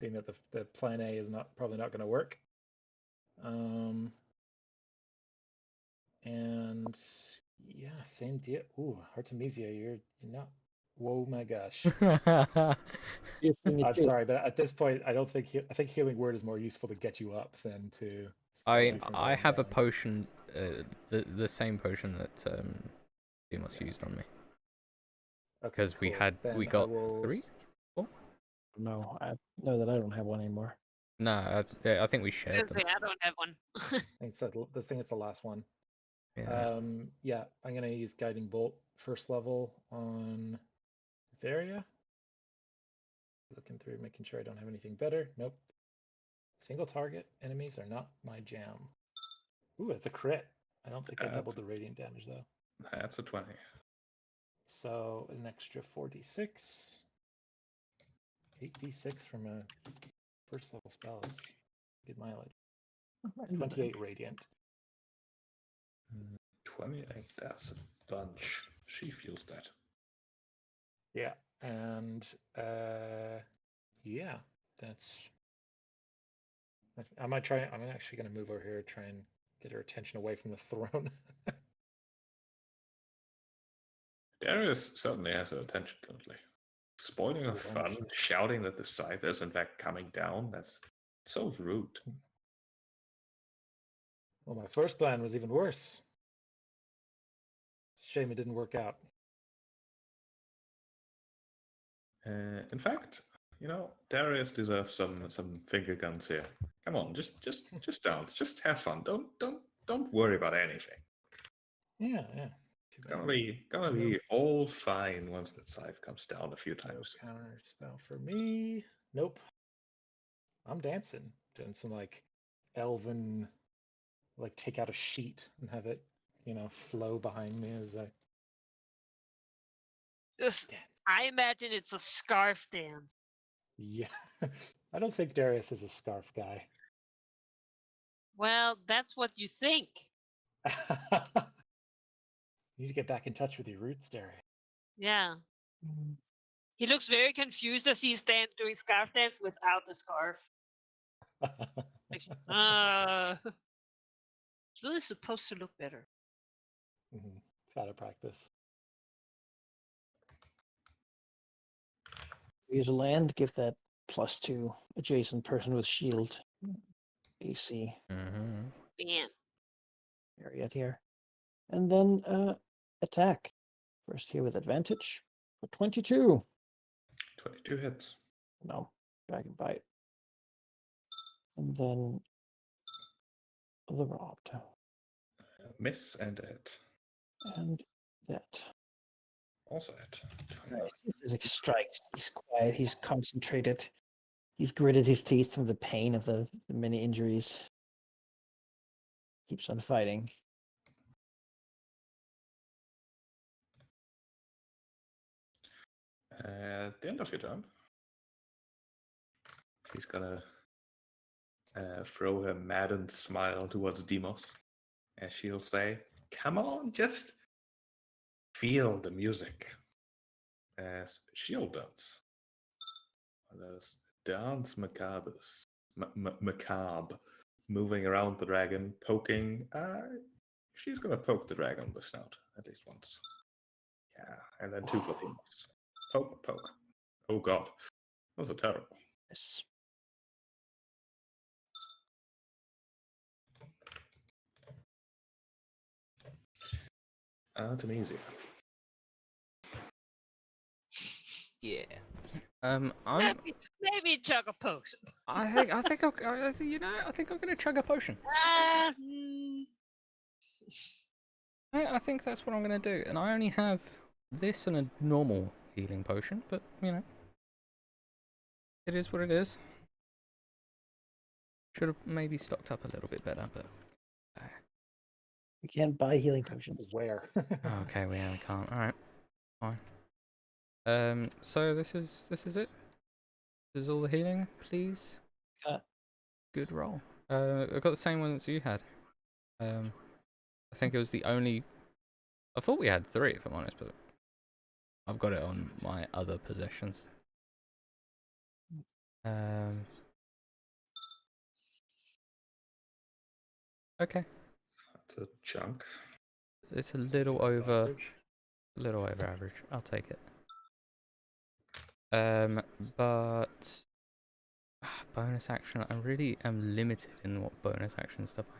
seeing that the plan A is probably not going to work. And yeah, same deal. Ooh, Artemisia, you're not. Whoa, my gosh. I'm sorry, but at this point, I don't think I think healing word is more useful to get you up than to. I have a potion, the same potion that Demos used on me. Okay, Because cool. we got 3? 4? No, I know that I don't have one anymore. No, I think we shared them. I don't have one. I think this thing is the last one. Yeah. Yeah, I'm gonna use guiding bolt first level on Varia. Looking through, making sure I don't have anything better. Nope. Single target enemies are not my jam. Ooh, it's a crit. I don't think I doubled the radiant damage though. That's a 20. So an extra 4d6. 8d6 from a first level spell is good mileage. 28 radiant. 28, that's a bunch. She feels that. Yeah, and yeah, that's I'm actually gonna move over here, try and get her attention away from the throne. Darius certainly has her attention currently. Spoiling her fun, shouting that the scythe is in fact coming down, that's so rude. Well, my first plan was even worse. Shame it didn't work out. In fact, Darius deserves some finger guns here. Come on, just dance, just have fun. Don't worry about anything. Yeah. Gonna be all fine once that scythe comes down a few times. No counter spell for me. Nope. I'm dancing, doing some like elven, like take out a sheet and have it, flow behind me as I. I imagine it's a scarf dance. Yeah, I don't think Darius is a scarf guy. Well, that's what you think. You need to get back in touch with your roots, Darius. Yeah. He looks very confused as he's doing scarf dance without the scarf. It's really supposed to look better. It's out of practice. Use a land, give that +2 adjacent person with shield AC. Yeah. Area here. And then attack. First here with advantage for 22. 22 hits. No, dragon bite. And then the robbed. Miss and hit. And that. Also hit. Physic strikes. He's quiet. He's concentrated. He's gritted his teeth from the pain of the many injuries. Keeps on fighting. At the end of your turn, she's gonna throw her maddened smile towards Demos, and she'll say, "Come on, just feel the music." As Shield does. Those dance macabres, macabre, moving around the dragon, poking. She's gonna poke the dragon with the snout at least once. Yeah, and then 2 for Demos. Poke. Oh god, those are terrible. Yes. Artemisia. Yeah. Maybe chug a potion. I think I'm gonna chug a potion. I think that's what I'm gonna do, and I only have this and a normal healing potion, but it is what it is. Should have maybe stocked up a little bit better, but. We can't buy healing potions. Where? Oh, okay, we can't. All right, fine. So this is it. This is all the healing, please. Good roll. I got the same one as you had. I think it was the only. I thought we had 3, if I'm honest, but I've got it on my other possessions. Okay. That's a chunk. It's a little over average. I'll take it. But bonus action. I really am limited in what bonus action stuff I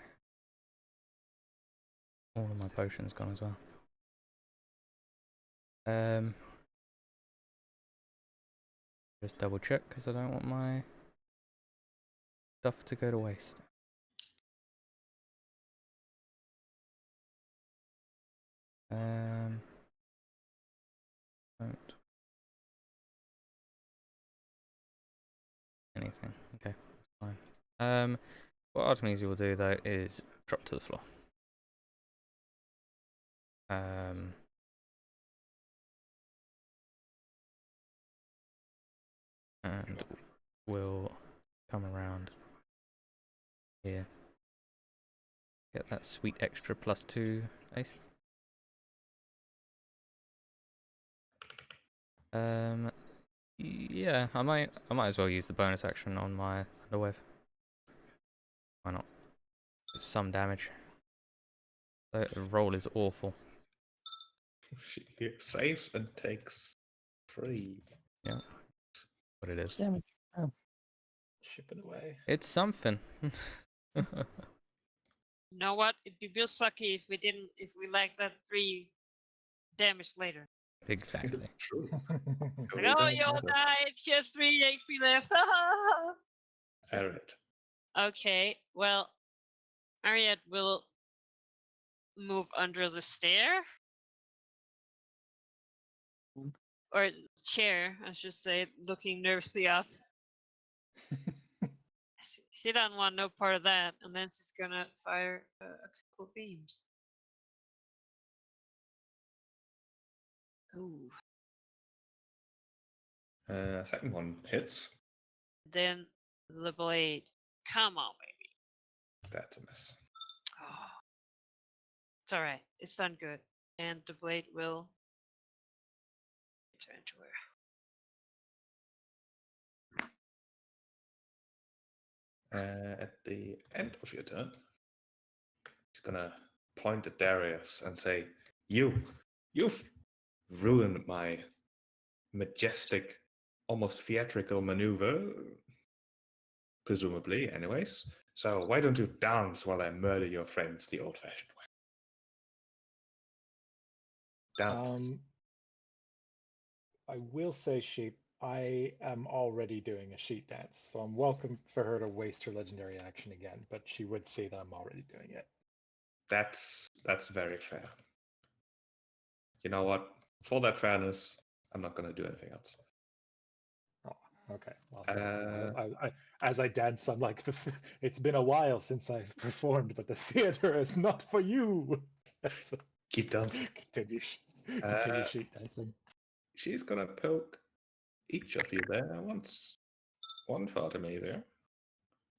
have. All of my potions gone as well. Just double check because I don't want my stuff to go to waste. Don't anything. Okay, fine. What Artemisia will do though is drop to the floor. And we'll come around here. Get that sweet extra +2 AC. Yeah, I might as well use the bonus action on my underwave. Why not? It's some damage. The roll is awful. She saves and takes 3. Yeah, what it is. Damage. Oh. Ship it away. It's something. You know what? It'd be real sucky if we lacked that 3 damage later. Exactly. True. Like, oh, you all died. She has 3 HP left. Alright. Okay, well, Ariad will move under the stair. Or chair, I should say, looking nervously up. She doesn't want no part of that, and then she's gonna fire a couple beams. Ooh. Second one hits. Then the blade. Come on, baby. That's a miss. Oh. It's alright. It's done good. And the blade will return to her. At the end of your turn, he's gonna point at Darius and say, You've ruined my majestic, almost theatrical maneuver, presumably, anyways. So why don't you dance while I murder your friends the old-fashioned way? Dance. I will say, Sheep, I am already doing a sheet dance, so I'm welcome for her to waste her legendary action again, but she would see that I'm already doing it. That's very fair. You know what? For that fairness, I'm not going to do anything else. Oh, okay. Well, as I dance, I'm like, it's been a while since I've performed, but the theater is not for you. So, keep dancing. Continue sheet dancing. She's going to poke each of you there once. One for Artemisia there.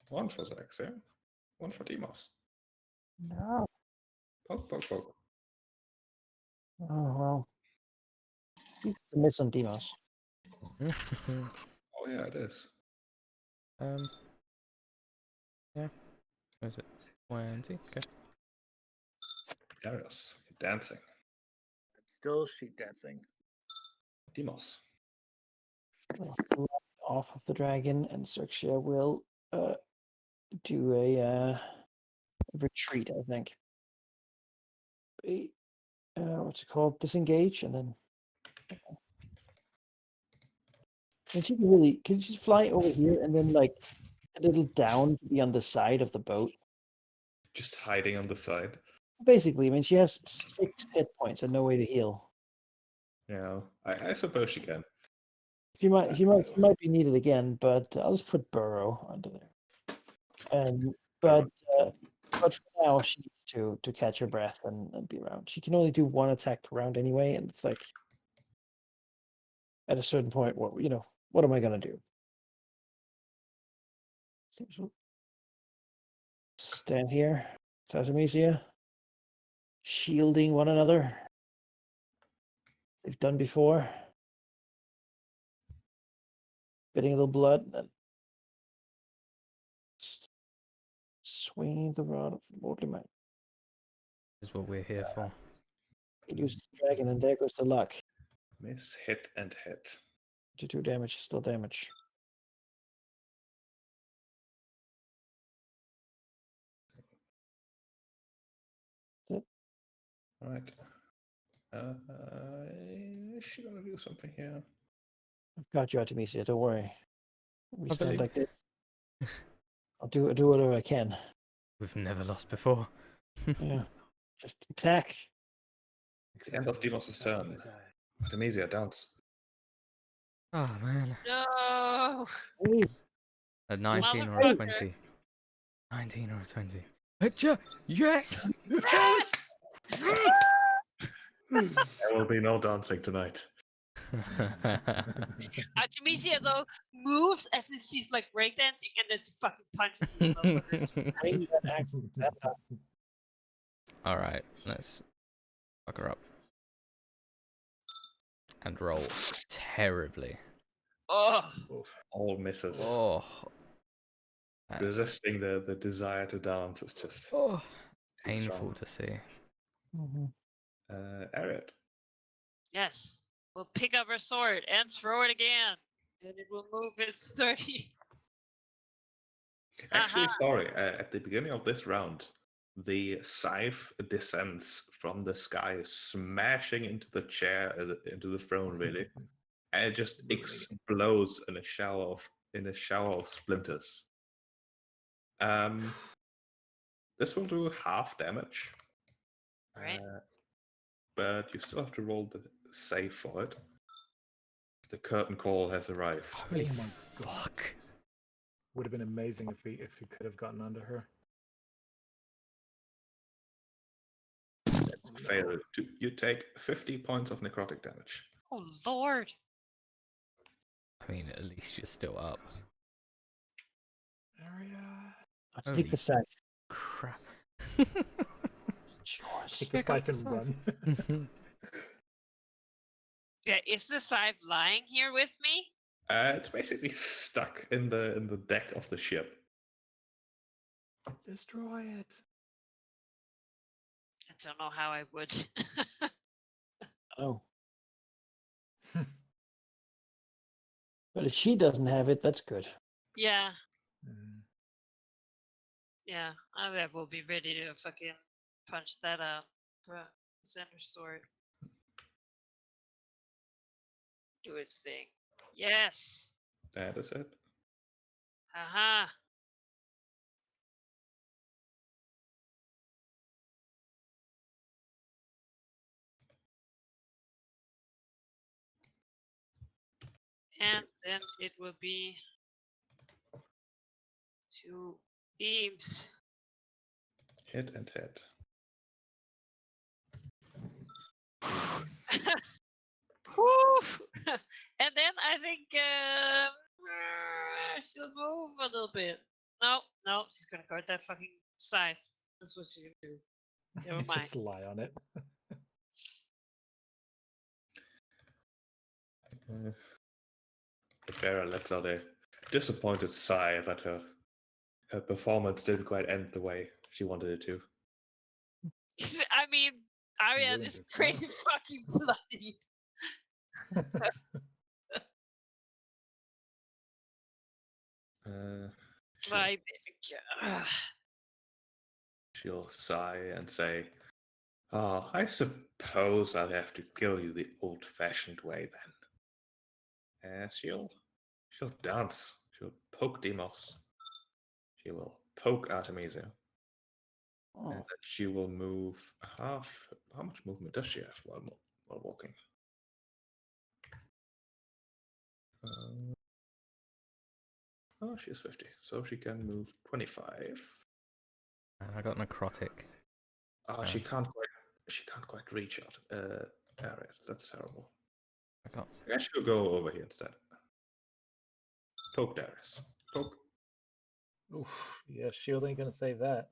One for Zax there. One for Demos. No. Poke, poke, poke. Oh, well. It's a miss on Demos. Oh, yeah, it is. Yeah. What is it? 20. Okay. Darius, you're dancing. I'm still sheet dancing. Demos. Off of the dragon, and Xerxia will do a retreat, I think. What's it called? Disengage, and then. And she can she fly over here and then like a little down to be on the side of the boat? Just hiding on the side. Basically, I mean, she has 6 hit points and no way to heal. Yeah, I suppose she can. She might be needed again, but I'll just put Burrow under there. But for now, she needs to catch her breath and be around. She can only do one attack per round anyway, and it's like at a certain point, what am I gonna do? Stand here, Artemisia, shielding one another. They've done before. Getting a little blood, and then swinging the rod of lordly might. This is what we're here for. He uses the dragon, and there goes the luck. Miss, hit, and hit. 2 damage, still damage. All right. Is she gonna do something here? I've got you, Artemisia. Don't worry. We I stand believe. like this. I'll do whatever I can. We've never lost before. Yeah, just attack. The end of Demos' turn. Artemisia, dance. Oh man. No. Hey, A 19 or a Motherfucker. 20. 19 or a 20. Picture! Yes! Yes! There will be no dancing tonight. Artemisia though moves as if she's like breakdancing and then she fucking punches the motherfucker. bring that axe that up. Alright, let's fuck her up. And roll terribly. Oh, All misses. Oh. Resisting the desire to dance is just Oh. too Painful strong. to see. Ariat. yes. We'll pick up her sword and throw it again. And it will move its 30. Actually, Aha. sorry. At the beginning of this round, the scythe descends from the sky, smashing into the chair, into the throne, really, and it just explodes in a shower of splinters. This will do half damage, Right. but you still have to roll the save for it. The curtain call has arrived. Holy Oh my fuck. Would have been amazing if we could have gotten under her. Fail. You take 50 points of necrotic damage. Oh lord. I mean, at least you're still up. Area. I'll Holy take the scythe. crap. It's yours. Take the Pick up scythe and the run. Yeah, is the scythe lying here with me? It's basically stuck in the deck of the ship. Destroy it. I don't know how I would. Oh. But if she doesn't have it, that's good. Yeah, Mm. yeah. I will be ready to fucking punch that out. But center sword. Do its thing. Yes. That is it. Haha. And then it will be 2 beams. Hit and hit. Whew. And then I think she'll move a little bit. No, she's gonna guard that fucking scythe. That's what she's gonna do. Never mind. Just lie on it. Farah lets out a disappointed sigh that her performance didn't quite end the way she wanted it to. I mean, Ariane Ruined is her pretty fucking bloody. She'll, Like, she'll sigh and say, "Oh, I suppose I'll have to kill you the old-fashioned way then." And she'll dance. She'll poke Demos. She will poke Artemisia. And then she will move half. How much movement does she have while walking? Oh, she is 50, so she can move 25. I got necrotic. Oh, she can't quite reach out area. That's terrible. I got. I guess she'll go over here instead. Poke Darius. Poke. Oof, yeah, shield ain't gonna save that.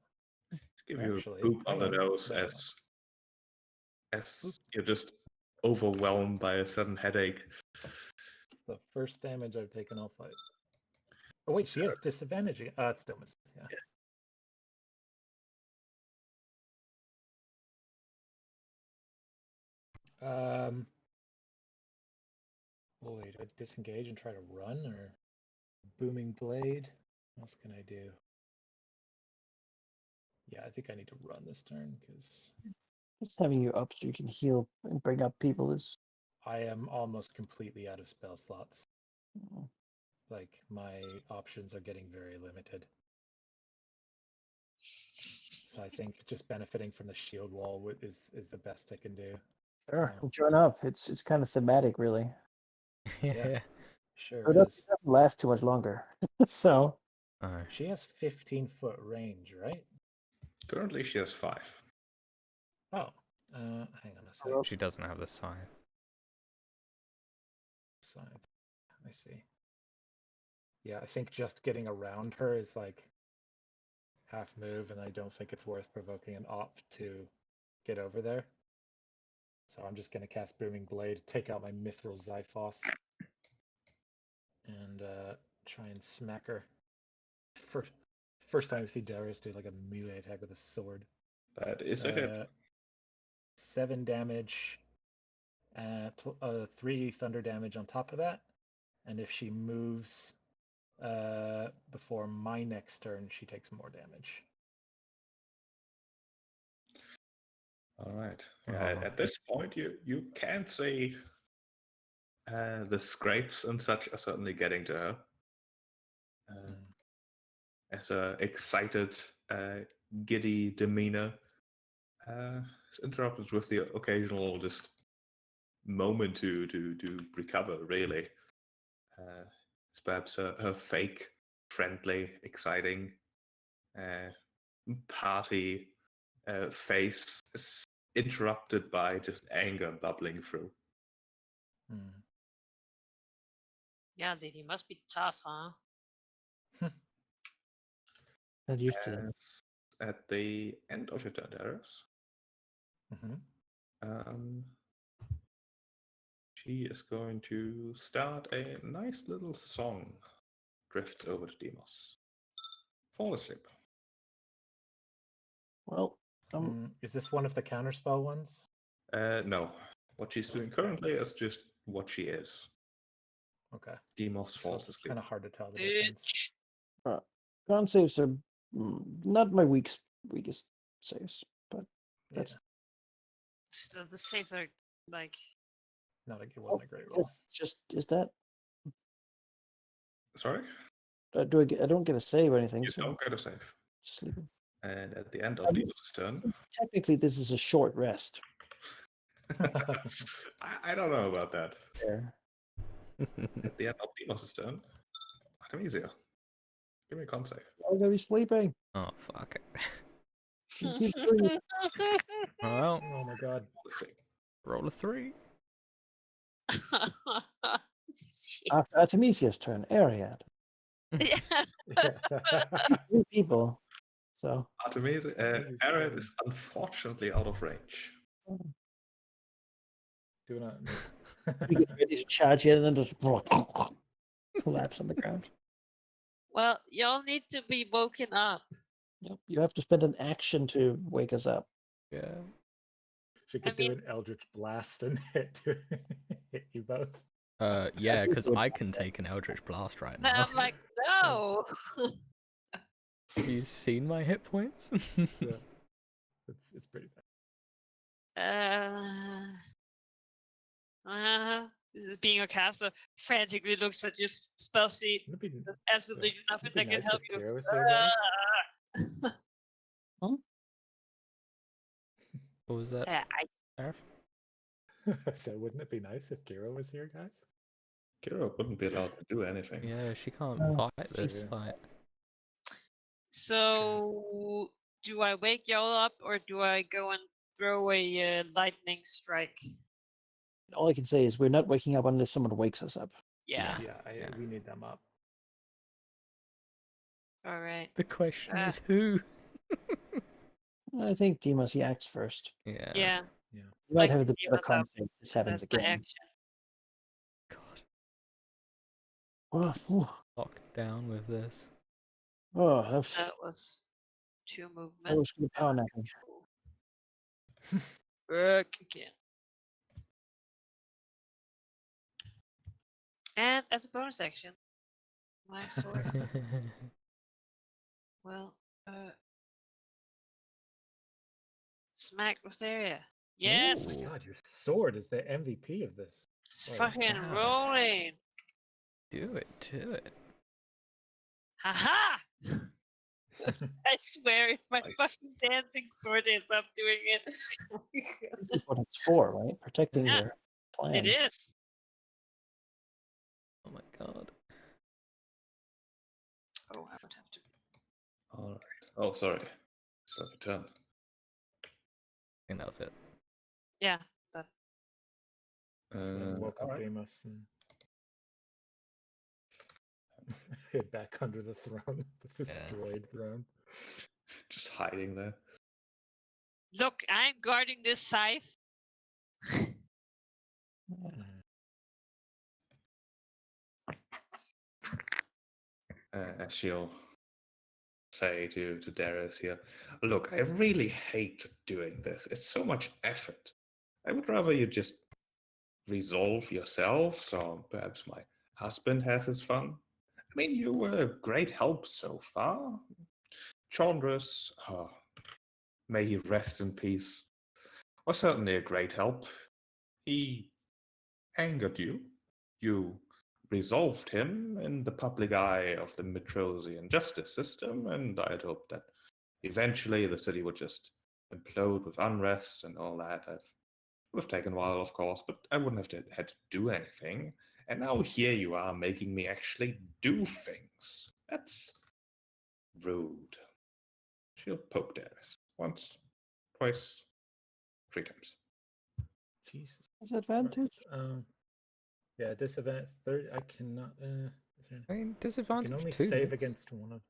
Let's give Actually, you a boop on the hang on, nose never as you're just overwhelmed by a sudden headache. The first damage I've taken all fight. Oh wait, she has disadvantage. It still misses. Yeah. Oh wait, do I disengage and try to run, or booming blade? What else can I do? Yeah, I think I need to run this turn because Just having you up so you can heal and bring up people is. I am almost completely out of spell slots. Mm. Like my options are getting very limited. So I think just benefiting from the shield wall is the best I can do. Sure, So, sure enough, it's kind of thematic, really. yeah, sure It is. doesn't last too much longer. So Oh. She has 15-foot range, right? Currently, she has 5. Oh, hang on a sec. She doesn't have the scythe. Scythe. I see. Yeah, I think just getting around her is like half move, and I don't think it's worth provoking an op to get over there. So I'm just going to cast Booming Blade, take out my Mithril Xiphos, and try and smack her. First time I see Darius do like a melee attack with a sword. That is a hit. 7 damage, 3 thunder damage on top of that. And if she moves before my next turn, she takes more damage. All right. At this point, you can't say the scrapes and such are certainly getting to her. As a excited, giddy demeanor is interrupted with the occasional just moment to recover. Really, it's perhaps her fake, friendly, exciting party face is interrupted by just anger bubbling through. Yeah, Lady must be tough, huh? not used to that. At the end of your turn, Darius, she is going to start a nice little song. Drifts over to Demos. Fall asleep. Well, is this one of the counterspell ones? No. What she's doing currently is just what she is. Okay. Demos So falls it's asleep. kind of hard to tell the difference. con saves are not my weakest saves, but that's So the saves are like. It wasn't a great roll. just is that. Sorry? I don't get a save or anything. You so don't get a save. sleeping. And at the end of Demos' turn. Technically, this is a short rest. I don't know about that. There. At the end of Demos' turn, Artemisia, give me a con save. I'm gonna be sleeping. Oh fuck it. You keep doing it. Well, Oh my god. roll a 3. After Artemisia's turn, Ariad. Yeah. 3 people. So Artemisia, Ariad is unfortunately out of range. Do not. we get ready to charge in and then just collapse on the ground. Well, y'all need to be woken up. Yep. You have to spend an action to wake us up. Yeah. She could do an Eldritch Blast and hit you both. Yeah, because I can take an Eldritch Blast right And now. I'm like, no. Have you seen my hit points? Yeah. It's pretty bad. This is being a caster frantically looks at your spell sheet. There's absolutely nothing that can help you. Kira was here, guys. What was that? I So wouldn't it be nice if Kira was here, guys? Kira wouldn't be allowed to do anything. Yeah, she can't No, fight this true. fight. So, do I wake y'all up or do I go and throw a lightning strike? All I can say is we're not waking up unless someone wakes us up. Yeah. Yeah, we need them up. All right. The question is who? I think Demos, he acts first. Yeah. Yeah. Yeah. You might Like have the he better was up. confidence this happens That's my again. action. God, Oh, locked down with this. that's That was 2 I movement. was going to power napping. Kick in. And as a bonus action, my sword. Well, smack with area. Yes, Oh my god, your sword is the MVP of this. it's Oh, fucking God. rolling. Do it. Haha! I swear, if my Nice. fucking dancing sword ends up doing it. This is what it's for, right? Protecting Yeah, your plan. it is. Oh my god. Oh, I would have to. All right. Oh, sorry. So the turn. I think that was it. Yeah, that. And woke All up right. Amos and hid back under the throne, the destroyed throne. Just hiding there. Look, I'm guarding this scythe. She'll say to Darius here, look, I really hate doing this. It's so much effort. I would rather you just resolve yourself, so perhaps my husband has his fun. I mean, you were a great help so far. Chandras, may he rest in peace, was certainly a great help. He angered you. You resolved him in the public eye of the Mitrosian justice system, and I'd hoped that eventually the city would just implode with unrest and all that. It would have taken a while, of course, but I wouldn't have had to do anything. And now here you are making me actually do things. That's rude. She'll poke Darius once, twice, 3 times. Jesus. Disadvantage? Yeah, disadvantage. Third, I cannot. I mean, I disadvantage can only 2 save miss. against one of.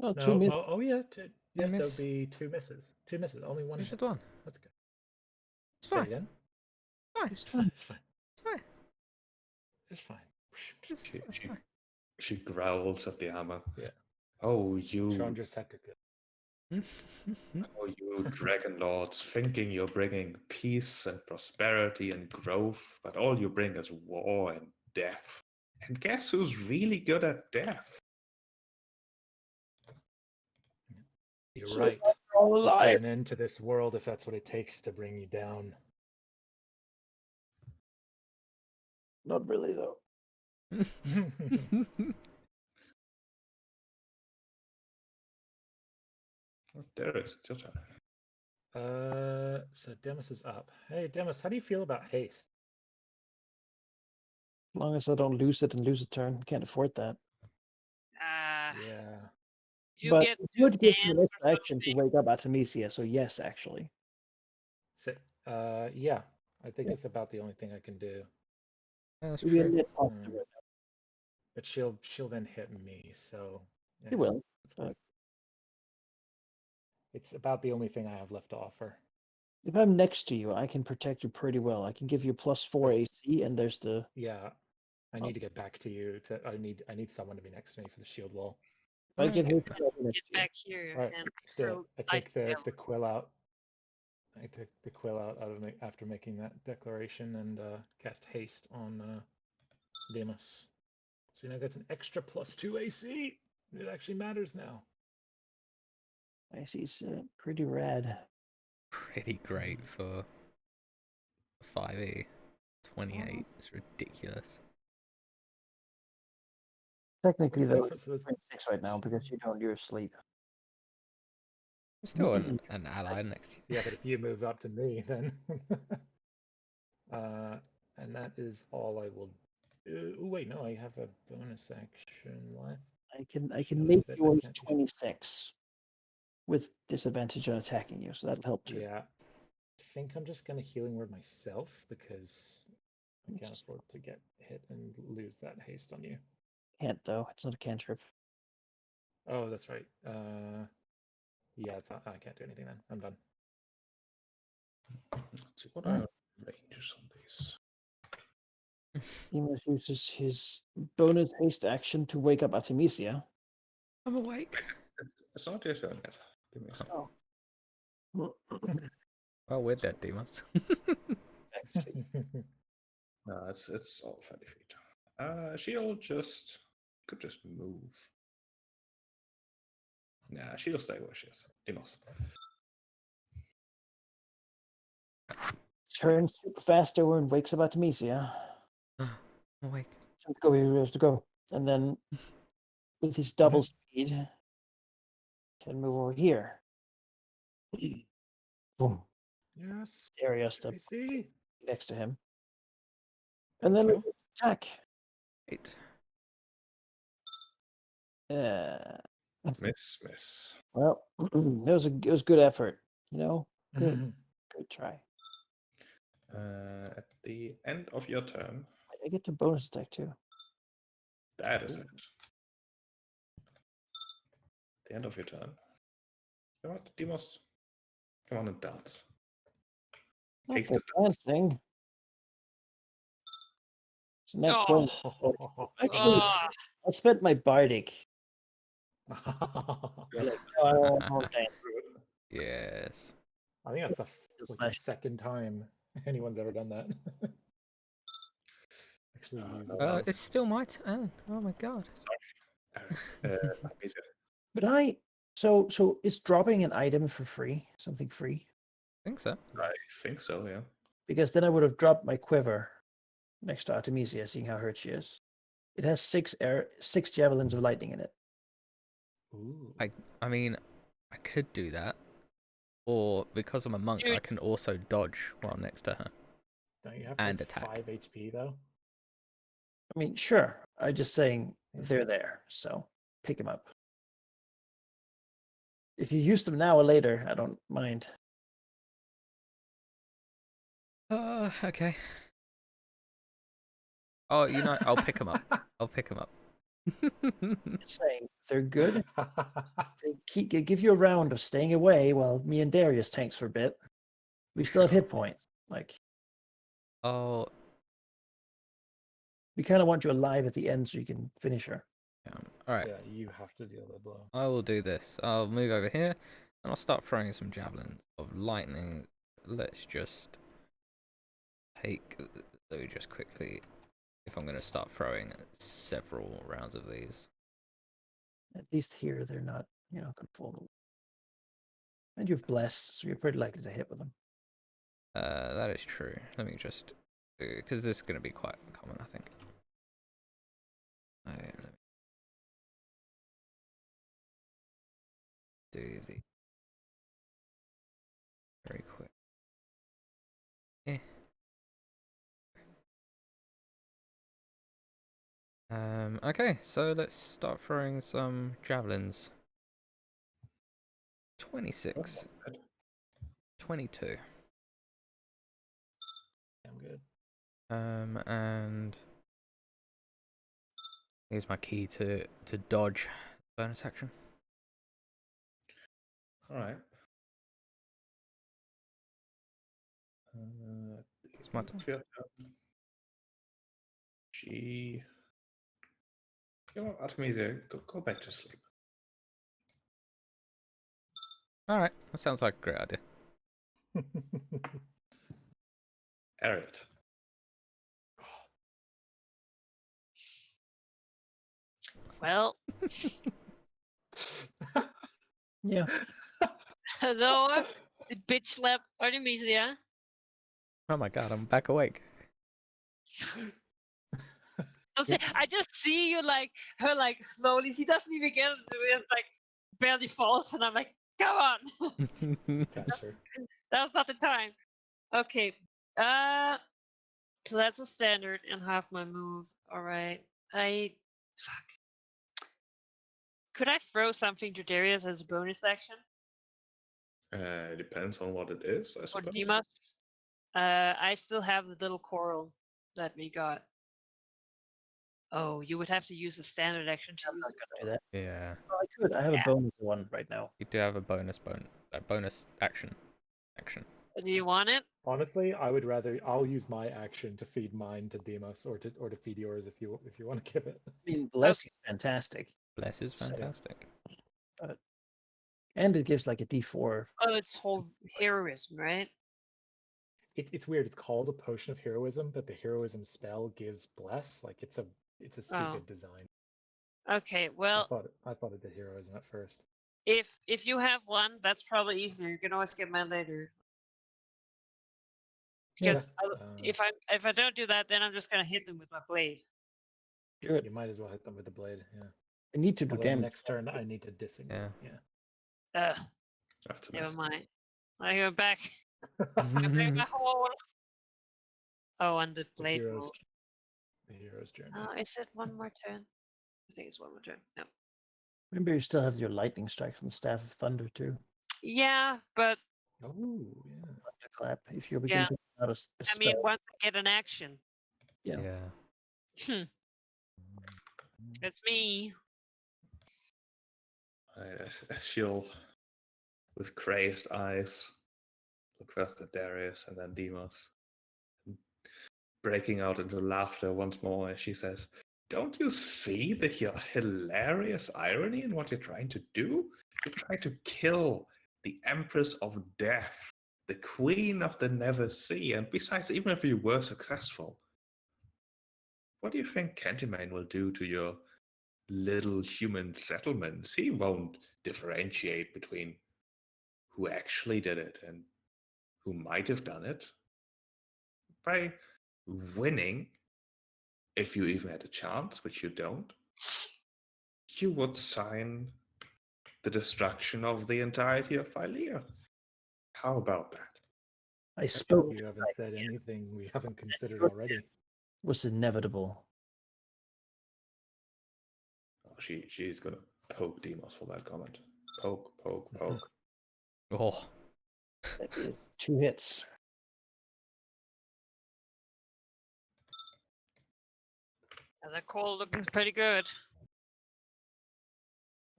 Oh, No, 2 minutes. yeah, yeah. miss. There'll be 2 misses. 2 misses. Only one. It's just miss. one. That's good. It's Say fine. again. Fine. It's fine. It's fine. It's fine. It's fine. It's fine. She growls at the armor. Yeah. Oh, you Chandra Sekaka. Oh, you Dragonlords, thinking you're bringing peace and prosperity and growth, but all you bring is war and death. And guess who's really good at death? You're So right. all Put alive. an end to this world if that's what it takes to bring you down. Not really, though. Oh, Darius, it's your turn. So Demis is up. Hey, Demis, how do you feel about haste? As long as I don't lose it and lose a turn, can't afford that. Yeah. You But get it to would give me an dance extra or action to something. wake up Artemisia, so yes, actually. So, yeah. I think Yeah. it's about the only thing I can do. Yeah, that's It'll be a true. net positive. But she'll then hit me, so It will. it's fine. It's about the only thing I have left to offer. If I'm next to you, I can protect you pretty well. I can give you +4 AC, and there's the. Yeah. I need to get back to you. I need someone to be next to me for the shield wall. If I get Okay. hit, I'll be next Get to you. back here All right, and so throw I take the lightning quill out. I take the quill out of me after making that declaration and cast haste on Demas. So you now gets an extra +2 AC. It actually matters now. AC's pretty rad. Pretty great for 5e. 28. It's ridiculous. Technically, though, So it's there's- 26 right now because you don't. You're asleep. I'm still an ally next to you. Yeah, but if you move up to me, then and that is all I will Wait, no, I have a bonus action left. I can Should make fit, I yours can't do- 26 with disadvantage on attacking you, so that'll help too. Yeah, I think I'm just gonna healing word myself because I can't afford to get hit and lose that haste on you. Can't though. It's not a cantrip. Oh, that's right. Yeah, it's not, I can't do anything then. I'm done. Let's see what are ranges on these. Demos uses his bonus haste action to wake up Artemisia. I'm awake. It's not your turn yet. Give me a second. Well, we're dead, demons. No, it's all 30 feet. She'll just could just move. Nah, she'll stay where she is. Demos. Turns super fast over and wakes up Artemisia. I'm awake. Go where he has to go. And then with his double speed, can move over here. Boom. Yes. Area step PC. next to him. And then Okay. attack. 8. Miss. Well, it was good effort. You know, good try. At the end of your turn, I get to bonus attack too. that is it. The end of your turn. You know what, Demos? Come on and dance. Not Haste the it. dancing. It's not Oh. 20. Actually, I spent my bardic. Like, no, I don't want to dance. Yes. I think that's the Just like, second time anyone's ever done that. Actually, use it. It's still my turn. Oh my god. Artemisia. But so it's dropping an item for free, something free, I think so. I think so, yeah. because then I would have dropped my quiver next to Artemisia, seeing how hurt she is. It has 6 javelins of lightning in it. Ooh. I mean, I could do that. Or because I'm a monk, I Dude. can also dodge while I'm next to her. Don't you have And like, attack. 5 HP though? I mean, sure. I'm just saying they're there, so pick them up. If you use them now or later, I don't mind. Okay. Oh, you know, I'll pick them up. I'll pick them up. Just saying they're good. They give you a round of staying away while me and Darius tanks for a bit. We still have hit points. Like, Oh, we kind of want you alive at the end so you can finish her. all right. Yeah, you have to deal the blow. I will do this. I'll move over here, and I'll start throwing some javelins of lightning. Let's just take. Let me just quickly. If I'm going to start throwing several rounds of these. At least here they're not, conformable. And you've blessed, so you're pretty likely to hit with them. That is true. Let me just, because this is going to be quite common, I think. Let me do the very quick. Okay, so let's start throwing some javelins. 26. 22. I'm good. And here's my key to dodge bonus action. Alright. It's my turn. She. You know what, Artemisia, go back to sleep. Alright, that sounds like a great idea. Ariat. Well, Yeah. hello, the bitch slap Artemisia. Oh my god, I'm back awake. I just see you her slowly. She doesn't even get into it. Like barely falls, and I'm like, come on. Gotcha. That's not the time. Okay. So that's a standard and half my move. All right. Fuck. Could I throw something to Darius as a bonus action? It depends on what it is, I Or suppose. Dimas? I still have the little coral that we got. Oh, you would have to use a standard action to I'm use not it. gonna do that. Yeah. Well, I could. I have Yeah. a bonus one right now. You do have a bonus action. Do you want it? Honestly, I would rather. I'll use my action to feed mine to Demos, or to feed yours if you want to give it. I mean, bless is fantastic, Bless is So- fantastic. and it gives like a D4. Oh, it's whole heroism, right? It's weird. It's called a potion of heroism, but the heroism spell gives bless. Like it's a stupid design. Okay, well, I thought it did heroism at first. if you have one, that's probably easier. You can always get mine later. Because if I don't do that, then I'm just gonna hit them with my blade. Do it. You might as well hit them with the blade. Yeah. I need to do Although damage. next turn I need to disengage. Yeah. Yeah. That's a Never mess. mind. I go back. I bring my whole. Oh, and the blade roll. The hero's journey. Is it one more turn? I think it's one more turn. No. Remember, you still have your lightning strike from the Staff of Thunder too. Yeah, but Oh yeah. Clap if you're beginning to run out of the I mean, spell. once I get an action, Yeah. it's me. She'll, with crazed eyes, look first at Darius and then Demos, breaking out into laughter once more as she says, "Don't you see the hilarious irony in what you're trying to do? You're trying to kill the Empress of Death, the Queen of the Never Sea, and besides, even if you were successful, what do you think Cantimane will do to your little human settlements? He won't differentiate between who actually did it and who might have done it. By winning, if you even had a chance, which you don't, you would sign the destruction of the entirety of Phylea. How about that?" I spoke. You haven't said anything we haven't considered already. Was inevitable. Oh, she's gonna poke Demos for that comment. Poke, poke, poke. Oh. That is 2 hits. And the coal looking pretty good.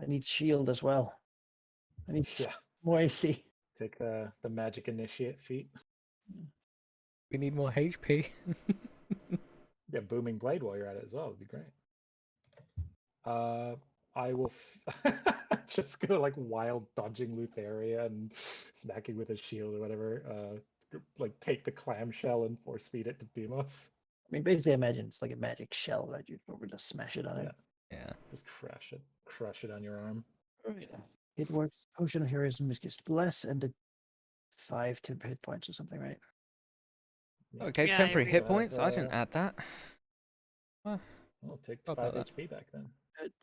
I need shield as well. I need more AC. Take the magic initiate feat. We need more HP. Yeah, booming blade while you're at it as well would be great. I will just go like wild dodging Lutheria and smacking with his shield or whatever. Like take the clamshell and force feed it to Demos. I mean, basically, I imagine it's like a magic shell that you over just smash it on it. Yeah. Just crush it on your arm. Right. It works. Potion of Heroism is just bless and a 5 to hit points or something, right? Yeah. Oh, it gave Yeah, temporary I hit points? I didn't add that. Well, take How 5 about HP back then.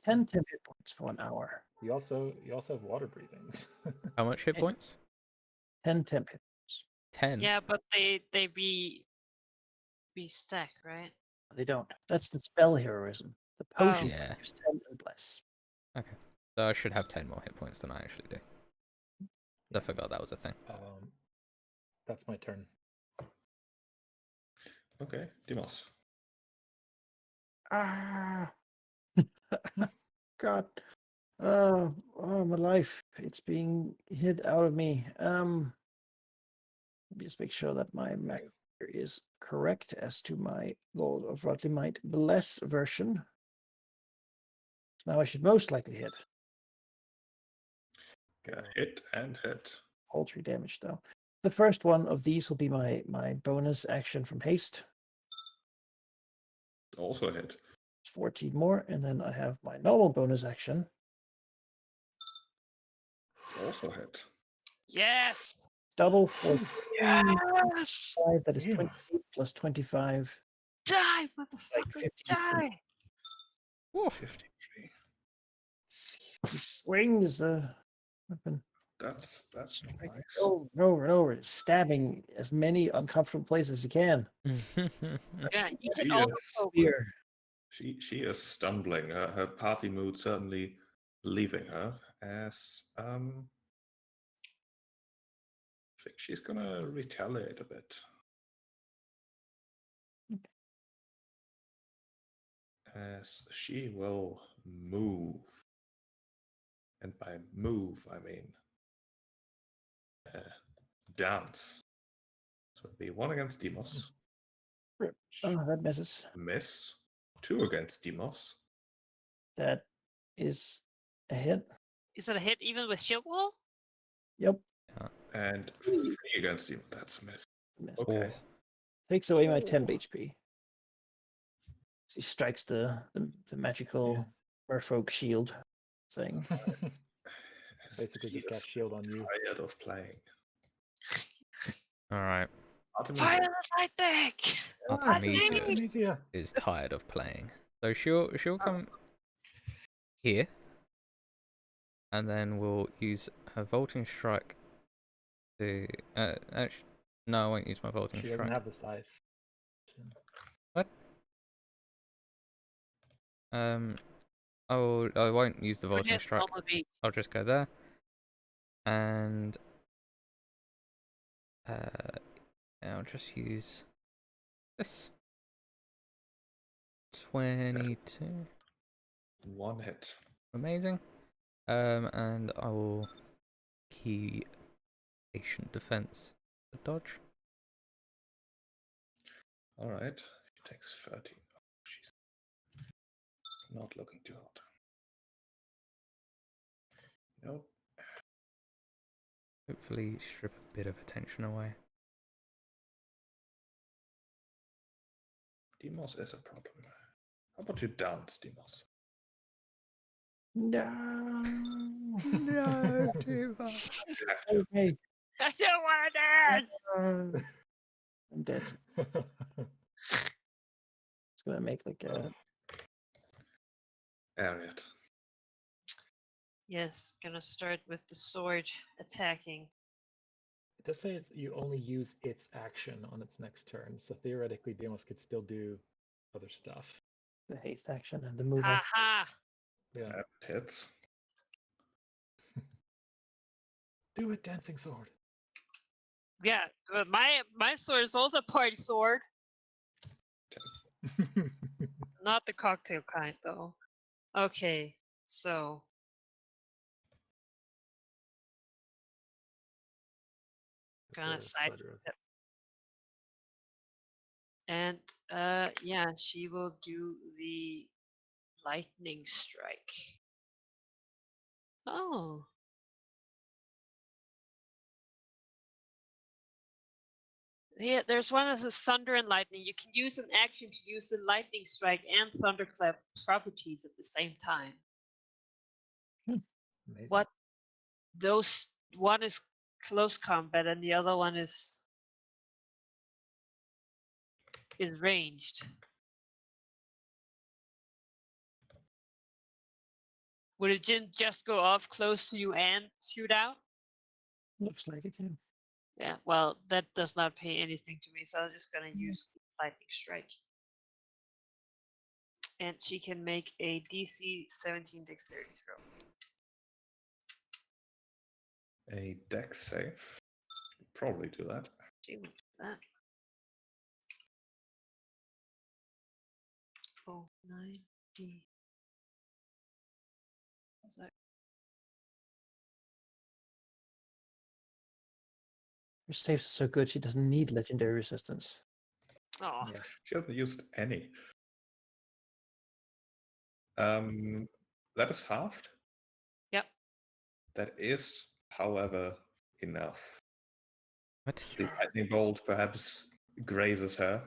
10 hit points for 1 hour. You also have water breathing. How much hit points? 10 temp hit points. 10. Yeah, but they be stacked, right? They don't. That's the spell heroism. The potion Yeah. gives 10 and bless. Okay. So I should have 10 more hit points than I actually do. I forgot that was a thing. That's my turn. Okay, Demos. Ah! God. Oh, my life. It's being hid out of me. Let me just make sure that my Mac is correct as to my Lord of Rotly Might Bless version. Now I should most likely hit. Yeah, hit and hit. Paltry damage, though. The first one of these will be my bonus action from haste. Also hit. It's 14 more, and then I have my normal bonus action. Also hit. Yes. Double for Yes. 5. That is Yes. 28 plus 25. Die, Like motherfucker! 53. Die. 53. Swings the weapon. That's Like, nice. over and over and over, stabbing as many uncomfortable places as you can. Yeah, you She can also is, poke. Here. she is stumbling. Her party mood certainly leaving her. As I think she's gonna retaliate a bit. As she will move, and by move I mean dance. So it'll be 1 against Demos. Oh, that misses. Miss. 2 against Demos. That is a hit. Is that a hit even with shield wall? Yep. And 3 against Demos. That's a miss. Miss. Okay. Takes away my 10 HP. She strikes the magical merfolk shield thing. Basically, She just is cast shield on you. tired of playing. All right. Fire Artemisia. the lightning! Artemisia Artemisia. is tired of playing, so she'll come here, and then we'll use her vaulting strike to. Actually, no, I won't use my vaulting She strike. doesn't have the scythe. What? Oh, I won't use the vaulting strike. I'll just go there, and I'll just use this. 22. 1 hit. Amazing. And I will key patient defense to dodge. Alright. He takes 13. Oh, she's not looking too hot. Nope. Hopefully strip a bit of attention away. Demos is a problem. How about you dance, Demos? No. No, too far. Okay. I don't want to dance! I'm dancing. It's gonna make like a Ariat. Yes, gonna start with the sword attacking. It does say you only use its action on its next turn, so theoretically Demos could still do other stuff. the haste action and the move. Ha ha! Yeah. That hits. Do it, dancing sword. Yeah, but my sword is also party sword. Not the cocktail kind, though. Okay, so. Gonna side step. And yeah, she will do the lightning strike. Oh. Yeah, there's one that says thunder and lightning. You can use an action to use the lightning strike and thunderclap properties at the same time. Amazing. What those one is close combat and the other one is ranged. Would it just go off close to you and shoot out? Looks like it, yeah. Yeah, well, that does not pay anything to me, so I'm just gonna use lightning strike. And she can make a DC 17 dexterity throw. A dex save. Probably do that. She will do that. Oh, 90. What's that? Her saves are so good she doesn't need legendary resistance. Oh, Yeah. She hasn't used any. That is halved. yep. That is, however, enough. What? The lightning bolt perhaps grazes her,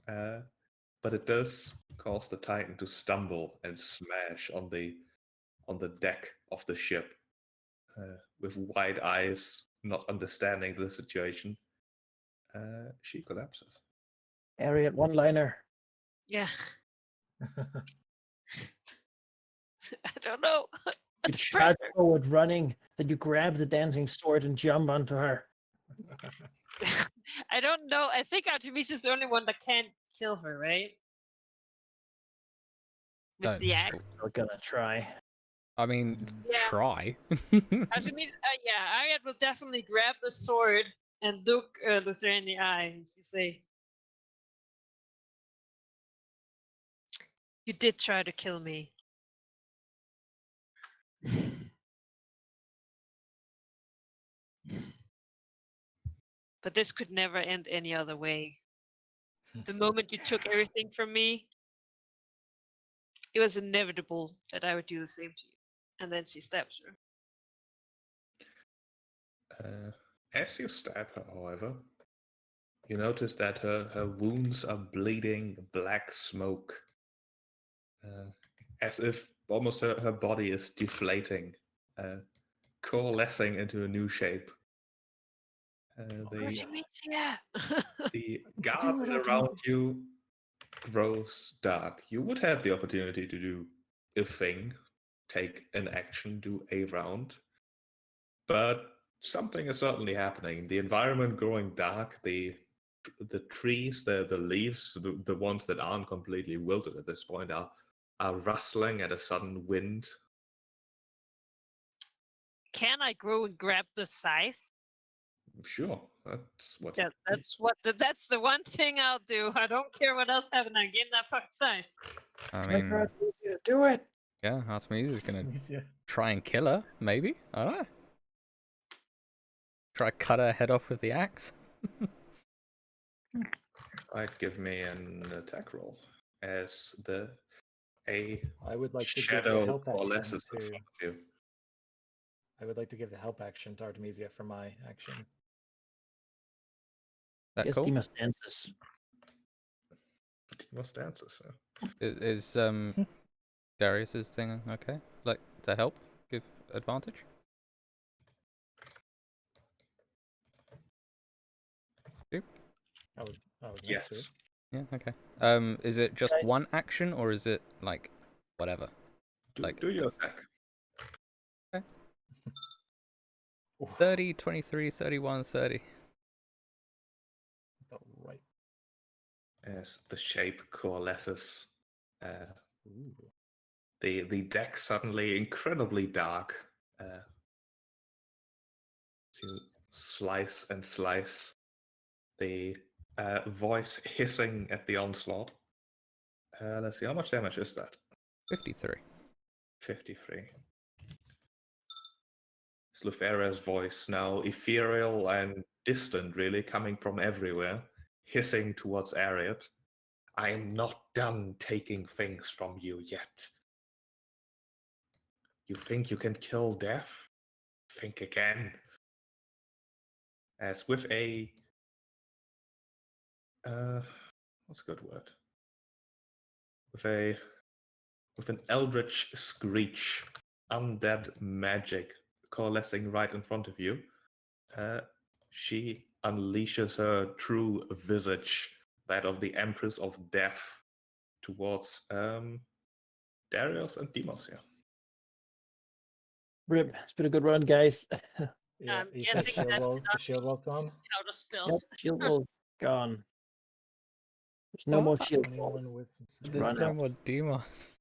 but it does cause the Titan to stumble and smash on the deck of the ship, with wide eyes, not understanding the situation. She collapses. Ariat one-liner. Yeah. I don't know. You charge forward running, then you grab the dancing sword and jump onto her. I don't know. I think Artemis is the only one that can kill her, right? With Don't the axe. We're gonna try. I mean, Yeah. try. Artemis, yeah, Ariad will definitely grab the sword and look Luther in the eye and she say, "You did try to kill me." But this could never end any other way. The moment you took everything from me, it was inevitable that I would do the same to you. And then she stabs her. As you stab her, however, you notice that her wounds are bleeding black smoke. As if almost her body is deflating, coalescing into a new shape. The garden around you grows dark. You would have the opportunity to do a thing, take an action, do a round, but something is certainly happening. The environment growing dark, the trees, the leaves, the ones that aren't completely wilted at this point are rustling at a sudden wind. Can I go and grab the scythe? Sure, that's what. Yeah, that's the one thing I'll do. I don't care what else happens. I give that fucking scythe. I mean, Do it. yeah, Artemis is gonna Yeah. try and kill her. Maybe, I don't know. Try to cut her head off with the axe. Right, give me an attack roll as I would like to give the shadow help action coalesces in to. front of you. I would like to give the help action to Artemisia for my action. That Guess cool? Dimas dances. Must answer, so. Is Darius's thing okay? Like to help, give advantage. I was next to it. Yes. Yeah, okay. Is it just one action or is it like whatever? Do your attack. Okay. 30, 23, 31, 30. All right. As the shape coalesces, the deck suddenly incredibly dark. To slice and slice, the voice hissing at the onslaught. Let's see, how much damage is that? 53. 53. Slufera's voice, now ethereal and distant, really, coming from everywhere, hissing towards Ariad. I am not done taking things from you yet. You think you can kill death? Think again. As with a... what's a good word? With an eldritch screech, undead magic coalescing right in front of you, she unleashes her true visage, that of the Empress of Death, towards Darius and Demos here. Rip, it's been a good run, guys. Yeah, I'm you said guessing that's the shield wall's gone. Out of Yep, spells. shield wall gone. There's no more shield wall. Anyone with some There's Run no out. more Demos.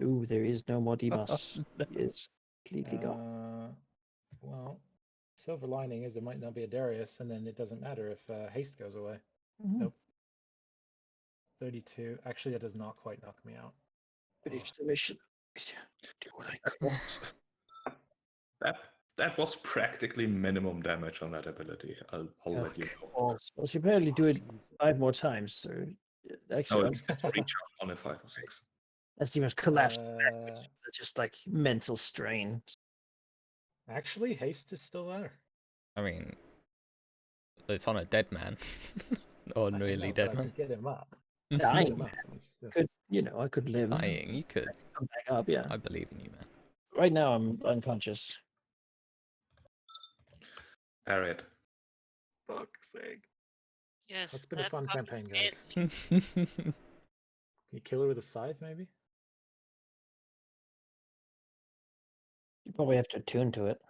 Ooh, there is no more Dimas. No. He is completely gone. Well, silver lining is it might not be a Darius, and then it doesn't matter if haste goes away. Mhm. Nope. 32. Actually, that does not quite knock me out. Finish the mission. Do what I could. That was practically minimum damage on that ability. I'll let you know. Well, you apparently do it Jesus. 5 more times. So actually, No, it's recharge on a 5 or 6. as Dimas collapsed backwards, just like mental strain. Actually, haste is still there. I mean, it's on a dead man. Or I nearly know, dead but I man. could get him up. Dying. Him up. Could I could live. Dying, you could. Come back up, yeah. I believe in you, man. Right now I'm unconscious. Ariad. Fuck sake. Yes. It's been a fun campaign, guys. it. Can you kill her with a scythe, maybe? You probably have to attune to it.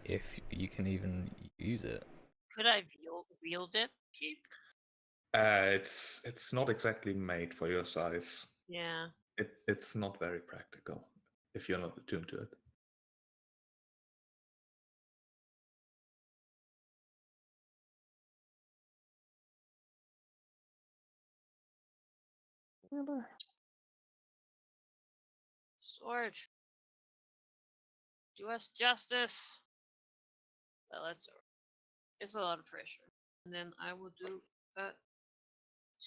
If you can even use it. Could I wield it? It's not exactly made for your size. Yeah. It's not very practical if you're not attuned to it. Sword. Do us justice. Well, it's a lot of pressure. And then I will do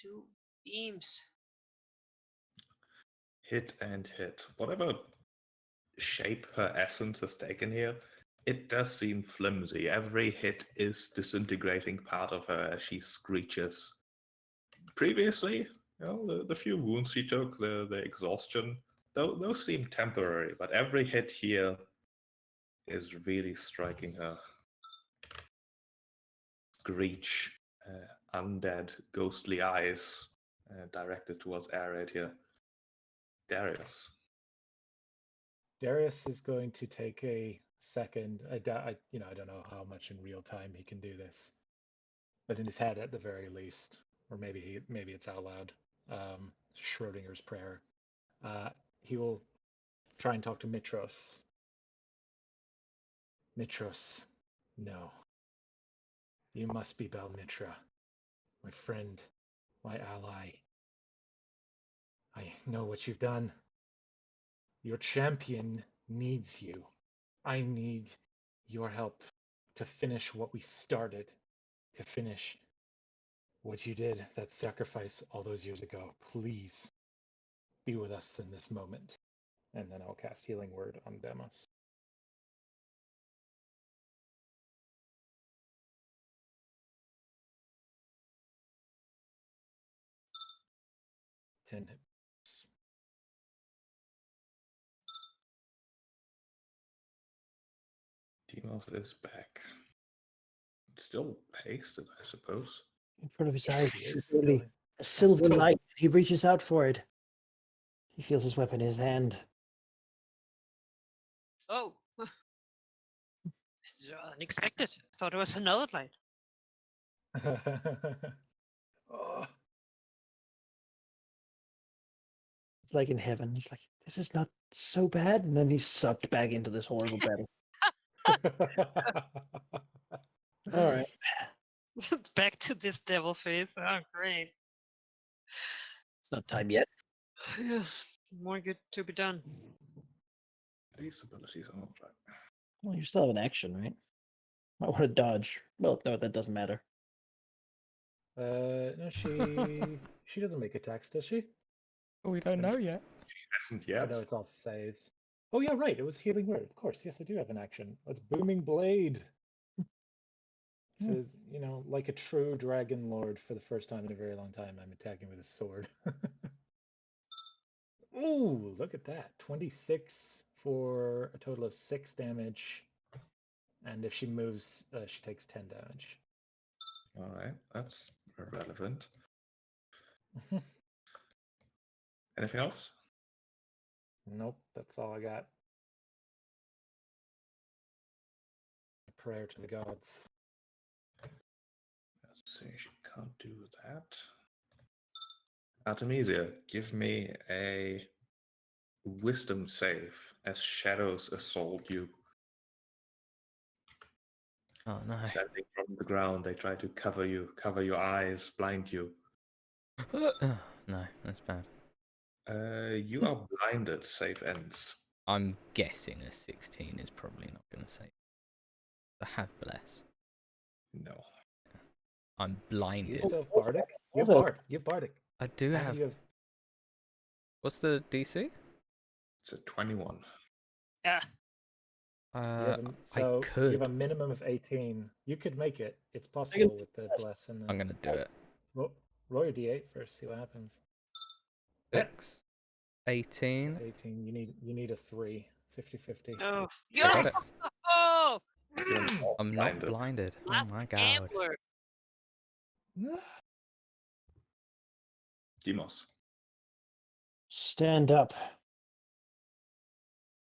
2 beams. Hit and hit. Whatever shape her essence has taken here, it does seem flimsy. Every hit is disintegrating part of her as she screeches. Previously, the few wounds she took, the exhaustion, those seem temporary, but every hit here is really striking her. Screech, undead, ghostly eyes directed towards Arid here. Darius. Darius is going to take a second. I don't know how much in real time he can do this, but in his head at the very least, or maybe it's out loud. Schrodinger's prayer. He will try and talk to Mitros. Mitros, no. You must be Belmitra, my friend, my ally. I know what you've done. Your champion needs you. I need your help to finish what we started, to finish what you did, that sacrifice all those years ago. Please be with us in this moment. And then I'll cast Healing Word on Demos. Ten hits. Demos is back. Still pasted, I suppose. In front of his eyes, He is is literally still- a silver still- light. He reaches out for it. He feels his weapon in his hand. Oh. This is unexpected. I thought it was another light. Oh, It's like in heaven. He's like, this is not so bad. And then he's sucked back into this horrible battle. All right. Back to this devil face. Oh, great. It's not time yet. More good to be done. These abilities are not right. Well, you still have an action, right? Might want to dodge. Well, no, that doesn't matter. No, she doesn't make attacks, does she? We don't know yet. Hasn't I yet. know it's all saves. Oh yeah, right. It was Healing Word. Of course, yes, I do have an action. Let's Booming Blade. Hmm. So, like a true Dragonlord, for the first time in a very long time, I'm attacking with a sword. Ooh, look at that. 26 for a total of 6 damage. And if she moves, she takes 10 damage. All right, that's irrelevant. Anything else? Nope, that's all I got. A prayer to the gods. Let's see, she can't do that. Artemisia, give me a wisdom save as shadows assault you. Oh no. Descending from the ground, they try to cover you, cover your eyes, blind you. No, that's bad. You are blinded, save ends. I'm guessing a 16 is probably not going to save. I have bless. No. I'm You blinded. still have Bardic? You have Also- Bard. You have Bardic. I do And have. you have What's the DC? It's a 21. Yeah. You have a, I so could. you have a minimum of 18. You could make it. It's possible with the bless and I'm the. gonna do it. Roll your d8 first. See what happens. 6, 18. 18. You need a 3. 50-50. Oh. I Yeah. got it. Oh. You're not I'm not blinded. Oh Last my god. gambler. Demos. Stand up.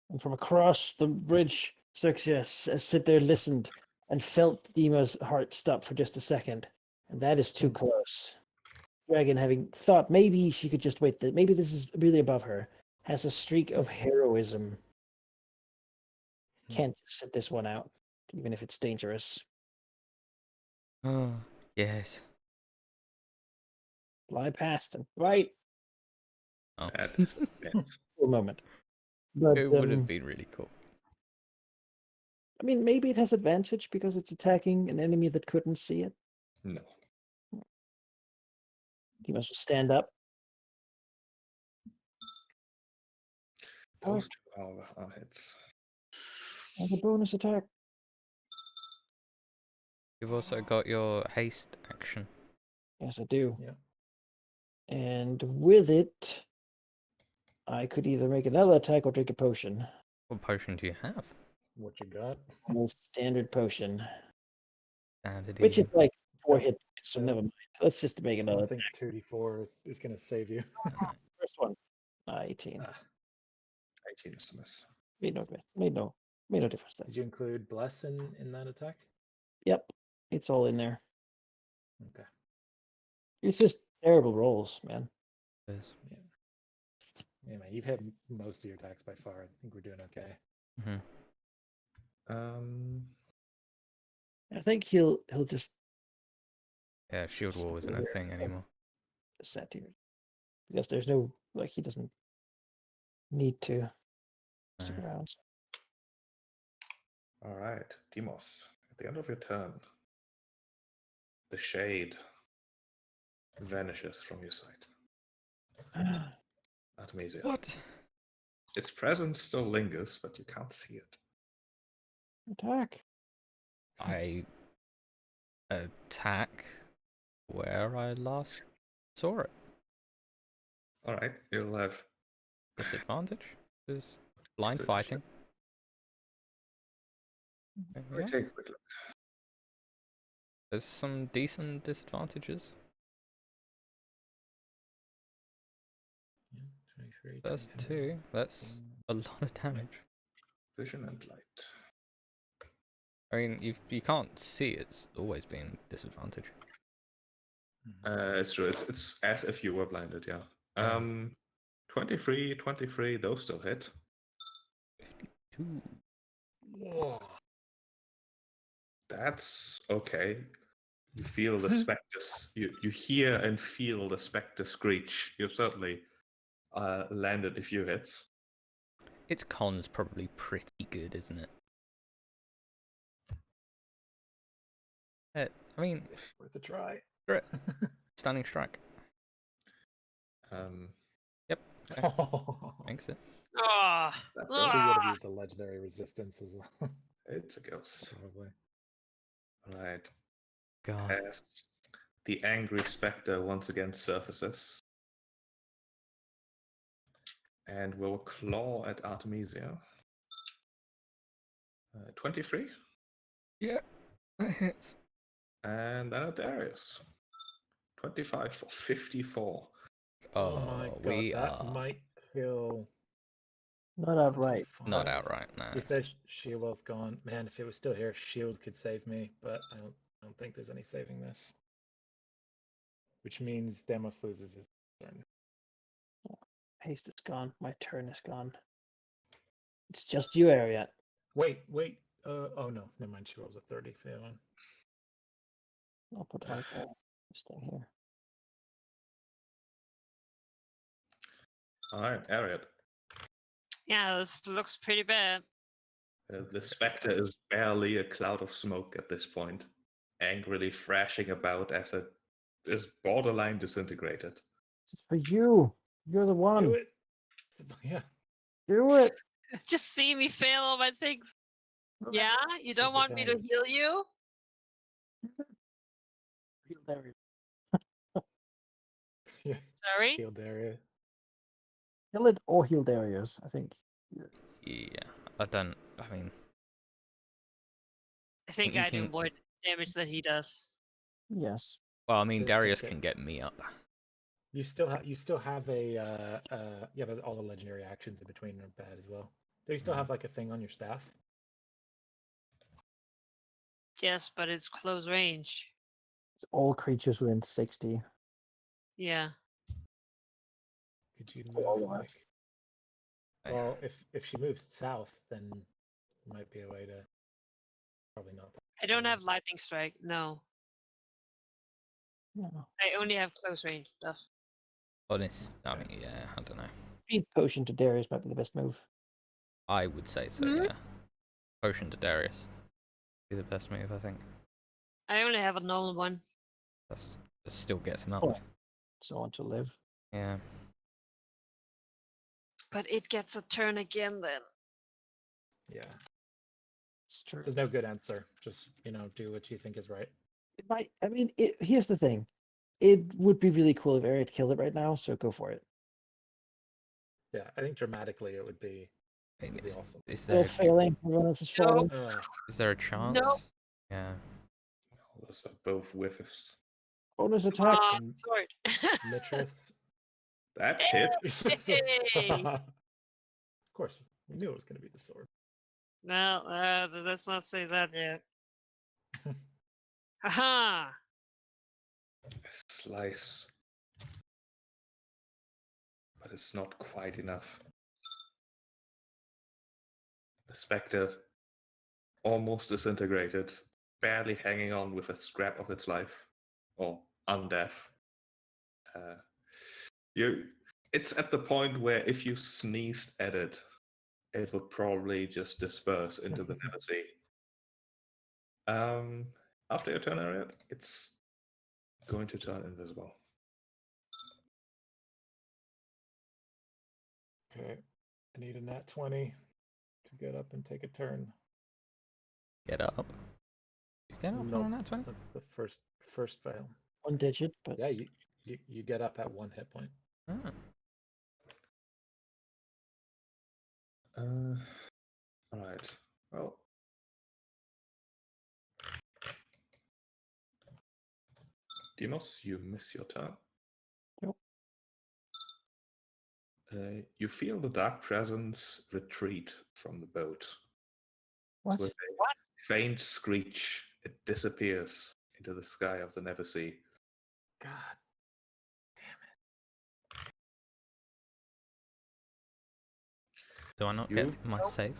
And from across the bridge, Xerxes sit there, listened, and felt Dima's heart stop for just a second. And that is too close. Dragon, having thought maybe she could just wait, that maybe this is really above her, has a streak of heroism. Can't just sit this one out, even if it's dangerous. Oh, yes. Fly past him, right? Oh. That is yes. For a moment. But It would have been really cool. I mean, maybe it has advantage because it's attacking an enemy that couldn't see it. No. He must stand up. Those two are hits. And a bonus attack. You've also got your haste action. Yes, I do. Yeah. And with it, I could either make another attack or drink a potion. What potion do you have? What you got? A standard potion. Standard Which is easy. like 4 Nope. hit points, so never mind. Let's just make I another don't think 2d4 is going to save you. attack. First one. 18. 18 is a miss. Made no difference then. Did you include bless in that attack? Yep. It's all in there. Okay. It's just terrible rolls, man. Yes. Yeah, man, you've hit most of your attacks by far. I think we're doing okay. I think he'll just Yeah, shield wall isn't a thing anymore. set here. Because there's no, like, he doesn't need to stick No. around. All right, Demos. At the end of your turn, the shade vanishes from your sight. Artemisia. What? Its presence still lingers, but you can't see it. Attack. I attack where I last saw it. All right, you'll have Disadvantage is blind Disadvantage. fighting. let me take a quick look. There's some decent disadvantages. Yeah, 23, That's 24, 2. That's a lot of damage. Vision and light. I mean, you can't see. It's always been disadvantage. It's true. It's as if you were blinded. Yeah. 23, those still hit. 52. Whoa. That's okay. You feel the spectre. You hear and feel the spectre screech. You've certainly landed a few hits. Its con's probably pretty good, isn't it? I mean, Worth a try. stunning strike. Yep. Okay. Makes it. Ah, That She does- would have ah. used a legendary resistance as well. It's a ghost. Probably. Right. God. As the angry spectre once again surfaces and will claw at Artemisia. 23. Yeah. That hits. And then at Darius. 25 for 54. Oh my god, we that are might kill. Not outright. not outright now. He says Shield's gone. Man, if it was still here, Shield could save me, but I don't think there's any saving this. Which means Demos loses his turn. Haste is gone. My turn is gone. It's just you, Ariat. Wait. Oh no, never mind. She rolls a 30 fail on. I'll put this thing here. All right, Ariad. Yeah, this looks pretty bad. The spectre is barely a cloud of smoke at this point, angrily thrashing about as it is borderline disintegrated. This is for you. You're the one. Do it. Yeah. Do it. Just see me fail all my things. Yeah, you don't Take want me to advantage. heal you? Heal Darius. Yeah. Sorry? Shield area. Heal it or heal Darius, I think. Yeah. I mean, I think You I do can- more damage than he does. Yes. well, I mean, Just Darius take it. can get me up. You still have a you have all the legendary actions in between are bad as well. Do you still have like a thing on your staff? Yes, but it's close range. It's all creatures within 60. Yeah. Could you All move of like? us. Well, if she moves south, then it might be a way to. Probably not. I don't have lightning strike. No, No. I only have close range stuff. Honest, I mean, yeah, I don't know. Speed potion to Darius might be the best move. I would say so, Hmm? yeah. Potion to Darius be the best move, I think. I only have a normal one. That still gets him up. Oh. So I want to live. Yeah. But it gets a turn again then. Yeah. It's true. There's no good answer. Just do what you think is right. It might. I mean, here's the thing. It would be really cool if Eric killed it right now. So go for it. Yeah, I think dramatically it would be. I mean, awesome. is They're there failing. Everyone else is falling. is there a chance? No. Yeah. Those are both whiffs. Bonus attack. Sword. Mitris. That hit. Hey! Of course, we knew it was going to be the sword. Well, let's not say that yet. Haha! A slice. But it's not quite enough. The spectre, almost disintegrated, barely hanging on with a scrap of its life, or undeath. It's at the point where if you sneezed at it, it would probably just disperse into the Never Sea. After your turn, Ariad, it's going to turn invisible. Okay, I need a nat 20 to get up and take a turn. Get up. You get up Nope, on that 20? that's the first fail. 1 digit, but Yeah, you get up at 1 hit point. Ah. All right. Well, Demos, you miss your turn. Nope. You feel the dark presence retreat from the boat. what? With a faint screech, it disappears into the sky of the Never Sea. God. Do I not You- get my save?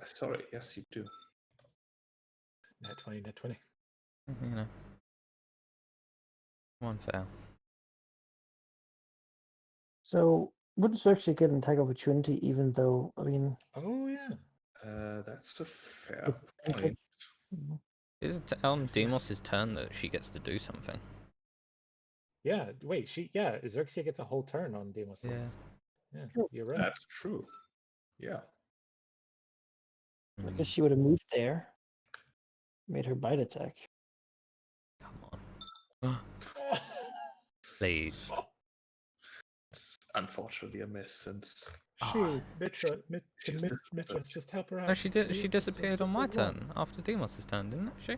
Sorry, yes, you do. Nat 20, nat 20. You know. One fail. So wouldn't Xerxes get an attack opportunity even though, I mean... Oh, yeah. That's a fair It's point. Mhm. Is it on Demos' turn that she gets to do something? Yeah, wait, Xerxes gets a whole turn on Demos'. Yeah, Sure. you're right. That's true. Yeah. I guess she would have moved there. Made her bite attack. Come on. Please. It's unfortunately a miss since Shoot, Mitris, She's just help her out. No, she did. Just She disappeared on just my move on. turn after Demos' turn, didn't she?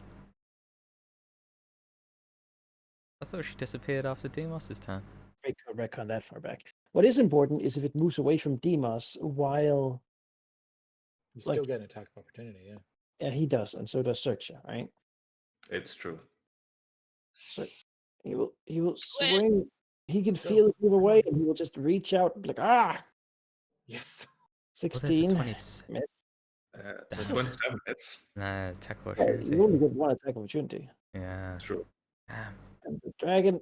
I thought she disappeared after Demos' turn. Great correct on that far back. What is important is if it moves away from Demos while... You like- still get an attack of opportunity, yeah. Yeah, he does, and so does Xerxes, right? it's true. So he will swing. He can Go. feel it move away, and he will just reach out and be like, ah! Yes. Well, there's a 16. 26. Miss. The Damn. 27 hits. Nah, attack Yeah, opportunity. you only get 1 attack opportunity. Yeah. True. Damn. And the dragon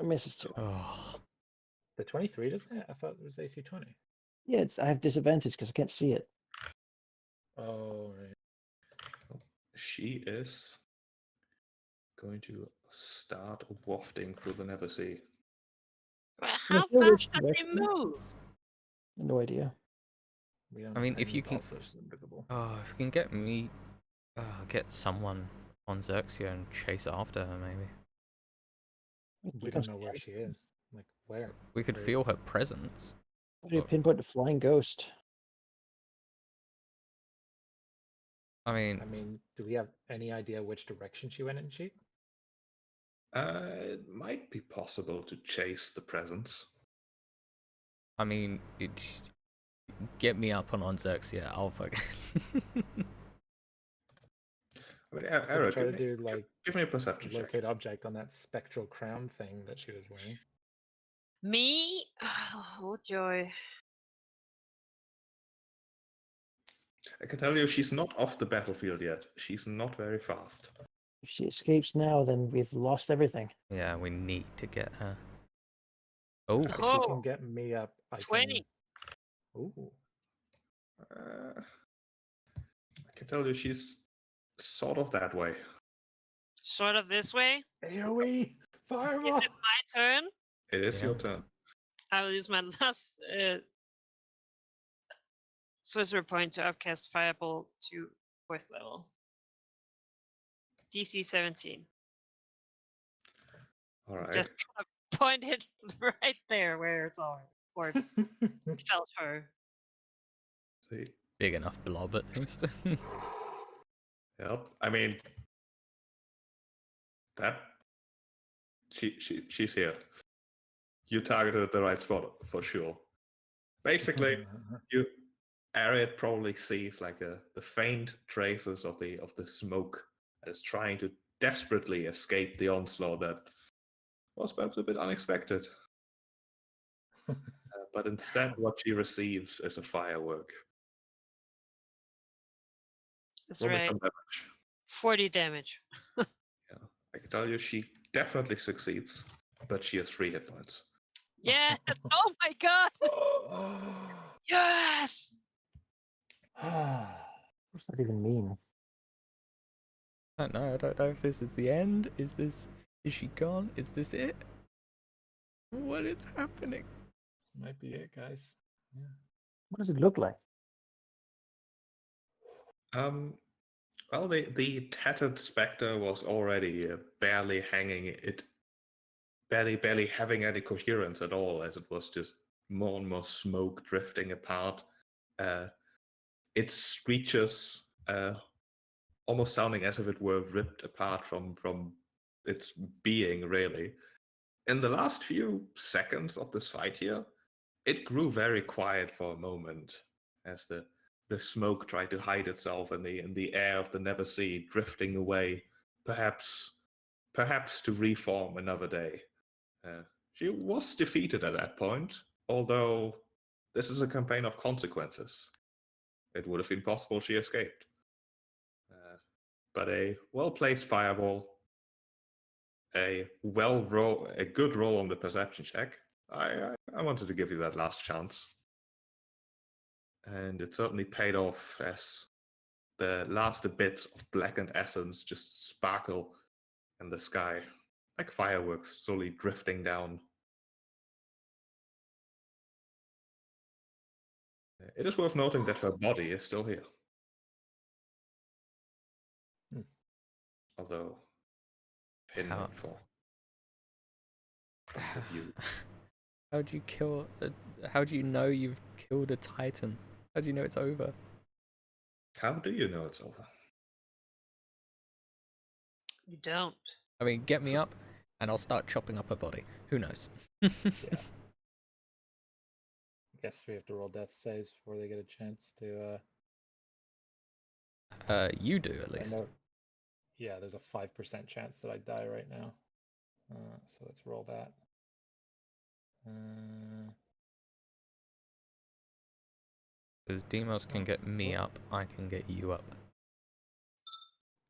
misses too. Oh. The 23 doesn't it? I thought it was AC 20. Yeah, I have disadvantage because I can't see it. Oh, right. She is going to start wafting through the Never Sea. Well, Can I how feel which fast does he direction? move? No idea. We don't I mean, know, if you and can- also she's invisible. Oh, if we can get me, get someone on Xerxes and chase after her, maybe. We don't know where she is. Like, where? We could Where feel is her presence. How do you pinpoint the flying ghost? I mean, I mean, do we have any idea which direction she went in, Sheep? It might be possible to chase the presence. I mean, Get me up on Xerxia. I'll fucking. I mean, Arrow, Try to do like give me a perception check. locate object on that spectral crown thing that she was wearing. Me? Oh joy. I can tell you she's not off the battlefield yet. She's not very fast. If she escapes now, then we've lost everything. Yeah, we need to get her. Oh, If she Oh, can get me up, I 20. can. Ooh. I can tell you she's sort of that way. Sort of this way. AoE! Is Fireball! it my turn? It is Yeah. your turn. I will use my last sorcerer point to upcast Fireball to 4th level. DC 17. All right. Just kind of point it right there where it's all, or felt her. See. big enough blob at least. Yep. I mean, that she's here. You targeted the right spot for sure. Basically, Arid probably sees like the faint traces of the smoke and is trying to desperately escape the onslaught that was perhaps a bit unexpected. But instead, what she receives is a firework. That's Roll me right. some damage. 40 damage. Yeah, I can tell you she definitely succeeds, but she has 3 hit points. Yes! Oh my god! Yes! What's that even mean? I don't know. I don't know if this is the end. Is she gone? Is this it? What is happening? Might be it, guys. Yeah. What does it look like? Well, the tattered specter was already barely hanging. It barely having any coherence at all, as it was just more and more smoke drifting apart. Its screeches almost sounding as if it were ripped apart from its being, really. In the last few seconds of this fight here, it grew very quiet for a moment as the smoke tried to hide itself in the air of the Never Sea, drifting away, perhaps to reform another day. She was defeated at that point, although this is a campaign of consequences. It would have been possible she escaped. But a well-placed fireball, a good roll on the perception check. I wanted to give you that last chance. And it certainly paid off as the last bits of blackened essence just sparkle in the sky, like fireworks slowly drifting down. It is worth noting that her body is still here. Although hidden for view. How do you kill? How do you know you've killed a Titan? How do you know it's over? How do you know it's over? You don't. I mean, get me up, and I'll start chopping up her body. Who knows? Yeah. I guess we have to roll death saves before they get a chance to. You do at least. Yeah, there's a 5% chance that I die right now. So let's roll that. Because Demos can get me up, I can get you up.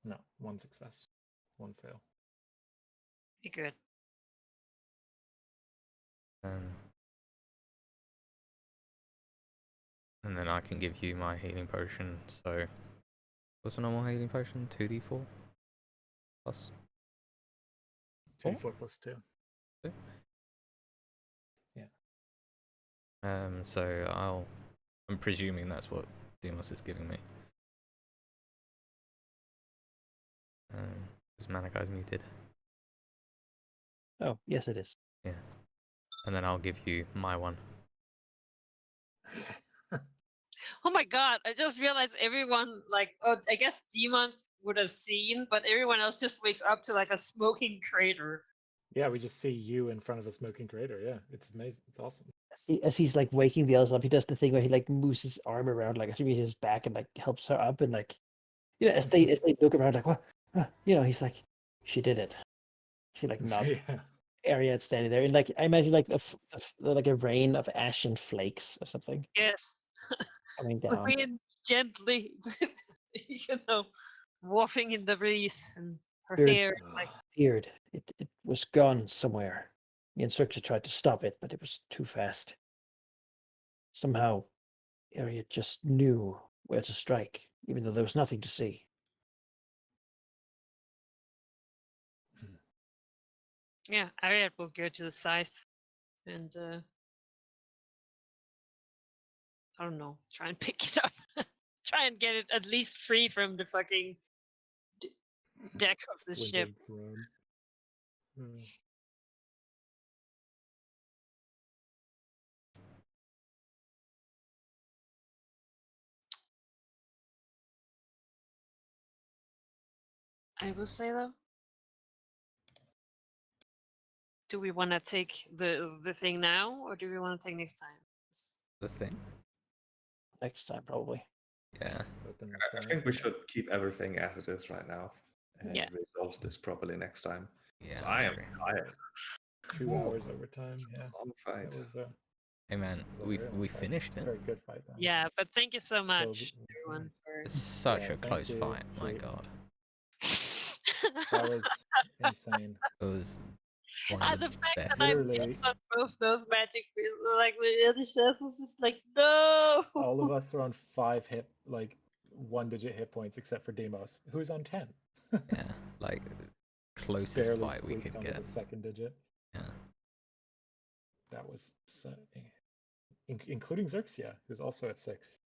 No, 1 success, 1 fail. Be good. And then I can give you my healing potion. So, what's a normal healing potion? 2d4 plus 2d4 plus 2. 2? Yeah. So I'm presuming that's what Demos is giving me. Is Mana Guy's muted? Oh, yes, it is. Yeah. And then I'll give you my one. Oh my god, I just realized everyone, like, oh, I guess demons would have seen, but everyone else just wakes up to like a smoking crater. Yeah, we just see you in front of a smoking crater. Yeah, it's amazing. It's awesome. As he's like waking the others up, he does the thing where he like moves his arm around, like actually his back, and like helps her up, and like, as they look around, like what, he's like, she did it. She like nods. Yeah. Ariad standing there, and like I imagine like like a rain of ashen flakes or something Yes. coming The down. wind gently, wafting in the breeze, and her Beard hair like appeared. It was gone somewhere. The instructor tried to stop it, but it was too fast. Somehow, Ariad just knew where to strike, even though there was nothing to see. yeah. Ariad will go to the scythe and I don't know, try and pick it up, try and get it at least free from the fucking deck of the ship. Wizard throne. I will say though, do we want to take the thing now, or do we want to take next time? The thing. Next time, probably. Yeah. Open the I side. think we should keep everything as it is right now and Yeah. resolve this properly next time. Yeah. I am agree. tired. 2 hours overtime. Yeah, Long fight. that was Hey man, a we very long fight. finished It's a it. very good fight. Then. Yeah, but thank you so much, Still- everyone, for. It's such Yeah, a thank close you fight. My for- God, That was insane. it was one And of the the fact best. that I Literally- missed on both those magic, like the other chest was just like no. All of us are on 5 1-digit hit points, except for Demos, who's on 10. Yeah, like closest Barely fight we squeaked could onto get. the second digit. Yeah. That was including Xerxia, who's also at 6.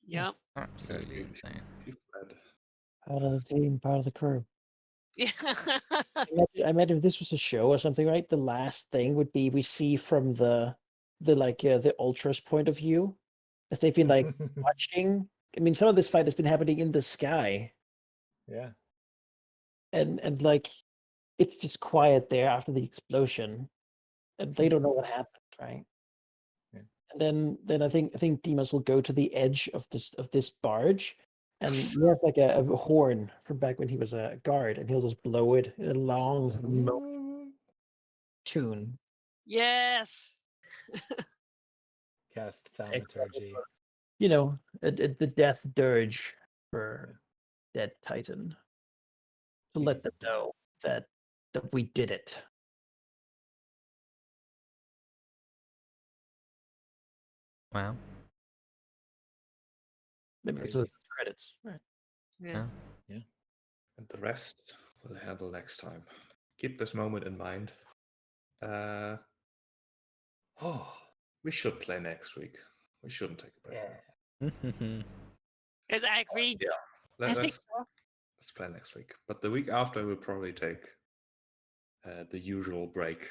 Yep. Absolutely Dude, insane. you fled. Part of the team, part of the crew. Yeah. I imagine if this was a show or something, right? The last thing would be we see from the Ultra's point of view, as they've been like watching. I mean, some of this fight has been happening in the sky, Yeah. and like it's just quiet there after the explosion, and they don't know what happened, right? Yeah. And then I think Demas will go to the edge of this barge, and he has like a horn from back when he was a guard, and he'll just blow it in a long tune. Yes. Cast Thaumaturgy. The death dirge for dead Titan, to let them Yes. know that we did it. Wow. Maybe it's the credits, right? Yeah. And the rest we'll handle next time. Keep this moment in mind. Oh, We should play next week. We shouldn't take a break. yeah. And I agree. Yeah. I think Let's so. play next week. But the week after we'll probably take the usual break